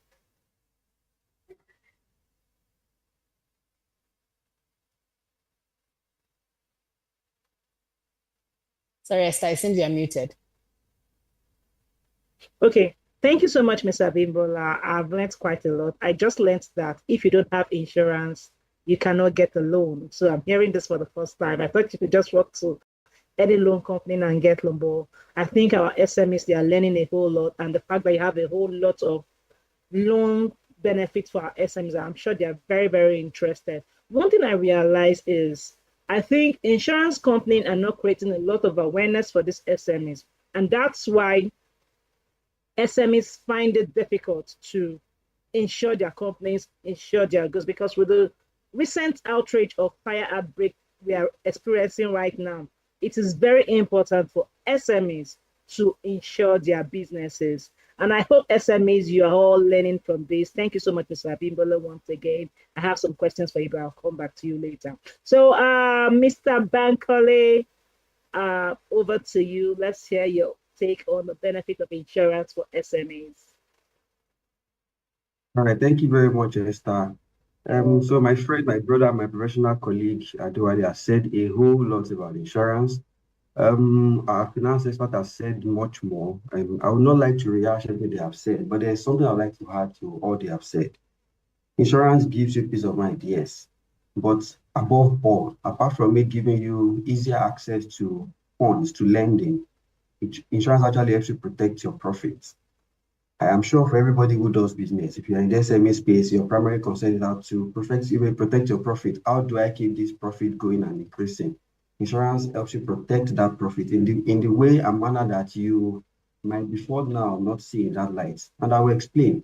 Sorry, Esther, it seems you're muted. Okay, thank you so much, Mr. Bimbola. I've learned quite a lot. I just learned that if you don't have insurance, you cannot get a loan. So I'm hearing this for the first time. I thought you could just walk to any loan company and get loan, but I think our SMEs, they are learning a whole lot. And the fact that you have a whole lot of loan benefits for our SMEs, I'm sure they are very, very interested. One thing I realized is I think insurance companies are not creating a lot of awareness for these SMEs. And that's why SMEs find it difficult to insure their companies, insure their goods, because with the recent outrage of fire outbreak we are experiencing right now, it is very important for SMEs to insure their businesses. And I hope SMEs, you are all learning from this. Thank you so much, Mr. Abimbola, once again. I have some questions for you, but I'll come back to you later. So, Mr. Bankole, over to you. Let's hear your take on the benefit of insurance for SMEs. All right, thank you very much, Esther. So my friend, my brother, my professional colleague, Adewale, has said a whole lot about insurance. Our finance expert has said much more. I would not like to rehash everything they have said, but there's something I'd like to add to all they have said. Insurance gives you peace of mind, yes, but above all, apart from it giving you easier access to funds, to lending, insurance actually helps you protect your profits. I am sure for everybody who does business, if you're in the SME space, your primary concern is how to protect your profit. How do I keep this profit going and increasing? Insurance helps you protect that profit in the way and manner that you might before now not see in that light. And I will explain.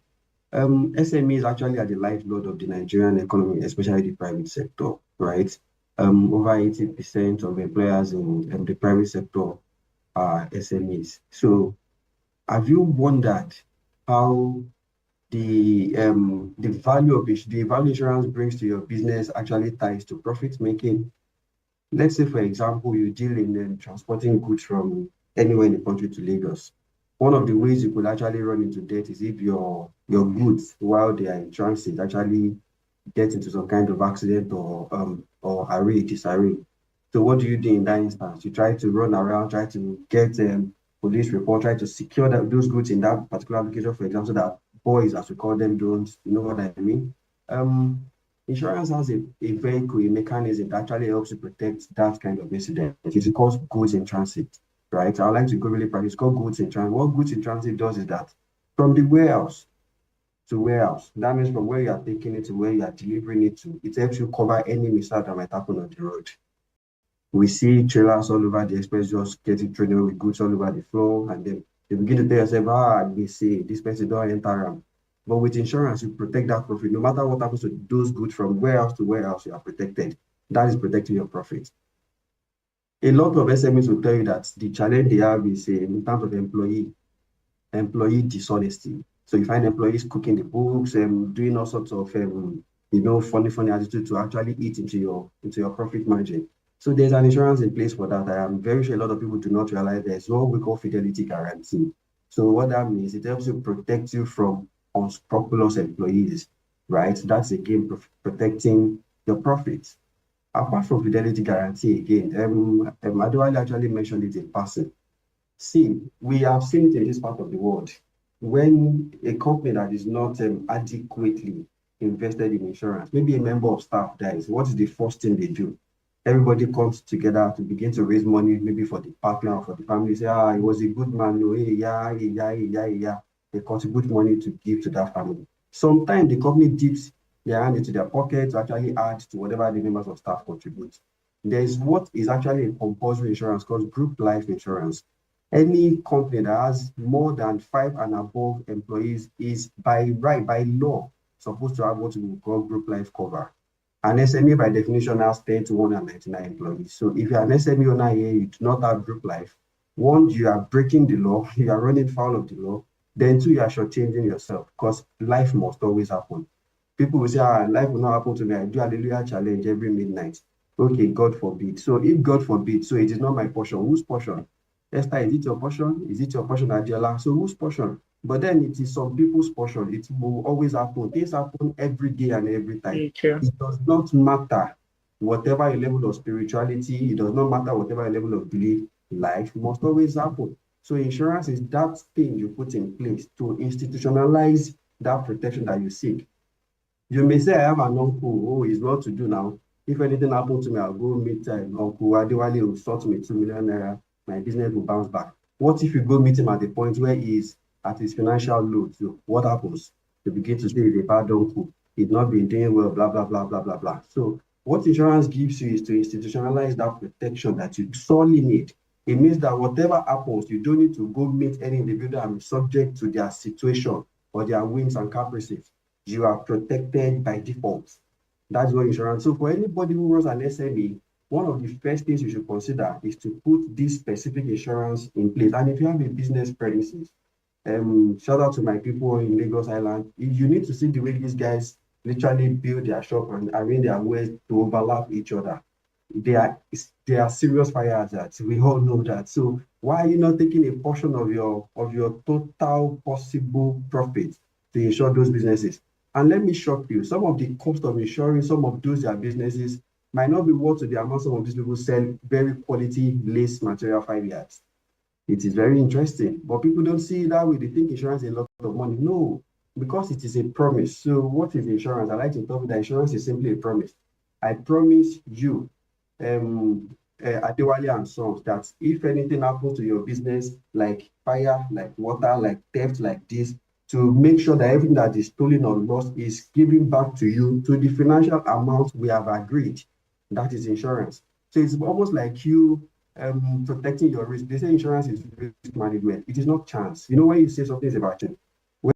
SME is actually at the lifeblood of the Nigerian economy, especially the private sector, right? Over 80% of employers in the private sector are SMEs. So have you wondered how the value of the value insurance brings to your business actually ties to profit making? Let's say, for example, you deal in transporting goods from anywhere in the country to Lagos. One of the ways you could actually run into debt is if your goods, while they are in transit, actually get into some kind of accident or array, disarray. So what do you do in that instance? You try to run around, try to get police report, try to secure those goods in that particular location, for example, so that boys, as we call them, don't, you know what I mean? Um, Insurance has a vehicle, a mechanism that actually helps to protect that kind of incident. It is called goods in transit, right? I would like to go really practice. It's called goods in transit. What goods in transit does is that from the warehouse to warehouse, that means from where you are taking it to where you are delivering it to, it helps you cover any mishap that might happen on the road. We see trailers all over the express just getting thrown with goods all over the floor, and then you begin to tell yourself, they say this person don't enter them. But with insurance, you protect that profit. No matter what happens to those goods from warehouse to warehouse, you are protected. That is protecting your profit. A lot of SMEs will tell you that the challenge they have is in terms of employee dishonesty. So you find employees cooking the books and doing all sorts of funny attitude to actually eat into your profit margin. So there's an insurance in place for that. I am very sure a lot of people do not realize there's what we call fidelity guarantee. So what that means, it helps you protect you from unscrupulous employees, right? That's again protecting your profits. Apart from fidelity guarantee, again, Adewale actually mentioned it in passing. See, we have seen it in this part of the world. When a company that is not adequately invested in insurance, maybe a member of staff dies, what is the first thing they do? Everybody comes together to begin to raise money, maybe for the partner or for the family. Say, he was a good man. No, yeah. They contribute money to give to that family. Sometimes the company dips their hand into their pocket to actually add to whatever the members of staff contribute. There is what is actually a compulsory insurance called group life insurance. Any company that has more than 5 and above employees is by law, supposed to have what we call group life cover. An SME by definition has 10 to 199 employees. So if you're an SME owner here, you do not have group life. One, you are breaking the law, you are running foul of the law. Then two, you are shortchanging yourself because life must always happen. People will say, life will not happen to me. I do Hallelujah challenge every midnight. Okay, God forbid. So if God forbid, so it is not my portion. Whose portion? Esther, is it your portion? Is it your portion, Adiola? So whose portion? But then it is some people's portion. It will always happen. Things happen every day and every time. It does not matter whatever your level of spirituality, it does not matter whatever your level of belief, life must always happen. So insurance is that thing you put in place to institutionalize that protection that you seek. You may say, I have an uncle who is well to do now. If anything happened to me, I'll go meet Uncle Adewale who sort me 2 million naira. My business will bounce back. What if you go meet him at the point where he is at his financial load? So what happens? You begin to say he's a bad uncle. He's not been doing well, blah, blah, blah, blah, blah, blah. So what insurance gives you is to institutionalize that protection that you sorely need. It means that whatever happens, you don't need to go meet any individual and be subject to their situation or their whims and caprices. You are protected by default. That's what insurance. So for anybody who runs an SME, one of the first things you should consider is to put this specific insurance in place. And if you have a business premises, shout out to my people in Lagos Island. You need to see the way these guys literally build their shop and arrange their ways to overlap each other. They are serious fire hazards. We all know that. So why are you not taking a portion of your total possible profit to insure those businesses? And let me shock you, some of the cost of insuring some of those their businesses might not be worth to the amount some of these people sell very quality lace material 5 yards. It is very interesting, but people don't see it that way. They think insurance is a lot of money. No, because it is a promise. So what is insurance? I like to talk that insurance is simply a promise. I promise you, Adewale and Sons, that if anything happens to your business, like fire, like water, like theft, like this, to make sure that everything that is stolen or lost is given back to you to the financial amount we have agreed. That is insurance. So it's almost like you protecting your risk. They say insurance is risk management. It is not chance. You know, when you say something is about chance, when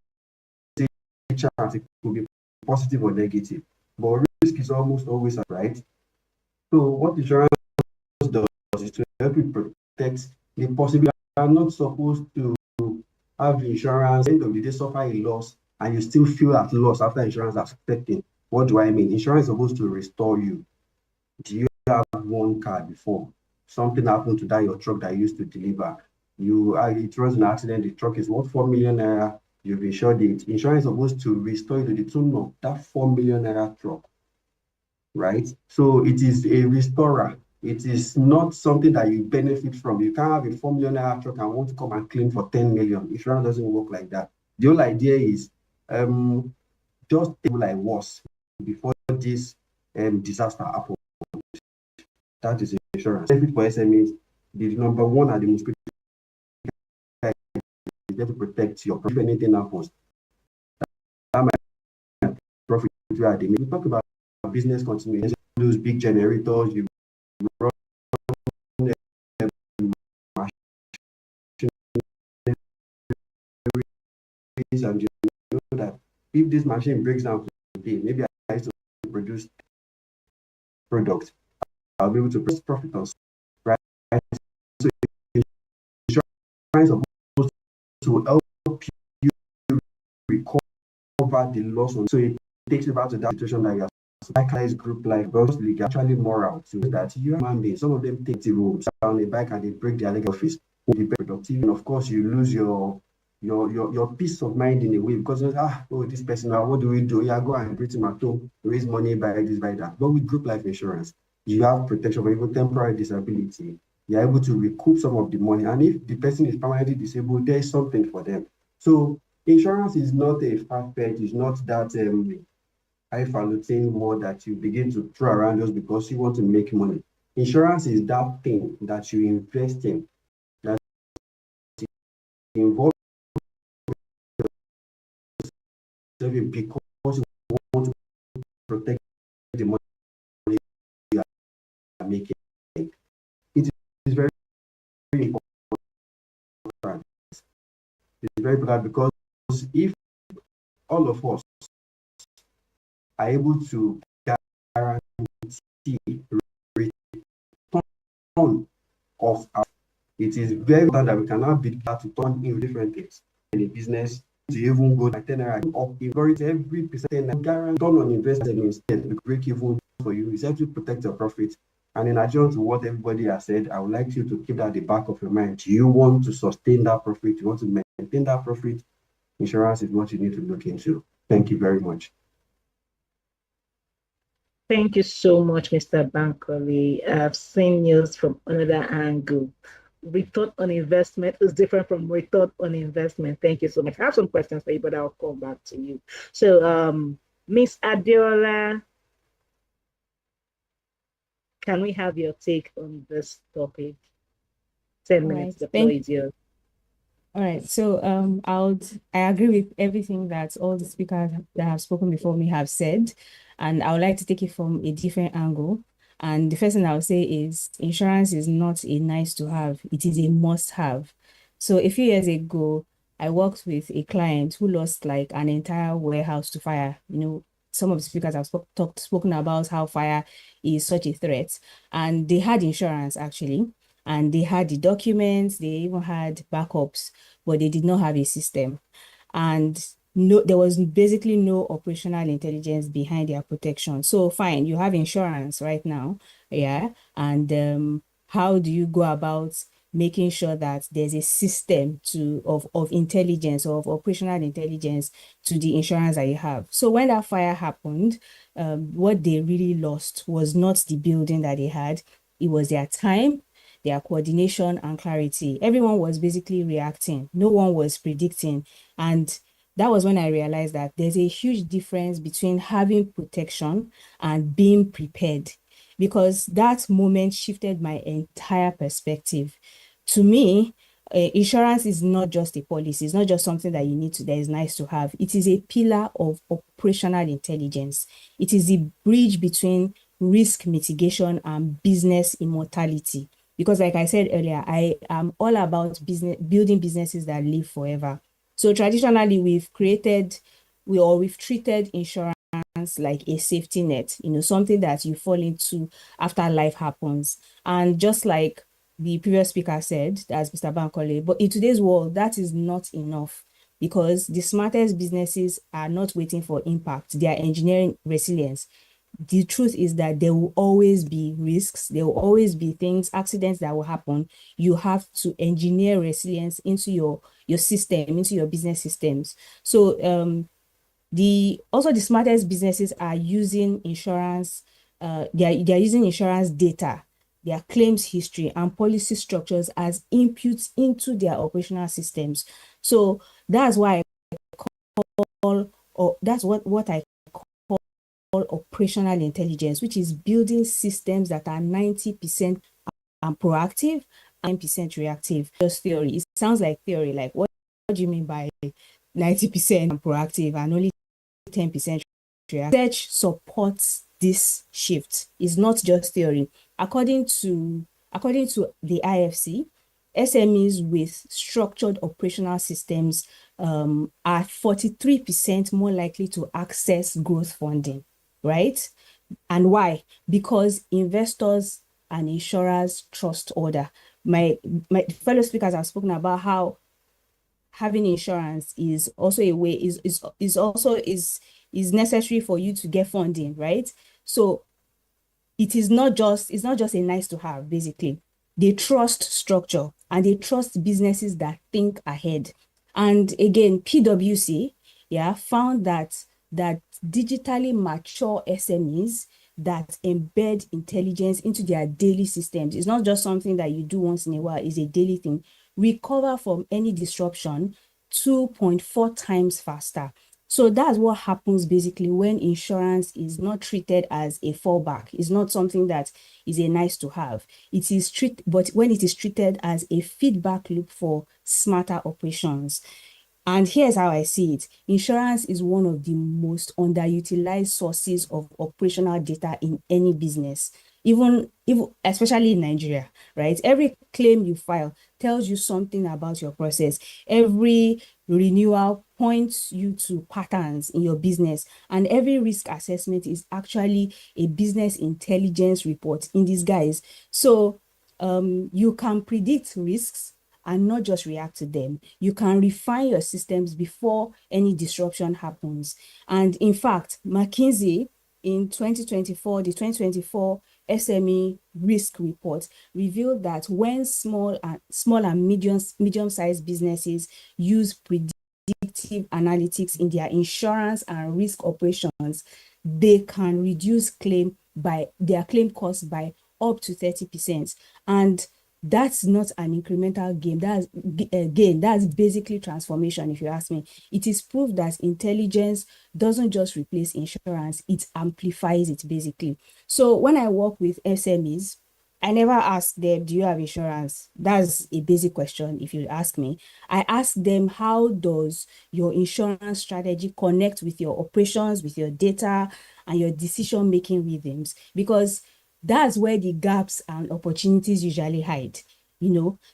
you say chance, it could be positive or negative. But risk is almost always right. So what insurance does is to help you protect the possibility. You are not supposed to have insurance, at the end of the day, suffer a loss, and you still feel at loss after insurance has affected. What do I mean? Insurance is supposed to restore you. Do you have one car before? Something happened to that your truck that you used to deliver. It was an accident, the truck is worth 4 million naira, you've insured it. Insurance is supposed to restore you to the tune of that 4 million naira truck, right? So it is a restorer. It is not something that you benefit from. You can't have a 4 million naira truck and want to come and claim for 10 million. Insurance doesn't work like that. The whole idea is just like was before this disaster happened. That is insurance. Benefit for SMEs, the number one and the most critical is there to protect your profit if anything happens. That might profit where they make. We talk about business continuity, those big generators, you run and you know that if this machine breaks down today, maybe I used to produce products, I'll be able to profit on, right? So insurance is supposed to help you recover the loss. So it takes you back to that situation that you are cyclized group life, but legal, actually moral to that you are human beings. Some of them take the roads down a bike and they break their leg office. Be productive, and of course you lose your peace of mind in a way because this person now, what do we do? Yeah, go and greet him at home, raise money, buy this, buy that. But with group life insurance, you have protection for even temporary disability. You're able to recoup some of the money, and if the person is permanently disabled, there is something for them. So insurance is not a far-fetched, it's not that highfalutin word that you begin to throw around just because you want to make money. Insurance is that thing that you invest in that involves because you want to protect the money you are making. It is very important. It's very important because if all of us are able to guarantee return of our, it is very important that we cannot be that to turn in different things in a business to even go like 10 naira up every percent guarantee on investment instead to break even for you is to protect your profit. And in addition to what everybody has said, I would like you to keep that at the back of your mind. Do you want to sustain that profit? You want to maintain that profit? Insurance is what you need to look into. Thank you very much. Thank you so much, Mr. Bankole. I've seen news from another angle. Return on investment is different from return on investment. Thank you so much. I have some questions for you, but I'll come back to you. So, Miss Adeola, can we have your take on this topic? 10 minutes, the floor is yours. All right, so I agree with everything that all the speakers that have spoken before me have said, and I would like to take it from a different angle. And the first thing I would say is insurance is not a nice to have, it is a must have. So a few years ago, I worked with a client who lost like an entire warehouse to fire. Some of the speakers have spoken about how fire is such a threat, and they had insurance actually. And they had the documents, they even had backups, but they did not have a system. And there was basically no operational intelligence behind their protection. So fine, you have insurance right now, yeah. And how do you go about making sure that there's a system of intelligence, of operational intelligence to the insurance that you have? So when that fire happened, what they really lost was not the building that they had, it was their time, their coordination and clarity. Everyone was basically reacting. No one was predicting. And that was when I realized that there's a huge difference between having protection and being prepared, because that moment shifted my entire perspective. To me, insurance is not just a policy. It's not just something that that is nice to have. It is a pillar of operational intelligence. It is the bridge between risk mitigation and business immortality. Because like I said earlier, I am all about building businesses that live forever. So traditionally, we've treated insurance like a safety net, something that you fall into after life happens. And just like the previous speaker said, that's Mr. Bankole, but in today's world, that is not enough, because the smartest businesses are not waiting for impact. They are engineering resilience. The truth is that there will always be risks. There will always be things, accidents that will happen. You have to engineer resilience into your system, into your business systems. So the smartest businesses are using insurance. They're using insurance data, their claims history, and policy structures as inputs into their operational systems. So that's why I call, or that's what I call operational intelligence, which is building systems that are 90% proactive and 10% reactive. Just theory. It sounds like theory. Like, what do you mean by 90% proactive and only 10% reactive? Research supports this shift. It's not just theory. According to the IFC, SMEs with structured operational systems are 43% more likely to access growth funding, right? And why? Because investors and insurers trust order. My fellow speakers have spoken about how having insurance is also a way, is necessary for you to get funding, right? So it's not just a nice to have. Basically, they trust structure and they trust businesses that think ahead. And again, PwC found that digitally mature SMEs that embed intelligence into their daily systems, it's not just something that you do once in a while, it's a daily thing, recover from any disruption 2.4 times faster. So that's what happens basically when insurance is not treated as a fallback. It's not something that is a nice to have. But when it is treated as a feedback loop for smarter operations. And here's how I see it. Insurance is one of the most underutilized sources of operational data in any business, even especially in Nigeria, right? Every claim you file tells you something about your process. Every renewal points you to patterns in your business, and every risk assessment is actually a business intelligence report in disguise. So you can predict risks and not just react to them. You can refine your systems before any disruption happens. And in fact, McKinsey in 2024, the 2024 SME risk report revealed that when small and medium-sized businesses use predictive analytics in their insurance and risk operations, they can reduce their claim costs by up to 30%. And that's not an incremental gain. That's basically transformation, if you ask me. It is proof that intelligence doesn't just replace insurance, it amplifies it, basically. So when I work with SMEs, I never ask them, do you have insurance? That's a basic question, if you ask me. I ask them, how does your insurance strategy connect with your operations, with your data, and your decision-making rhythms? Because that's where the gaps and opportunities usually hide.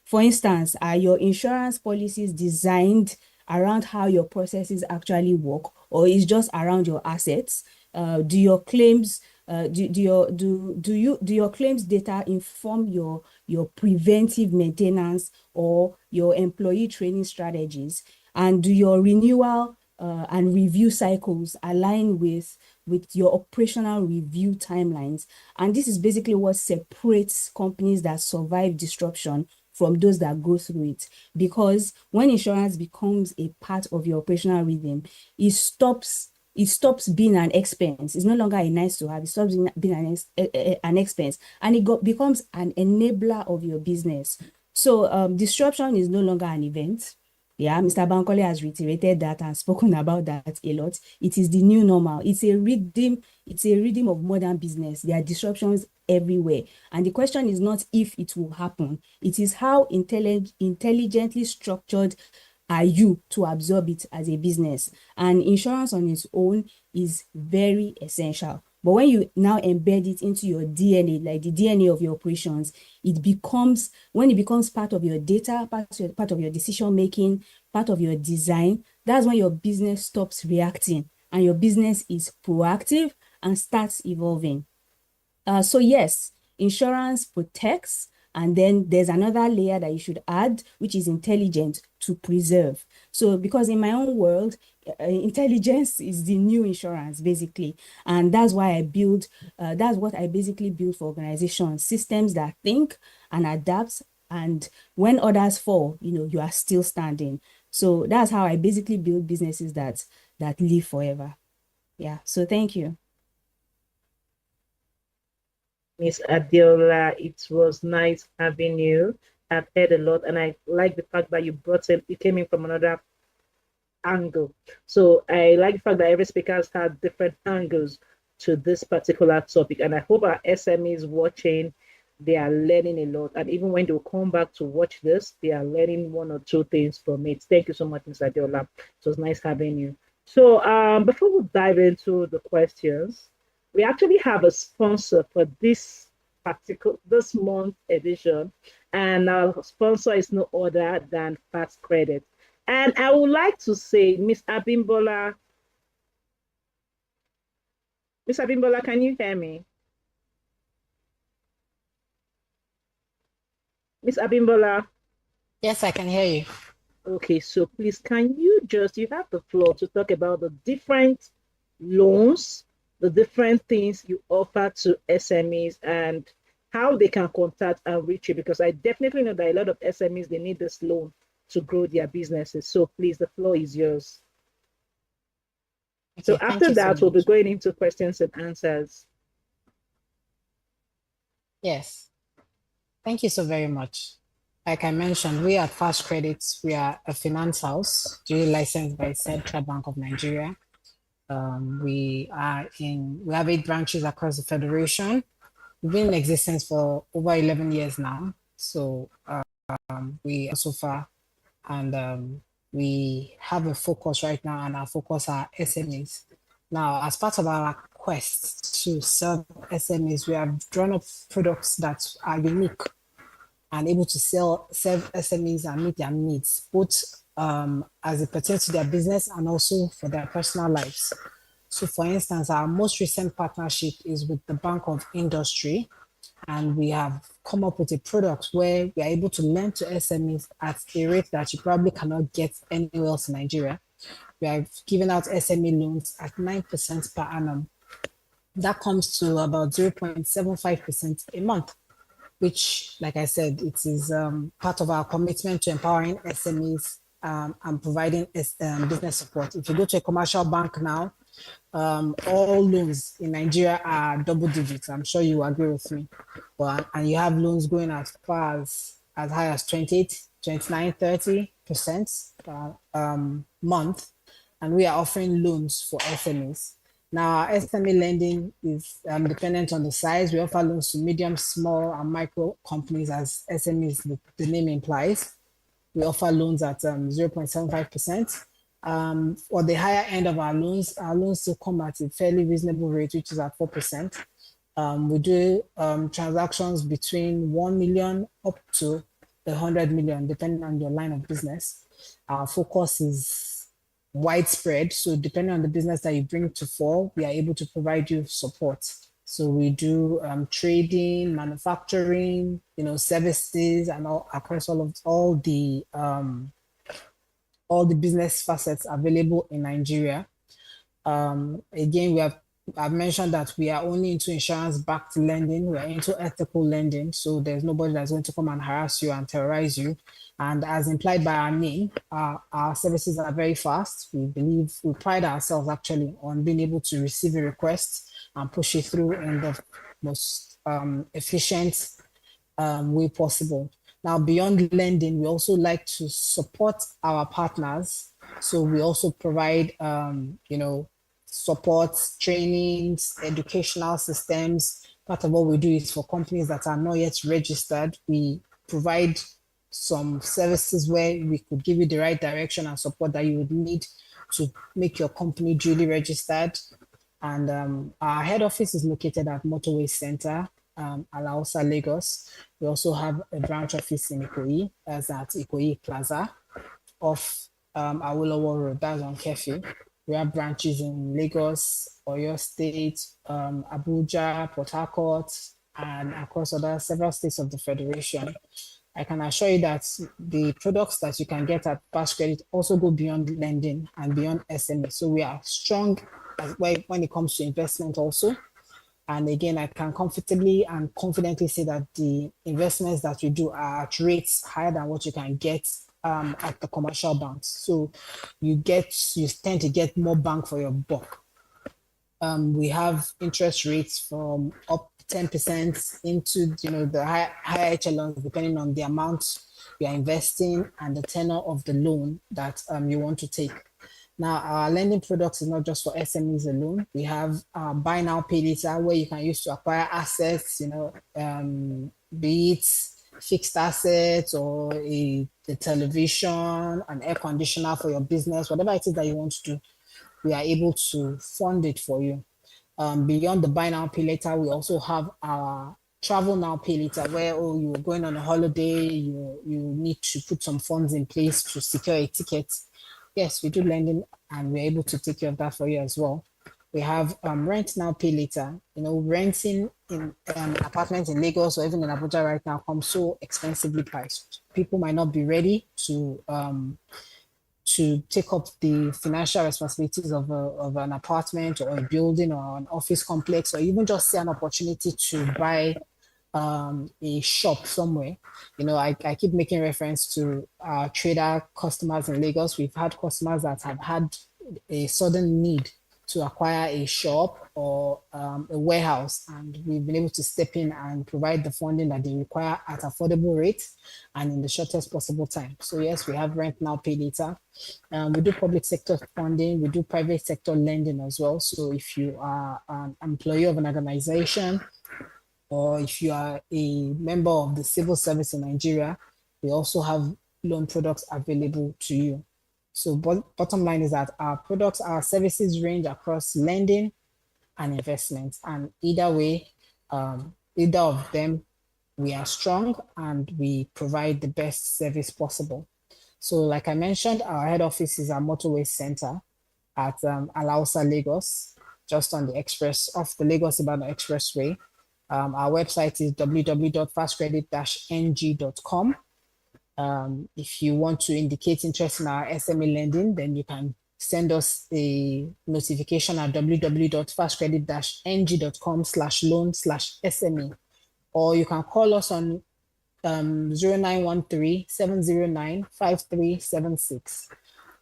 For instance, are your insurance policies designed around how your processes actually work, or is just around your assets? Do your claims do your claims data inform your preventive maintenance or your employee training strategies? And do your renewal and review cycles align with your operational review timelines? And this is basically what separates companies that survive disruption from those that go through it. Because when insurance becomes a part of your operational rhythm, it stops being an expense. It's no longer a nice to have. It stops being an expense, and it becomes an enabler of your business. So disruption is no longer an event. Yeah, Mr. Bankole has reiterated that and spoken about that a lot. It is the new normal. It's a rhythm of modern business. There are disruptions everywhere. And the question is not if it will happen. It is how intelligently structured are you to absorb it as a business. And insurance on its own is very essential. But when you now embed it into your DNA, like the DNA of your operations, when it becomes part of your data, part of your decision making, part of your design, that's when your business stops reacting and your business is proactive and starts evolving. So yes, insurance protects, and then there's another layer that you should add, which is intelligent to preserve. So because in my own world, intelligence is the new insurance, basically. And that's why I build, that's what I basically build for organizations, systems that think and adapt. And when others fall, you are still standing. So that's how I basically build businesses that live forever. Yeah. So thank you. Miss Adiola, it was nice having you. I've heard a lot, and I like the fact that you came in from another angle. So I like the fact that every speaker has had different angles to this particular topic, and I hope our SMEs watching, they are learning a lot, and even when they come back to watch this, they are learning one or two things from it. Thank you so much, Ms. Adiola. It was nice having you. So before we dive into the questions, we actually have a sponsor for this month edition, and our sponsor is no other than Fast Credit. And I would like to say, Miss Abimbola, can you hear me? Miss Abimbola? Yes, I can hear you. Okay, so please, you have the floor to talk about the different loans, the different things you offer to SMEs, and how they can contact and reach you, because I definitely know that a lot of SMEs, they need this loan to grow their businesses. So please, the floor is yours. Okay, so after that, we'll be going into questions and answers. Yes. Thank you so very much. Like I mentioned, we at Fast Credit, we are a finance house duly licensed by Central Bank of Nigeria. We have 8 branches across the federation. We've been in existence for over 11 years now. So we are so far, and we have a focus right now, and our focus are SMEs. Now, as part of our quest to serve SMEs, we have drawn up products that are unique and able to serve SMEs and meet their needs, both as it pertains to their business and also for their personal lives. So for instance, our most recent partnership is with the Bank of Industry, and we have come up with a product where we are able to lend to SMEs at a rate that you probably cannot get anywhere else in Nigeria. We have given out SME loans at 9% per annum. That comes to about 0.75% a month, which, like I said, it is part of our commitment to empowering SMEs and providing business support. If you go to a commercial bank now, all loans in Nigeria are double digits. I'm sure you agree with me. And you have loans going as far as high as 28, 29, 30% per month. And we are offering loans for SMEs. Now, our SME lending is dependent on the size. We offer loans to medium, small, and micro companies, as SMEs, the name implies. We offer loans at 0.75%. For the higher end of our loans still come at a fairly reasonable rate, which is at 4%. We do transactions between 1 million up to 100 million, depending on your line of business. Our focus is widespread. So depending on the business that you bring to fore, we are able to provide you support. So we do trading, manufacturing, services, and across all the business facets available in Nigeria. Again, I've mentioned that we are only into insurance-backed lending. We are into ethical lending. So there's nobody that's going to come and harass you and terrorize you. And as implied by our name, our services are very fast. We pride ourselves actually on being able to receive a request and push it through in the most efficient way possible. Now, beyond lending, we also like to support our partners. So we also provide, support, trainings, educational systems. Part of what we do is for companies that are not yet registered. We provide some services where we could give you the right direction and support that you would need to make your company duly registered. And our head office is located at Motorway Center, Alausa, Lagos. We also have a branch office in Ikoyi, that's at Ikoyi Plaza, off Awolowo Road, that's on Kefi. We have branches in Lagos, Oyo State, Abuja, Port Harcourt, and across several states of the Federation. I can assure you that the products that you can get at Fast Credit also go beyond lending and beyond SME. So we are strong when it comes to investment also. And again, I can comfortably and confidently say that the investments that we do are at rates higher than what you can get at the commercial banks. So you tend to get more bang for your buck. We have interest rates from up 10% into the higher echelons, depending on the amount you are investing and the tenor of the loan that you want to take. Now, our lending products is not just for SMEs alone. We have buy now, pay later, where you can use to acquire assets, be it fixed assets or the television, an air conditioner for your business, whatever it is that you want to do, we are able to fund it for you. Beyond the buy now, pay later, we also have our travel now, pay later, where you're going on a holiday, you need to put some funds in place to secure a ticket. Yes, we do lending and we're able to take care of that for you as well. We have rent now, pay later. Renting in apartments in Lagos or even in Abuja right now comes so expensively priced. People might not be ready to take up the financial responsibilities of an apartment or a building or an office complex, or even just see an opportunity to buy a shop somewhere. I keep making reference to trader customers in Lagos. We've had customers that have had a sudden need to acquire a shop or a warehouse, and we've been able to step in and provide the funding that they require at affordable rates and in the shortest possible time. So yes, we have rent now, pay later. We do public sector funding, we do private sector lending as well. So if you are an employee of an organization, or if you are a member of the civil service in Nigeria, we also have loan products available to you. So bottom line is that our products, our services range across lending and investments. And either way, either of them, we are strong and we provide the best service possible. So like I mentioned, our head office is our Motorway Center at Alausa, Lagos, just on the off the Lagos-Ibadan Expressway. Our website is www.fastcredit-ng.com. If you want to indicate interest in our SME lending, then you can send us a notification at www.fastcredit-ng.com/loan/SME, or you can call us on 0913-709-5376.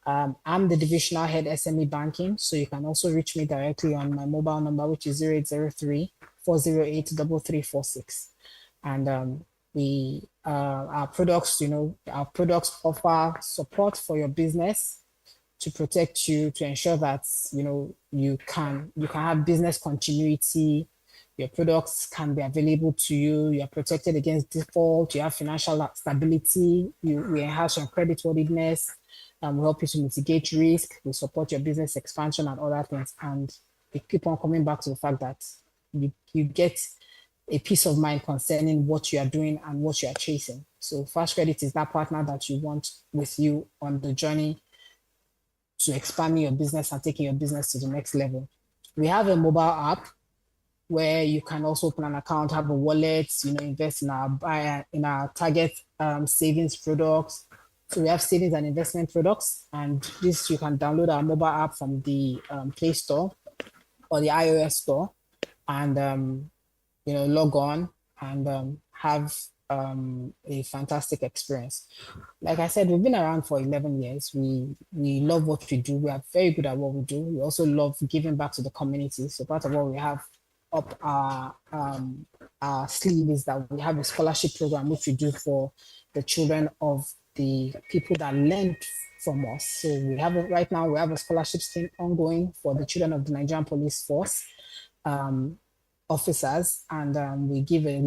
I'm the divisional head SME banking, so you can also reach me directly on my mobile number, which is 0803-408-3346. And our products, our products offer support for your business to protect you, to ensure that, you can have business continuity. Your products can be available to you. You're protected against default. You have financial stability. We enhance your creditworthiness. We help you to mitigate risk. We support your business expansion and other things. And we keep on coming back to the fact that you get a peace of mind concerning what you are doing and what you are chasing. So Fast Credit is that partner that you want with you on the journey to expanding your business and taking your business to the next level. We have a mobile app where you can also open an account, have a wallet, invest in our target savings products. So we have savings and investment products, and this you can download our mobile app from the Play Store or the iOS store, and log on and have a fantastic experience. Like I said, we've been around for 11 years. We love what we do. We are very good at what we do. We also love giving back to the community. So part of what we have up our sleeve is that we have a scholarship program which we do for the children of the people that lend from us. So right now we have a scholarship scheme ongoing for the children of the Nigerian Police Force officers, and we give a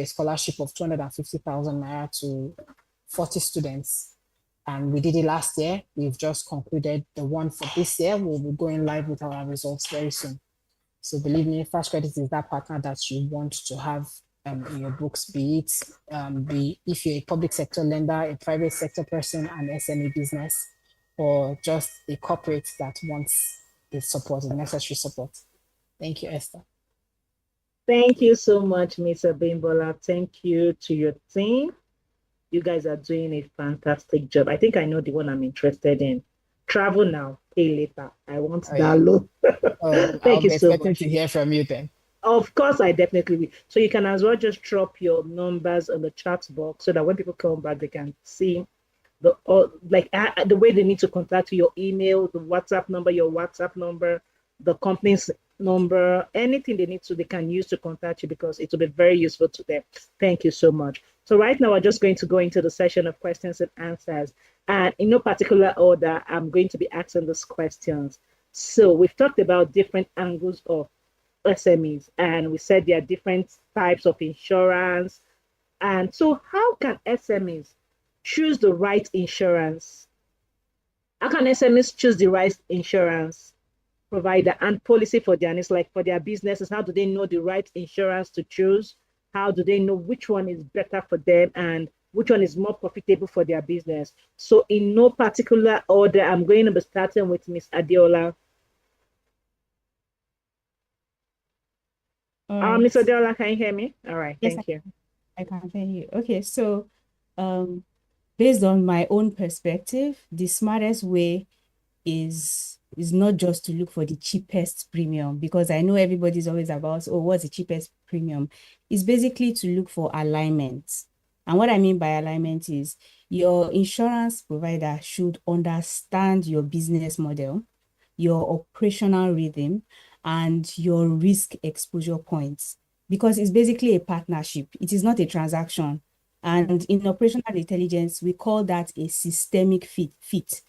scholarship of 250,000 naira to 40 students. And we did it last year. We've just concluded the one for this year. We'll be going live with our results very soon. So believe me, Fast Credit is that partner that you want to have in your books, be it if you're a public sector lender, a private sector person, an SME business, or just a corporate that wants the support, the necessary support? Thank you, Esther. Thank you so much, Mr. Bimbola. Thank you to your team. You guys are doing a fantastic job. I think I know the one I'm interested in. Travel now, pay later. I want Oh, that yeah. loan. I'll Thank you be so expecting much. to hear from you then. Of course, I definitely will. So you can as well just drop your numbers on the chat box so that when people come back, they can see the way they need to contact you, your email, the WhatsApp number, your WhatsApp number, the company's number, anything they need to, they can use to contact you because it will be very useful to them. Thank you so much. So right now, we're just going to go into the session of questions and answers. And in no particular order, I'm going to be asking these questions. So we've talked about different angles of SMEs, and we said there are different types of insurance. And so, how can SMEs choose the right insurance? How can SMEs choose the right insurance provider and policy for their needs, like for their businesses? How do they know the right insurance to choose? How do they know which one is better for them and which one is more profitable for their business? So, in no particular order, I'm going to be starting with Ms. Adiola. Ms. Adiola, can you hear me? All right, Yes, thank you. I can hear you. Okay, so based on my own perspective, the smartest way is not just to look for the cheapest premium, because I know everybody's always about, oh, what's the cheapest premium? It's basically to look for alignment. And what I mean by alignment is your insurance provider should understand your business model, your operational rhythm, and your risk exposure points, because it's basically a partnership. It is not a transaction. And in operational intelligence, we call that a systemic fit.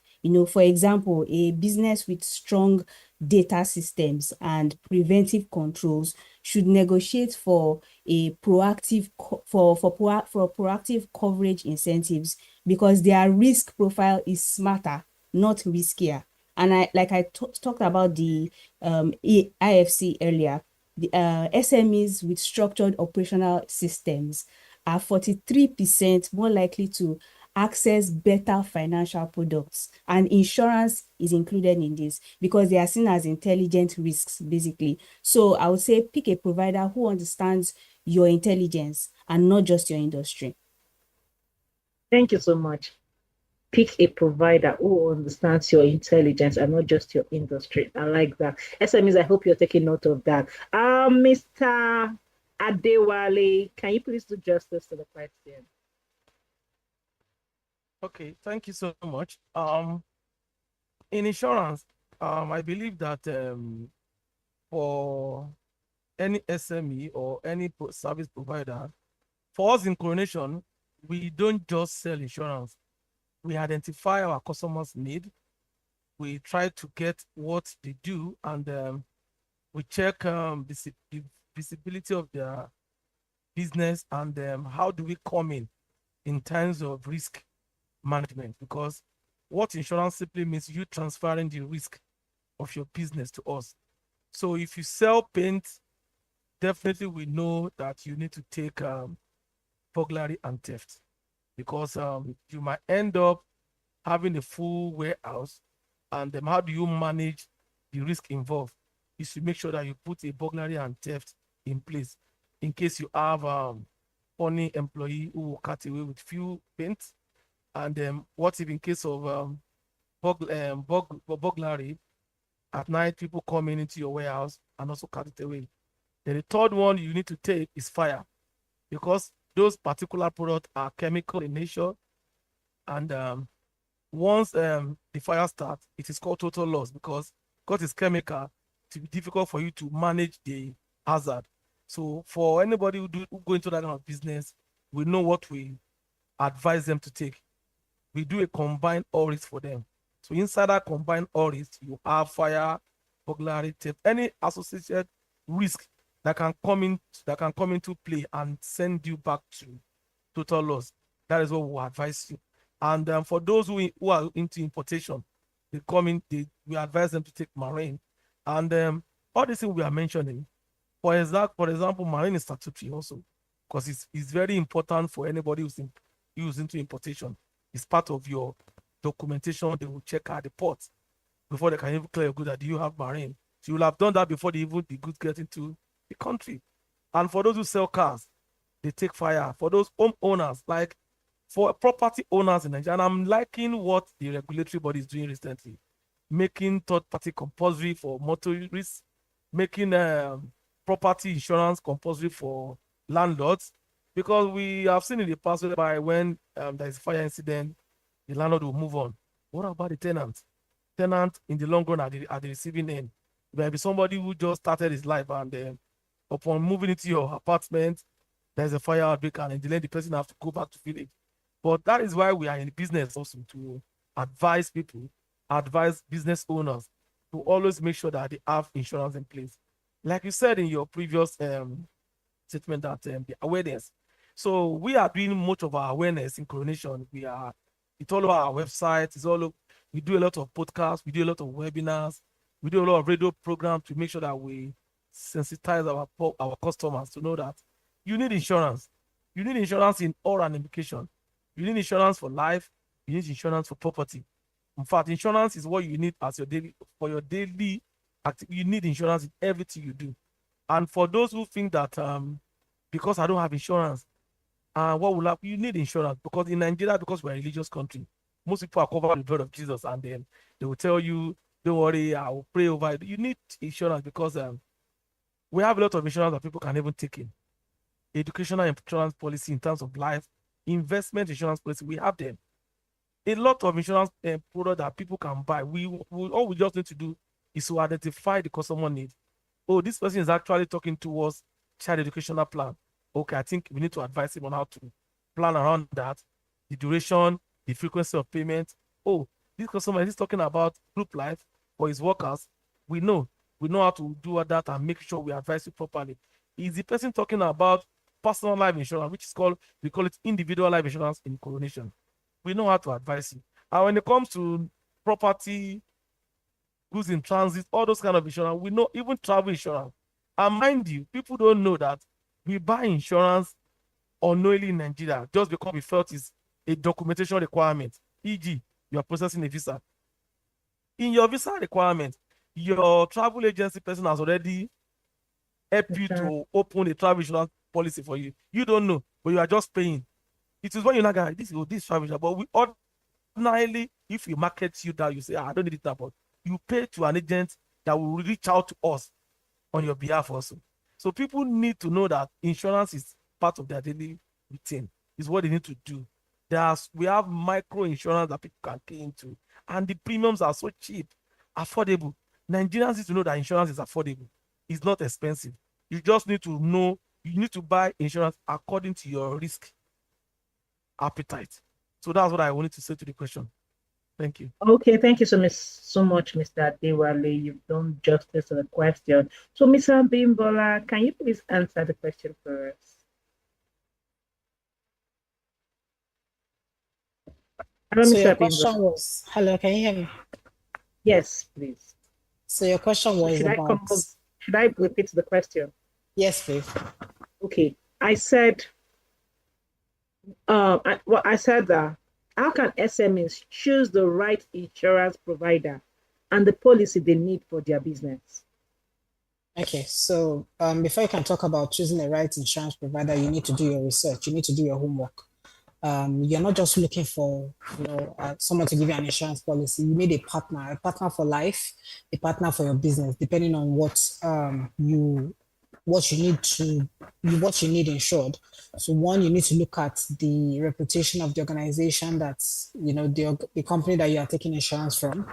For example, a business with strong data systems and preventive controls should negotiate for a proactive proactive coverage incentives, because their risk profile is smarter, not riskier. And I talked about the IFC earlier. The SMEs with structured operational systems are 43% more likely to access better financial products, and insurance is included in this because they are seen as intelligent risks, basically. So I would say pick a provider who understands your intelligence and not just your industry. Thank you so much. Pick a provider who understands your intelligence and not just your industry. I like that. SMEs, I hope you're taking note of that. Mr. Adewale, can you please do justice to the question? Okay, thank you so much. In insurance, I believe that for any SME or any service provider, for us in Coronation, we don't just sell insurance. We identify our customers' need. We try to get what they do, and we check the visibility of their business, and how do we come in terms of risk management, because what insurance simply means you transferring the risk of your business to us. So if you sell paint, definitely we know that you need to take burglary and theft, because you might end up having a full warehouse, and how do you manage the risk involved is to make sure that you put a burglary and theft in place in case you have funny employee who will cut away with few paints. And what if in case of burglary at night, people coming into your warehouse and also cut it away? Then the third one you need to take is fire, because those particular products are chemical in nature, and once the fire starts, it is called total loss, because it's chemical, it will be difficult for you to manage the hazard. So for anybody who go into that kind of business, we know what we advise them to take. We do a combined all risk for them. So inside that combined all risk, you have fire, burglary, theft, any associated risk that can come into play and send you back to total loss. That is what we advise you. And for those who are into importation, we advise them to take marine. And all these things we are mentioning, for example, marine is statutory also, because it's very important for anybody who's into importation. It's part of your documentation they will check at the port before they can even clear your goods. That do you have marine? So you will have done that before the goods get into the country. And for those who sell cars, they take fire. For those homeowners, like for property owners in Nigeria, and I'm liking what the regulatory body is doing recently, making third-party compulsory for motorists, making property insurance compulsory for landlords, because we have seen in the past whereby when there is a fire incident, the landlord will move on. What about the tenant? Tenant in the long run at the receiving end. There may be somebody who just started his life and upon moving into your apartment, there's a fire outbreak and then the person have to go back to village. But that is why we are in business also, to advise people, advise business owners to always make sure that they have insurance in place. Like you said in your previous statement, that the awareness. So we are doing much of our awareness in coronation. It's all over our website. We do a lot of podcasts. We do a lot of webinars. We do a lot of radio programs to make sure that we sensitize our customers to know that you need insurance. You need insurance in all ramifications. You need insurance for life. You need insurance for property. In fact, insurance is what you need as your daily activity. You need insurance in everything you do. And for those who think that because I don't have insurance, what will happen? You need insurance, because in Nigeria, because we're a religious country, most people are covered with the blood of Jesus, and then they will tell you, "Don't worry, I will pray over it." You need insurance because we have a lot of insurance that people can even take in. Educational insurance policy in terms of life, investment insurance policy, we have them. A lot of insurance products that people can buy. All we just need to do is to identify the customer need. Oh, this person is actually talking towards child educational plan. Okay, I think we need to advise him on how to plan around that, the duration, the frequency of payment. Oh, this customer is talking about group life for his workers. We know how to do that and make sure we advise you properly. Is the person talking about personal life insurance, we call it individual life insurance in coronation? We know how to advise you. And when it comes to property, goods in transit, all those kind of insurance, we know, even travel insurance. And mind you, people don't know that we buy insurance unknowingly in Nigeria just because we felt it's a documentation requirement. E.g., you are processing a visa. In your visa requirement, your travel agency person has already helped you to open a travel insurance policy for you. You don't know, but you are just paying. It is when you're not going, this travel insurance. But we ordinarily, if we market you that, you say, I don't need it now, but you pay to an agent that will reach out to us on your behalf also. So people need to know that insurance is part of their daily routine. Is what they need to do. We have micro insurance that people can pay into, and the premiums are so cheap, affordable. Nigerians need to know that insurance is affordable. It's not expensive. You just need to know, you need to buy insurance according to your risk appetite. So that's what I wanted to say to the question. Thank you. Okay, thank you so much, Mr. Adewale. You've done justice to the question. So, Mr. Bimbola, can you please answer the question for us? Hello, so Mr. Your question was, hello, can you hear me? Yes, please. So your question was should I repeat the question? Yes, please. Okay, I said, I said that how can SMEs choose the right insurance provider and the policy they need for their business? Okay, so before you can talk about choosing the right insurance provider, you need to do your research. You need to do your homework. You're not just looking for someone to give you an insurance policy. You need a partner for life, a partner for your business, depending on what you need insured. So one, you need to look at the reputation of the organization that's the company that you are taking insurance from.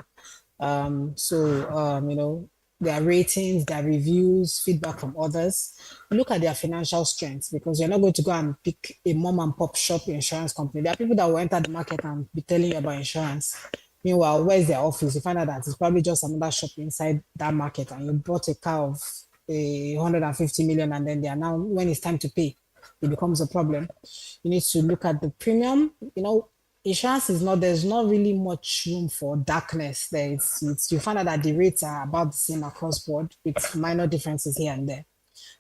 Their ratings, their reviews, feedback from others. Look at their financial strengths, because you're not going to go and pick a mom and pop shop insurance company. There are people that will enter the market and be telling you about insurance. Meanwhile, where's their office? You find out that it's probably just another shop inside that market, and you bought a car of 150 million, and then they are now, when it's time to pay, it becomes a problem. You need to look at the premium. Insurance there's not really much room for darkness there. You find out that the rates are about the same across board with minor differences here and there.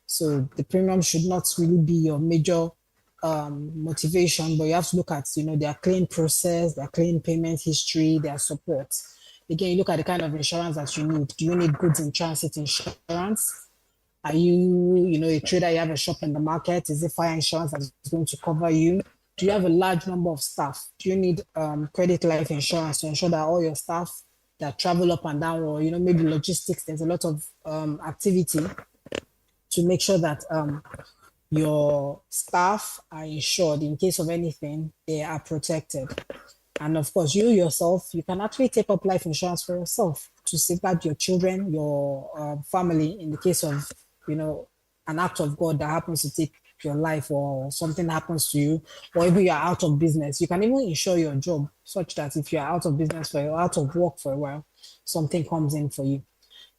So the premium should not really be your major motivation, but you have to look at, their claim process, their claim payment history, their support. Again, you look at the kind of insurance that you need. Do you need goods in transit insurance? Are you, a trader, you have a shop in the market? Is it fire insurance that is going to cover you? Do you have a large number of staff? Do you need credit life insurance to ensure that all your staff that travel up and down, or, maybe logistics, there's a lot of activity to make sure that your staff are insured in case of anything, they are protected. And of course, you yourself, you can actually take up life insurance for yourself to safeguard your children, your family in the case of, an act of God that happens to take your life, or something happens to you, or if you are out of business. You can even insure your job such that if you are out of business out of work for a while, something comes in for you.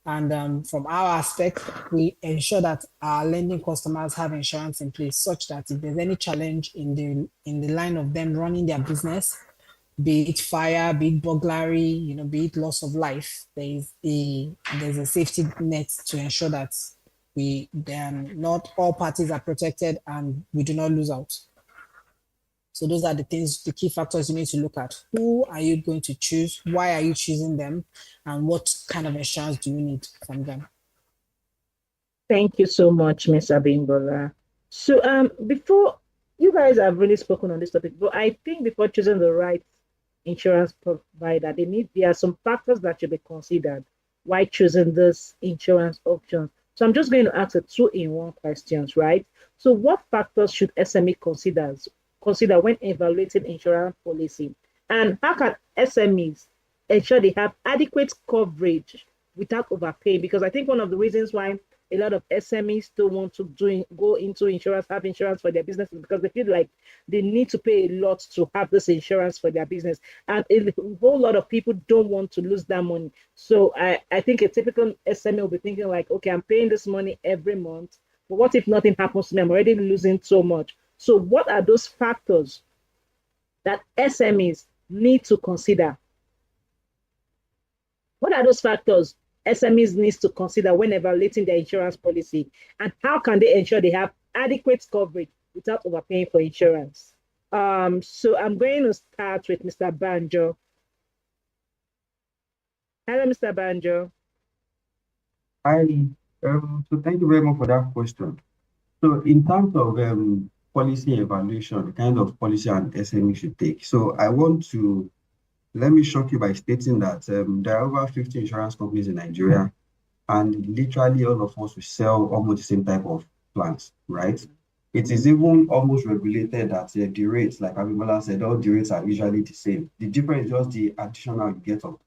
And from our aspect, we ensure that our lending customers have insurance in place such that if there's any challenge in the line of them running their business, be it fire, be it burglary, be it loss of life, there's a safety net to ensure that not all parties are protected and we do not lose out. So those are the key factors you need to look at. Who are you going to choose? Why are you choosing them? And what kind of insurance do you need from them? Thank you so much, Ms. Abimbola. So before, you guys have really spoken on this topic, but I think before choosing the right insurance provider, there are some factors that should be considered while choosing this insurance option. So I'm just going to ask a 2-in-1 questions, right? So what factors should SME consider when evaluating insurance policy? And how can SMEs ensure they have adequate coverage without overpaying? Because I think one of the reasons why a lot of SMEs still want to go into insurance, have insurance for their business, is because they feel like they need to pay a lot to have this insurance for their business. And a whole lot of people don't want to lose that money. So I think a typical SME will be thinking like, okay, I'm paying this money every month, but what if nothing happens to me? I'm already losing so much. So what are those factors that SMEs need to consider? What are those factors SMEs need to consider when evaluating their insurance policy? And how can they ensure they have adequate coverage without overpaying for insurance? So I'm going to start with Mr. Banjo. Hello, Mr. Banjo. Hi. So thank you very much for that question. So in terms of policy evaluation, the kind of policy an SME should take. So let me shock you by stating that there are over 50 insurance companies in Nigeria, and literally all of us will sell almost the same type of plans, right? It is even almost regulated that the rates, like Abimbola said, all the rates are usually the same. The difference is just the additional you get up.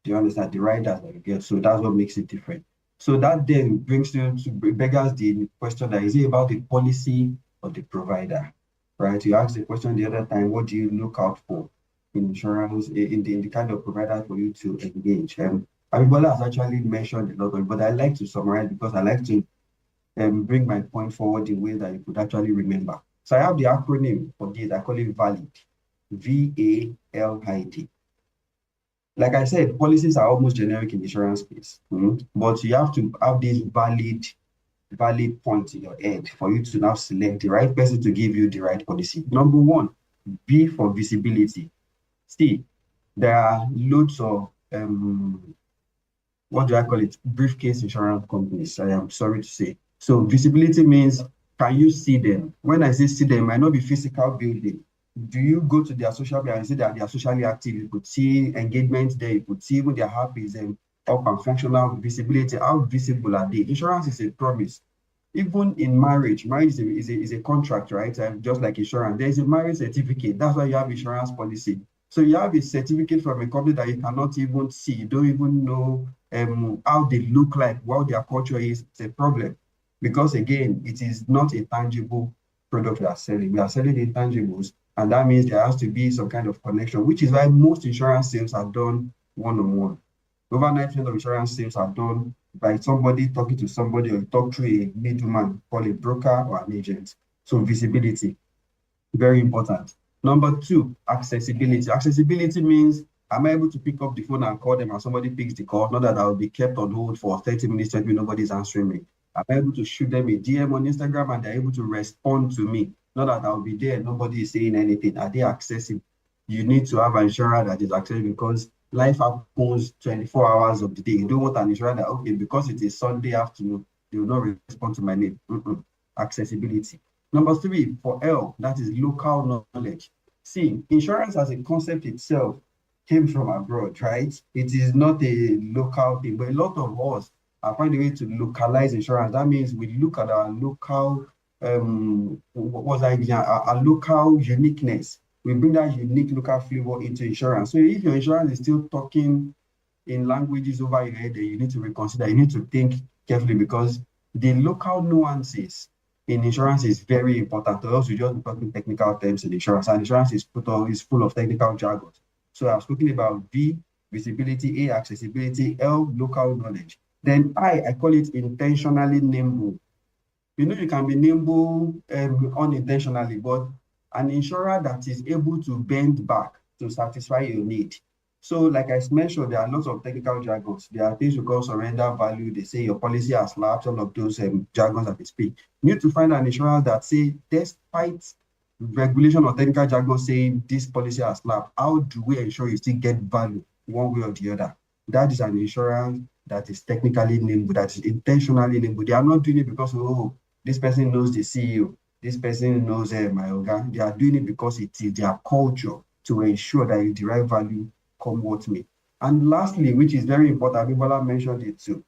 Do you understand? The riders that you get. So that's what makes it different. So that then beggars the question that is it about the policy or the provider, right? You asked the question the other time, what do you look out for in insurance, in the kind of provider for you to engage? Abimbola has actually mentioned a lot of it, but I like to summarize because I like to bring my point forward in ways that you could actually remember. So I have the acronym for this, I call it VALID, VALID. Like I said, policies are almost generic in the insurance space, but you have to have this valid point in your head for you to now select the right person to give you the right policy. Number one, B for visibility. See, there are loads of what do I call it? Briefcase insurance companies, I am sorry to say. So visibility means, can you see them? When I say see them, it might not be physical building. Do you go to their social media and see that they are socially active? You could see engagement there. You could see even their app is up and functional. Visibility, how visible are they? Insurance is a promise. Even in marriage is a contract, right? Just like insurance, there is a marriage certificate. That's why you have insurance policy. So you have a certificate from a company that you cannot even see. You don't even know how they look like, what their culture is. It's a problem. Because again, it is not a tangible product we are selling. We are selling intangibles. And that means there has to be some kind of connection, which is why most insurance sales are done one-on-one. Over 90% of insurance sales are done by somebody talking to somebody, or you talk to a middleman, call a broker or an agent. So visibility, very important. Number two, accessibility. Accessibility means, am I able to pick up the phone and call them and somebody picks the call? Not that I will be kept on hold for 30 minutes, 20 minutes, nobody's answering me. I'm able to shoot them a DM on Instagram and they're able to respond to me. Not that I'll be there, nobody is saying anything. Are they accessible? You need to have an insurer that is accessible because life happens 24 hours of the day. You don't want an insurer that, okay, because it is Sunday afternoon, they will not respond to my name. Accessibility. Number three, for L, that is local knowledge. See, insurance as a concept itself came from abroad, right? It is not a local thing, but a lot of us are finding a way to localize insurance. That means we look at our local, what was I again? Our local uniqueness. We bring that unique local flavor into insurance. So if your insurance is still talking in languages over your head, then you need to reconsider. You need to think carefully because the local nuances in insurance is very important. Or else you just be talking technical terms in insurance, and insurance is full of technical jargon. So I've spoken about V, visibility, A, accessibility, L, local knowledge. Then I call it intentionally nimble. You know, you can be nimble unintentionally, but an insurer that is able to bend back to satisfy your need. So, like I mentioned, there are lots of technical jargons. There are things we call surrender value. They say your policy has lapsed, all of those jargons that they speak. You need to find an insurer that say, despite regulation or technical jargon saying this policy has lapsed, how do we ensure you still get value one way or the other? That is an insurance that is technically nimble, that is intentionally nimble. They are not doing it because, oh, this person knows the CEO, this person knows my organ. They are doing it because it is their culture to ensure that you derive value come what may. And lastly, which is very important, Abibola mentioned it too,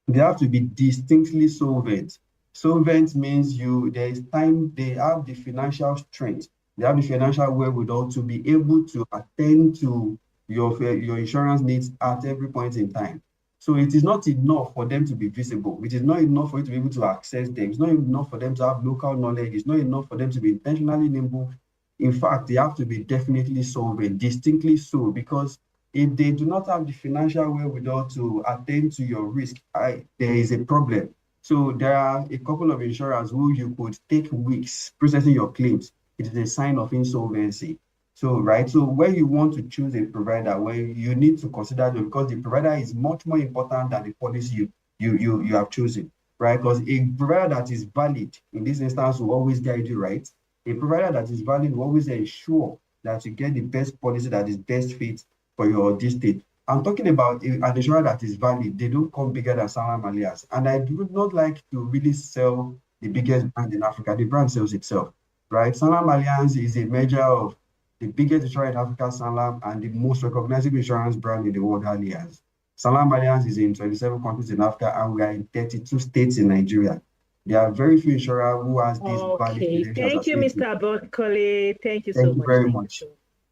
they have to be distinctly solvent. Solvent means there is time, they have the financial strength, they have the financial wherewithal to be able to attend to your insurance needs at every point in time. So it is not enough for them to be visible. It is not enough for you to be able to access them. It's not enough for them to have local knowledge. It's not enough for them to be intentionally nimble. In fact, they have to be definitely solvent, distinctly so, because if they do not have the financial wherewithal to attend to your risk, there is a problem. So there are a couple of insurers who you could take weeks processing your claims. It is a sign of insolvency. So, right, so when you want to choose a provider, where you need to consider them because the provider is much more important than the policy you have chosen, right? Because a provider that is valid in this instance will always guide you right. A provider that is valid will always ensure that you get the best policy that is best fit for your district. I'm talking about an insurer that is valid. They don't come bigger than Sanlam Allianz. And I would not like to really sell the biggest brand in Africa. The brand sells itself, right? Sanlam Allianz is a measure of the biggest insurer in Africa, Sanlam, and the most recognizable insurance brand in the world, Allianz. Sanlam Allianz is in 27 countries in Africa, and we are in 32 states in Nigeria. There are very few insurers who has these valid credentials. Thank you, Mr. Buckley. Thank you so much. Thank you very much. much.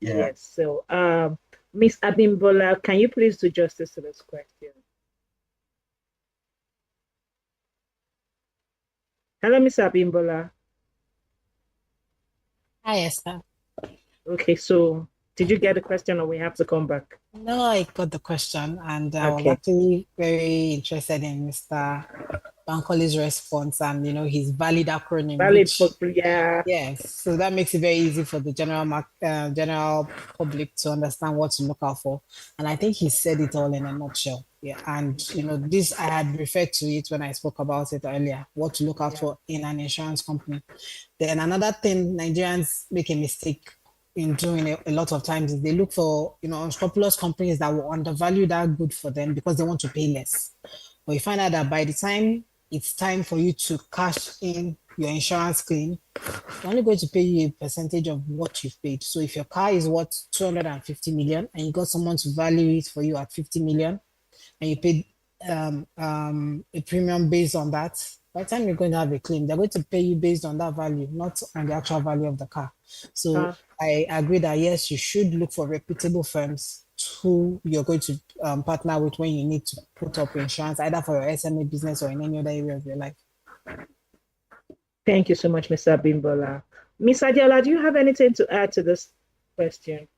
Yeah. Yes. So, Ms. Abimbola, can you please do justice to this question? Hello, Ms. Abimbola. Hi, Esther. Okay, so did you get the question or we have to come back? No, I got the question, and I was actually very interested in Mr. Bankoli's response and his valid acronym. Yes, so that makes it very easy for the general public to understand what to look out for. And I think he said it all in a nutshell. Yeah, and this I had referred to it when I spoke about it earlier. What to look out for in an insurance company. Then another thing Nigerians make a mistake in doing a lot of times is they look for unscrupulous companies that will undervalue that good for them because they want to pay less. But you find out that by the time it's time for you to cash in your insurance claim, they're only going to pay you a percentage of what you've paid. So if your car is worth 250 million and you got someone to value it for you at 50 million and you paid a premium based on that, by the time you're going to have a claim, they're going to pay you based on that value, not on the actual value of the car. So I agree that yes, you should look for reputable firms who you're going to partner with when you need to put up insurance, either for your SME business or in any other area of your life. Thank you so much, Mr. Bimbola. Ms. Adiola, do you have anything to add to this question?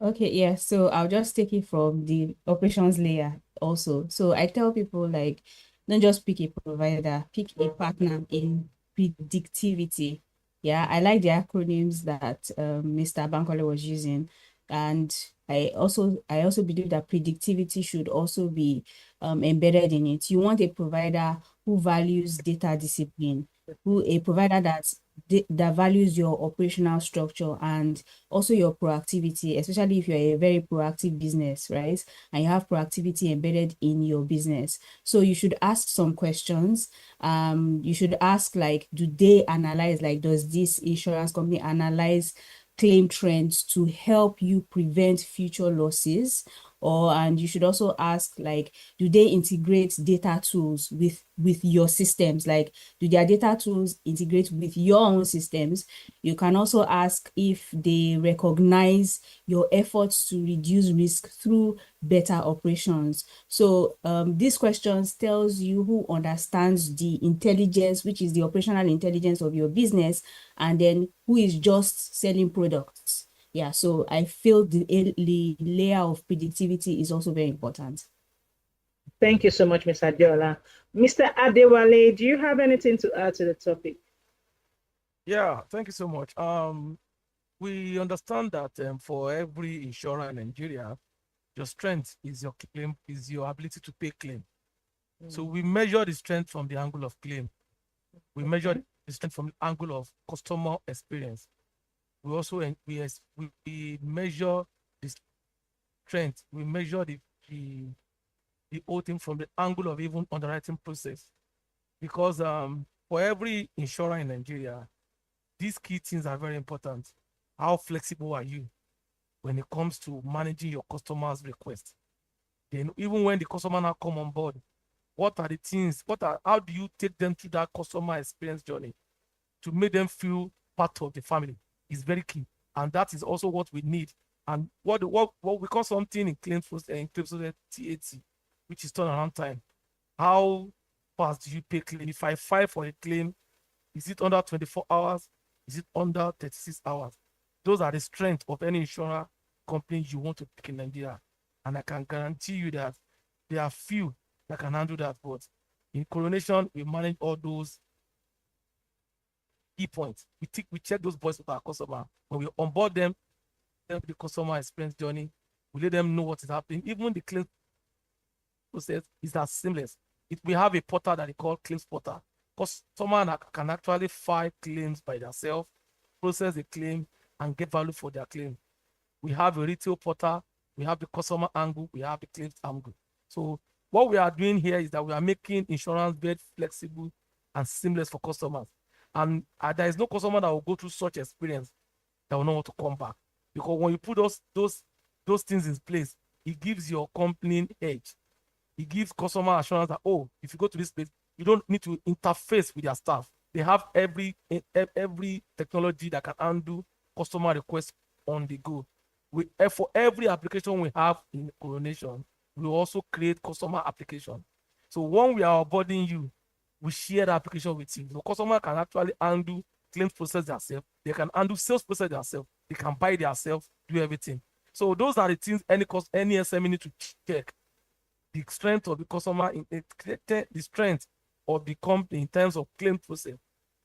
Okay, yeah, so I'll just take it from the operations layer also. So I tell people, like, don't just pick a provider, pick a partner in predictivity. Yeah, I like the acronyms that Mr. Bankole was using. And I also believe that predictivity should also be embedded in it. You want a provider who values data discipline. a provider that values your operational structure and also your proactivity, especially if you're a very proactive business, right? And you have proactivity embedded in your business. So you should ask some questions. You should ask, like, do they analyze, like, does this insurance company analyze claim trends to help you prevent future losses? And you should also ask, like, do they integrate data tools with your systems? Like, do their data tools integrate with your own systems? You can also ask if they recognize your efforts to reduce risk through better operations. So these questions tells you who understands the intelligence, which is the operational intelligence of your business, and then who is just selling products. Yeah, so I feel the layer of predictivity is also very important. Thank you so much, Ms. Adiola. Mr. Adewale, do you have anything to add to the topic? Yeah, thank you so much. We understand that for every insurer in Nigeria, your strength is your claim, is your ability to pay claim. So we measure the strength from the angle of claim. We measure the strength from the angle of customer experience. We also we measure the strength. We measure the whole thing from the angle of even underwriting process, because for every insurer in Nigeria, these key things are very important. How flexible are you when it comes to managing your customers' requests? Then even when the customer now come on board, what are the things? How do you take them through that customer experience journey to make them feel part of the family? Is very key, and that is also what we need. And what we call something in claims process, TAT, which is turnaround time. How fast do you pay claim? If I file for a claim, is it under 24 hours? Is it under 36 hours? Those are the strengths of any insurance company you want to pick in Nigeria. And I can guarantee you that there are few that can handle that. But in Coronation, we manage all those key points. We check those boys with our customer. When we onboard them, the customer experience journey, we let them know what is happening. Even the claim process is as seamless. We have a portal that they call Claims Portal. Customer can actually file claims by themselves, process the claim, and get value for their claim. We have a retail portal, we have the customer angle, we have the claims angle. So what we are doing here is that we are making insurance very flexible and seamless for customers. And there is no customer that will go through such experience that will not want to come back. Because when you put those things in place, it gives your company edge. It gives customer assurance that, oh, if you go to this place, you don't need to interface with your staff. They have every technology that can handle customer requests on the go. For every application we have in Coronation, we also create customer application. So when we are onboarding you, we share the application with you. The customer can actually handle claims process themselves. They can handle sales process themselves. They can buy themselves, do everything. So those are the things any SME need to check. The strength of the customer, the strength of the company in terms of claim process,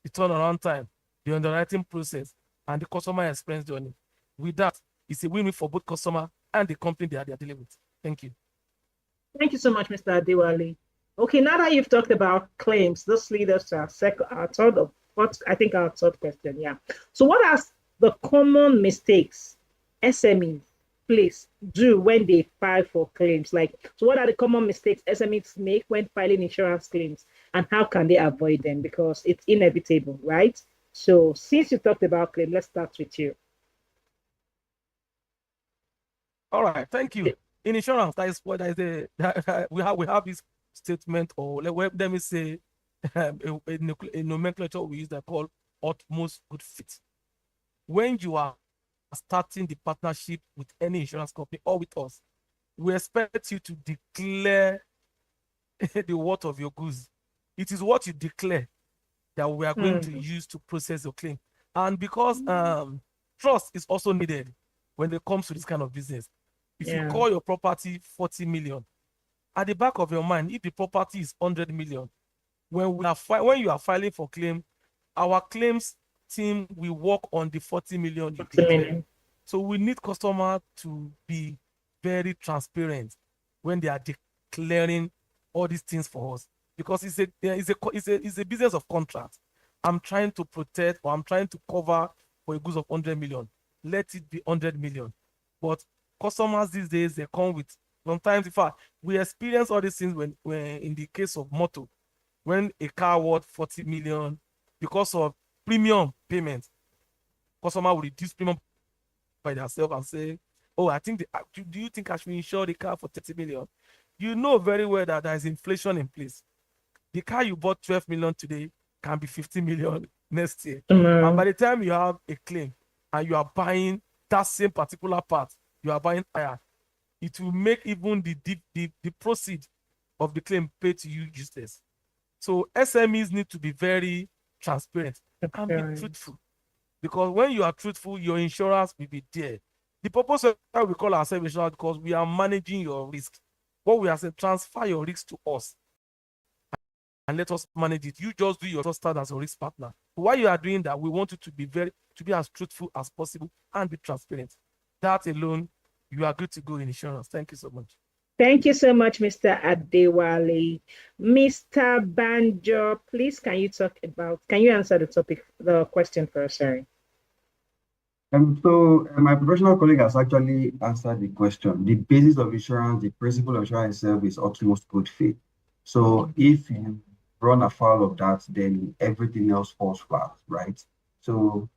the turnaround time, the underwriting process, and the customer experience journey. With that, it's a win-win for both customer and the company they are dealing with. Thank you. Thank you so much, Mr. Adewale. Okay, now that you've talked about claims, this leads us to our third question. Yeah. So what are the common mistakes SMEs please do when they file for claims? Like, so what are the common mistakes SMEs make when filing insurance claims, and how can they avoid them? Because it's inevitable, right? So since you talked about claim, let's start with you. All right, thank you. In insurance, that is what we have this statement, or let me say a nomenclature we use that call utmost good fit. When you are starting the partnership with any insurance company or with us, we expect you to declare the worth of your goods. It is what you declare that we are going to use to process your claim. And because trust is also needed when it comes to this kind of business. If you call your property 40 million, at the back of your mind, if the property is 100 million, when you are filing for claim, our claims team will work on the 40 million you declare. So we need customers to be very transparent when they are declaring all these things for us, because it's a business of contract. I'm trying to protect or I'm trying to cover for a goods of 100 million. Let it be 100 million. But customers these days, they come with, sometimes, in fact, we experience all these things when in the case of motor, when a car worth 40 million, because of premium payment, customer will reduce premium by themselves and say, oh, I think, do you think I should insure the car for 30 million? You know very well that there is inflation in place. The car you bought 12 million today can be 50 million next year. And by the time you have a claim and you are buying that same particular part, you are buying higher, it will make even the proceed of the claim paid to you useless. So SMEs need to be very transparent and be truthful. Because when you are truthful, your insurance will be there. The purpose of why we call ourselves insurance, because we are managing your risk. What we are saying, transfer your risk to us and let us manage it. You just do your trust as a risk partner. While you are doing that, we want you to be as truthful as possible and be transparent. That alone, you are good to go in insurance. Thank you so much. Thank you so much, Mr. Adewale. Mr. Banjo, please, can you answer the question first? Sorry. My professional colleague has actually answered the question. The basis of insurance, the principle of insurance itself is utmost good faith. So if you run afoul of that, then everything else falls flat, right? So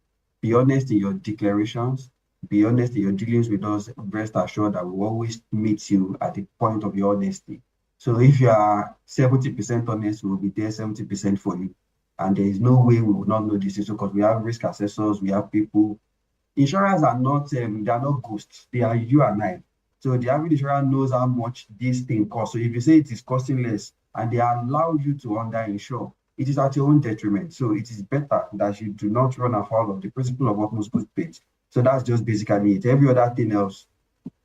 be honest in your declarations, be honest in your dealings with us, rest assured that we will always meet you at the point of your honesty. So if you are 70% honest, we will be there 70% for you. And there is no way we will not know this issue because we have risk assessors, we have people. Insurance are not they are not ghosts, they are you and I. So the average insurer knows how much this thing costs. So if you say it is costing less and they allow you to under-insure, it is at your own detriment. So it is better that you do not run afoul of the principle of utmost good faith. So that's just basically it. Every other thing else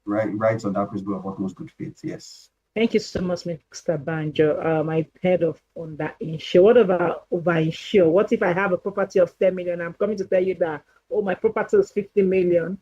rides on that principle of utmost good faith. Yes. Thank you so much, Mr. Banjo. I heard of under-insure. What about over-insure? What if I have a property of 10 million? I'm coming to tell you that, oh, my property is 50 million.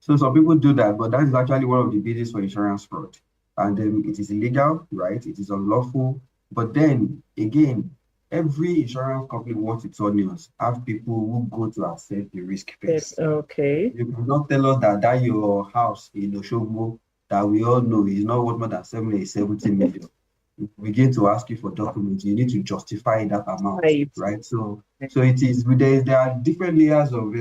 So some people do that, but that is actually one of the bases for insurance fraud. And it is illegal, right? It is unlawful. But then again, every insurance company wants its onions, have people who go to assess the risk first. Yes, okay. You cannot tell us that your house in Oshogbo that we all know is not worth more than 70 million. If we begin to ask you for documents, you need to justify that amount, right? So it is there are different layers of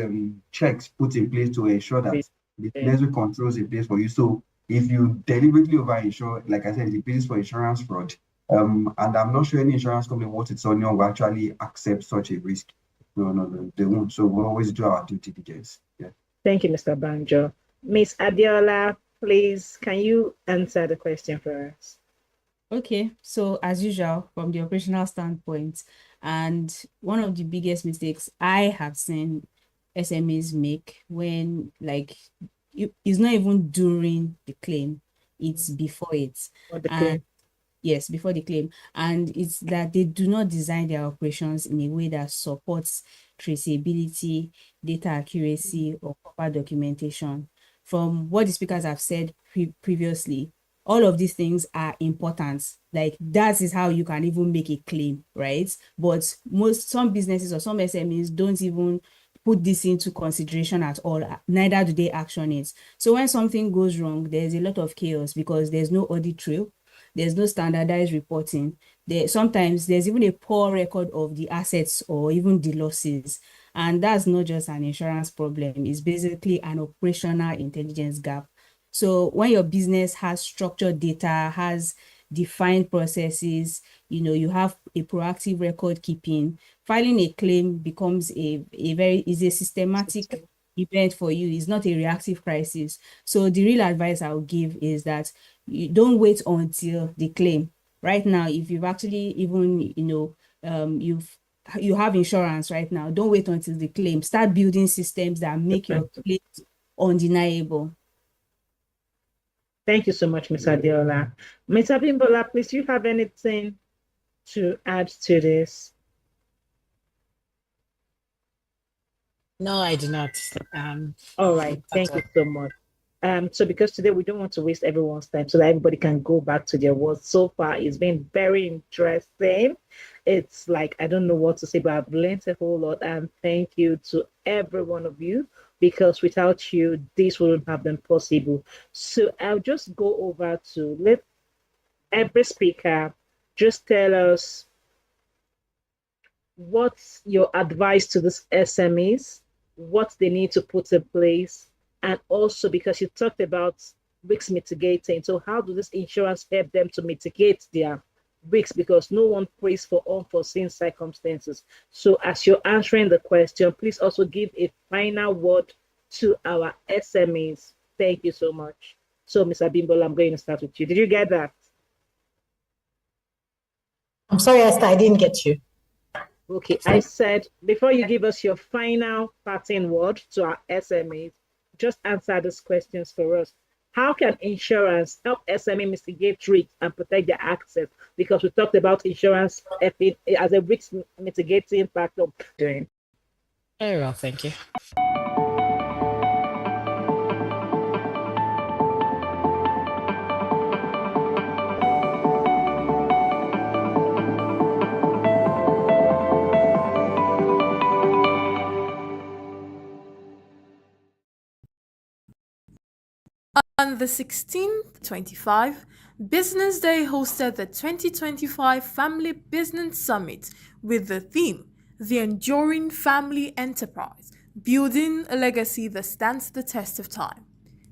checks put in place to ensure that the necessary controls in place for you. So if you deliberately over-insure, like I said, the basis for insurance fraud. And I'm not sure any insurance company wants its onion will actually accept such a risk. No, they won't. So we'll always do our due diligence. Yeah. Thank you, Mr. Banjo. Ms. Adiola, please, can you answer the question for us? Okay, so as usual, from the operational standpoint, and one of the biggest mistakes I have seen SMEs make when, like, it's not even during the claim, it's before it. Yes, before the claim. And it's that they do not design their operations in a way that supports traceability, data accuracy, or proper documentation. From what the speakers have said previously, all of these things are important. Like, that is how you can even make a claim, right? But some businesses or some SMEs don't even put this into consideration at all. Neither do they action it. So when something goes wrong, there's a lot of chaos because there's no audit trail. There's no standardized reporting. Sometimes there's even a poor record of the assets or even the losses. And that's not just an insurance problem. It's basically an operational intelligence gap. So when your business has structured data, has defined processes, you have a proactive record keeping, filing a claim becomes a systematic event for you. It's not a reactive crisis. So the real advice I would give is that you don't wait until the claim. Right now, if you've actually even, you have insurance right now, don't wait until the claim. Start building systems that make your claims undeniable. Thank you so much, Ms. Adiola. Ms. Abimbola, please, do you have anything to add to this? No, I do not. All right. Thank you so much. So because today we don't want to waste everyone's time so that everybody can go back to their work. So far, it's been very interesting. It's like, I don't know what to say, but I've learned a whole lot. And thank you to every one of you, because without you, this wouldn't have been possible. So I'll just go over to let every speaker just tell us what's your advice to these SMEs, what they need to put in place, and also because you talked about risk mitigating. So how do this insurance help them to mitigate their risks? Because no one prays for unforeseen circumstances. So as you're answering the question, please also give a final word to our SMEs. Thank you so much. So Mr. Bimbola, I'm going to start with you. Did you get that? I'm sorry, Esther, I didn't get you. Okay, I said before you give us your final parting word to our SMEs, just answer these questions for us. How can insurance help SME mitigate risks and protect their access? Because we talked about insurance as a risk mitigating factor. Very well, thank you. On the 16th, 25, Business Day hosted the 2025 Family Business Summit with the theme, The Enduring Family Enterprise, Building a Legacy That Stands the Test of Time.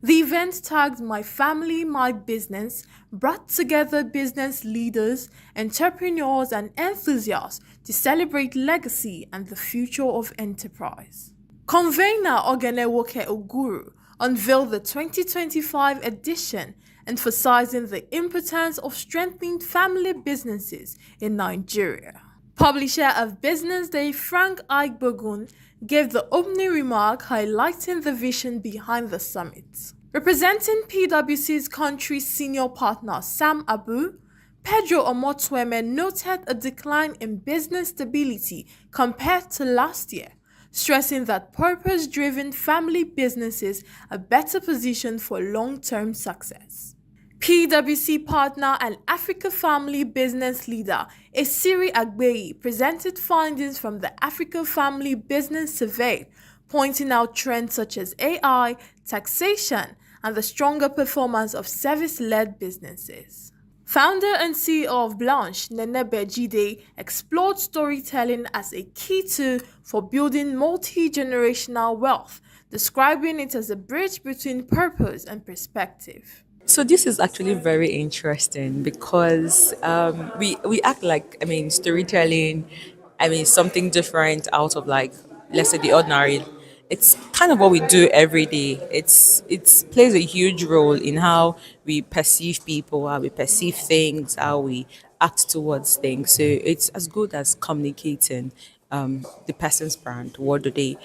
The event tagged My Family, My Business, brought together business leaders, entrepreneurs, and enthusiasts to celebrate legacy and the future of enterprise. Convener Ogenewoke Oguru unveiled the 2025 edition, emphasizing the importance of strengthening family businesses in Nigeria. Publisher of Business Day, Frank Aigbogun, gave the opening remark highlighting the vision behind the summit. Representing PwC's country senior partner Sam Abu, Pedro Omotweme noted a decline in business stability compared to last year, stressing that purpose-driven family businesses are better positioned for long-term success. PwC partner and Africa Family Business leader Esiri Agbeyi presented findings from the Africa Family Business Survey, pointing out trends such as AI, taxation, and the stronger performance of service-led businesses. Founder and CEO of Blanche, Nene Bejide, explored storytelling as a key tool for building multi-generational wealth, describing it as a bridge between purpose and perspective. So this is actually very interesting because we act like, storytelling, something different out of, like, let's say, the ordinary. It's kind of what we do every day. It's plays a huge role in how we perceive people, how we perceive things, how we act towards things. So it's as good as communicating the person's brand. What do they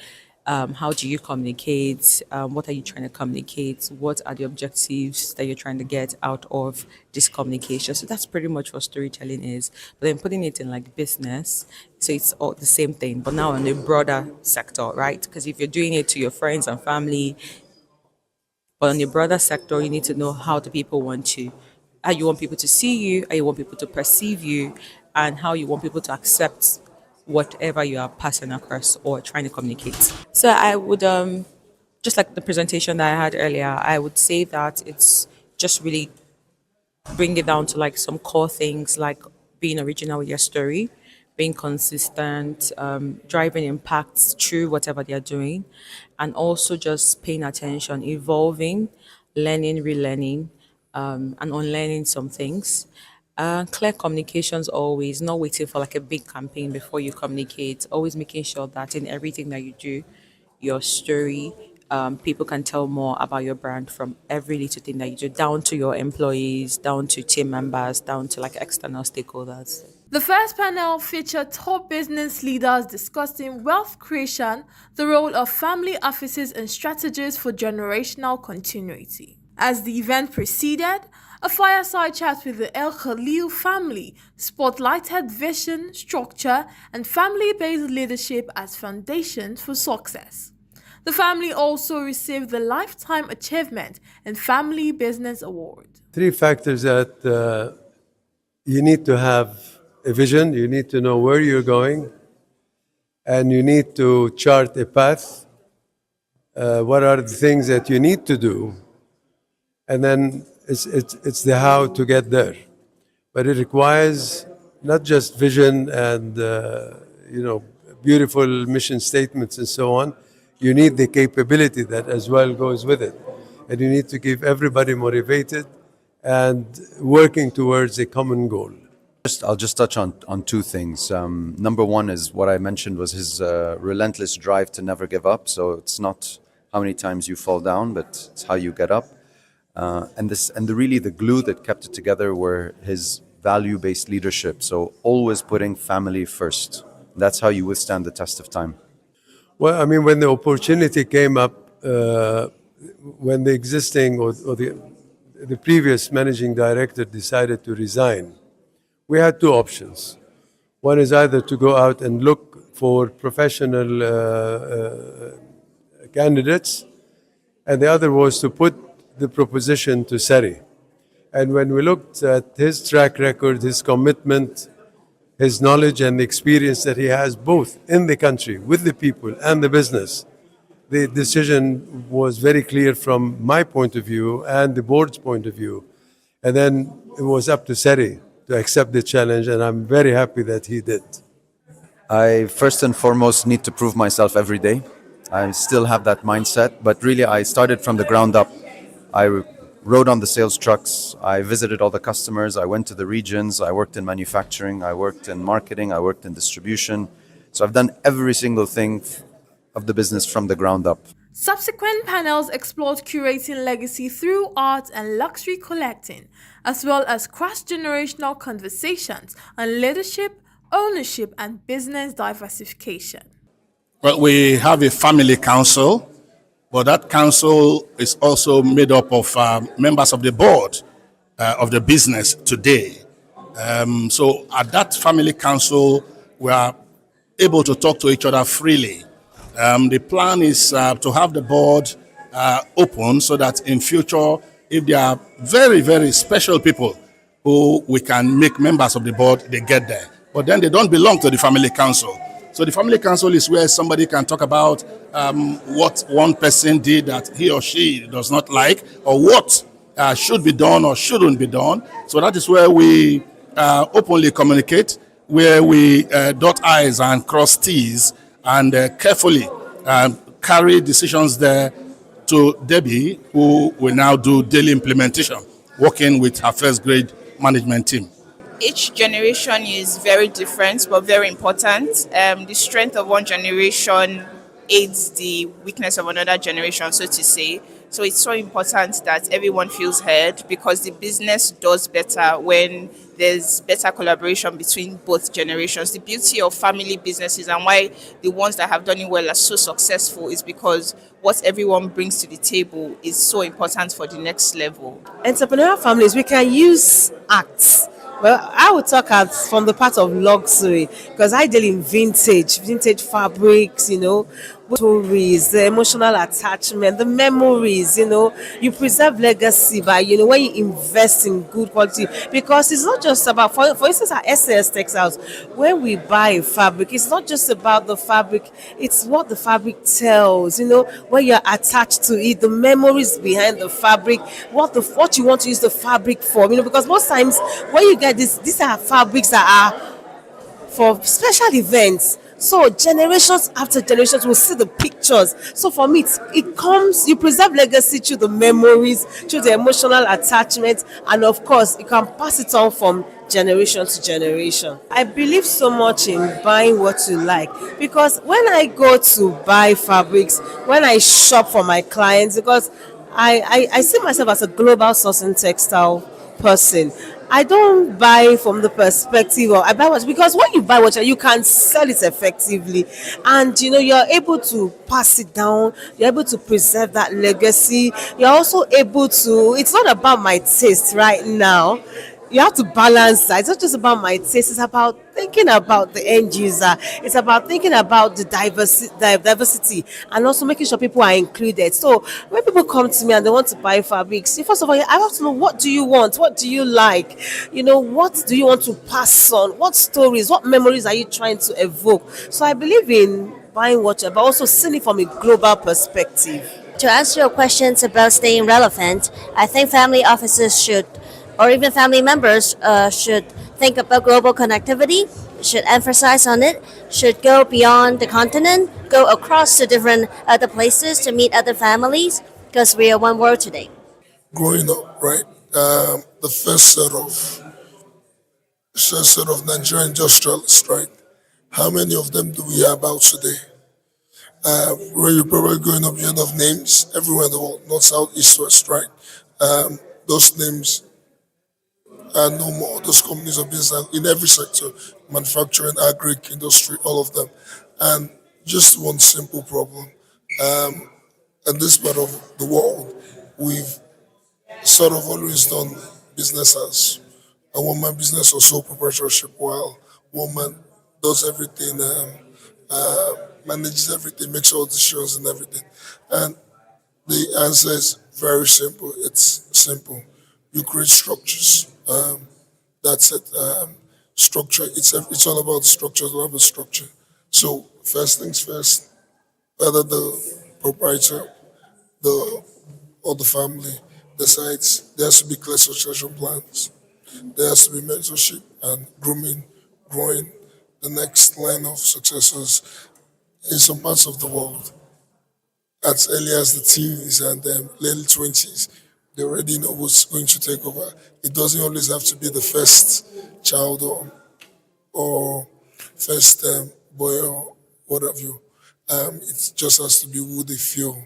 how do you communicate? What are you trying to communicate? What are the objectives that you're trying to get out of this communication? So that's pretty much what storytelling is. But then putting it in, like, business, so it's all the same thing, but now in a broader sector, right? Because if you're doing it to your friends and family, but on your broader sector, you need to know how how you want people to see you, how you want people to perceive you, and how you want people to accept whatever you are passing across or trying to communicate. So I would, just like the presentation that I had earlier, I would say that it's just really bring it down to, like, some core things, like being original with your story, being consistent, driving impacts through whatever they're doing, and also just paying attention, evolving, learning, relearning, and unlearning some things. Clear communications always, not waiting for, like, a big campaign before you communicate, always making sure that in everything that you do, your story, people can tell more about your brand from every little thing that you do, down to your employees, down to team members, down to, like, external stakeholders. The first panel featured top business leaders discussing wealth creation, the role of family offices, and strategies for generational continuity. As the event proceeded, a fireside chat with the El Khalil family spotlighted vision, structure, and family-based leadership as foundations for success. The family also received the Lifetime Achievement and Family Business Award. Three factors that you need to have a vision, you need to know where you're going, and you need to chart a path. What are the things that you need to do? And then it's the how to get there. But it requires not just vision and beautiful mission statements and so on. You need the capability that as well goes with it. And you need to keep everybody motivated and working towards a common goal. I'll just touch on two things. Number one is what I mentioned was his relentless drive to never give up. So it's not how many times you fall down, but it's how you get up. Really the glue that kept it together were his value-based leadership. So always putting family first. That's how you withstand the test of time. Well, I mean, when the opportunity came up, when the existing or the previous managing director decided to resign, we had two options. One is either to go out and look for professional candidates, and the other was to put the proposition to Sari. And when we looked at his track record, his commitment, his knowledge and the experience that he has both in the country, with the people and the business, the decision was very clear from my point of view and the board's point of view. And then it was up to Sari to accept the challenge, and I'm very happy that he did. I first and foremost need to prove myself every day. I still have that mindset, but really I started from the ground up. I rode on the sales trucks, I visited all the customers, I went to the regions, I worked in manufacturing, I worked in marketing, I worked in distribution. So I've done every single thing of the business from the ground up. Subsequent panels explored curating legacy through art and luxury collecting, as well as cross-generational conversations on leadership, ownership, and business diversification. Well, we have a family council, but that council is also made up of members of the board of the business today. So at that family council, we are able to talk to each other freely. The plan is to have the board open so that in future, if there are very, very special people who we can make members of the board, they get there. But then they don't belong to the family council. So the family council is where somebody can talk about what one person did that he or she does not like, or what should be done or shouldn't be done. So that is where we openly communicate, where we dot I's and cross T's, and carefully carry decisions there to Debbie, who will now do daily implementation, working with her first grade management team. Each generation is very different but very important. The strength of one generation aids the weakness of another generation, so to say. So it's so important that everyone feels heard, because the business does better when there's better collaboration between both generations. The beauty of family businesses and why the ones that have done it well are so successful is because what everyone brings to the table is so important for the next level. Entrepreneurial families, we can use acts. Well, I would talk from the part of luxury, because I deal in vintage fabrics, stories, the emotional attachment, the memories, you preserve legacy by, when you invest in good quality, because it's not just about, for instance, our SAS textiles, when we buy fabric, it's not just about the fabric, it's what the fabric tells, when you're attached to it, the memories behind the fabric, what you want to use the fabric for, because most times when you get these are fabrics that are for special events. So generations after generations will see the pictures. So for me, it comes, you preserve legacy through the memories, through the emotional attachment, and of course, you can pass it on from generation to generation. I believe so much in buying what you like, because when I go to buy fabrics, when I shop for my clients, because I see myself as a global sourcing textile person. I don't buy from the perspective of I buy what, because when you buy what you can sell it effectively, and you're able to pass it down, you're able to preserve that legacy, you're also able to, it's not about my taste right now, you have to balance that. It's not just about my taste, it's about thinking about the end user. It's about thinking about the diversity and also making sure people are included. So when people come to me and they want to buy fabrics, first of all, I have to know, what do you want? What do you like? What do you want to pass on? What stories, what memories are you trying to evoke? So I believe in buying watcher, but also seeing it from a global perspective. To answer your questions about staying relevant, I think family offices should, or even family members should think about global connectivity, should emphasize on it, should go beyond the continent, go across to different other places to meet other families, because we are one world today. Growing up, right? The first set of Nigerian industrialists, right? How many of them do we have out today? Where you're probably growing up, you heard of names everywhere in the world, north, south, east, west, right? Those names are no more. Those companies are business in every sector, manufacturing, agri, industry, all of them. And just one simple problem. In this part of the world, we've sort of always done business as a woman business or sole proprietorship, while woman does everything, manages everything, makes all decisions and everything. And the answer is very simple. It's simple. You create structures. That's it. Structure. It's all about the structure. It's all about structure. So first things first. Whether the proprietor, or the family decides, there has to be clear succession plans. There has to be mentorship and grooming, growing the next line of successors. In some parts of the world, as early as the teens and late 20s, they already know what's going to take over. It doesn't always have to be the first child or first boy or what have you. It just has to be who they feel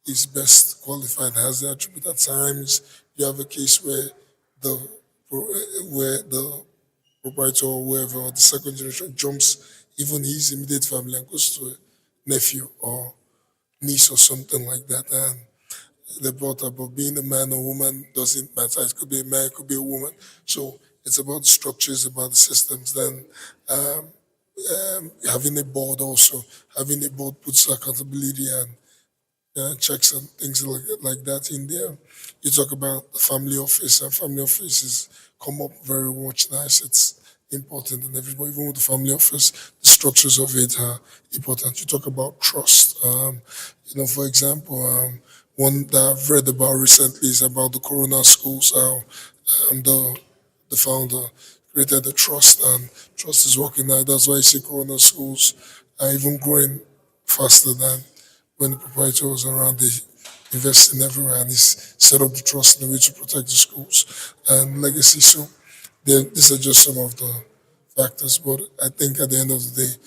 is best qualified, has the attribute. At times, you have a case where the proprietor or whoever, or the second generation jumps even his immediate family and goes to a nephew or niece or something like that. And they brought up, but being a man or woman doesn't matter. It could be a man, it could be a woman. So it's about the structures, about the systems. Then having a board also, having a board puts accountability and checks and things like that in there. You talk about the family office, and family offices come up very much nice. It's important, and everybody, even with the family office, the structures of it are important. You talk about trust. For example, one that I've read about recently is about the Corona schools. How the founder created the trust, and trust is working now. That's why you see Corona schools are even growing faster than when the proprietor was around. They investing everywhere, and he's set up the trust in a way to protect the schools and legacy. So these are just some of the factors, but I think at the end of the day,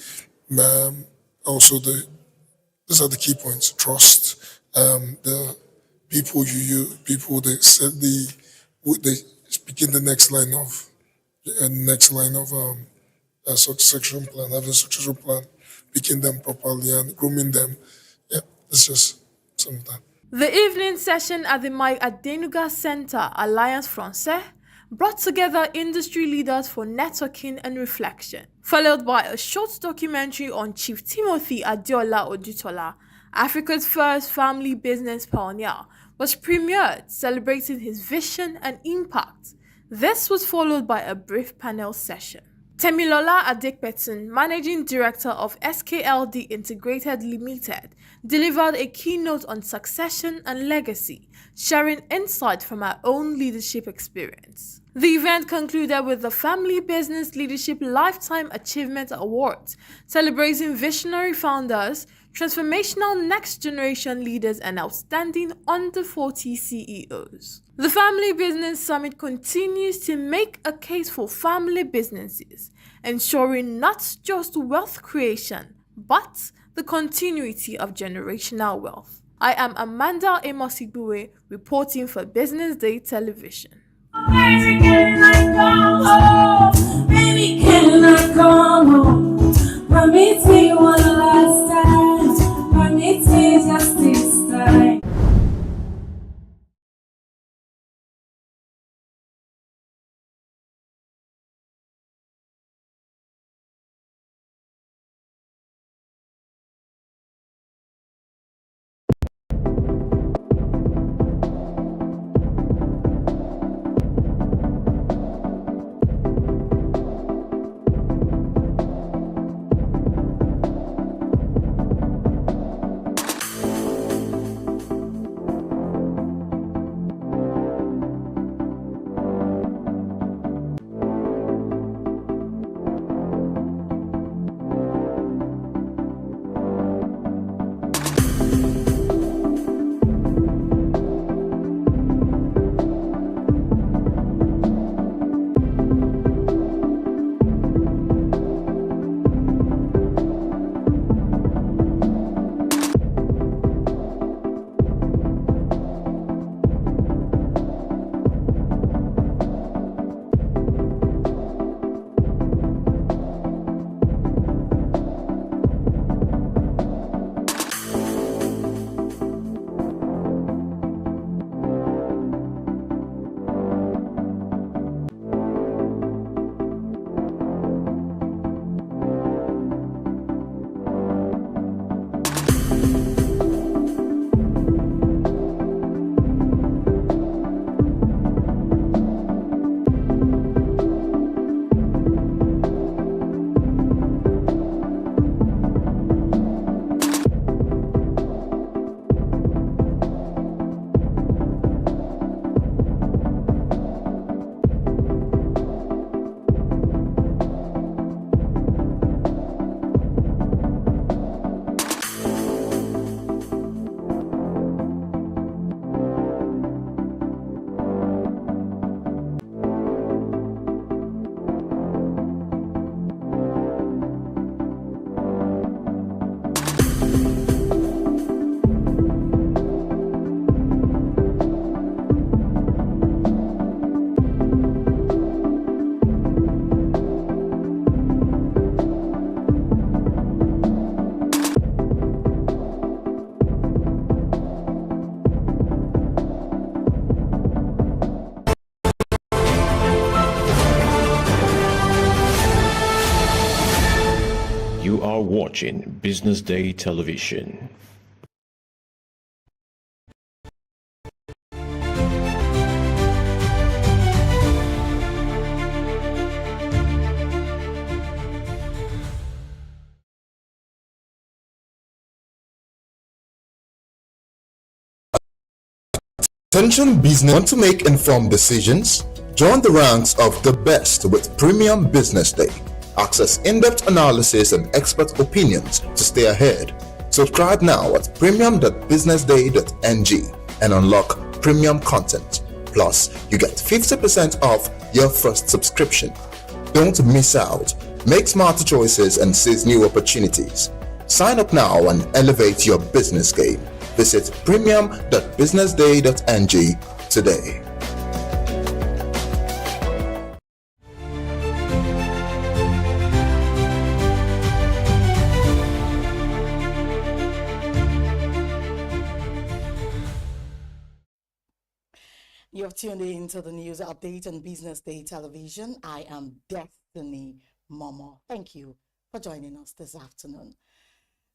also these are the key points: trust, the people people they set they speaking the next line of a succession plan, having a succession plan, picking them properly and grooming them. Yeah, it's just some of that. The evening session at the Mike Adenuga Center, Alliance Française, brought together industry leaders for networking and reflection, followed by a short documentary on Chief Timothy Adeola Odutola, Africa's first family business pioneer, was premiered, celebrating his vision and impact. This was followed by a brief panel session. Temilola Adekpetun, Managing Director of SKLD Integrated Limited, delivered a keynote on succession and legacy, sharing insight from her own leadership experience. The event concluded with the Family Business Leadership Lifetime Achievement Awards, celebrating visionary founders, transformational next-generation leaders, and outstanding under-40 CEOs. The Family Business Summit continues to make a case for family businesses, ensuring not just wealth creation, but the continuity of generational wealth. I am Amanda Amos-Igbuwe, reporting for Business Day Television. Baby, can I come home? Baby, can I come home? Mommy, take one last time. Mommy, take just this time. watching Business Day Television. Attention business, want to make informed decisions? Join the ranks of the best with Premium Business Day. Access in-depth analysis and expert opinions to stay ahead. Subscribe now at premium.businessday.ng and unlock premium content. Plus, you get 50% off your first subscription. Don't miss out. Make smarter choices and seize new opportunities. Sign up now and elevate your business game. Visit premium.businessday.ng today. You have tuned in to the news update on Business Day Television. I am Destiny Momo. Thank you for joining us this afternoon.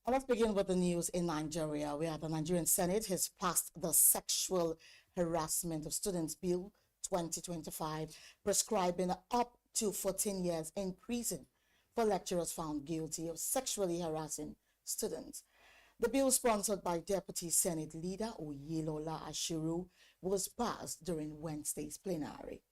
Now let's begin with the news in Nigeria, where the Nigerian Senate has passed the Sexual Harassment of Students Bill 2025, prescribing up to 14 years in prison for lecturers found guilty of sexually harassing students. The bill, sponsored by Deputy Senate Leader Oyelola Ashiru, was passed during Wednesday's plenary.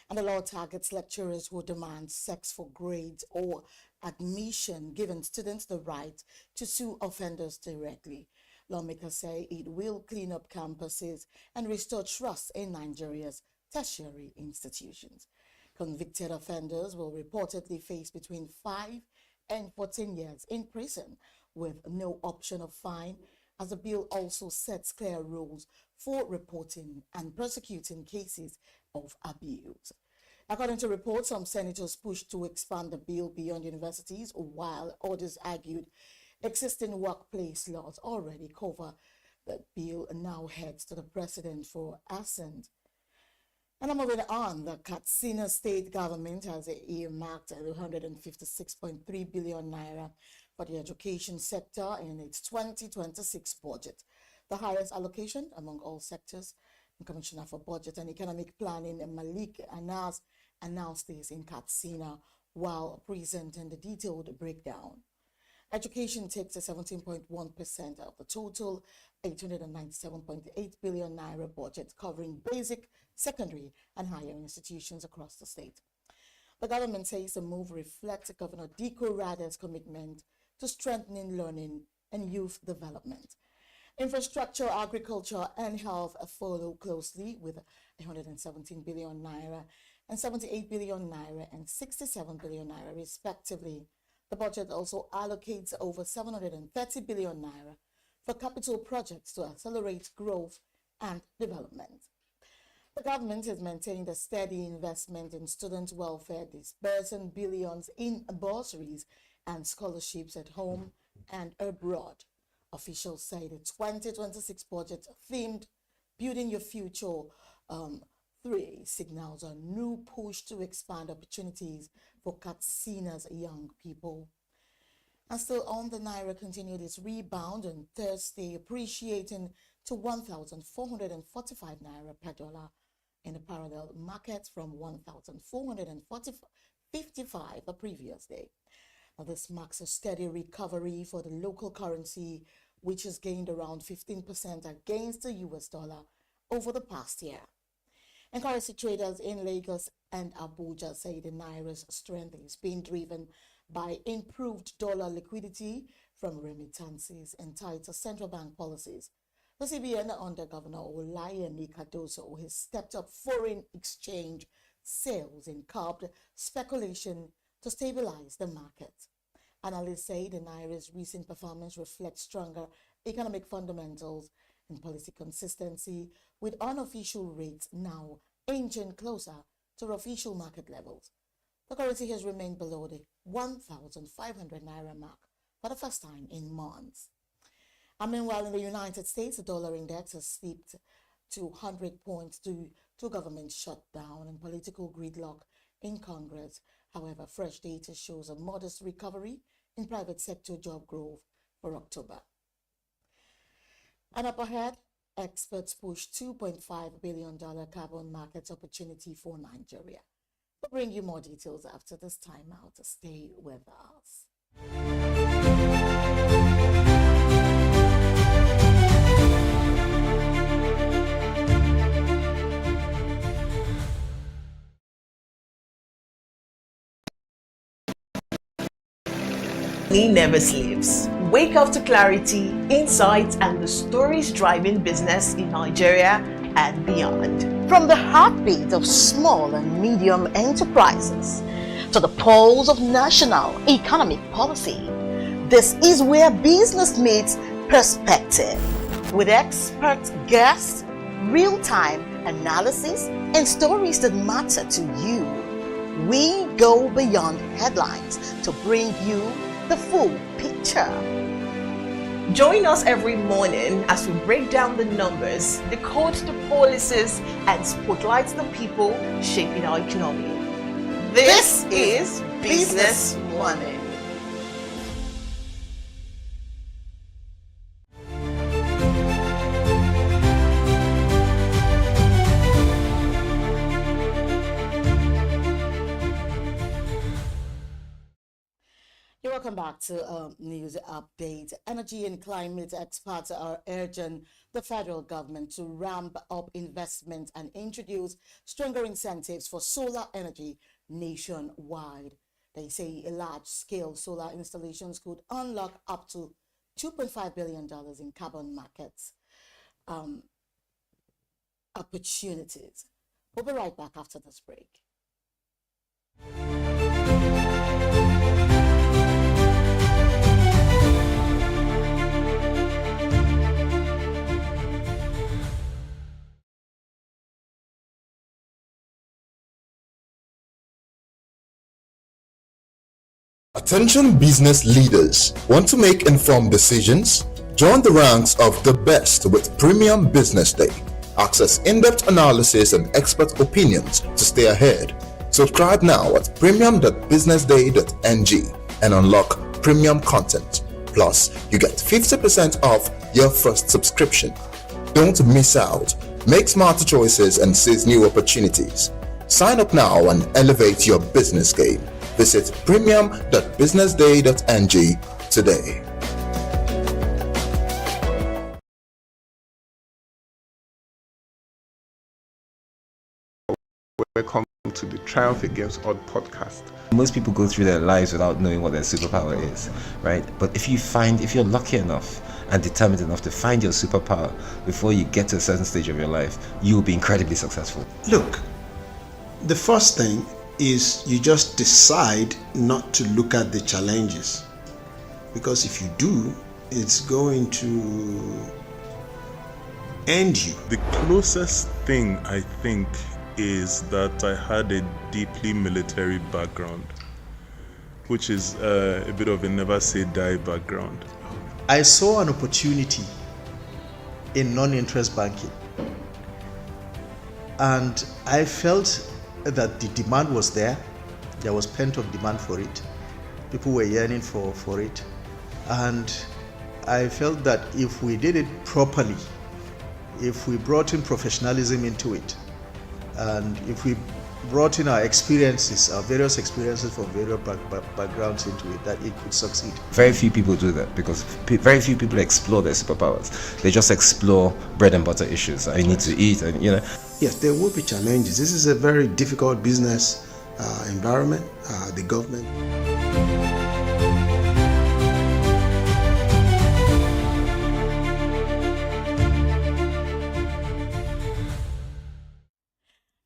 And the law targets lecturers who demand sex for grades or admission, giving students the right to sue offenders directly. Lawmakers say it will clean up campuses and restore trust in Nigeria's tertiary institutions. Convicted offenders will reportedly face between 5 and 14 years in prison, with no option of fine, as the bill also sets clear rules for reporting and prosecuting cases of abuse. According to reports, some senators pushed to expand the bill beyond universities, while others argued existing workplace laws already cover the bill. Now heads to the president for assent. And I'm moving on. The Katsina state government has earmarked 156.3 billion naira for the education sector in its 2026 budget, the highest allocation among all sectors. And Commissioner for Budget and Economic Planning, Malik Anas, announced this in Katsina while presenting the detailed breakdown. Education takes 17.1% of the total 897.8 billion naira budget, covering basic, secondary, and higher institutions across the state. The government says the move reflects Governor Diko Rader's commitment to strengthening learning and youth development. Infrastructure, agriculture, and health follow closely with 117 billion naira and 78 billion naira and 67 billion naira respectively. The budget also allocates over 730 billion naira for capital projects to accelerate growth and development. The government has maintained a steady investment in student welfare, disbursing billions in bursaries and scholarships at home and abroad. Officials say the 2026 budget themed Building Your Future 3 signals a new push to expand opportunities for Katsina's young people. And still on, the Naira continued its rebound on Thursday, appreciating to 1,445 Naira per dollar in the parallel market from 1,455 the previous day. Now, this marks a steady recovery for the local currency, which has gained around 15% against the US dollar over the past year. And currency traders in Lagos and Abuja say the Naira's strength is being driven by improved dollar liquidity from remittances and tighter central bank policies. The CBN, under Governor Olayemi Cardoso, has stepped up foreign exchange sales and curbed speculation to stabilize the market. Analysts say the Naira's recent performance reflects stronger economic fundamentals and policy consistency, with unofficial rates now inching closer to official market levels. The currency has remained below the 1,500 Naira mark for the first time in months. And meanwhile, in the United States, the dollar index has slipped 200 points due to government shutdown and political gridlock in Congress. However, fresh data shows a modest recovery in private sector job growth for October. And up ahead, experts push $2.5 billion carbon market opportunity for Nigeria. We'll bring you more details after this time out. Stay with us. Never sleeps. Wake up to clarity, insights, and the stories driving business in Nigeria and beyond. From the heartbeat of small and medium enterprises to the pulse of national economic policy, this is where business meets perspective. With expert guests, real-time analysis, and stories that matter to you, we go beyond headlines to bring you the full picture. Join us every morning as we break down the numbers, decode the policies, and spotlight the people shaping our economy. This is Business Money. Welcome back to News Update. Energy and climate experts are urging the federal government to ramp up investment and introduce stronger incentives for solar energy nationwide. They say large-scale solar installations could unlock up to $2.5 billion in carbon markets opportunities. We'll be right back after this break. Attention business leaders. Want to make informed decisions? Join the ranks of the best with Premium Business Day. Access in-depth analysis and expert opinions to stay ahead. Subscribe now at premium.businessday.ng and unlock premium content. Plus, you get 50% off your first subscription. Don't miss out. Make smarter choices and seize new opportunities. Sign up now and elevate your business game. Visit premium.businessday.ng today. Welcome to the Triumph Against Odd podcast. Most people go through their lives without knowing what their superpower is, right? But if you're lucky enough and determined enough to find your superpower before you get to a certain stage of your life, you will be incredibly successful. Look, the first thing is you just decide not to look at the challenges, because if you do, it's going to end you. The closest thing I think is that I had a deeply military background, which is a bit of a never say die background. I saw an opportunity in non-interest banking, and I felt that the demand was there. There was pent-up demand for it. People were yearning for it. And I felt that if we did it properly, if we brought in professionalism into it, and if we brought in our experiences, our various experiences from various backgrounds into it, that it could succeed. Very few people do that because very few people explore their superpowers. They just explore bread and butter issues. I need to eat, and Yes, there will be challenges. This is a very difficult business environment. The government.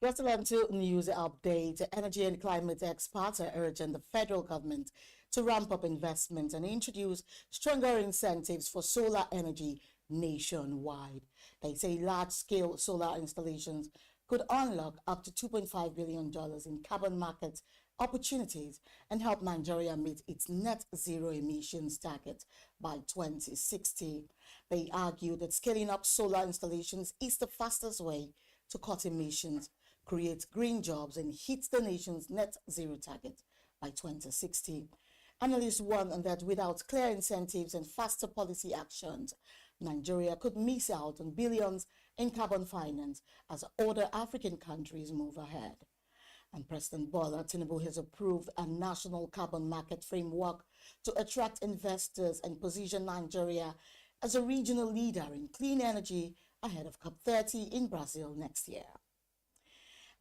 Excellent news update. Energy and climate experts are urging the federal government to ramp up investment and introduce stronger incentives for solar energy nationwide. They say large-scale solar installations could unlock up to $2.5 billion in carbon market opportunities and help Nigeria meet its net zero emissions target by 2060. They argue that scaling up solar installations is the fastest way to cut emissions, create green jobs, and hit the nation's net zero target by 2060. Analysts warn that without clear incentives and faster policy actions, Nigeria could miss out on billions in carbon finance as other African countries move ahead. And President Bola Tinubu has approved a national carbon market framework to attract investors and position Nigeria as a regional leader in clean energy ahead of COP30 in Brazil next year.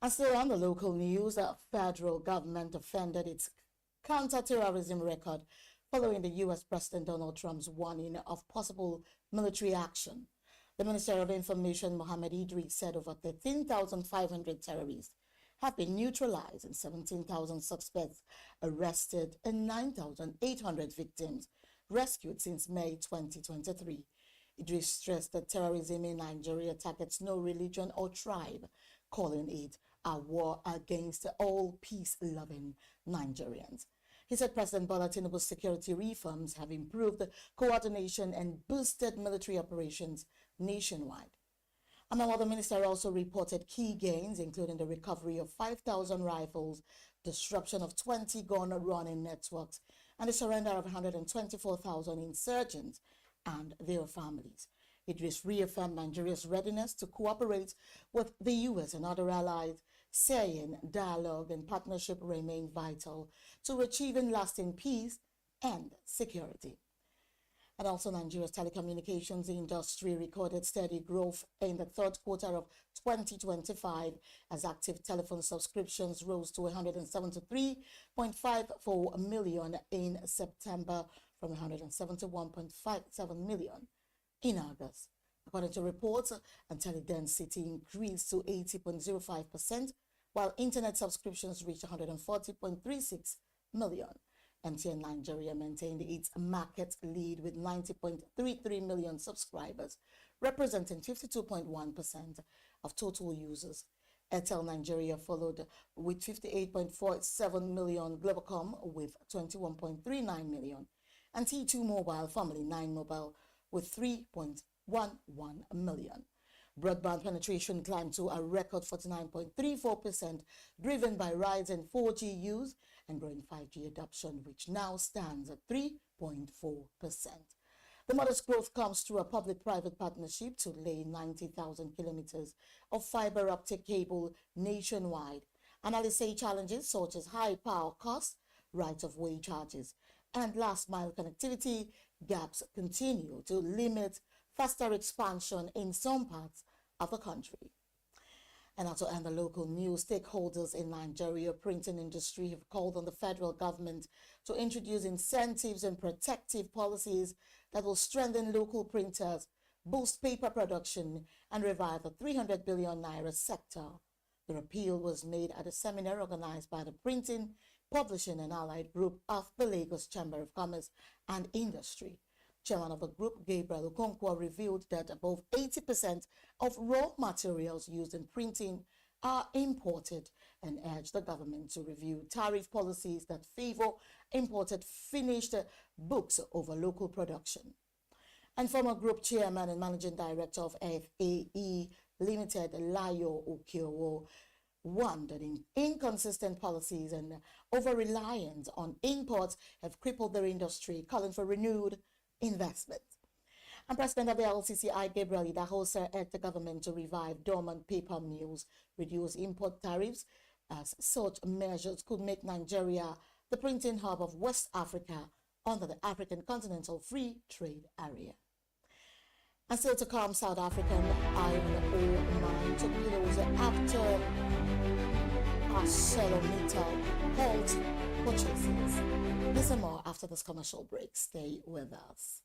And still on the local news, the federal government defended its counter-terrorism record following the U.S. President Donald Trump's warning of possible military action. The Minister of Information, Mohammed Idris, said over 13,500 terrorists have been neutralized and 17,000 suspects arrested and 9,800 victims rescued since May 2023. Idris stressed that terrorism in Nigeria targets no religion or tribe, calling it a war against all peace-loving Nigerians. He said President Bola Tinubu's security reforms have improved coordination and boosted military operations nationwide. Among the minister also reported key gains, including the recovery of 5,000 rifles, disruption of 20 gun-running networks, and the surrender of 124,000 insurgents and their families. Idris reaffirmed Nigeria's readiness to cooperate with the U.S. and other allies, saying dialogue and partnership remain vital to achieving lasting peace and security. And also Nigeria's telecommunications industry recorded steady growth in the third quarter of 2025 as active telephone subscriptions rose to 173.54 million in September from 171.57 million in August. According to reports, tele-density increased to 80.05%, while internet subscriptions reached 140.36 million. MTN Nigeria maintained its market lead with 90.33 million subscribers, representing 52.1% of total users. Airtel Nigeria followed with 58.47 million, Globacom with 21.39 million, and T2 Mobile, formerly 9 Mobile, with 3.11 million. Broadband penetration climbed to a record 49.34%, driven by rise in 4G use and growing 5G adoption, which now stands at 3.4%. The modest growth comes through a public-private partnership to lay 90,000 kilometers of fiber optic cable nationwide. Analysts say challenges such as high power costs, right-of-way charges, and last-mile connectivity gaps continue to limit faster expansion in some parts of the country. And also in the local news, stakeholders in Nigeria printing industry have called on the federal government to introduce incentives and protective policies that will strengthen local printers, boost paper production, and revive the 300 billion naira sector. The appeal was made at a seminar organized by the Printing, Publishing and Allied Group of the Lagos Chamber of Commerce and Industry. Chairman of the group, Gabriel Okonkwo, revealed that above 80% of raw materials used in printing are imported and urged the government to review tariff policies that favor imported finished books over local production. And former group chairman and managing director of FAE Limited, Layo Okiowo, warned that inconsistent policies and over-reliance on imports have crippled their industry, calling for renewed investment. And President of the LCCI, Gabriel Idahosa, urged the government to revive dormant paper mills, reduce import tariffs, as such measures could make Nigeria the printing hub of West Africa under the African Continental Free Trade Area. And still to come, South African iron ore mine to close after ArcelorMittal halt purchases. Listen more after this commercial break. Stay with us.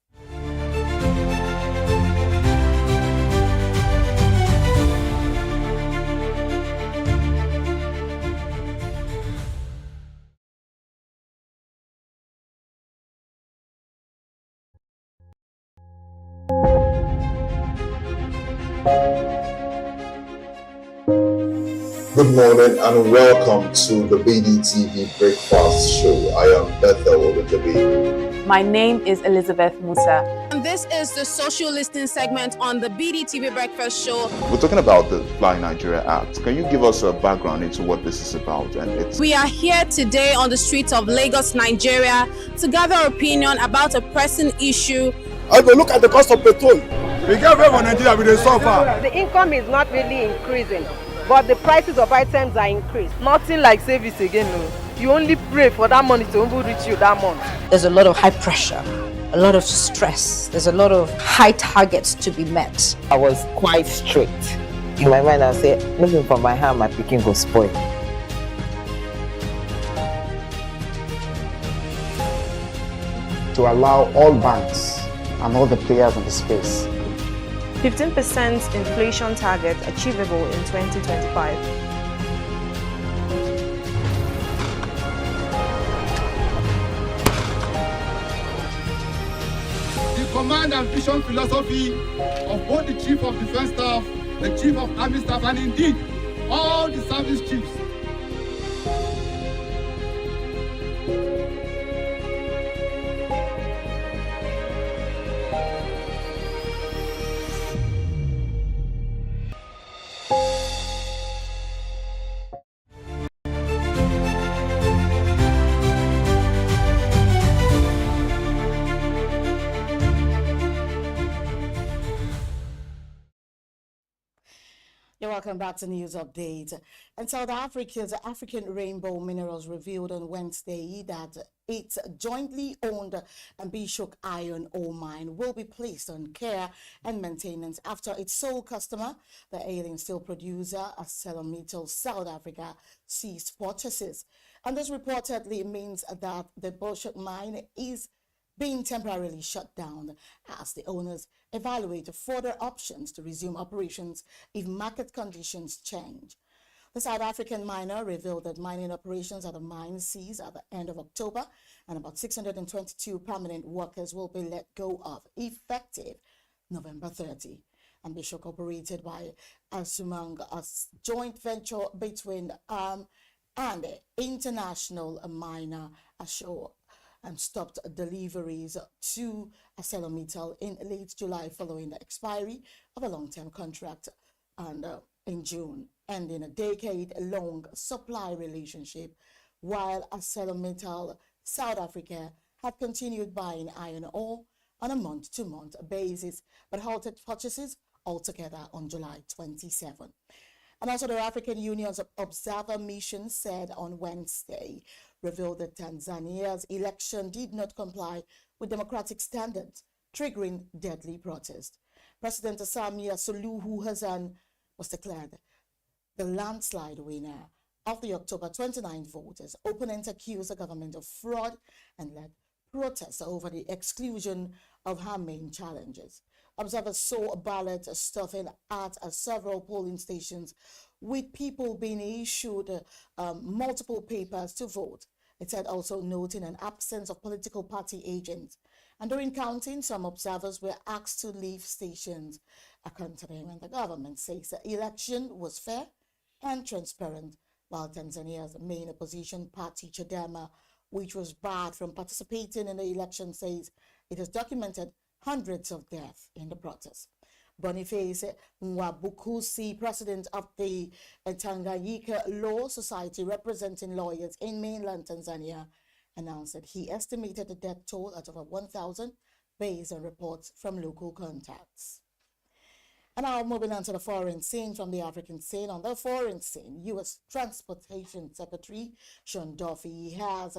Good morning and welcome to the BDTV Breakfast Show. I am Bethel Olajabi. My name is Elizabeth Musa. And this is the social listening segment on the BDTV Breakfast Show. We're talking about the Fly Nigeria Act. Can you give us a background into what this is about? We are here today on the streets of Lagos, Nigeria, to gather opinion about a pressing issue. I go look at the cost of petrol. We get very Nigeria with the suffer. The income is not really increasing, but the prices of items are increased. Nothing like service again. No. You only pray for that money to reach you that month. There's a lot of high pressure, a lot of stress. There's a lot of high targets to be met. I was quite strict. In my mind, I said, moving from my hand, my picking will spoil. To allow all banks and all the players in the space. 15% inflation target achievable in 2025. Command and vision philosophy of both the Chief of Defense Staff, the Chief of Army Staff, and indeed all the service chiefs. You're welcome back to News Update. And South Africa's African Rainbow Minerals revealed on Wednesday that its jointly owned Bishop iron ore mine will be placed on care and maintenance after its sole customer, the alien steel producer ArcelorMittal South Africa, ceased purchases. And this reportedly means that the Bishop mine is being temporarily shut down as the owners evaluate further options to resume operations if market conditions change. The South African miner revealed that mining operations at the mine ceased at the end of October, and about 622 permanent workers will be let go of effective November 30. And Bishop operated by Asumang, a joint venture between ARM and the international miner Ashore, and stopped deliveries to ArcelorMittal in late July following the expiry of a long-term contract and in June, ending a decade-long supply relationship, while ArcelorMittal South Africa had continued buying iron ore on a month-to-month basis, but halted purchases altogether on July 27. And also the African Union's Observer Mission said on Wednesday, revealed that Tanzania's election did not comply with democratic standards, triggering deadly protest. President Samia Suluhu Hassan was declared the landslide winner of the October 29 vote, as opponents accused the government of fraud and led protests over the exclusion of her main challenges. Observers saw ballots stuffing at several polling stations, with people being issued multiple papers to vote. It said also noting an absence of political party agents. And during counting, some observers were asked to leave stations. Accordingly, the government says the election was fair and transparent, while Tanzania's main opposition party, Chadema, which was barred from participating in the election, says it has documented hundreds of deaths in the protest. Boniface Mwabukusi, president of the Tanganyika Law Society representing lawyers in mainland Tanzania, announced that he estimated the death toll at over 1,000 based on reports from local contacts. And now moving on to the foreign scene from the African scene. On the foreign scene, U.S. Transportation Secretary Sean Duffy has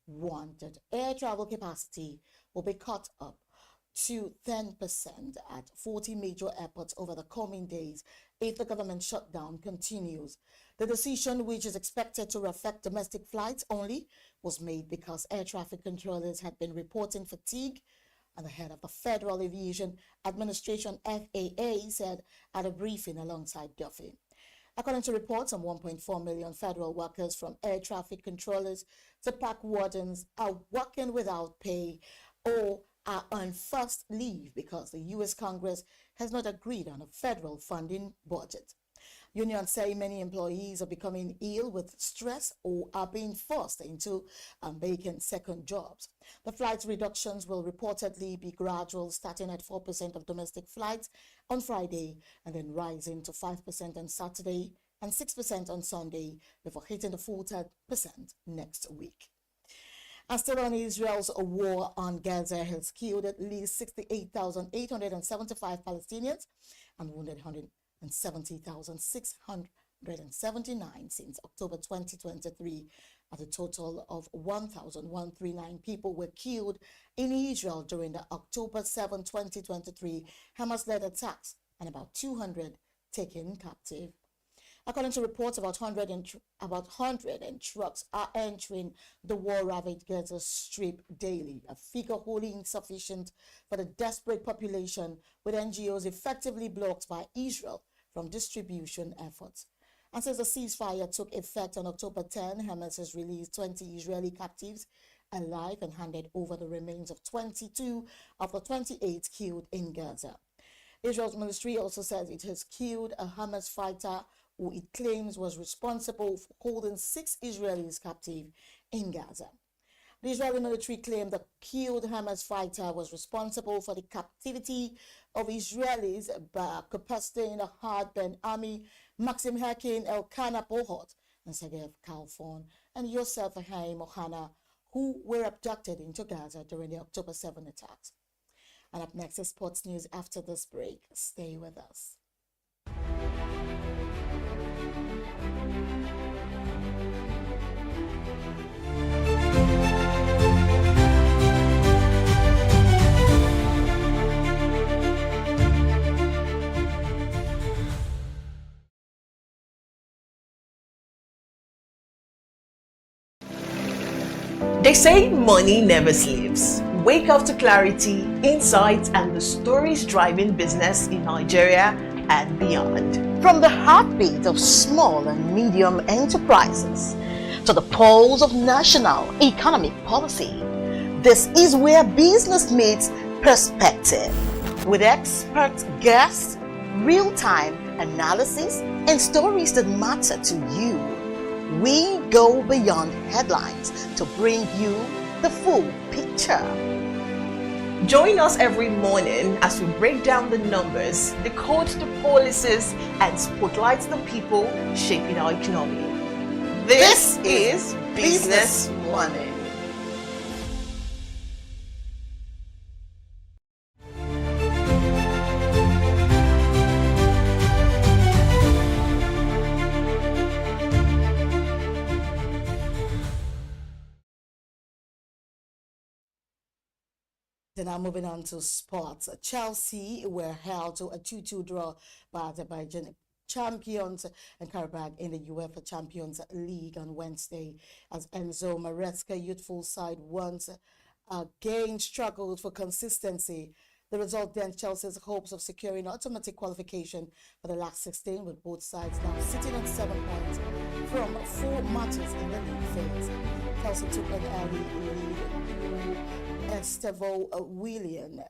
warned that air travel capacity will be cut up to 10% at 40 major airports over the coming days if the government shutdown continues. The decision, which is expected to affect domestic flights only, was made because air traffic controllers had been reporting fatigue, and the head of the Federal Aviation Administration, FAA, said at a briefing alongside Duffy. According to reports, some 1.4 million federal workers, from air traffic controllers to park wardens, are working without pay or are on first leave because the U.S. Congress has not agreed on a federal funding budget. Unions say many employees are becoming ill with stress or are being forced into making second jobs. The flight reductions will reportedly be gradual, starting at 4% of domestic flights on Friday and then rising to 5% on Saturday and 6% on Sunday before hitting the full 10% next week. And still on Israel's war on Gaza has killed at least 68,875 Palestinians and wounded 170,679 since October 2023, at a total of 1,139 people were killed in Israel during the October 7, 2023 Hamas-led attacks, and about 200 taken captive. According to reports, about 100 trucks are entering the war-ravaged Gaza Strip daily, a figure wholly insufficient for the desperate population, with NGOs effectively blocked by Israel from distribution efforts. And since the ceasefire took effect on October 10, Hamas has released 20 Israeli captives alive and handed over the remains of 22 of the 28 killed in Gaza. Israel's military also says it has killed a Hamas fighter who it claims was responsible for holding 6 Israelis captive in Gaza. The Israeli military claimed the killed Hamas fighter was responsible for the captivity of Israelis Kapastin Ahad Ben Ami, Maxim Hakin, Elkanah Bohot, and Segev Kalfon, and Yosef Haim Ohana, who were abducted into Gaza during the October 7 attacks. And up next is sports news after this break. Stay with us. They say money never sleeps. Wake up to clarity, insights, and the stories driving business in Nigeria and beyond. From the heartbeat of small and medium enterprises to the pulse of national economic policy, this is where business meets perspective. With expert guests, real-time analysis, and stories that matter to you, we go beyond headlines to bring you the full picture. Join us every morning as we break down the numbers, decode the policies, and spotlight the people shaping our economy. This is Business Money. Now moving on to sports. Chelsea were held to a 2-2 draw by Azerbaijan champions and Karabakh in the UEFA Champions League on Wednesday, as Enzo Maresca youthful side once again struggled for consistency. The result dent Chelsea's hopes of securing automatic qualification for the last 16, with both sides now sitting on 7 points from 4 matches in the league phase. Chelsea took an early lead Estevo Willian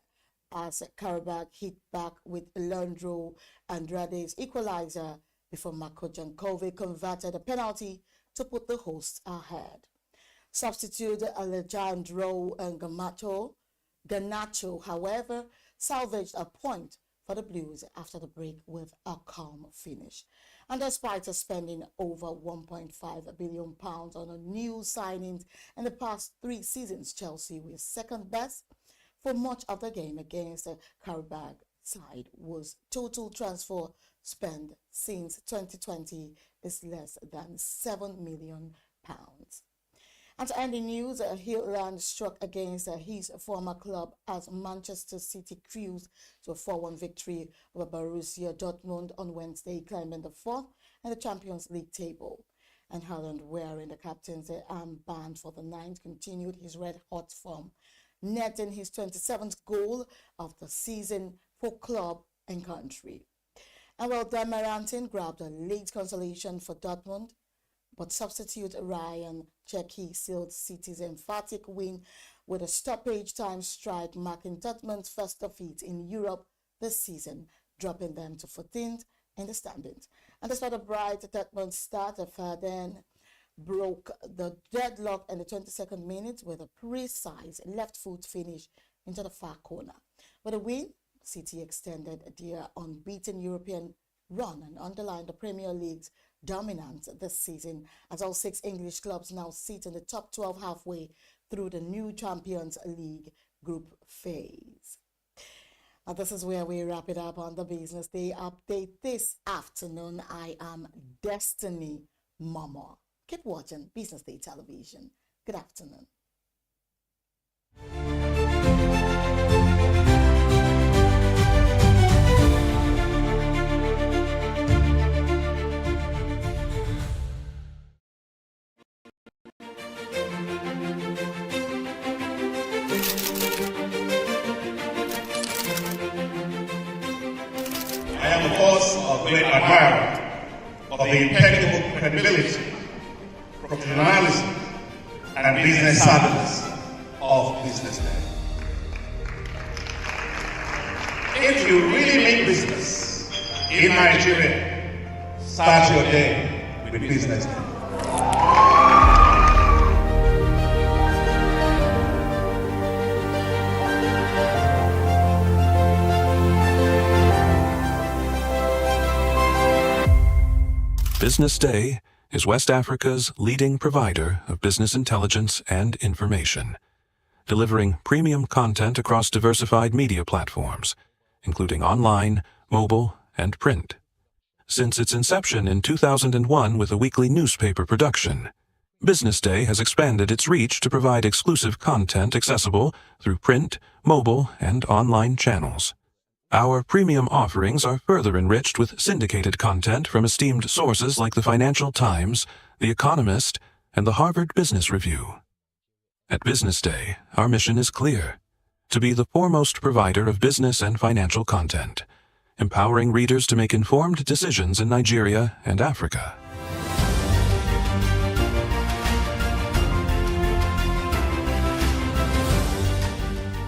as Karabakh hit back with Leandro Andrade's equalizer before Marko Jankovic converted a penalty to put the hosts ahead. Substitute Alejandro Garnacho, however, salvaged a point for the Blues after the break with a calm finish. And despite spending over £1.5 billion on a new signings in the past 3 seasons, Chelsea was second best for much of the game against the Karabakh side, was total transfer spend since 2020 is less than £7 million. And to end the news, Haaland struck against his former club as Manchester City cruised to a 4-1 victory over Borussia Dortmund on Wednesday, climbing the 4th in the Champions League table. And Haaland, wearing the captain's armband for the 9th, continued his red-hot form, netting his 27th goal of the season for club and country. And while Demarantin grabbed a late consolation for Dortmund, but substitute Ryan Cherki sealed City's emphatic win with a stoppage time strike, marking Dortmund's first defeat in Europe this season, dropping them to 14th in the standings. And despite a bright third-month start, then broke the deadlock in the 22nd minute with a precise left foot finish into the far corner. With a win, City extended their unbeaten European run and underlined the Premier League's dominance this season, as all 6 English clubs now sit in the top 12 halfway through the new Champions League group phase. And this is where we wrap it up on the Business Day update this afternoon. I am Destiny Mama. Keep watching Business Day Television. Good afternoon. I am, of course, a great admirer of the impeccable credibility, professionalism, and business savviness of BusinessDay. If you really mean business in Nigeria, start your day with BusinessDay. BusinessDay is West Africa's leading provider of business intelligence and information, delivering premium content across diversified media platforms, including online, mobile, and print. Since its inception in 2001 with a weekly newspaper production, BusinessDay has expanded its reach to provide exclusive content accessible through print, mobile, and online channels. Our premium offerings are further enriched with syndicated content from esteemed sources like the Financial Times, The Economist, and the Harvard Business Review. At BusinessDay, our mission is clear: to be the foremost provider of business and financial content, empowering readers to make informed decisions in Nigeria and Africa.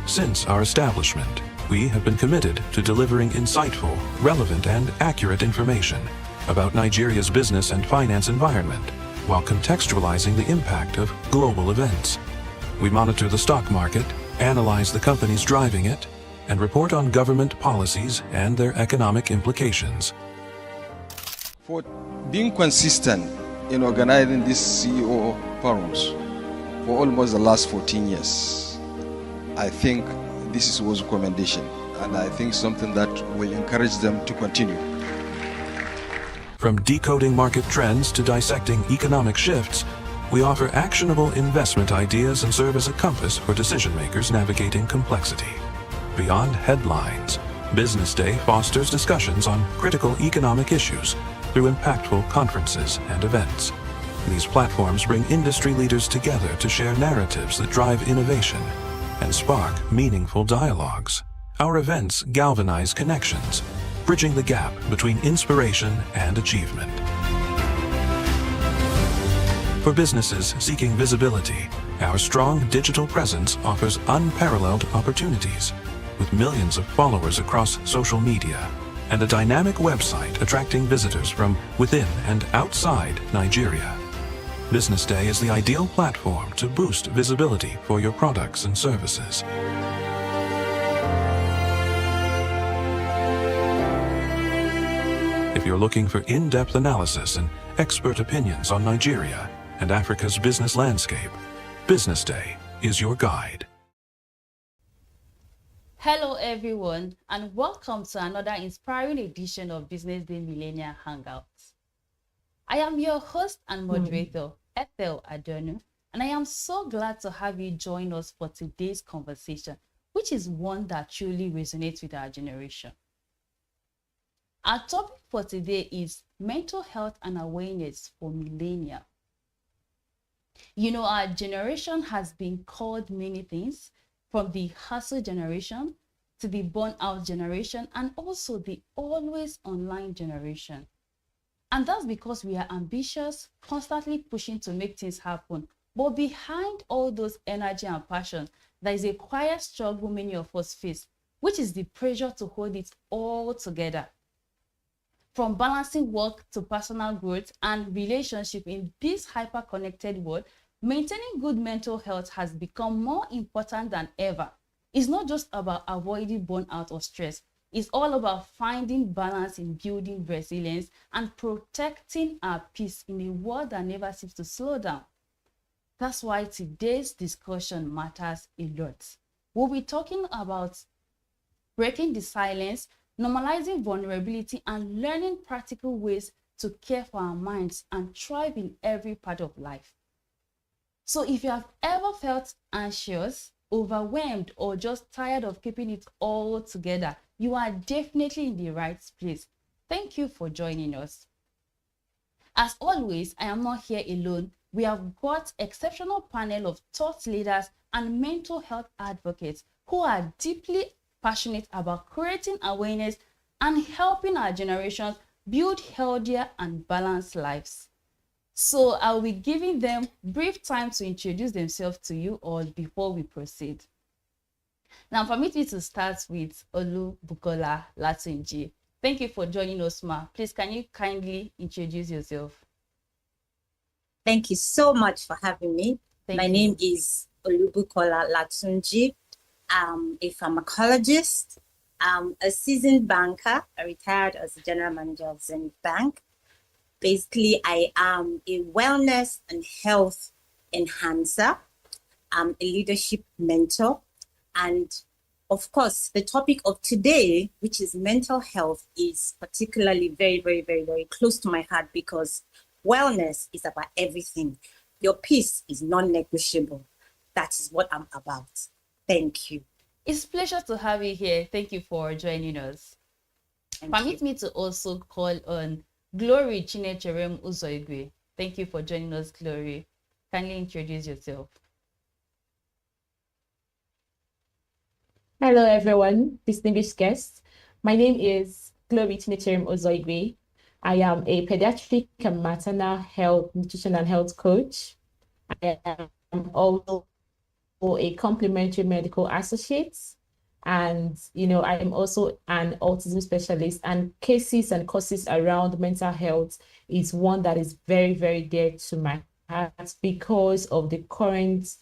Since our establishment, we have been committed to delivering insightful, relevant, and accurate information about Nigeria's business and finance environment, while contextualizing the impact of global events. We monitor the stock market, analyze the companies driving it, and report on government policies and their economic implications. For being consistent in organizing these CEO forums for almost the last 14 years, I think this was a commendation, and I think something that will encourage them to continue. From decoding market trends to dissecting economic shifts, we offer actionable investment ideas and serve as a compass for decision makers navigating complexity. Beyond headlines, BusinessDay fosters discussions on critical economic issues through impactful conferences and events. These platforms bring industry leaders together to share narratives that drive innovation and spark meaningful dialogues. Our events galvanize connections, bridging the gap between inspiration and achievement. For businesses seeking visibility, our strong digital presence offers unparalleled opportunities, with millions of followers across social media and a dynamic website attracting visitors from within and outside Nigeria. BusinessDay is the ideal platform to boost visibility for your products and services. If you're looking for in-depth analysis and expert opinions on Nigeria and Africa's business landscape, BusinessDay is your guide. Hello everyone, and welcome to another inspiring edition of BusinessDay Millennial Hangouts. I am your host and moderator, Ethel Adonu, and I am so glad to have you join us for today's conversation, which is one that truly resonates with our generation. Our topic for today is mental health and awareness for millennials. You know, our generation has been called many things, from the hustle generation to the burnout generation and also the always online generation. And that's because we are ambitious, constantly pushing to make things happen. But behind all those energy and passion, there is a quiet struggle many of us face, which is the pressure to hold it all together. From balancing work to personal growth and relationship in this hyper-connected world, maintaining good mental health has become more important than ever. It's not just about avoiding burnout or stress. It's all about finding balance in building resilience and protecting our peace in a world that never seems to slow down. That's why today's discussion matters a lot. We'll be talking about breaking the silence, normalizing vulnerability, and learning practical ways to care for our minds and thrive in every part of life. So if you have ever felt anxious, overwhelmed, or just tired of keeping it all together, you are definitely in the right place. Thank you for joining us. As always, I am not here alone. We have got exceptional panel of thought leaders and mental health advocates who are deeply passionate about creating awareness and helping our generations build healthier and balanced lives. So I'll be giving them brief time to introduce themselves to you all before we proceed. Now, permit me to start with Olubukola Latunji. Thank you for joining us, Ma. Please, can you kindly introduce yourself? Thank you so much for having me. My name is Olubukola Latunji. I'm a pharmacologist. I'm a seasoned banker. I retired as the general manager of Zenith Bank. Basically, I am a wellness and health enhancer. I'm a leadership mentor. And of course, the topic of today, which is mental health, is particularly very, very, very, very close to my heart because wellness is about everything. Your peace is non-negotiable. That is what I'm about. Thank you. It's a pleasure to have you here. Thank you for joining us. Permit me to also call on Glory Chinecherem Uzoigwe. Thank you for joining us, Glory. Kindly introduce yourself. Hello, everyone, distinguished guests. My name is Glory Chinecherem Uzoigwe. I am a pediatric and maternal health, nutrition and health coach. I am also a complementary medical associate. And, I am also an autism specialist, and cases and causes around mental health is one that is very, very dear to my heart because of the current,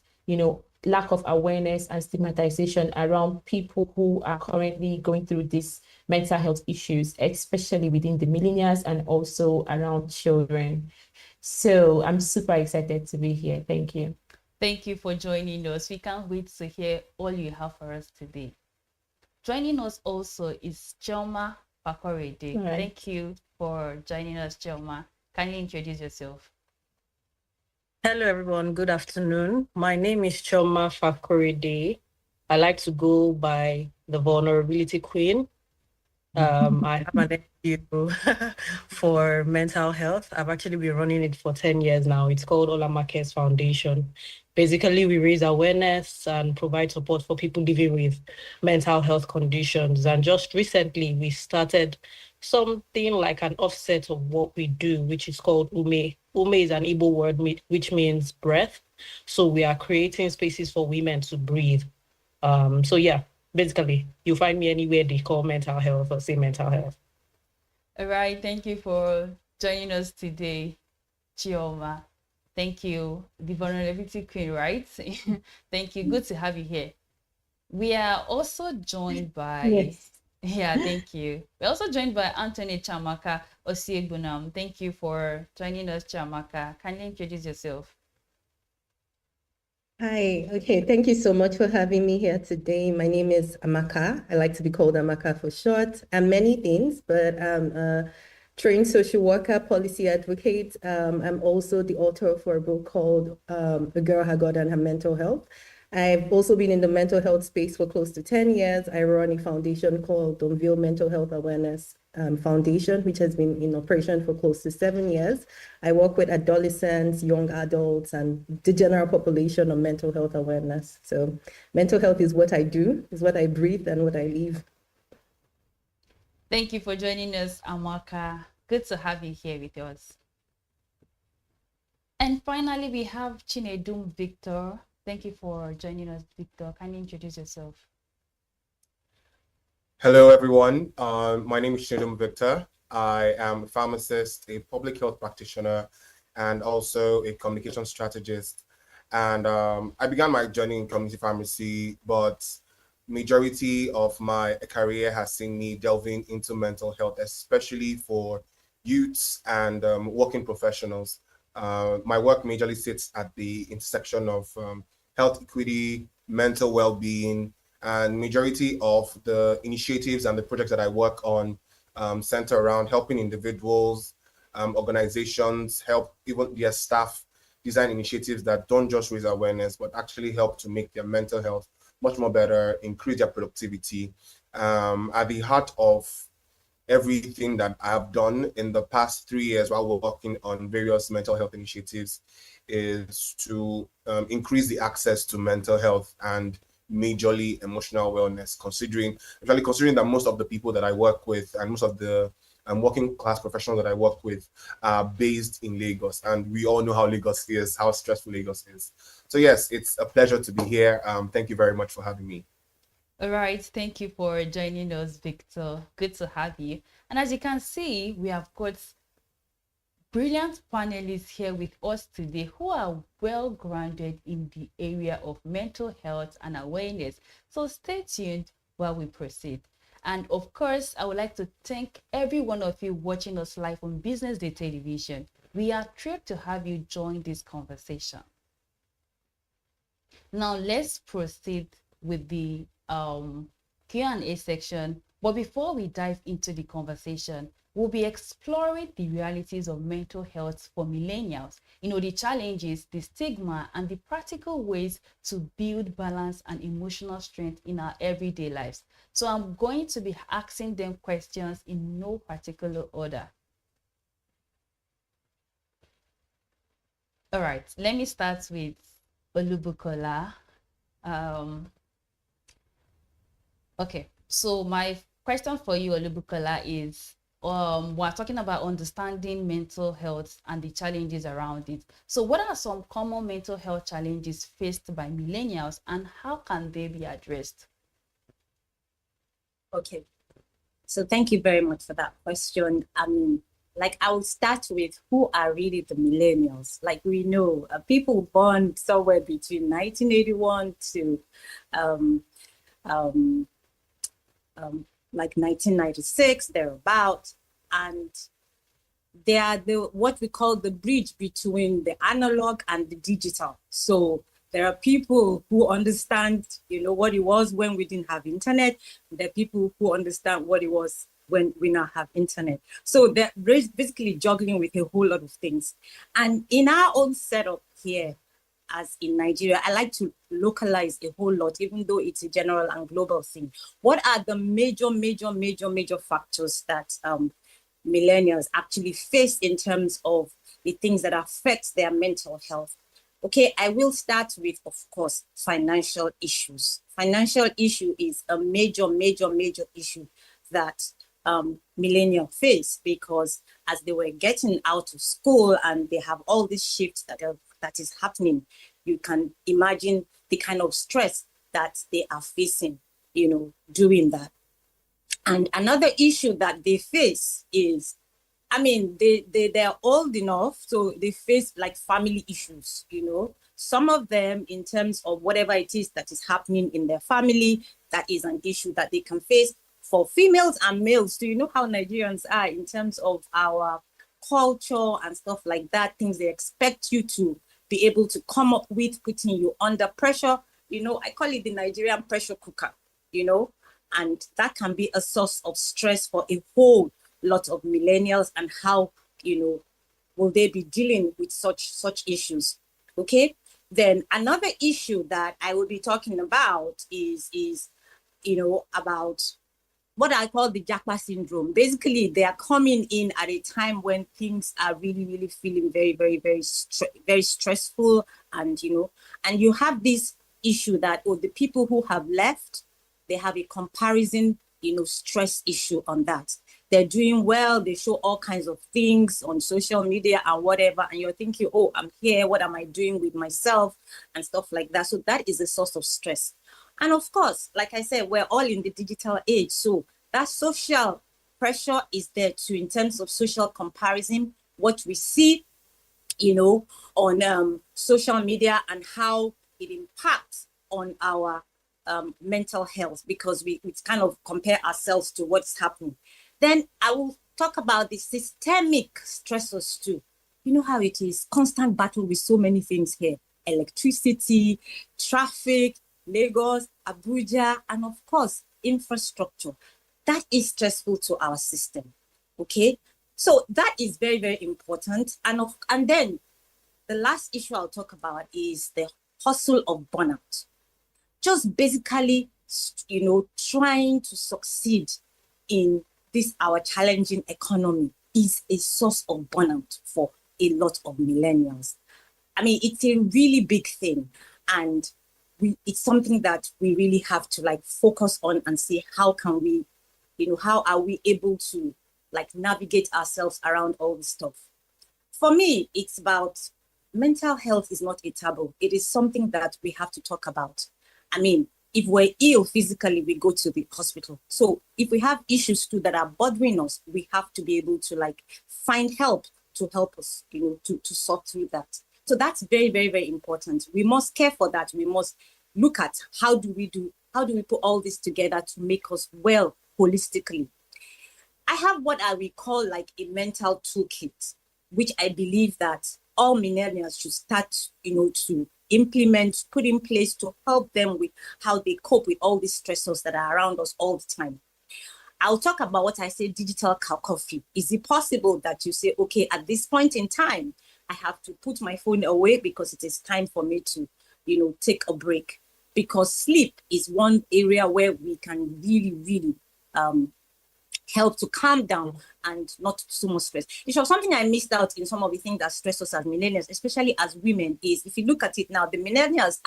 lack of awareness and stigmatization around people who are currently going through these mental health issues, especially within the millennials and also around children. So I'm super excited to be here. Thank you. Thank you for joining us. We can't wait to hear all you have for us today. Joining us also is Chioma Fakorede. Right. Thank you for joining us, Chioma. Can you introduce yourself? Hello, everyone. Good afternoon. My name is Chioma Fakorede. I like to go by the Vulnerability Queen. I have an NGO for mental health. I've actually been running it for 10 years now. It's called Olamakes Foundation. Basically, we raise awareness and provide support for people living with mental health conditions. And just recently, we started something like an offset of what we do, which is called Ume. Ume is an Igbo word which means breath. So we are creating spaces for women to breathe. So yeah, basically, you find me anywhere they call mental health or say mental health. All right, thank you for joining us today, Chioma. Thank you, the Vulnerability Queen, right? Thank you. Good to have you here. We are also joined by... Yes. Yeah, thank you. We're also joined by Anthony Chamaka Osiegbunam. Thank you for joining us, Chamaka. Can you introduce yourself? Hi, okay, thank you so much for having me here today. My name is Amaka. I like to be called Amaka for short. I'm many things, but I'm a trained social worker, policy advocate. I'm also the author for a book called A Girl, Her God, and Her Mental Health. I've also been in the mental health space for close to 10 years. I run a foundation called Donville Mental Health Awareness Foundation, which has been in operation for close to 7 years. I work with adolescents, young adults, and the general population on mental health awareness. So mental health is what I do, is what I breathe, and what I live. Thank you for joining us, Amaka. Good to have you here with us. And finally, we have Chinedum Victor. Thank you for joining us, Victor. Can you introduce yourself? Hello, everyone. My name is Chinedum Victor. I am a pharmacist, a public health practitioner, and also a communication strategist. And I began my journey in community pharmacy, but majority of my career has seen me delving into mental health, especially for youths and working professionals. My work majorly sits at the intersection of health equity, mental well-being, and majority of the initiatives and the projects that I work on center around helping individuals, organizations, help even their staff design initiatives that don't just raise awareness, but actually help to make their mental health much more better, increase their productivity. At the heart of everything that I have done in the past 3 years while we're working on various mental health initiatives is to increase the access to mental health and majorly emotional wellness, considering that most of the people that I work with and most of the working class professionals that I work with are based in Lagos, and we all know how Lagos is, how stressful Lagos is. So yes, it's a pleasure to be here. Thank you very much for having me. All right, thank you for joining us, Victor. Good to have you. And as you can see, we have got brilliant panelists here with us today who are well grounded in the area of mental health and awareness. So stay tuned while we proceed. And of course, I would like to thank every one of you watching us live on Business Day Television. We are thrilled to have you join this conversation. Now let's proceed with the Q&A section. But before we dive into the conversation, we'll be exploring the realities of mental health for millennials. You know, the challenges, the stigma, and the practical ways to build balance and emotional strength in our everyday lives. So I'm going to be asking them questions in no particular order. All right, let me start with Olubukola. Okay, so my question for you, Olubukola, is we're talking about understanding mental health and the challenges around it. So what are some common mental health challenges faced by millennials and how can they be addressed? Okay, so thank you very much for that question. Like I will start with who are really the millennials. Like we know people born somewhere between 1981 to like 1996, thereabout, and they are what we call the bridge between the analog and the digital. So there are people who understand, you know, what it was when we didn't have internet. There are people who understand what it was when we now have internet. So they're basically juggling with a whole lot of things. And in our own setup here, as in Nigeria, I like to localize a whole lot, even though it's a general and global thing. What are the major factors that millennials actually face in terms of the things that affect their mental health? Okay, I will start with, of course, financial issues. Financial issue is a major issue that millennials face, because as they were getting out of school and they have all these shifts that is happening, you can imagine the kind of stress that they are facing, you know, doing that. And another issue that they face is, I mean, they're old enough, so they face like family issues, you know. Some of them, in terms of whatever it is that is happening in their family, that is an issue that they can face. For females and males, do you know how Nigerians are in terms of our culture and stuff like that, things they expect you to be able to come up with, putting you under pressure. You know, I call it the Nigerian pressure cooker, you know, and that can be a source of stress for a whole lot of millennials. And how, you know, will they be dealing with such issues? Okay. Then another issue that I will be talking about is you know, about what I call the Japa syndrome. Basically, they are coming in at a time when things are really feeling very stressful, and you know, and you have this issue that the people who have left, they have a comparison, you know, stress issue on that. They're doing well, they show all kinds of things on social media and whatever, and you're thinking, oh, I'm here, what am I doing with myself and stuff like that. So that is a source of stress. And of course, like I said, we're all in the digital age. So that social pressure is there too in terms of social comparison, what we see, on social media and how it impacts on our mental health, because we kind of compare ourselves to what's happening. Then I will talk about the systemic stressors too. You know how it is, constant battle with so many things here: electricity, traffic, Lagos, Abuja, and of course, infrastructure. That is stressful to our system, okay? So that is very, very important. And then the last issue I'll talk about is the hustle of burnout. Just basically, trying to succeed in this, our challenging economy, is a source of burnout for a lot of millennials. I mean, it's a really big thing, and it's something that we really have to focus on and see how can we, how are we able to navigate ourselves around all this stuff. For me, it's about mental health is not a taboo. It is something that we have to talk about. I mean, if we're ill physically, we go to the hospital. So if we have issues too that are bothering us, we have to be able to find help to help us, to sort through that. So that's very, very, very important. We must care for that. We must look at how do we put all this together to make us well holistically. I have what I will call a mental toolkit, which I believe that all millennials should start, to implement, put in place to help them with how they cope with all these stressors that are around us all the time. I'll talk about what I say, digital coffee. Is it possible that you say, okay, at this point in time, I have to put my phone away because it is time for me to, take a break? Because sleep is one area where we can really, really help to calm down and not so much stress. It's something I missed out in some of the things that stress us as millennials, especially as women, is if you look at it now, the millennials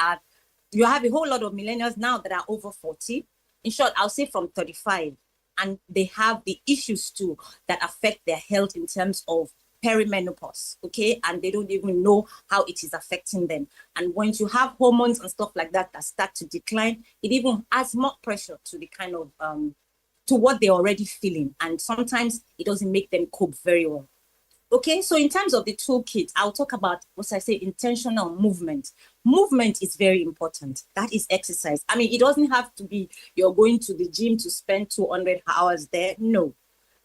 you have a whole lot of millennials now that are over 40. In short, I'll say from 35. And they have the issues too that affect their health in terms of perimenopause, okay? And they don't even know how it is affecting them. And once you have hormones and stuff like that start to decline, it even adds more pressure to the kind of, to what they're already feeling. And sometimes it doesn't make them cope very well. Okay, so in terms of the toolkit, I'll talk about what I say, intentional movement. Movement is very important. That is exercise. I mean, it doesn't have to be you're going to the gym to spend 200 hours there. No,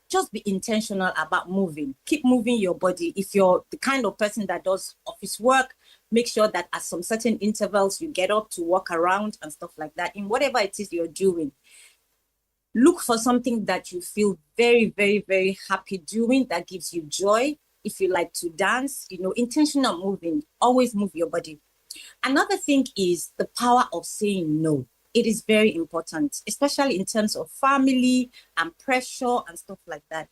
just be intentional about moving. Keep moving your body. If you're the kind of person that does office work, make sure that at some certain intervals you get up to walk around and stuff like that. In whatever it is you're doing, look for something that you feel very, very, very happy doing, that gives you joy. If you like to dance, intentional moving, always move your body. Another thing is the power of saying no. It is very important, especially in terms of family and pressure and stuff like that.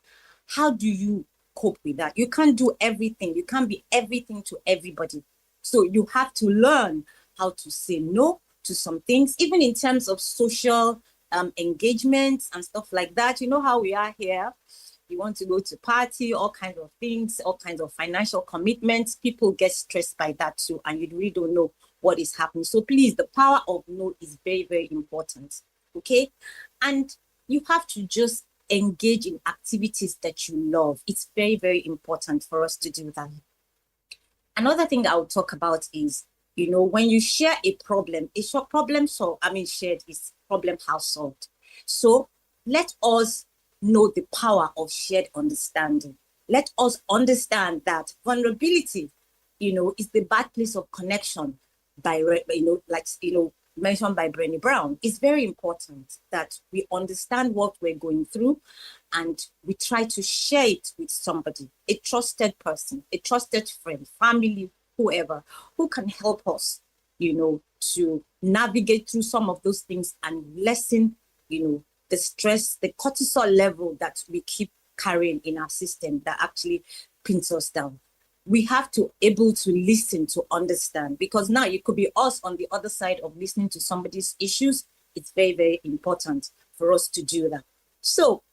How do you cope with that? You can't do everything. You can't be everything to everybody. So you have to learn how to say no to some things, even in terms of social engagements and stuff like that. You know how we are here. You want to go to party, all kinds of things, all kinds of financial commitments. People get stressed by that too, and you really don't know what is happening. So please, the power of no is very, very important. Okay. And you have to just engage in activities that you love. It's very, very important for us to do that. Another thing I will talk about is, when you share a problem, it's your problem solved. Shared is problem house solved. So let us know the power of shared understanding. Let us understand that vulnerability, is the birthplace of connection mentioned by Brené Brown. It's very important that we understand what we're going through and we try to share it with somebody, a trusted person, a trusted friend, family, whoever, who can help us, to navigate through some of those things and lessen, the stress, the cortisol level that we keep carrying in our system that actually pins us down. We have to able to listen, to understand, because now it could be us on the other side of listening to somebody's issues. It's very, very important for us to do that. So,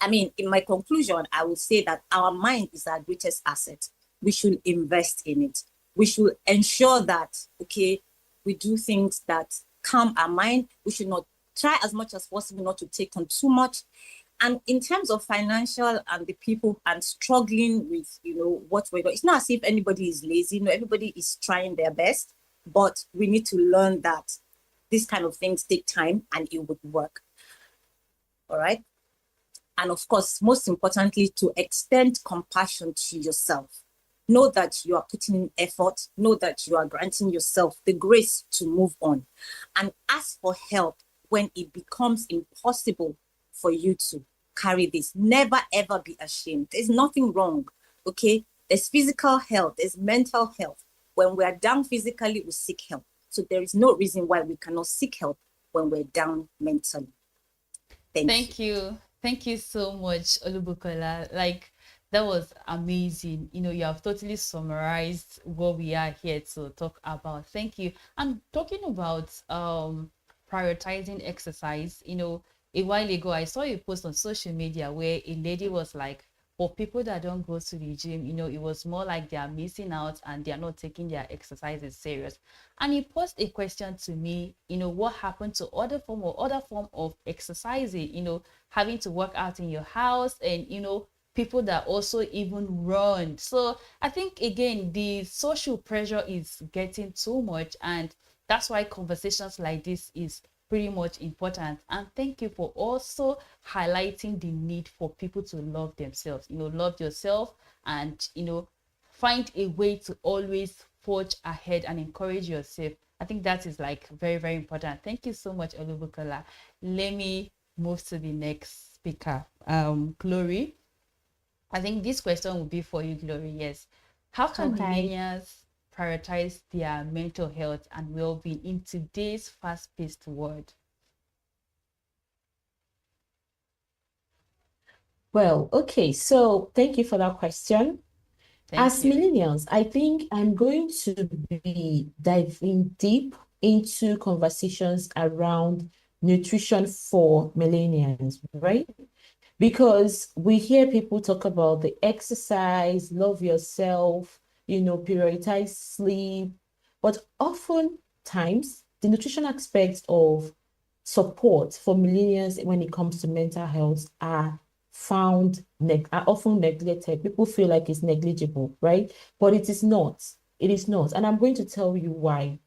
in my conclusion, I would say that our mind is our greatest asset. We should invest in it. We should ensure that, okay, we do things that calm our mind. We should not try as much as possible not to take on too much. And in terms of financial and the people and struggling with, what we're doing, it's not as if anybody is lazy. No, everybody is trying their best, but we need to learn that these kind of things take time and it would work. All right. And of course, most importantly, to extend compassion to yourself. Know that you are putting in effort. Know that you are granting yourself the grace to move on. And ask for help when it becomes impossible for you to carry this. Never, ever be ashamed. There's nothing wrong, okay? There's physical health, there's mental health. When we're down physically, we seek help. So there is no reason why we cannot seek help when we're down mentally. Thank you. Thank you so much, Olubukola. Like, that was amazing. You have totally summarized what we are here to talk about. Thank you. And talking about prioritizing exercise, a while ago I saw a post on social media where a lady was like, for people that don't go to the gym, it was more like they are missing out and they are not taking their exercises serious. And he posed a question to me, what happened to other form of exercising, having to work out in your house and, people that also even run. So I think, again, the social pressure is getting too much, and that's why conversations like this is pretty much important. And thank you for also highlighting the need for people to love themselves, love yourself and, find a way to always forge ahead and encourage yourself. I think that is like very, very important. Thank you so much, Olubukola. Let me move to the next speaker, Glory. I think this question will be for you, Glory. Yes. How can millennials prioritize their mental health and well-being in today's fast-paced world? Well, okay, so thank you for that question. As millennials, I think I'm going to be diving deep into conversations around nutrition for millennials, right? Because we hear people talk about the exercise, love yourself, prioritize sleep, but oftentimes the nutrition aspects of support for millennials when it comes to mental health are often neglected. People feel like it's negligible, right? But it is not. It is not. And I'm going to tell you why.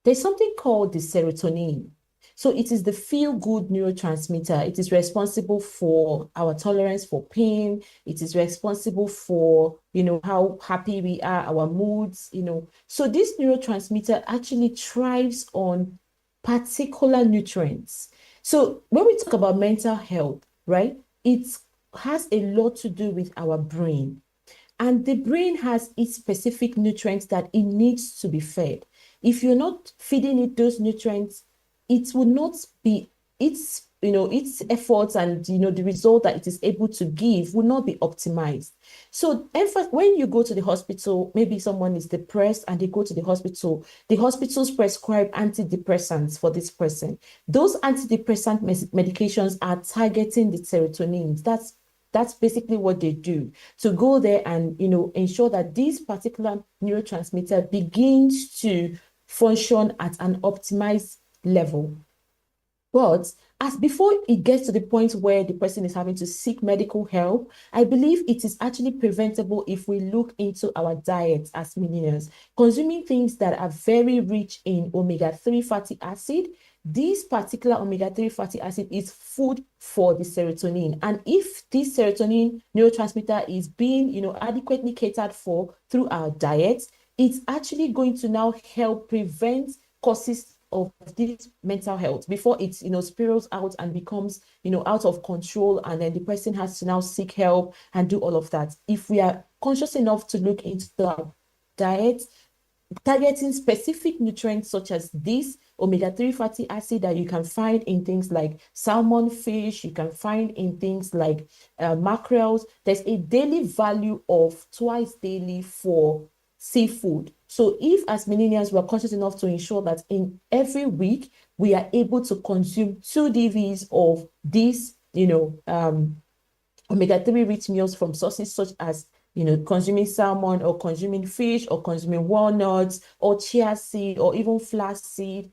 There's something called the serotonin. So it is the feel-good neurotransmitter. It is responsible for our tolerance for pain. It is responsible for, how happy we are, our moods, So this neurotransmitter actually thrives on particular nutrients. So when we talk about mental health, right, it has a lot to do with our brain. And the brain has its specific nutrients that it needs to be fed. If you're not feeding it those nutrients, it will not be its efforts and the result that it is able to give will not be optimized. So when you go to the hospital, maybe someone is depressed and they go to the hospitals prescribe antidepressants for this person. Those antidepressant medications are targeting the serotonin. That's basically what they do, to go there and ensure that this particular neurotransmitter begins to function at an optimized level. But as before it gets to the point where the person is having to seek medical help, I believe it is actually preventable if we look into our diets as millennials, consuming things that are very rich in omega-3 fatty acid. This particular omega-3 fatty acid is food for the serotonin. And if this serotonin neurotransmitter is being, adequately catered for through our diet, it's actually going to now help prevent causes of this mental health before it spirals out and becomes out of control, and then the person has to now seek help and do all of that. If we are conscious enough to look into our diet, targeting specific nutrients such as this omega-3 fatty acid that you can find in things like salmon, fish, you can find in things like mackerels, there's a daily value of twice daily for seafood. So if as millennials we're conscious enough to ensure that in every week we are able to consume 2 DVs of these, omega-3 rich meals from sources such as consuming salmon or consuming fish or consuming walnuts or chia seed or even flax seed,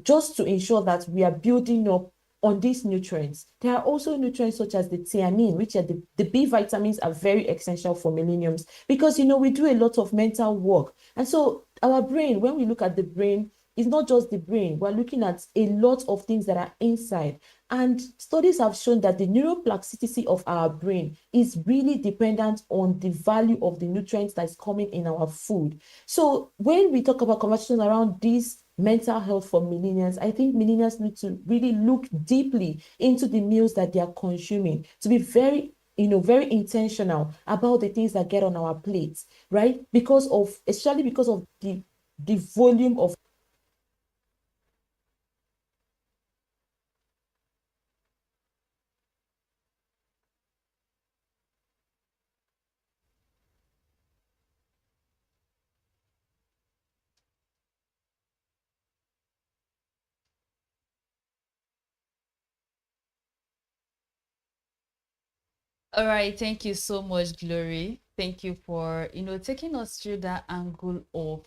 just to ensure that we are building up on these nutrients. There are also nutrients such as the thiamine, which are the B vitamins are very essential for millenniums because, we do a lot of mental work. And so our brain, when we look at the brain, it's not just the brain. We're looking at a lot of things that are inside. And studies have shown that the neuroplasticity of our brain is really dependent on the value of the nutrients that is coming in our food. So when we talk about conversation around this mental health for millennials, I think millennials need to really look deeply into the meals that they are consuming, to be very very intentional about the things that get on our plates, right? Especially because of the volume of All right, thank you so much, Glory. Thank you for, taking us through that angle of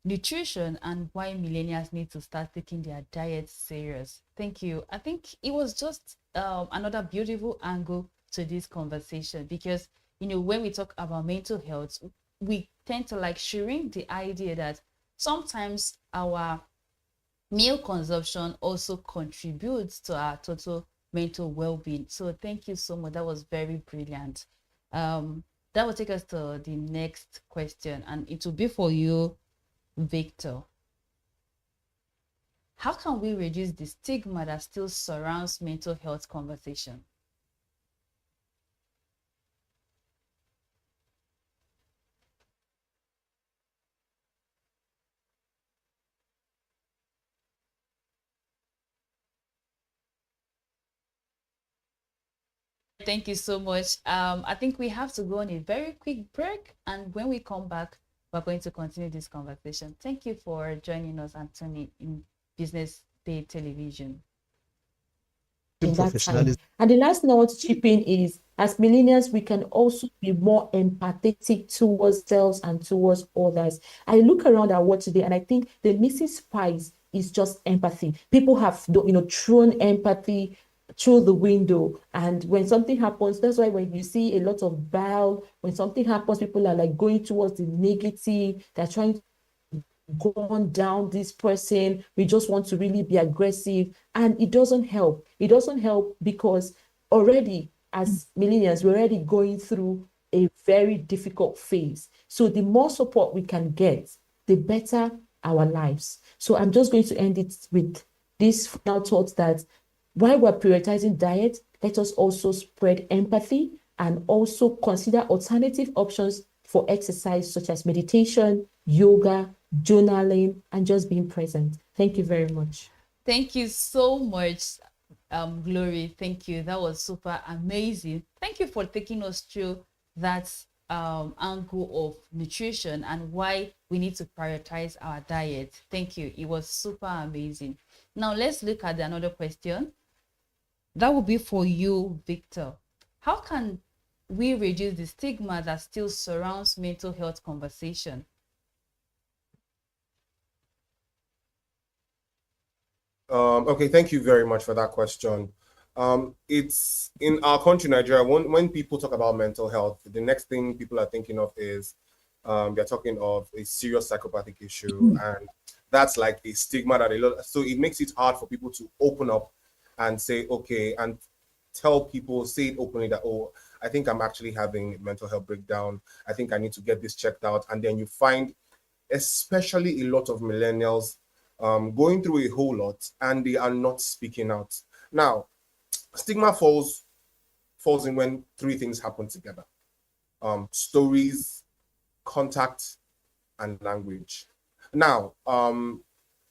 nutrition and why millennials need to start taking their diet serious. Thank you. I think it was just another beautiful angle to this conversation because, when we talk about mental health, we tend to like sharing the idea that sometimes our meal consumption also contributes to our total mental well-being. So thank you so much. That was very brilliant. That will take us to the next question, and it will be for you, Victor. How can we reduce the stigma that still surrounds mental health conversation? Thank you so much. I think we have to go on a very quick break, and when we come back, we're going to continue this conversation. Thank you for joining us, Anthony, in Business Day Television. In that time. And the last thing I want to chip in is, as millennials, we can also be more empathetic towards ourselves and towards others. I look around our world today and I think the missing spice is just empathy. People have, thrown empathy through the window, and when something happens, that's why when you see a lot of bile, when something happens, people are like going towards the negative. They're trying to go on down this person. We just want to really be aggressive, and it doesn't help. It doesn't help because already as millennials, we're already going through a very difficult phase. So the more support we can get, the better our lives. So I'm just going to end it with this final thought that while we're prioritizing diet, let us also spread empathy and also consider alternative options for exercise such as meditation, yoga, journaling, and just being present. Thank you very much. Thank you so much, Glory. Thank you. That was super amazing. Thank you for taking us through that angle of nutrition and why we need to prioritize our diet. Thank you. It was super amazing. Now let's look at another question. That will be for you, Victor. How can we reduce the stigma that still surrounds mental health conversation? Okay, thank you very much for that question. It's in our country, Nigeria, when people talk about mental health, the next thing people are thinking of is they're talking of a serious psychopathic issue, and that's like a stigma that so it makes it hard for people to open up and say, okay, and tell people, say it openly that, oh, I think I'm actually having a mental health breakdown. I think I need to get this checked out. And then you find, especially a lot of millennials, going through a whole lot and they are not speaking out. Now, stigma falls in when three things happen together. Stories, contact, and language. Now,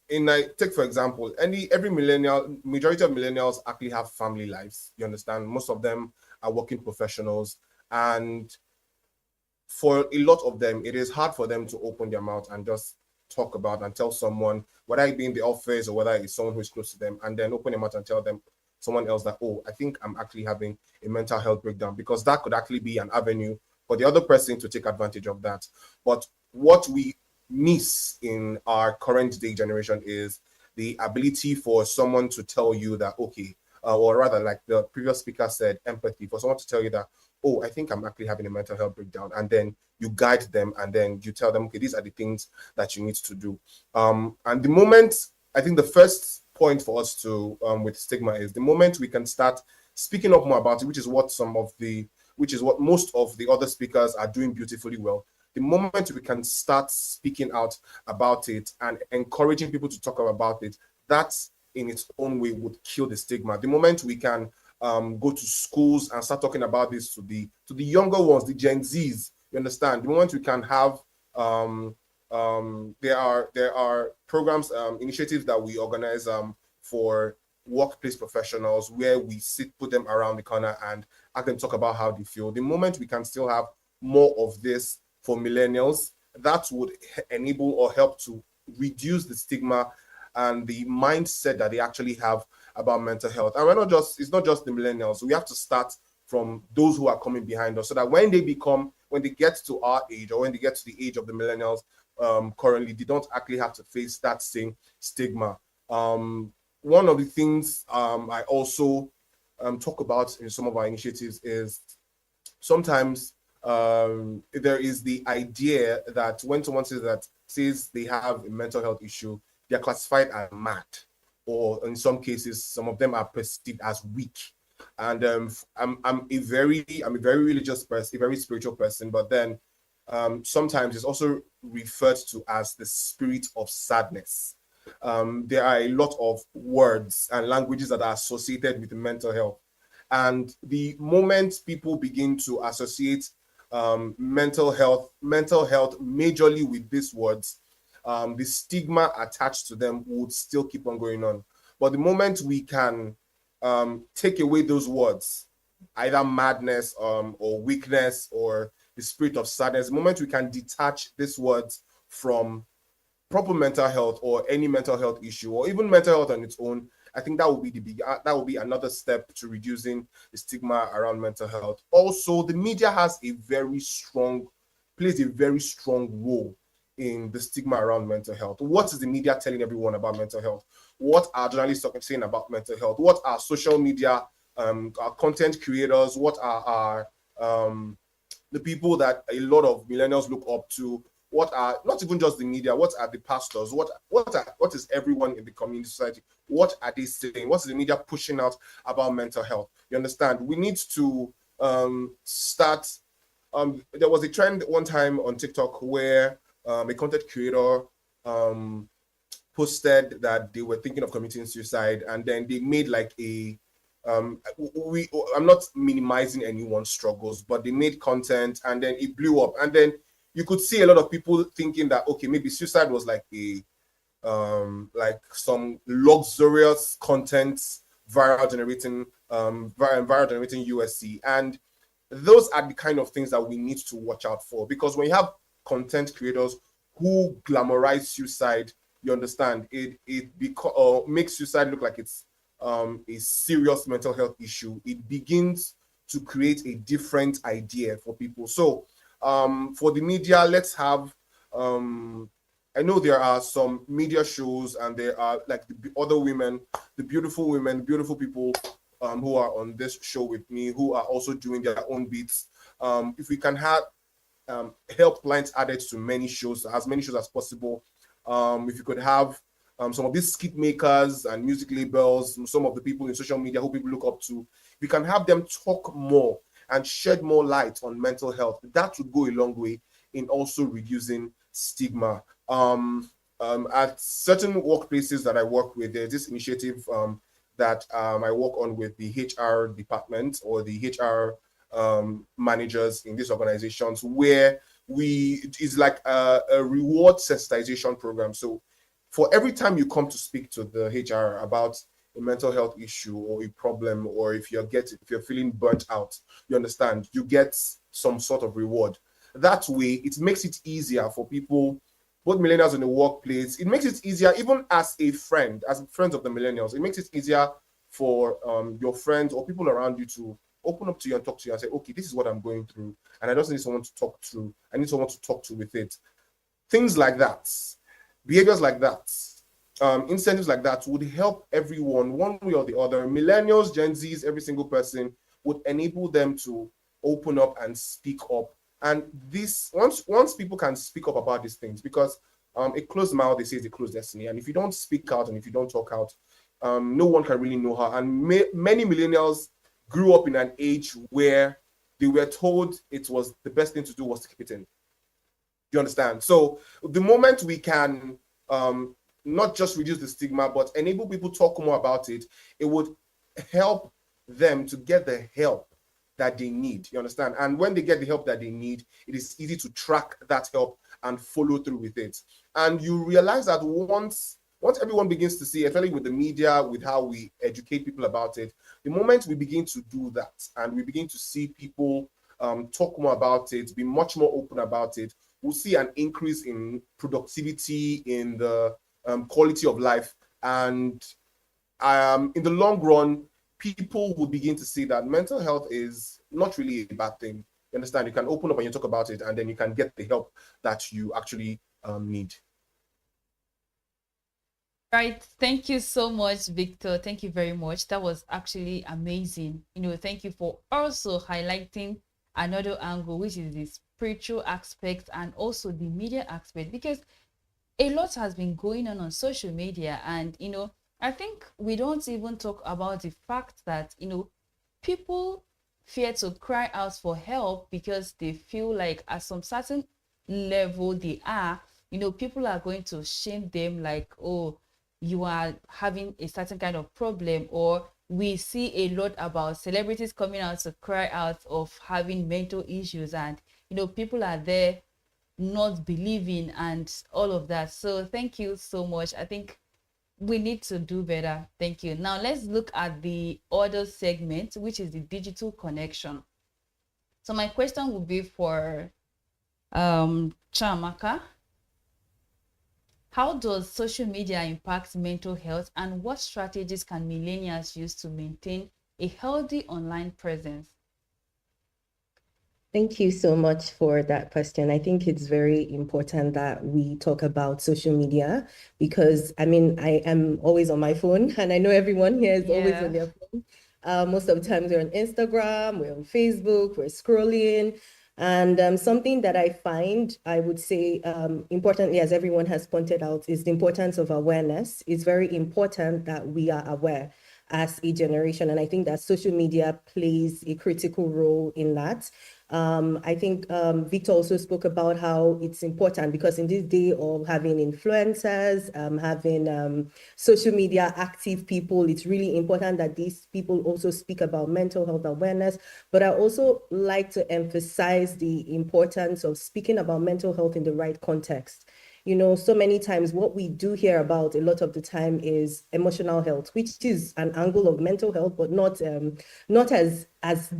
take for example, every millennial, majority of millennials actually have family lives. You understand? Most of them are working professionals, and for a lot of them, it is hard for them to open their mouth and just talk about and tell someone, whether it be in the office or whether it's someone who is close to them, and then open their mouth and tell them, someone else, that, oh, I think I'm actually having a mental health breakdown, because that could actually be an avenue for the other person to take advantage of that. But what we miss in our current day generation is the ability for someone to tell you that, okay, or rather, like the previous speaker said, empathy, for someone to tell you that, oh, I think I'm actually having a mental health breakdown. And then you guide them and then you tell them, okay, these are the things that you need to do. And the moment, I think the first point for us to, with stigma is the moment we can start speaking up more about it, which is what most of the other speakers are doing beautifully well. The moment we can start speaking out about it and encouraging people to talk about it, that in its own way would kill the stigma. The moment we can go to schools and start talking about this to the younger ones, the Gen Zs, you understand? The moment we can have there are programs, initiatives that we organize for workplace professionals where we put them around the corner and have them talk about how they feel. The moment we can still have more of this for millennials, that would enable or help to reduce the stigma and the mindset that they actually have about mental health. And it's not just the millennials. We have to start from those who are coming behind us so that when they get to our age or when they get to the age of the millennials currently, they don't actually have to face that same stigma. One of the things I also talk about in some of our initiatives is sometimes there is the idea that when someone says they have a mental health issue, they're classified as mad, or in some cases, some of them are perceived as weak. And I'm a very religious person, a very spiritual person, but then sometimes it's also referred to as the spirit of sadness. There are a lot of words and languages that are associated with mental health. And the moment people begin to associate mental health majorly with these words, the stigma attached to them would still keep on going on. But the moment we can take away those words, either madness or weakness or the spirit of sadness, the moment we can detach these words from proper mental health or any mental health issue or even mental health on its own, I think that will be another step to reducing the stigma around mental health. Also, the media plays a very strong role in the stigma around mental health. What is the media telling everyone about mental health? What are journalists saying about mental health? What are social media, our content creators? What are the people that a lot of millennials look up to? What are not even just the media? What are the pastors? What is everyone in the community society? What are they saying? What's the media pushing out about mental health? You understand? We need to start. There was a trend one time on TikTok where a content creator posted that they were thinking of committing suicide, and then they made like a I'm not minimizing anyone's struggles, but they made content and then it blew up, and then you could see a lot of people thinking that, okay, maybe suicide was like some luxurious content viral generating USC. And those are the kind of things that we need to watch out for, because when you have content creators who glamorize suicide, you understand, it makes suicide look like it's a serious mental health issue. It begins to create a different idea for people. So for the media, let's have I know there are some media shows and there are like the other women, the beautiful people who are on this show with me, who are also doing their own beats. If we can have help clients added to as many shows as possible. If you could have some of these skit makers and music labels, some of the people in social media who people look up to, we can have them talk more and shed more light on mental health. That would go a long way in also reducing stigma. At certain workplaces that I work with, there's this initiative that I work on with the HR department or the HR managers in these organizations, where it's like a reward sensitization program. So for every time you come to speak to the HR about a mental health issue or a problem, or if you're feeling burnt out, you understand, you get some sort of reward. That way, it makes it easier for people, both millennials in the workplace. It makes it easier, even as friends of the millennials. It makes it easier for your friends or people around you to open up to you and talk to you and say, okay, this is what I'm going through, and I just need someone to talk to. I need someone to talk to with it. Things like that, behaviors like that incentives like that would help everyone one way or the other. Millennials, Gen Zs, every single person would enable them to open up and speak up. And this once people can speak up about these things, because a closed mouth, they say, is a closed destiny. And if you don't speak out and if you don't talk out, no one can really know how. And many millennials grew up in an age where they were told it was the best thing to do was to keep it in. You understand? So the moment we can not just reduce the stigma, but enable people to talk more about it, it would help them to get the help that they need. You understand? And when they get the help that they need, it is easy to track that help and follow through with it. And you realize that once everyone begins to see, especially with the media, with how we educate people about it, the moment we begin to do that and we begin to see people talk more about it, be much more open about it, we'll see an increase in productivity, in the quality of life. And in the long run, people will begin to see that mental health is not really a bad thing. You understand? You can open up and you talk about it, and then you can get the help that you actually need. Right. Thank you so much, Victor. Thank you very much. That was actually amazing. Thank you for also highlighting another angle, which is the spiritual aspect and also the media aspect, because a lot has been going on social media. And, I think we don't even talk about the fact that, people fear to cry out for help because they feel like at some certain level they are, people are going to shame them, like, oh, you are having a certain kind of problem. Or we see a lot about celebrities coming out to cry out of having mental issues, and people are there not believing and all of that. So thank you so much. I think we need to do better. Thank you. Now let's look at the other segment, which is the digital connection. So my question would be for Chamaka. How does social media impact mental health, and what strategies can millennials use to maintain a healthy online presence? Thank you so much for that question. I think it's very important that we talk about social media because, I am always on my phone, and I know everyone here is always on their phone. Most of the times we're on Instagram, we're on Facebook, we're scrolling. And something that I find, I would say, importantly, as everyone has pointed out, is the importance of awareness. It's very important that we are aware as a generation. And I think that social media plays a critical role in that. I think Victor also spoke about how it's important because in this day of having influencers, having social media active people, it's really important that these people also speak about mental health awareness. But I also like to emphasize the importance of speaking about mental health in the right context. So many times what we do hear about a lot of the time is emotional health, which is an angle of mental health, but not as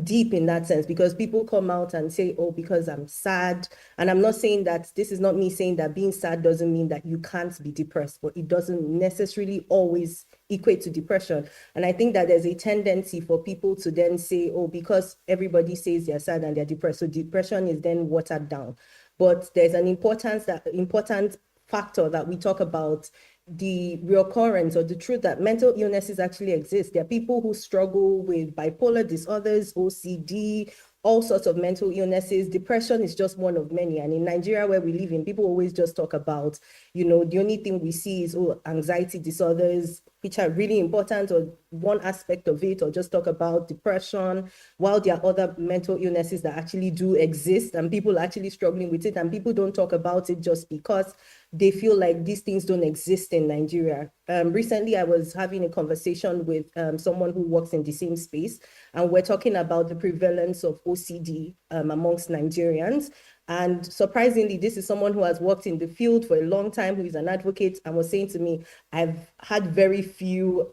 deep in that sense, because people come out and say, oh, because I'm sad. And I'm not saying that, this is not me saying that being sad doesn't mean that you can't be depressed, but it doesn't necessarily always equate to depression. And I think that there's a tendency for people to then say, oh, because everybody says they're sad and they're depressed, so depression is then watered down. But there's an important factor that we talk about, the reoccurrence or the truth that mental illnesses actually exist. There are people who struggle with bipolar disorders, OCD, all sorts of mental illnesses. Depression is just one of many. And in Nigeria, where we live in, people always just talk about, the only thing we see is anxiety disorders, which are really important, or one aspect of it, or just talk about depression, while there are other mental illnesses that actually do exist and people are actually struggling with it, and people don't talk about it just because they feel like these things don't exist in Nigeria. Recently, I was having a conversation with someone who works in the same space, and we're talking about the prevalence of OCD amongst Nigerians. And surprisingly, this is someone who has worked in the field for a long time, who is an advocate, and was saying to me, I've had very few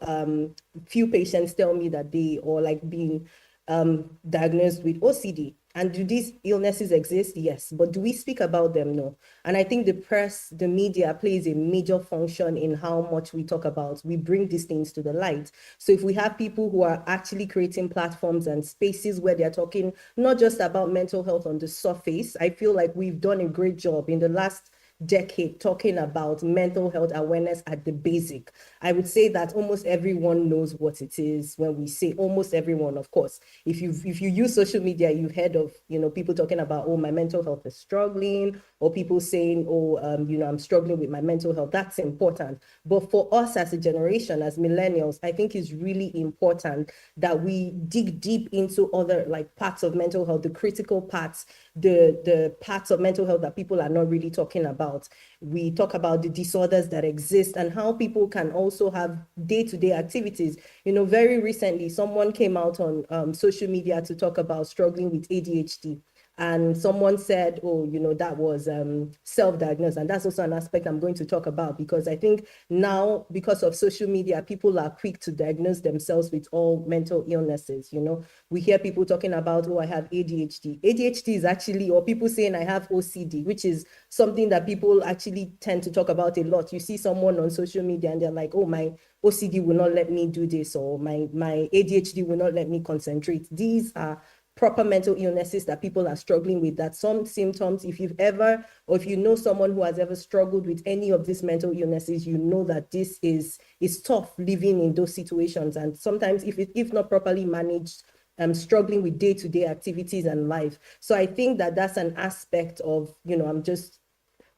patients tell me that they or like being diagnosed with OCD. And do these illnesses exist? Yes. But do we speak about them? No. And I think the press, the media plays a major function in how much we talk about. We bring these things to the light. So if we have people who are actually creating platforms and spaces where they're talking not just about mental health on the surface, I feel like we've done a great job in the last decade talking about mental health awareness at the basic. I would say that almost everyone knows what it is. When we say almost everyone, of course, if you use social media, you've heard of, people talking about, oh, my mental health is struggling, or people saying, oh, I'm struggling with my mental health. That's important. But for us as a generation, as millennials, I think it's really important that we dig deep into other parts of mental health, the critical parts, the parts of mental health that people are not really talking about. We talk about the disorders that exist and how people can also have day-to-day activities. Very recently, someone came out on social media to talk about struggling with ADHD. And someone said, oh, that was self-diagnosed. And that's also an aspect I'm going to talk about, because I think now, because of social media, people are quick to diagnose themselves with all mental illnesses. We hear people talking about, oh, I have ADHD. ADHD is actually, or people saying I have OCD, which is something that people actually tend to talk about a lot. You see someone on social media and they're like, oh, my OCD will not let me do this, or my ADHD will not let me concentrate. These are proper mental illnesses that people are struggling with, that some symptoms, if you've ever, or if you know someone who has ever struggled with any of these mental illnesses, you know that this is tough living in those situations. And sometimes if not properly managed, struggling with day-to-day activities and life. So I think that that's an aspect of, I'm just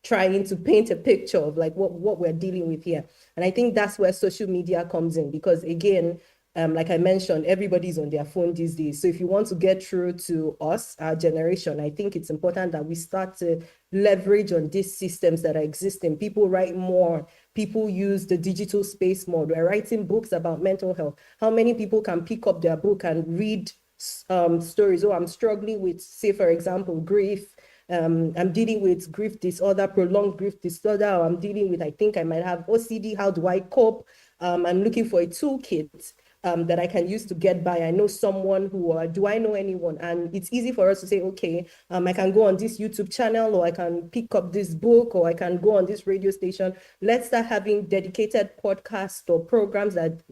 trying to paint a picture of what we're dealing with here. And I think that's where social media comes in, because again, like I mentioned, everybody's on their phone these days. So if you want to get through to us, our generation, I think it's important that we start to leverage on these systems that are existing. People write more. People use the digital space more. We're writing books about mental health. How many people can pick up their book and read stories? Oh, I'm struggling with, say, for example, grief. I'm dealing with grief disorder, prolonged grief disorder, or I'm dealing with, I think I might have OCD. How do I cope? I'm looking for a toolkit that I can use to get by. I know someone who, do I know anyone? And it's easy for us to say, okay, I can go on this YouTube channel, or I can pick up this book, or I can go on this radio station. Let's start having dedicated podcasts or programs that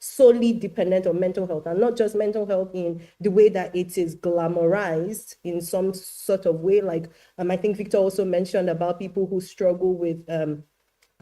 solely dependent on mental health, and not just mental health in the way that it is glamorized in some sort of way. Like I think Victor also mentioned about people who struggle with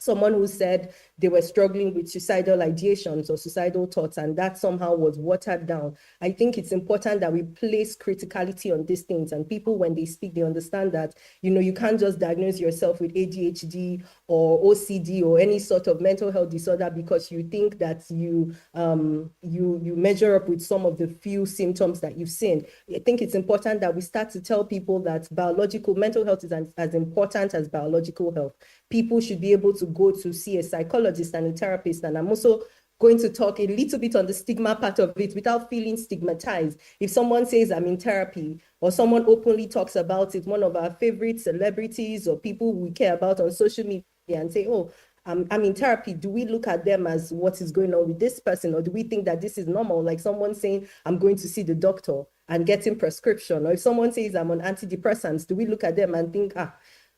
someone who said they were struggling with suicidal ideations or suicidal thoughts, and that somehow was watered down. I think it's important that we place criticality on these things, and people, when they speak, they understand that, you can't just diagnose yourself with ADHD or OCD or any sort of mental health disorder because you think that you measure up with some of the few symptoms that you've seen. I think it's important that we start to tell people that biological mental health is as important as biological health. People should be able to go to see a psychologist and a therapist. And I'm also going to talk a little bit on the stigma part of it without feeling stigmatized. If someone says I'm in therapy, or someone openly talks about it, one of our favorite celebrities or people we care about on social media, and say, oh, I'm in therapy, do we look at them as what is going on with this person? Or do we think that this is normal? Like someone saying, I'm going to see the doctor and getting prescription. Or if someone says I'm on antidepressants, do we look at them and think,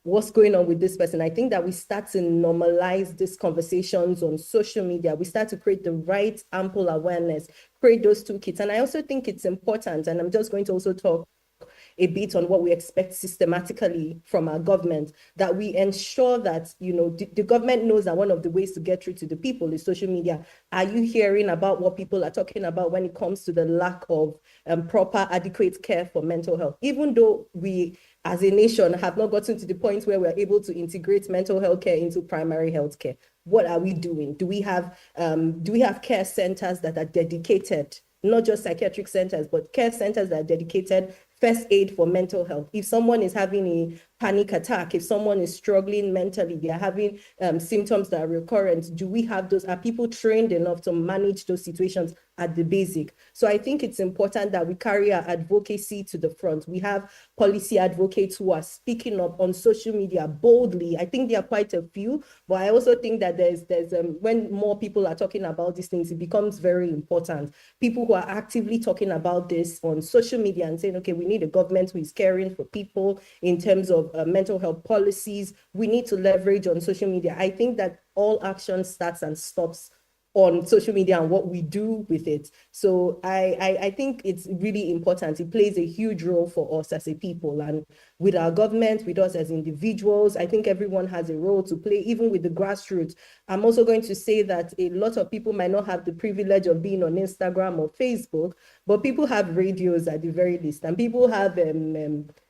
what's going on with this person? I think that we start to normalize these conversations on social media. We start to create the right ample awareness, create those toolkits. And I also think it's important, and I'm just going to also talk a bit on what we expect systematically from our government, that we ensure that, the government knows that one of the ways to get through to the people is social media. Are you hearing about what people are talking about when it comes to the lack of proper, adequate care for mental health? Even though we, as a nation, have not gotten to the point where we're able to integrate mental health care into primary health care, what are we doing? Do we have care centers that are dedicated, not just psychiatric centers, but care centers that are dedicated first aid for mental health? If someone is having a panic attack, if someone is struggling mentally, they are having symptoms that are recurrent, do we have those? Are people trained enough to manage those situations at the basic? So I think it's important that we carry our advocacy to the front. We have policy advocates who are speaking up on social media boldly. I think there are quite a few, but I also think that there's when more people are talking about these things, it becomes very important. People who are actively talking about this on social media and saying, okay, we need a government who is caring for people in terms of mental health policies. We need to leverage on social media. I think that all action starts and stops on social media and what we do with it. So I think it's really important. It plays a huge role for us as a people, and with our government, with us as individuals. I think everyone has a role to play, even with the grassroots. I'm also going to say that a lot of people might not have the privilege of being on Instagram or Facebook, but people have radios at the very least, and people have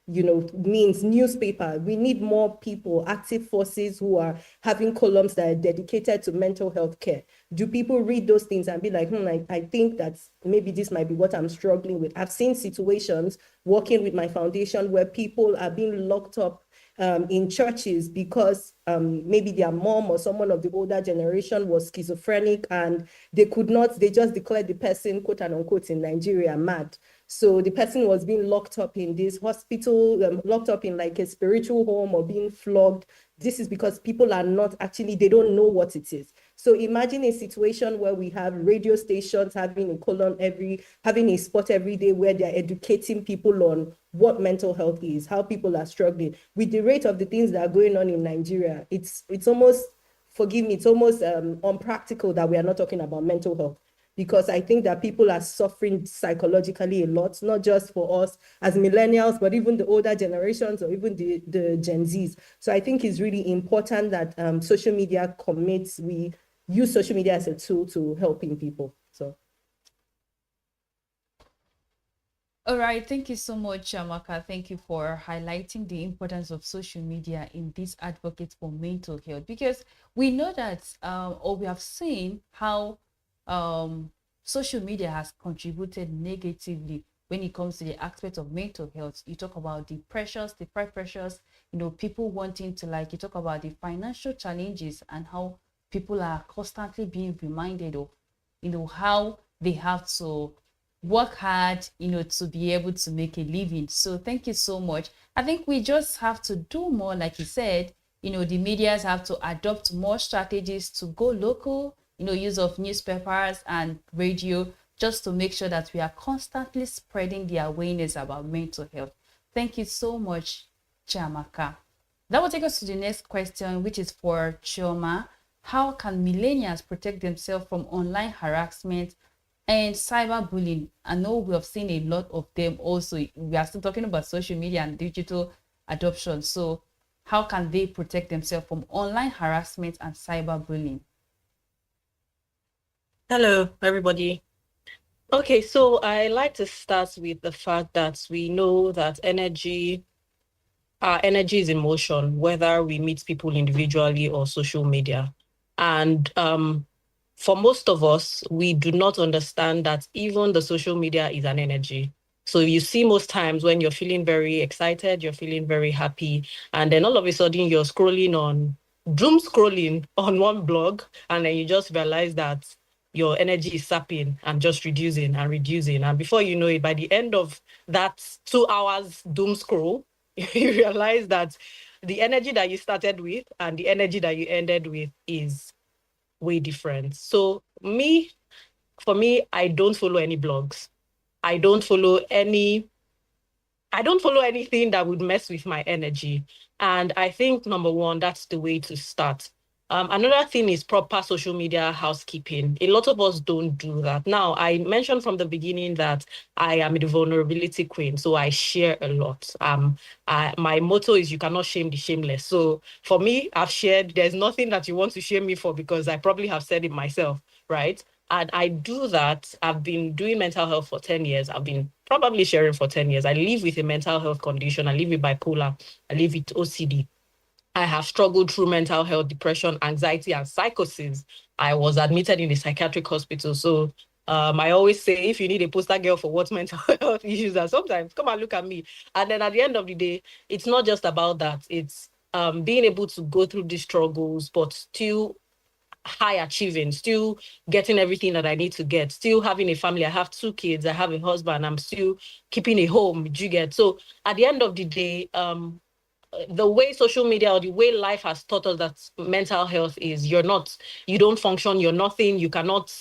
means newspaper. We need more people, active forces who are having columns that are dedicated to mental health care. Do people read those things and be like, I think that maybe this might be what I'm struggling with? I've seen situations working with my foundation where people are being locked up in churches because maybe their mom or someone of the older generation was schizophrenic, and they just declared the person, quote and unquote, in Nigeria mad. So the person was being locked up in this hospital, locked up in like a spiritual home, or being flogged. This is because people are not actually, they don't know what it is. So imagine a situation where we have radio stations having a column having a spot every day where they're educating people on what mental health is, how people are struggling. With the rate of the things that are going on in Nigeria, it's almost, forgive me, it's almost unpractical that we are not talking about mental health. Because I think that people are suffering psychologically a lot, not just for us as millennials, but even the older generations or even the Gen Zs. So I think it's really important that social media commits, we use social media as a tool to helping people. So. All right, thank you so much, Amaka. Thank you for highlighting the importance of social media in this advocate for mental health, because we know that, or we have seen how social media has contributed negatively when it comes to the aspect of mental health. You talk about the pressures, the peer pressures, people wanting to, like, you talk about the financial challenges and how people are constantly being reminded of, how they have to work hard, to be able to make a living. So thank you so much. I think we just have to do more, like you said, the medias have to adopt more strategies to go local, use of newspapers and radio, just to make sure that we are constantly spreading the awareness about mental health. Thank you so much, Chiamaka. That will take us to the next question, which is for Chioma. How can millennials protect themselves from online harassment and cyberbullying? I know we have seen a lot of them also. We are still talking about social media and digital adoption. So how can they protect themselves from online harassment and cyberbullying? Hello, everybody. Okay, so I like to start with the fact that we know that our energy is in motion, whether we meet people individually or social media. And for most of us, we do not understand that even the social media is an energy. So you see most times when you're feeling very excited, you're feeling very happy, and then all of a sudden you're doom scrolling on one blog, and then you just realize that your energy is sapping and just reducing and reducing. And before you know it, by the end of that 2 hours doom scroll, you realize that the energy that you started with and the energy that you ended with is way different. So for me, I don't follow any blogs. I don't follow anything that would mess with my energy. And I think, number one, that's the way to start. Another thing is proper social media housekeeping. A lot of us don't do that. Now, I mentioned from the beginning that I am the vulnerability queen, so I share a lot. My motto is you cannot shame the shameless. So for me, I've shared, there's nothing that you want to shame me for because I probably have said it myself, right? And I do that. I've been doing mental health for 10 years. I've been probably sharing for 10 years. I live with a mental health condition. I live with bipolar. I live with OCD. I have struggled through mental health, depression, anxiety, and psychosis. I was admitted in a psychiatric hospital. So I always say, if you need a poster girl for what mental health issues are, sometimes come and look at me. And then at the end of the day, it's not just about that. It's being able to go through these struggles, but still high achieving, still getting everything that I need to get, still having a family. I have 2 kids, I have a husband, I'm still keeping a home. Do you get? So at the end of the day, the way social media or the way life has taught us that mental health is, you don't function, you're nothing, you cannot,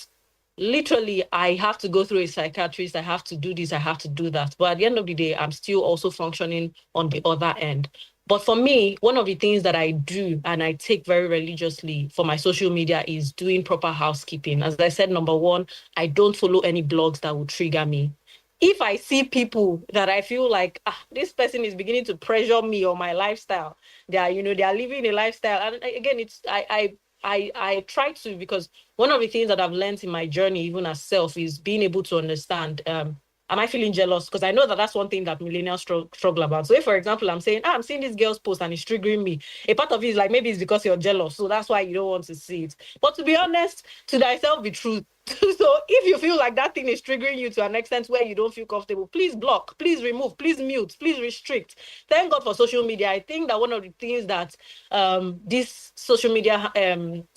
literally, I have to go through a psychiatrist, I have to do this, I have to do that. But at the end of the day, I'm still also functioning on the other end. But for me, one of the things that I do and I take very religiously for my social media is doing proper housekeeping. As I said, number one, I don't follow any blogs that will trigger me. If I see people that I feel like this person is beginning to pressure me or my lifestyle, they are living a lifestyle. And again, I try to, because one of the things that I've learned in my journey, even as self, is being able to understand, am I feeling jealous? Because I know that that's one thing that millennials struggle about. So if, for example, I'm saying, I'm seeing this girl's post and it's triggering me, a part of it is like, maybe it's because you're jealous. So that's why you don't want to see it. But to be honest, to thyself be true. So if you feel like that thing is triggering you to an extent where you don't feel comfortable, please block, please remove, please mute, please restrict. Thank God for social media. I think that one of the things that these social media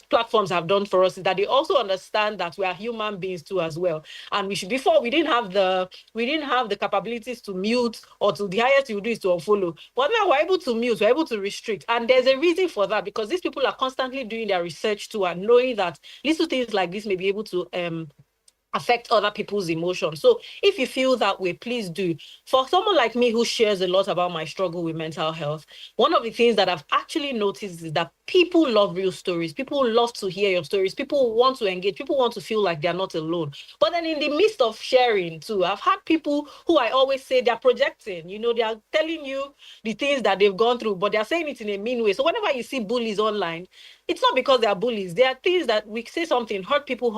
platforms have done for us is that they also understand that we are human beings too as well. And before we didn't have the capabilities to mute, or to the highest you do is to unfollow. But now we're able to mute, we're able to restrict. And there's a reason for that, because these people are constantly doing their research too and knowing that little things like this may be able to affect other people's emotions. So if you feel that way, please do. For someone like me who shares a lot about my struggle with mental health, one of the things that I've actually noticed is that people love real stories. People love to hear your stories. People want to engage. People want to feel like they're not alone. But then in the midst of sharing too, I've had people who I always say they're projecting. They are telling you the things that they've gone through, but they're saying it in a mean way. So whenever you see bullies online, it's not because they are bullies. There are things that we say something, hurt people.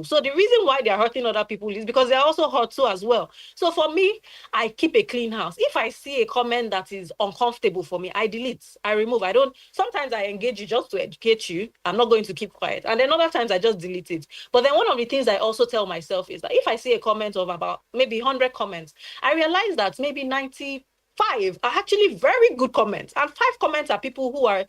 So the reason why they are hurting other people is because they are also hurt too as well. So for me, I keep a clean house. If I see a comment that is uncomfortable for me, I delete, I remove. Sometimes I engage you just to educate you. I'm not going to keep quiet. And then other times I just delete it. But then one of the things I also tell myself is that if I see a comment of about maybe 100 comments, I realize that maybe 95 are actually very good comments. And 5 comments are people who are,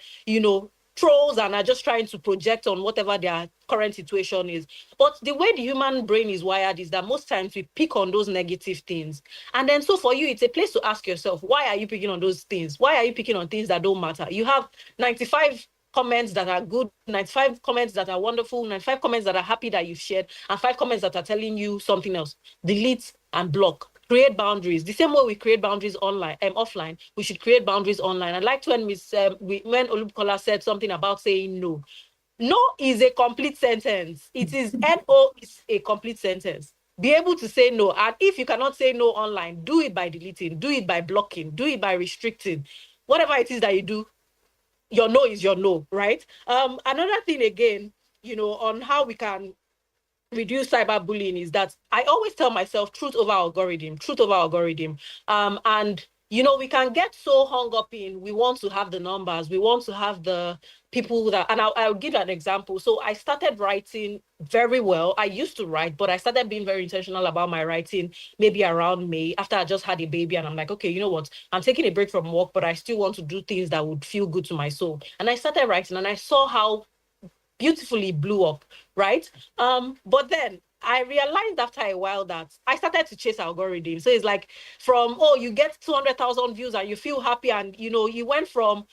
trolls and are just trying to project on whatever their current situation is. But the way the human brain is wired is that most times we pick on those negative things. And then so for you, it's a place to ask yourself, why are you picking on those things? Why are you picking on things that don't matter? You have 95 comments that are good, 95 comments that are wonderful, 95 comments that are happy that you've shared, and 5 comments that are telling you something else. Delete and block. Create boundaries. The same way we create boundaries online and offline, we should create boundaries online. I liked when when Olubukola said something about saying no. No is a complete sentence. It is no is a complete sentence. Be able to say no. And if you cannot say no online, do it by deleting, do it by blocking, do it by restricting. Whatever it is that you do, your no is your no, right? Another thing again, on how we can reduce cyberbullying is that I always tell myself truth over algorithm. And we can get so hung up in, we want to have the numbers, we want to have the people that, and I'll give you an example. So I started writing very well. I used to write, but I started being very intentional about my writing maybe around May, after I just had a baby. And I'm like, okay, you know what? I'm taking a break from work, but I still want to do things that would feel good to my soul. And I started writing, and I saw how beautifully blew up, right? But then I realized after a while that I started to chase algorithms. So it's like from, you get 200,000 views and you feel happy, and you went from,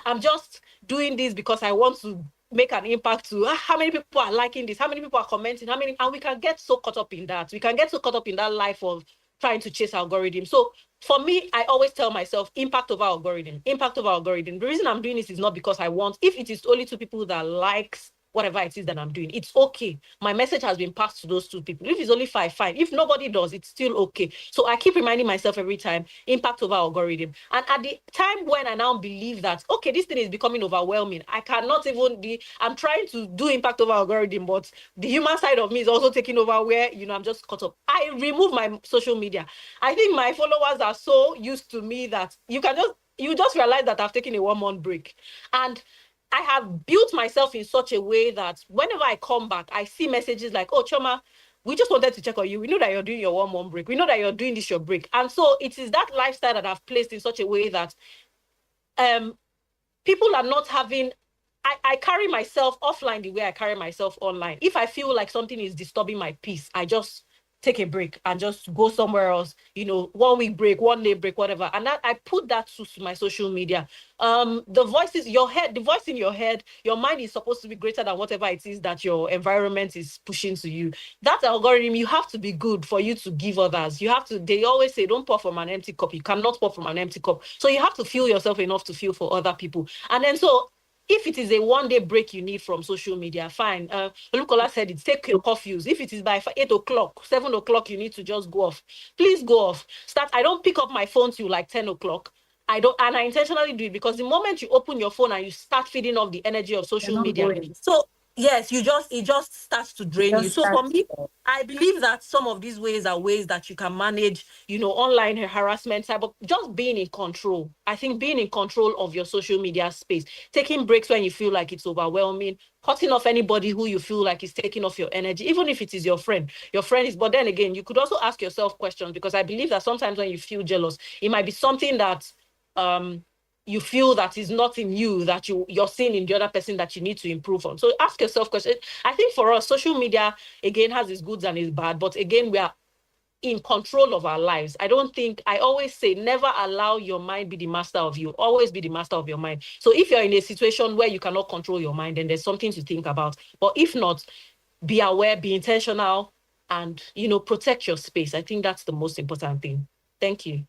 I'm just doing this because I want to make an impact, to how many people are liking this, how many people are commenting, and we can get so caught up in that. We can get so caught up in that life of trying to chase algorithms. So for me, I always tell myself impact over algorithm. The reason I'm doing this is not because I want, if it is only 2 people that likes whatever it is that I'm doing, it's okay. My message has been passed to those 2 people. If it's only 5, fine. If nobody does, it's still okay. So I keep reminding myself every time, impact over algorithm. And at the time when I now believe that, okay, this thing is becoming overwhelming, I cannot even I'm trying to do impact over algorithm, but the human side of me is also taking over, where, I'm just caught up. I remove my social media. I think my followers are so used to me that you just realize that I've taken a 1-month break. And I have built myself in such a way that whenever I come back, I see messages like, oh, Choma, we just wanted to check on you. We know that you're doing your 1-month break. We know that you're doing this, your break. And so it is that lifestyle that I've placed in such a way that people are not having, I carry myself offline the way I carry myself online. If I feel like something is disturbing my peace, I just take a break and just go somewhere else, 1 week break, 1 day break, whatever. And that I put that to my social media. The voice in your head, your mind is supposed to be greater than whatever it is that your environment is pushing to you. That algorithm, you have to be good for you to give others. They always say, don't pour from an empty cup. You cannot pour from an empty cup. So you have to feel yourself enough to feel for other people. And then if it is a 1 day break you need from social media, fine. Olukola said it, take your curfews. If it is by 8 o'clock, 7 o'clock, you need to just go off. Please go off. I don't pick up my phone till like 10 o'clock. I intentionally do it because the moment you open your phone and you start feeding off the energy of social media, so yes, it just starts to drain you. So for me, I believe that some of these ways are ways that you can manage, online harassment, but just being in control. I think being in control of your social media space, taking breaks when you feel like it's overwhelming, cutting off anybody who you feel like is taking off your energy, even if it is your friend. Your friend is, but then again, you could also ask yourself questions, because I believe that sometimes when you feel jealous, it might be something that you feel that is not in you, that you're seeing in the other person that you need to improve on. So ask yourself questions. I think for us, social media, again, has its goods and its bad, but again, we are in control of our lives. I always say, never allow your mind be the master of you. Always be the master of your mind. So if you're in a situation where you cannot control your mind, then there's something to think about. But if not, be aware, be intentional, and, protect your space. I think that's the most important thing. Thank you.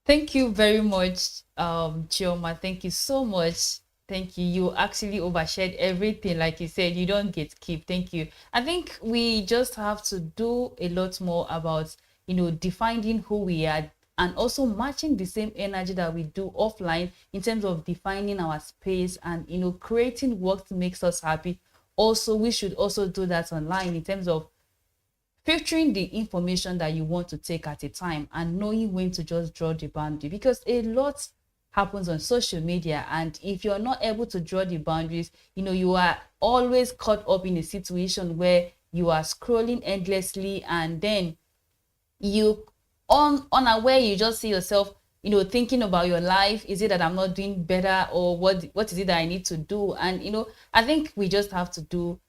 Thank you very much, Chioma. Thank you so much. Thank you. You actually overshared everything. Like you said, you don't gatekeep. Thank you. I think we just have to do a lot more about, defining who we are, and also matching the same energy that we do offline in terms of defining our space and, creating what makes us happy. Also, we should also do that online in terms of filtering the information that you want to take at a time and knowing when to just draw the boundary, because a lot happens on social media, and if you're not able to draw the boundaries, you are always caught up in a situation where you are scrolling endlessly, and then you unaware, you just see yourself thinking about your life. Is it that I'm not doing better, or what is it that I need to do? And I think we just have to do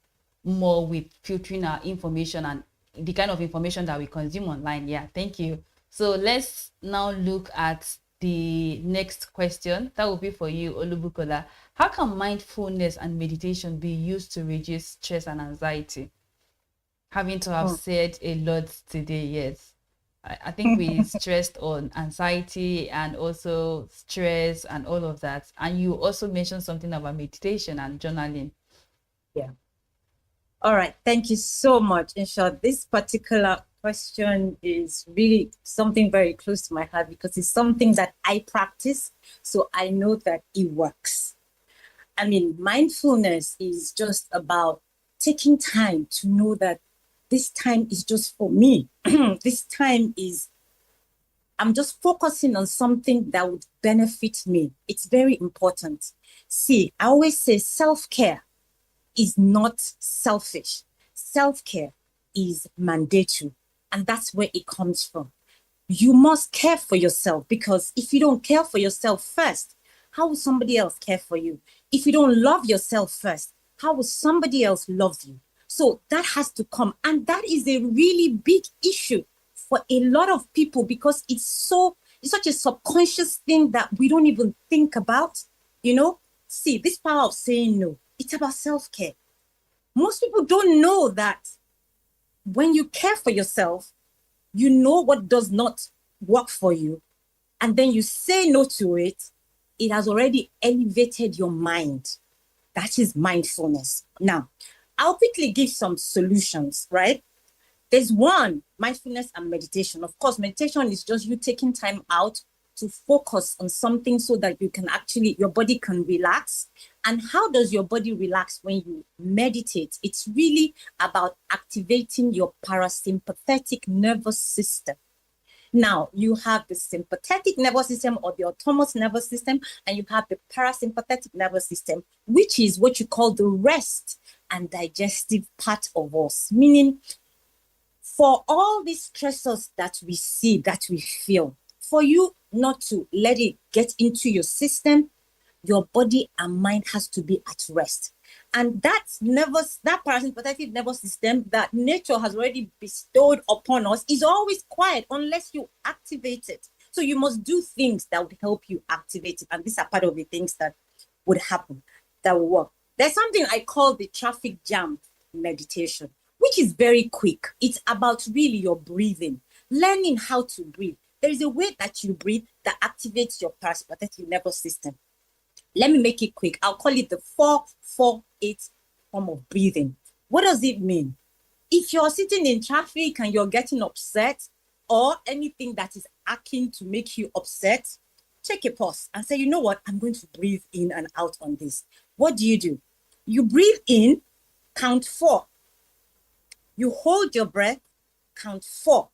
more with filtering our information and the kind of information that we consume online. Yeah, thank you. So let's now look at the next question. That will be for you, Olubukola. How can mindfulness and meditation be used to reduce stress and anxiety? Having to have said a lot today, yes. I think we stressed on anxiety and also stress and all of that. And you also mentioned something about meditation and journaling. Yeah. All right. Thank you so much. In short, this particular question is really something very close to my heart because it's something that I practice. So I know that it works. I mean, mindfulness is just about taking time to know that this time is just for me. This time is, I'm just focusing on something that would benefit me. It's very important. See, I always say self-care is not selfish. Self-care is mandatory, and that's where it comes from. You must care for yourself, because if you don't care for yourself first, how will somebody else care for you? If you don't love yourself first, how will somebody else love you? So that has to come, and that is a really big issue for a lot of people because it's such a subconscious thing that we don't even think about. See, this power of saying no. It's about self-care. Most people don't know that when you care for yourself, you know what does not work for you, and then you say no to it, it has already elevated your mind. That is mindfulness. Now, I'll quickly give some solutions, right? There's one, mindfulness and meditation. Of course, meditation is just you taking time out to focus on something so that you can your body can relax. And how does your body relax when you meditate? It's really about activating your parasympathetic nervous system. Now, you have the sympathetic nervous system or the autonomous nervous system, and you have the parasympathetic nervous system, which is what you call the rest and digestive part of us. Meaning, for all these stressors that we see, that we feel, for you not to let it get into your system, your body and mind has to be at rest. And that parasympathetic nervous system that nature has already bestowed upon us is always quiet unless you activate it. So you must do things that would help you activate it. And these are part of the things that would happen, that will work. There's something I call the traffic jam meditation, which is very quick. It's about really your breathing, learning how to breathe. There is a way that you breathe that activates your parasympathetic nervous system. Let me make it quick. I'll call it the 4-4-8 form of breathing. What does it mean? If you're sitting in traffic and you're getting upset, or anything that is acting to make you upset, take a pause and say, you know what? I'm going to breathe in and out on this. What do? You breathe in, count 4. You hold your breath, count 4.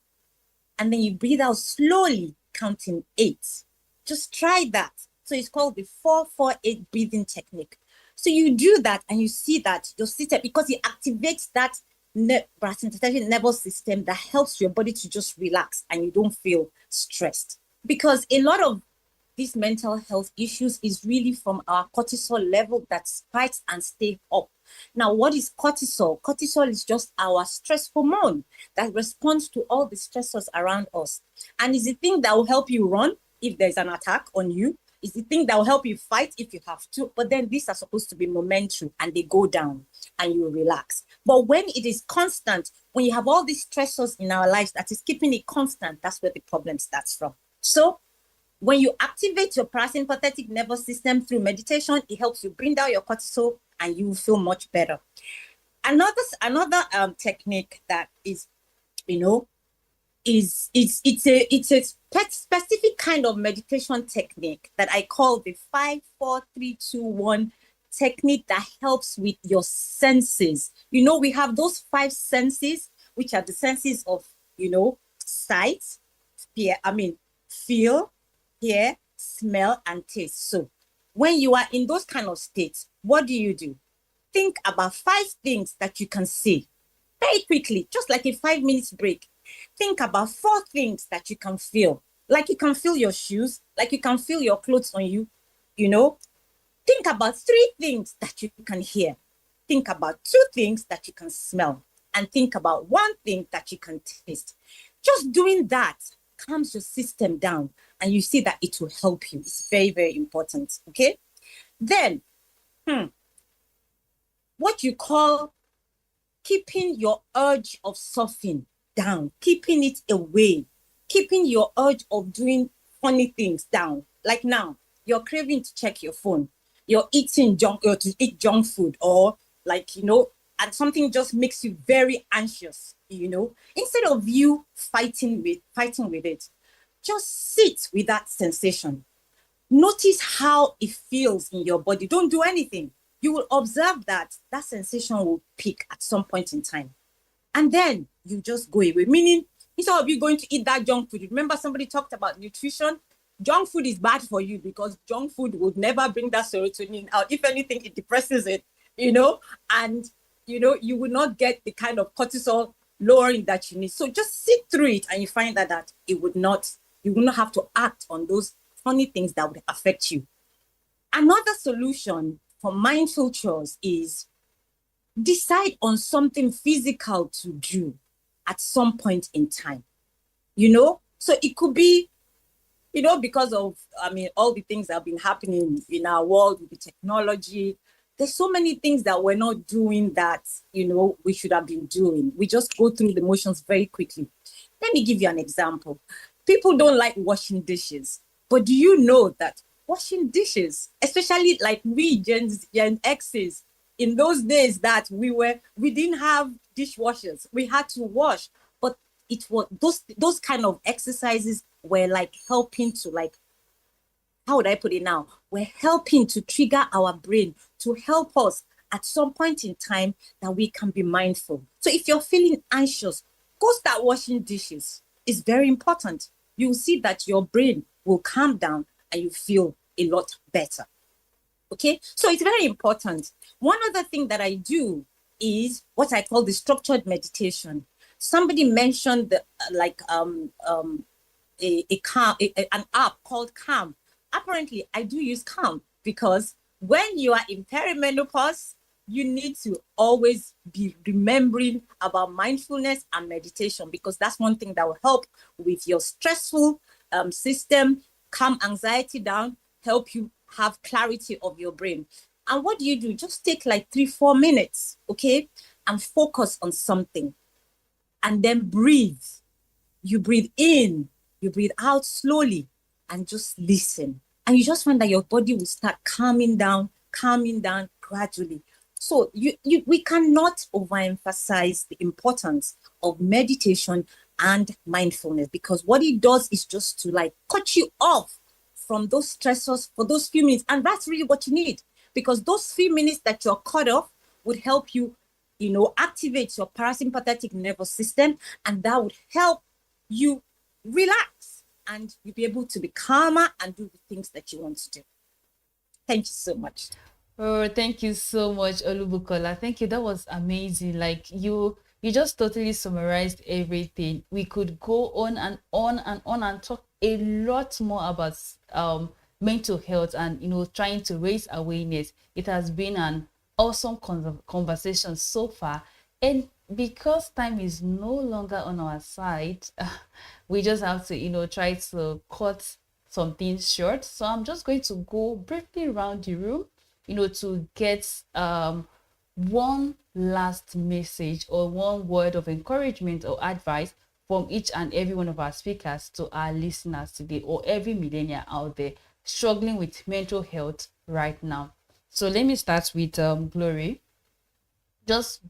And then you breathe out slowly, counting 8. Just try that. So it's called the 4-4-8 breathing technique. So you do that and you see that your system, because it activates that parasympathetic nervous system that helps your body to just relax and you don't feel stressed. Because a lot of these mental health issues is really from our cortisol level that spikes and stays up. Now, what is cortisol? Cortisol is just our stress hormone that responds to all the stressors around us. And is the thing that will help you run if there's an attack on you. Is the thing that will help you fight if you have to. But then these are supposed to be momentary and they go down and you relax. But when it is constant, when you have all these stressors in our lives that is keeping it constant, that's where the problem starts from. So when you activate your parasympathetic nervous system through meditation, it helps you bring down your cortisol and you will feel much better. Another technique that is, it's a specific kind of meditation technique that I call the 5-4-3-2-1 technique that helps with your senses. We have those 5 senses, which are the senses of, sight, feel, hear, smell, and taste. So when you are in those kind of states, what do? Think about 5 things that you can see very quickly, just like a 5 minutes break. Think about 4 things that you can feel, like you can feel your shoes, like you can feel your clothes on you, Think about 3 things that you can hear. Think about 2 things that you can smell, and think about 1 thing that you can taste. Just doing that calms your system down, and you see that it will help you. It's very, very important, okay? Then, what you call keeping your urge of surfing down, keeping it away, keeping your urge of doing funny things down. Like now, you're craving to check your phone, you're eating to eat junk food, or and something just makes you very anxious, Instead of you fighting with it, just sit with that sensation. Notice how it feels in your body. Don't do anything. You will observe that sensation will peak at some point in time. And then you just go away. Meaning, instead of you going to eat that junk food, remember somebody talked about nutrition? Junk food is bad for you because junk food would never bring that serotonin out. If anything, it depresses it, and, you will not get the kind of cortisol lowering that you need. So just sit through it and you find that you will not have to act on those funny things that would affect you. Another solution for mindful chores is decide on something physical to do at some point in time. So it could be, because of, all the things that have been happening in our world with the technology, there's so many things that we're not doing that, we should have been doing. We just go through the motions very quickly. Let me give you an example. People don't like washing dishes, but do you know that washing dishes, especially like we Gen X's, in those days that we didn't have dishwashers, we had to wash, but it was those kind of exercises were like helping to how would I put it now? We're helping to trigger our brain to help us at some point in time that we can be mindful. So if you're feeling anxious, go start washing dishes. It's very important. You'll see that your brain will calm down and you feel a lot better. Okay, so it's very important. One other thing that I do is what I call the structured meditation. Somebody mentioned an app called Calm. Apparently, I do use Calm because when you are in perimenopause, you need to always be remembering about mindfulness and meditation, because that's one thing that will help with your stressful system, calm anxiety down, help you have clarity of your brain. And what do? Just take like 3-4 minutes, okay? And focus on something. And then breathe. You breathe in, you breathe out slowly, and just listen. And you just find that your body will start calming down gradually. So we cannot overemphasize the importance of meditation and mindfulness, because what it does is just to like cut you off from those stressors for those few minutes. And that's really what you need, because those few minutes that you're cut off would help you, activate your parasympathetic nervous system, and that would help you relax and you'll be able to be calmer and do the things that you want to do. Thank you so much. Oh, thank you so much, Olubukola. Thank you. That was amazing. Like you just totally summarized everything. We could go on and on and on and talk a lot more about mental health and trying to raise awareness. It has been an awesome conversation so far, and because time is no longer on our side, we just have to try to cut some things short. So I'm just going to go briefly around the room to get one last message or one word of encouragement or advice from each and every one of our speakers to our listeners today, or every millennial out there struggling with mental health right now. So let me start with Glory. Just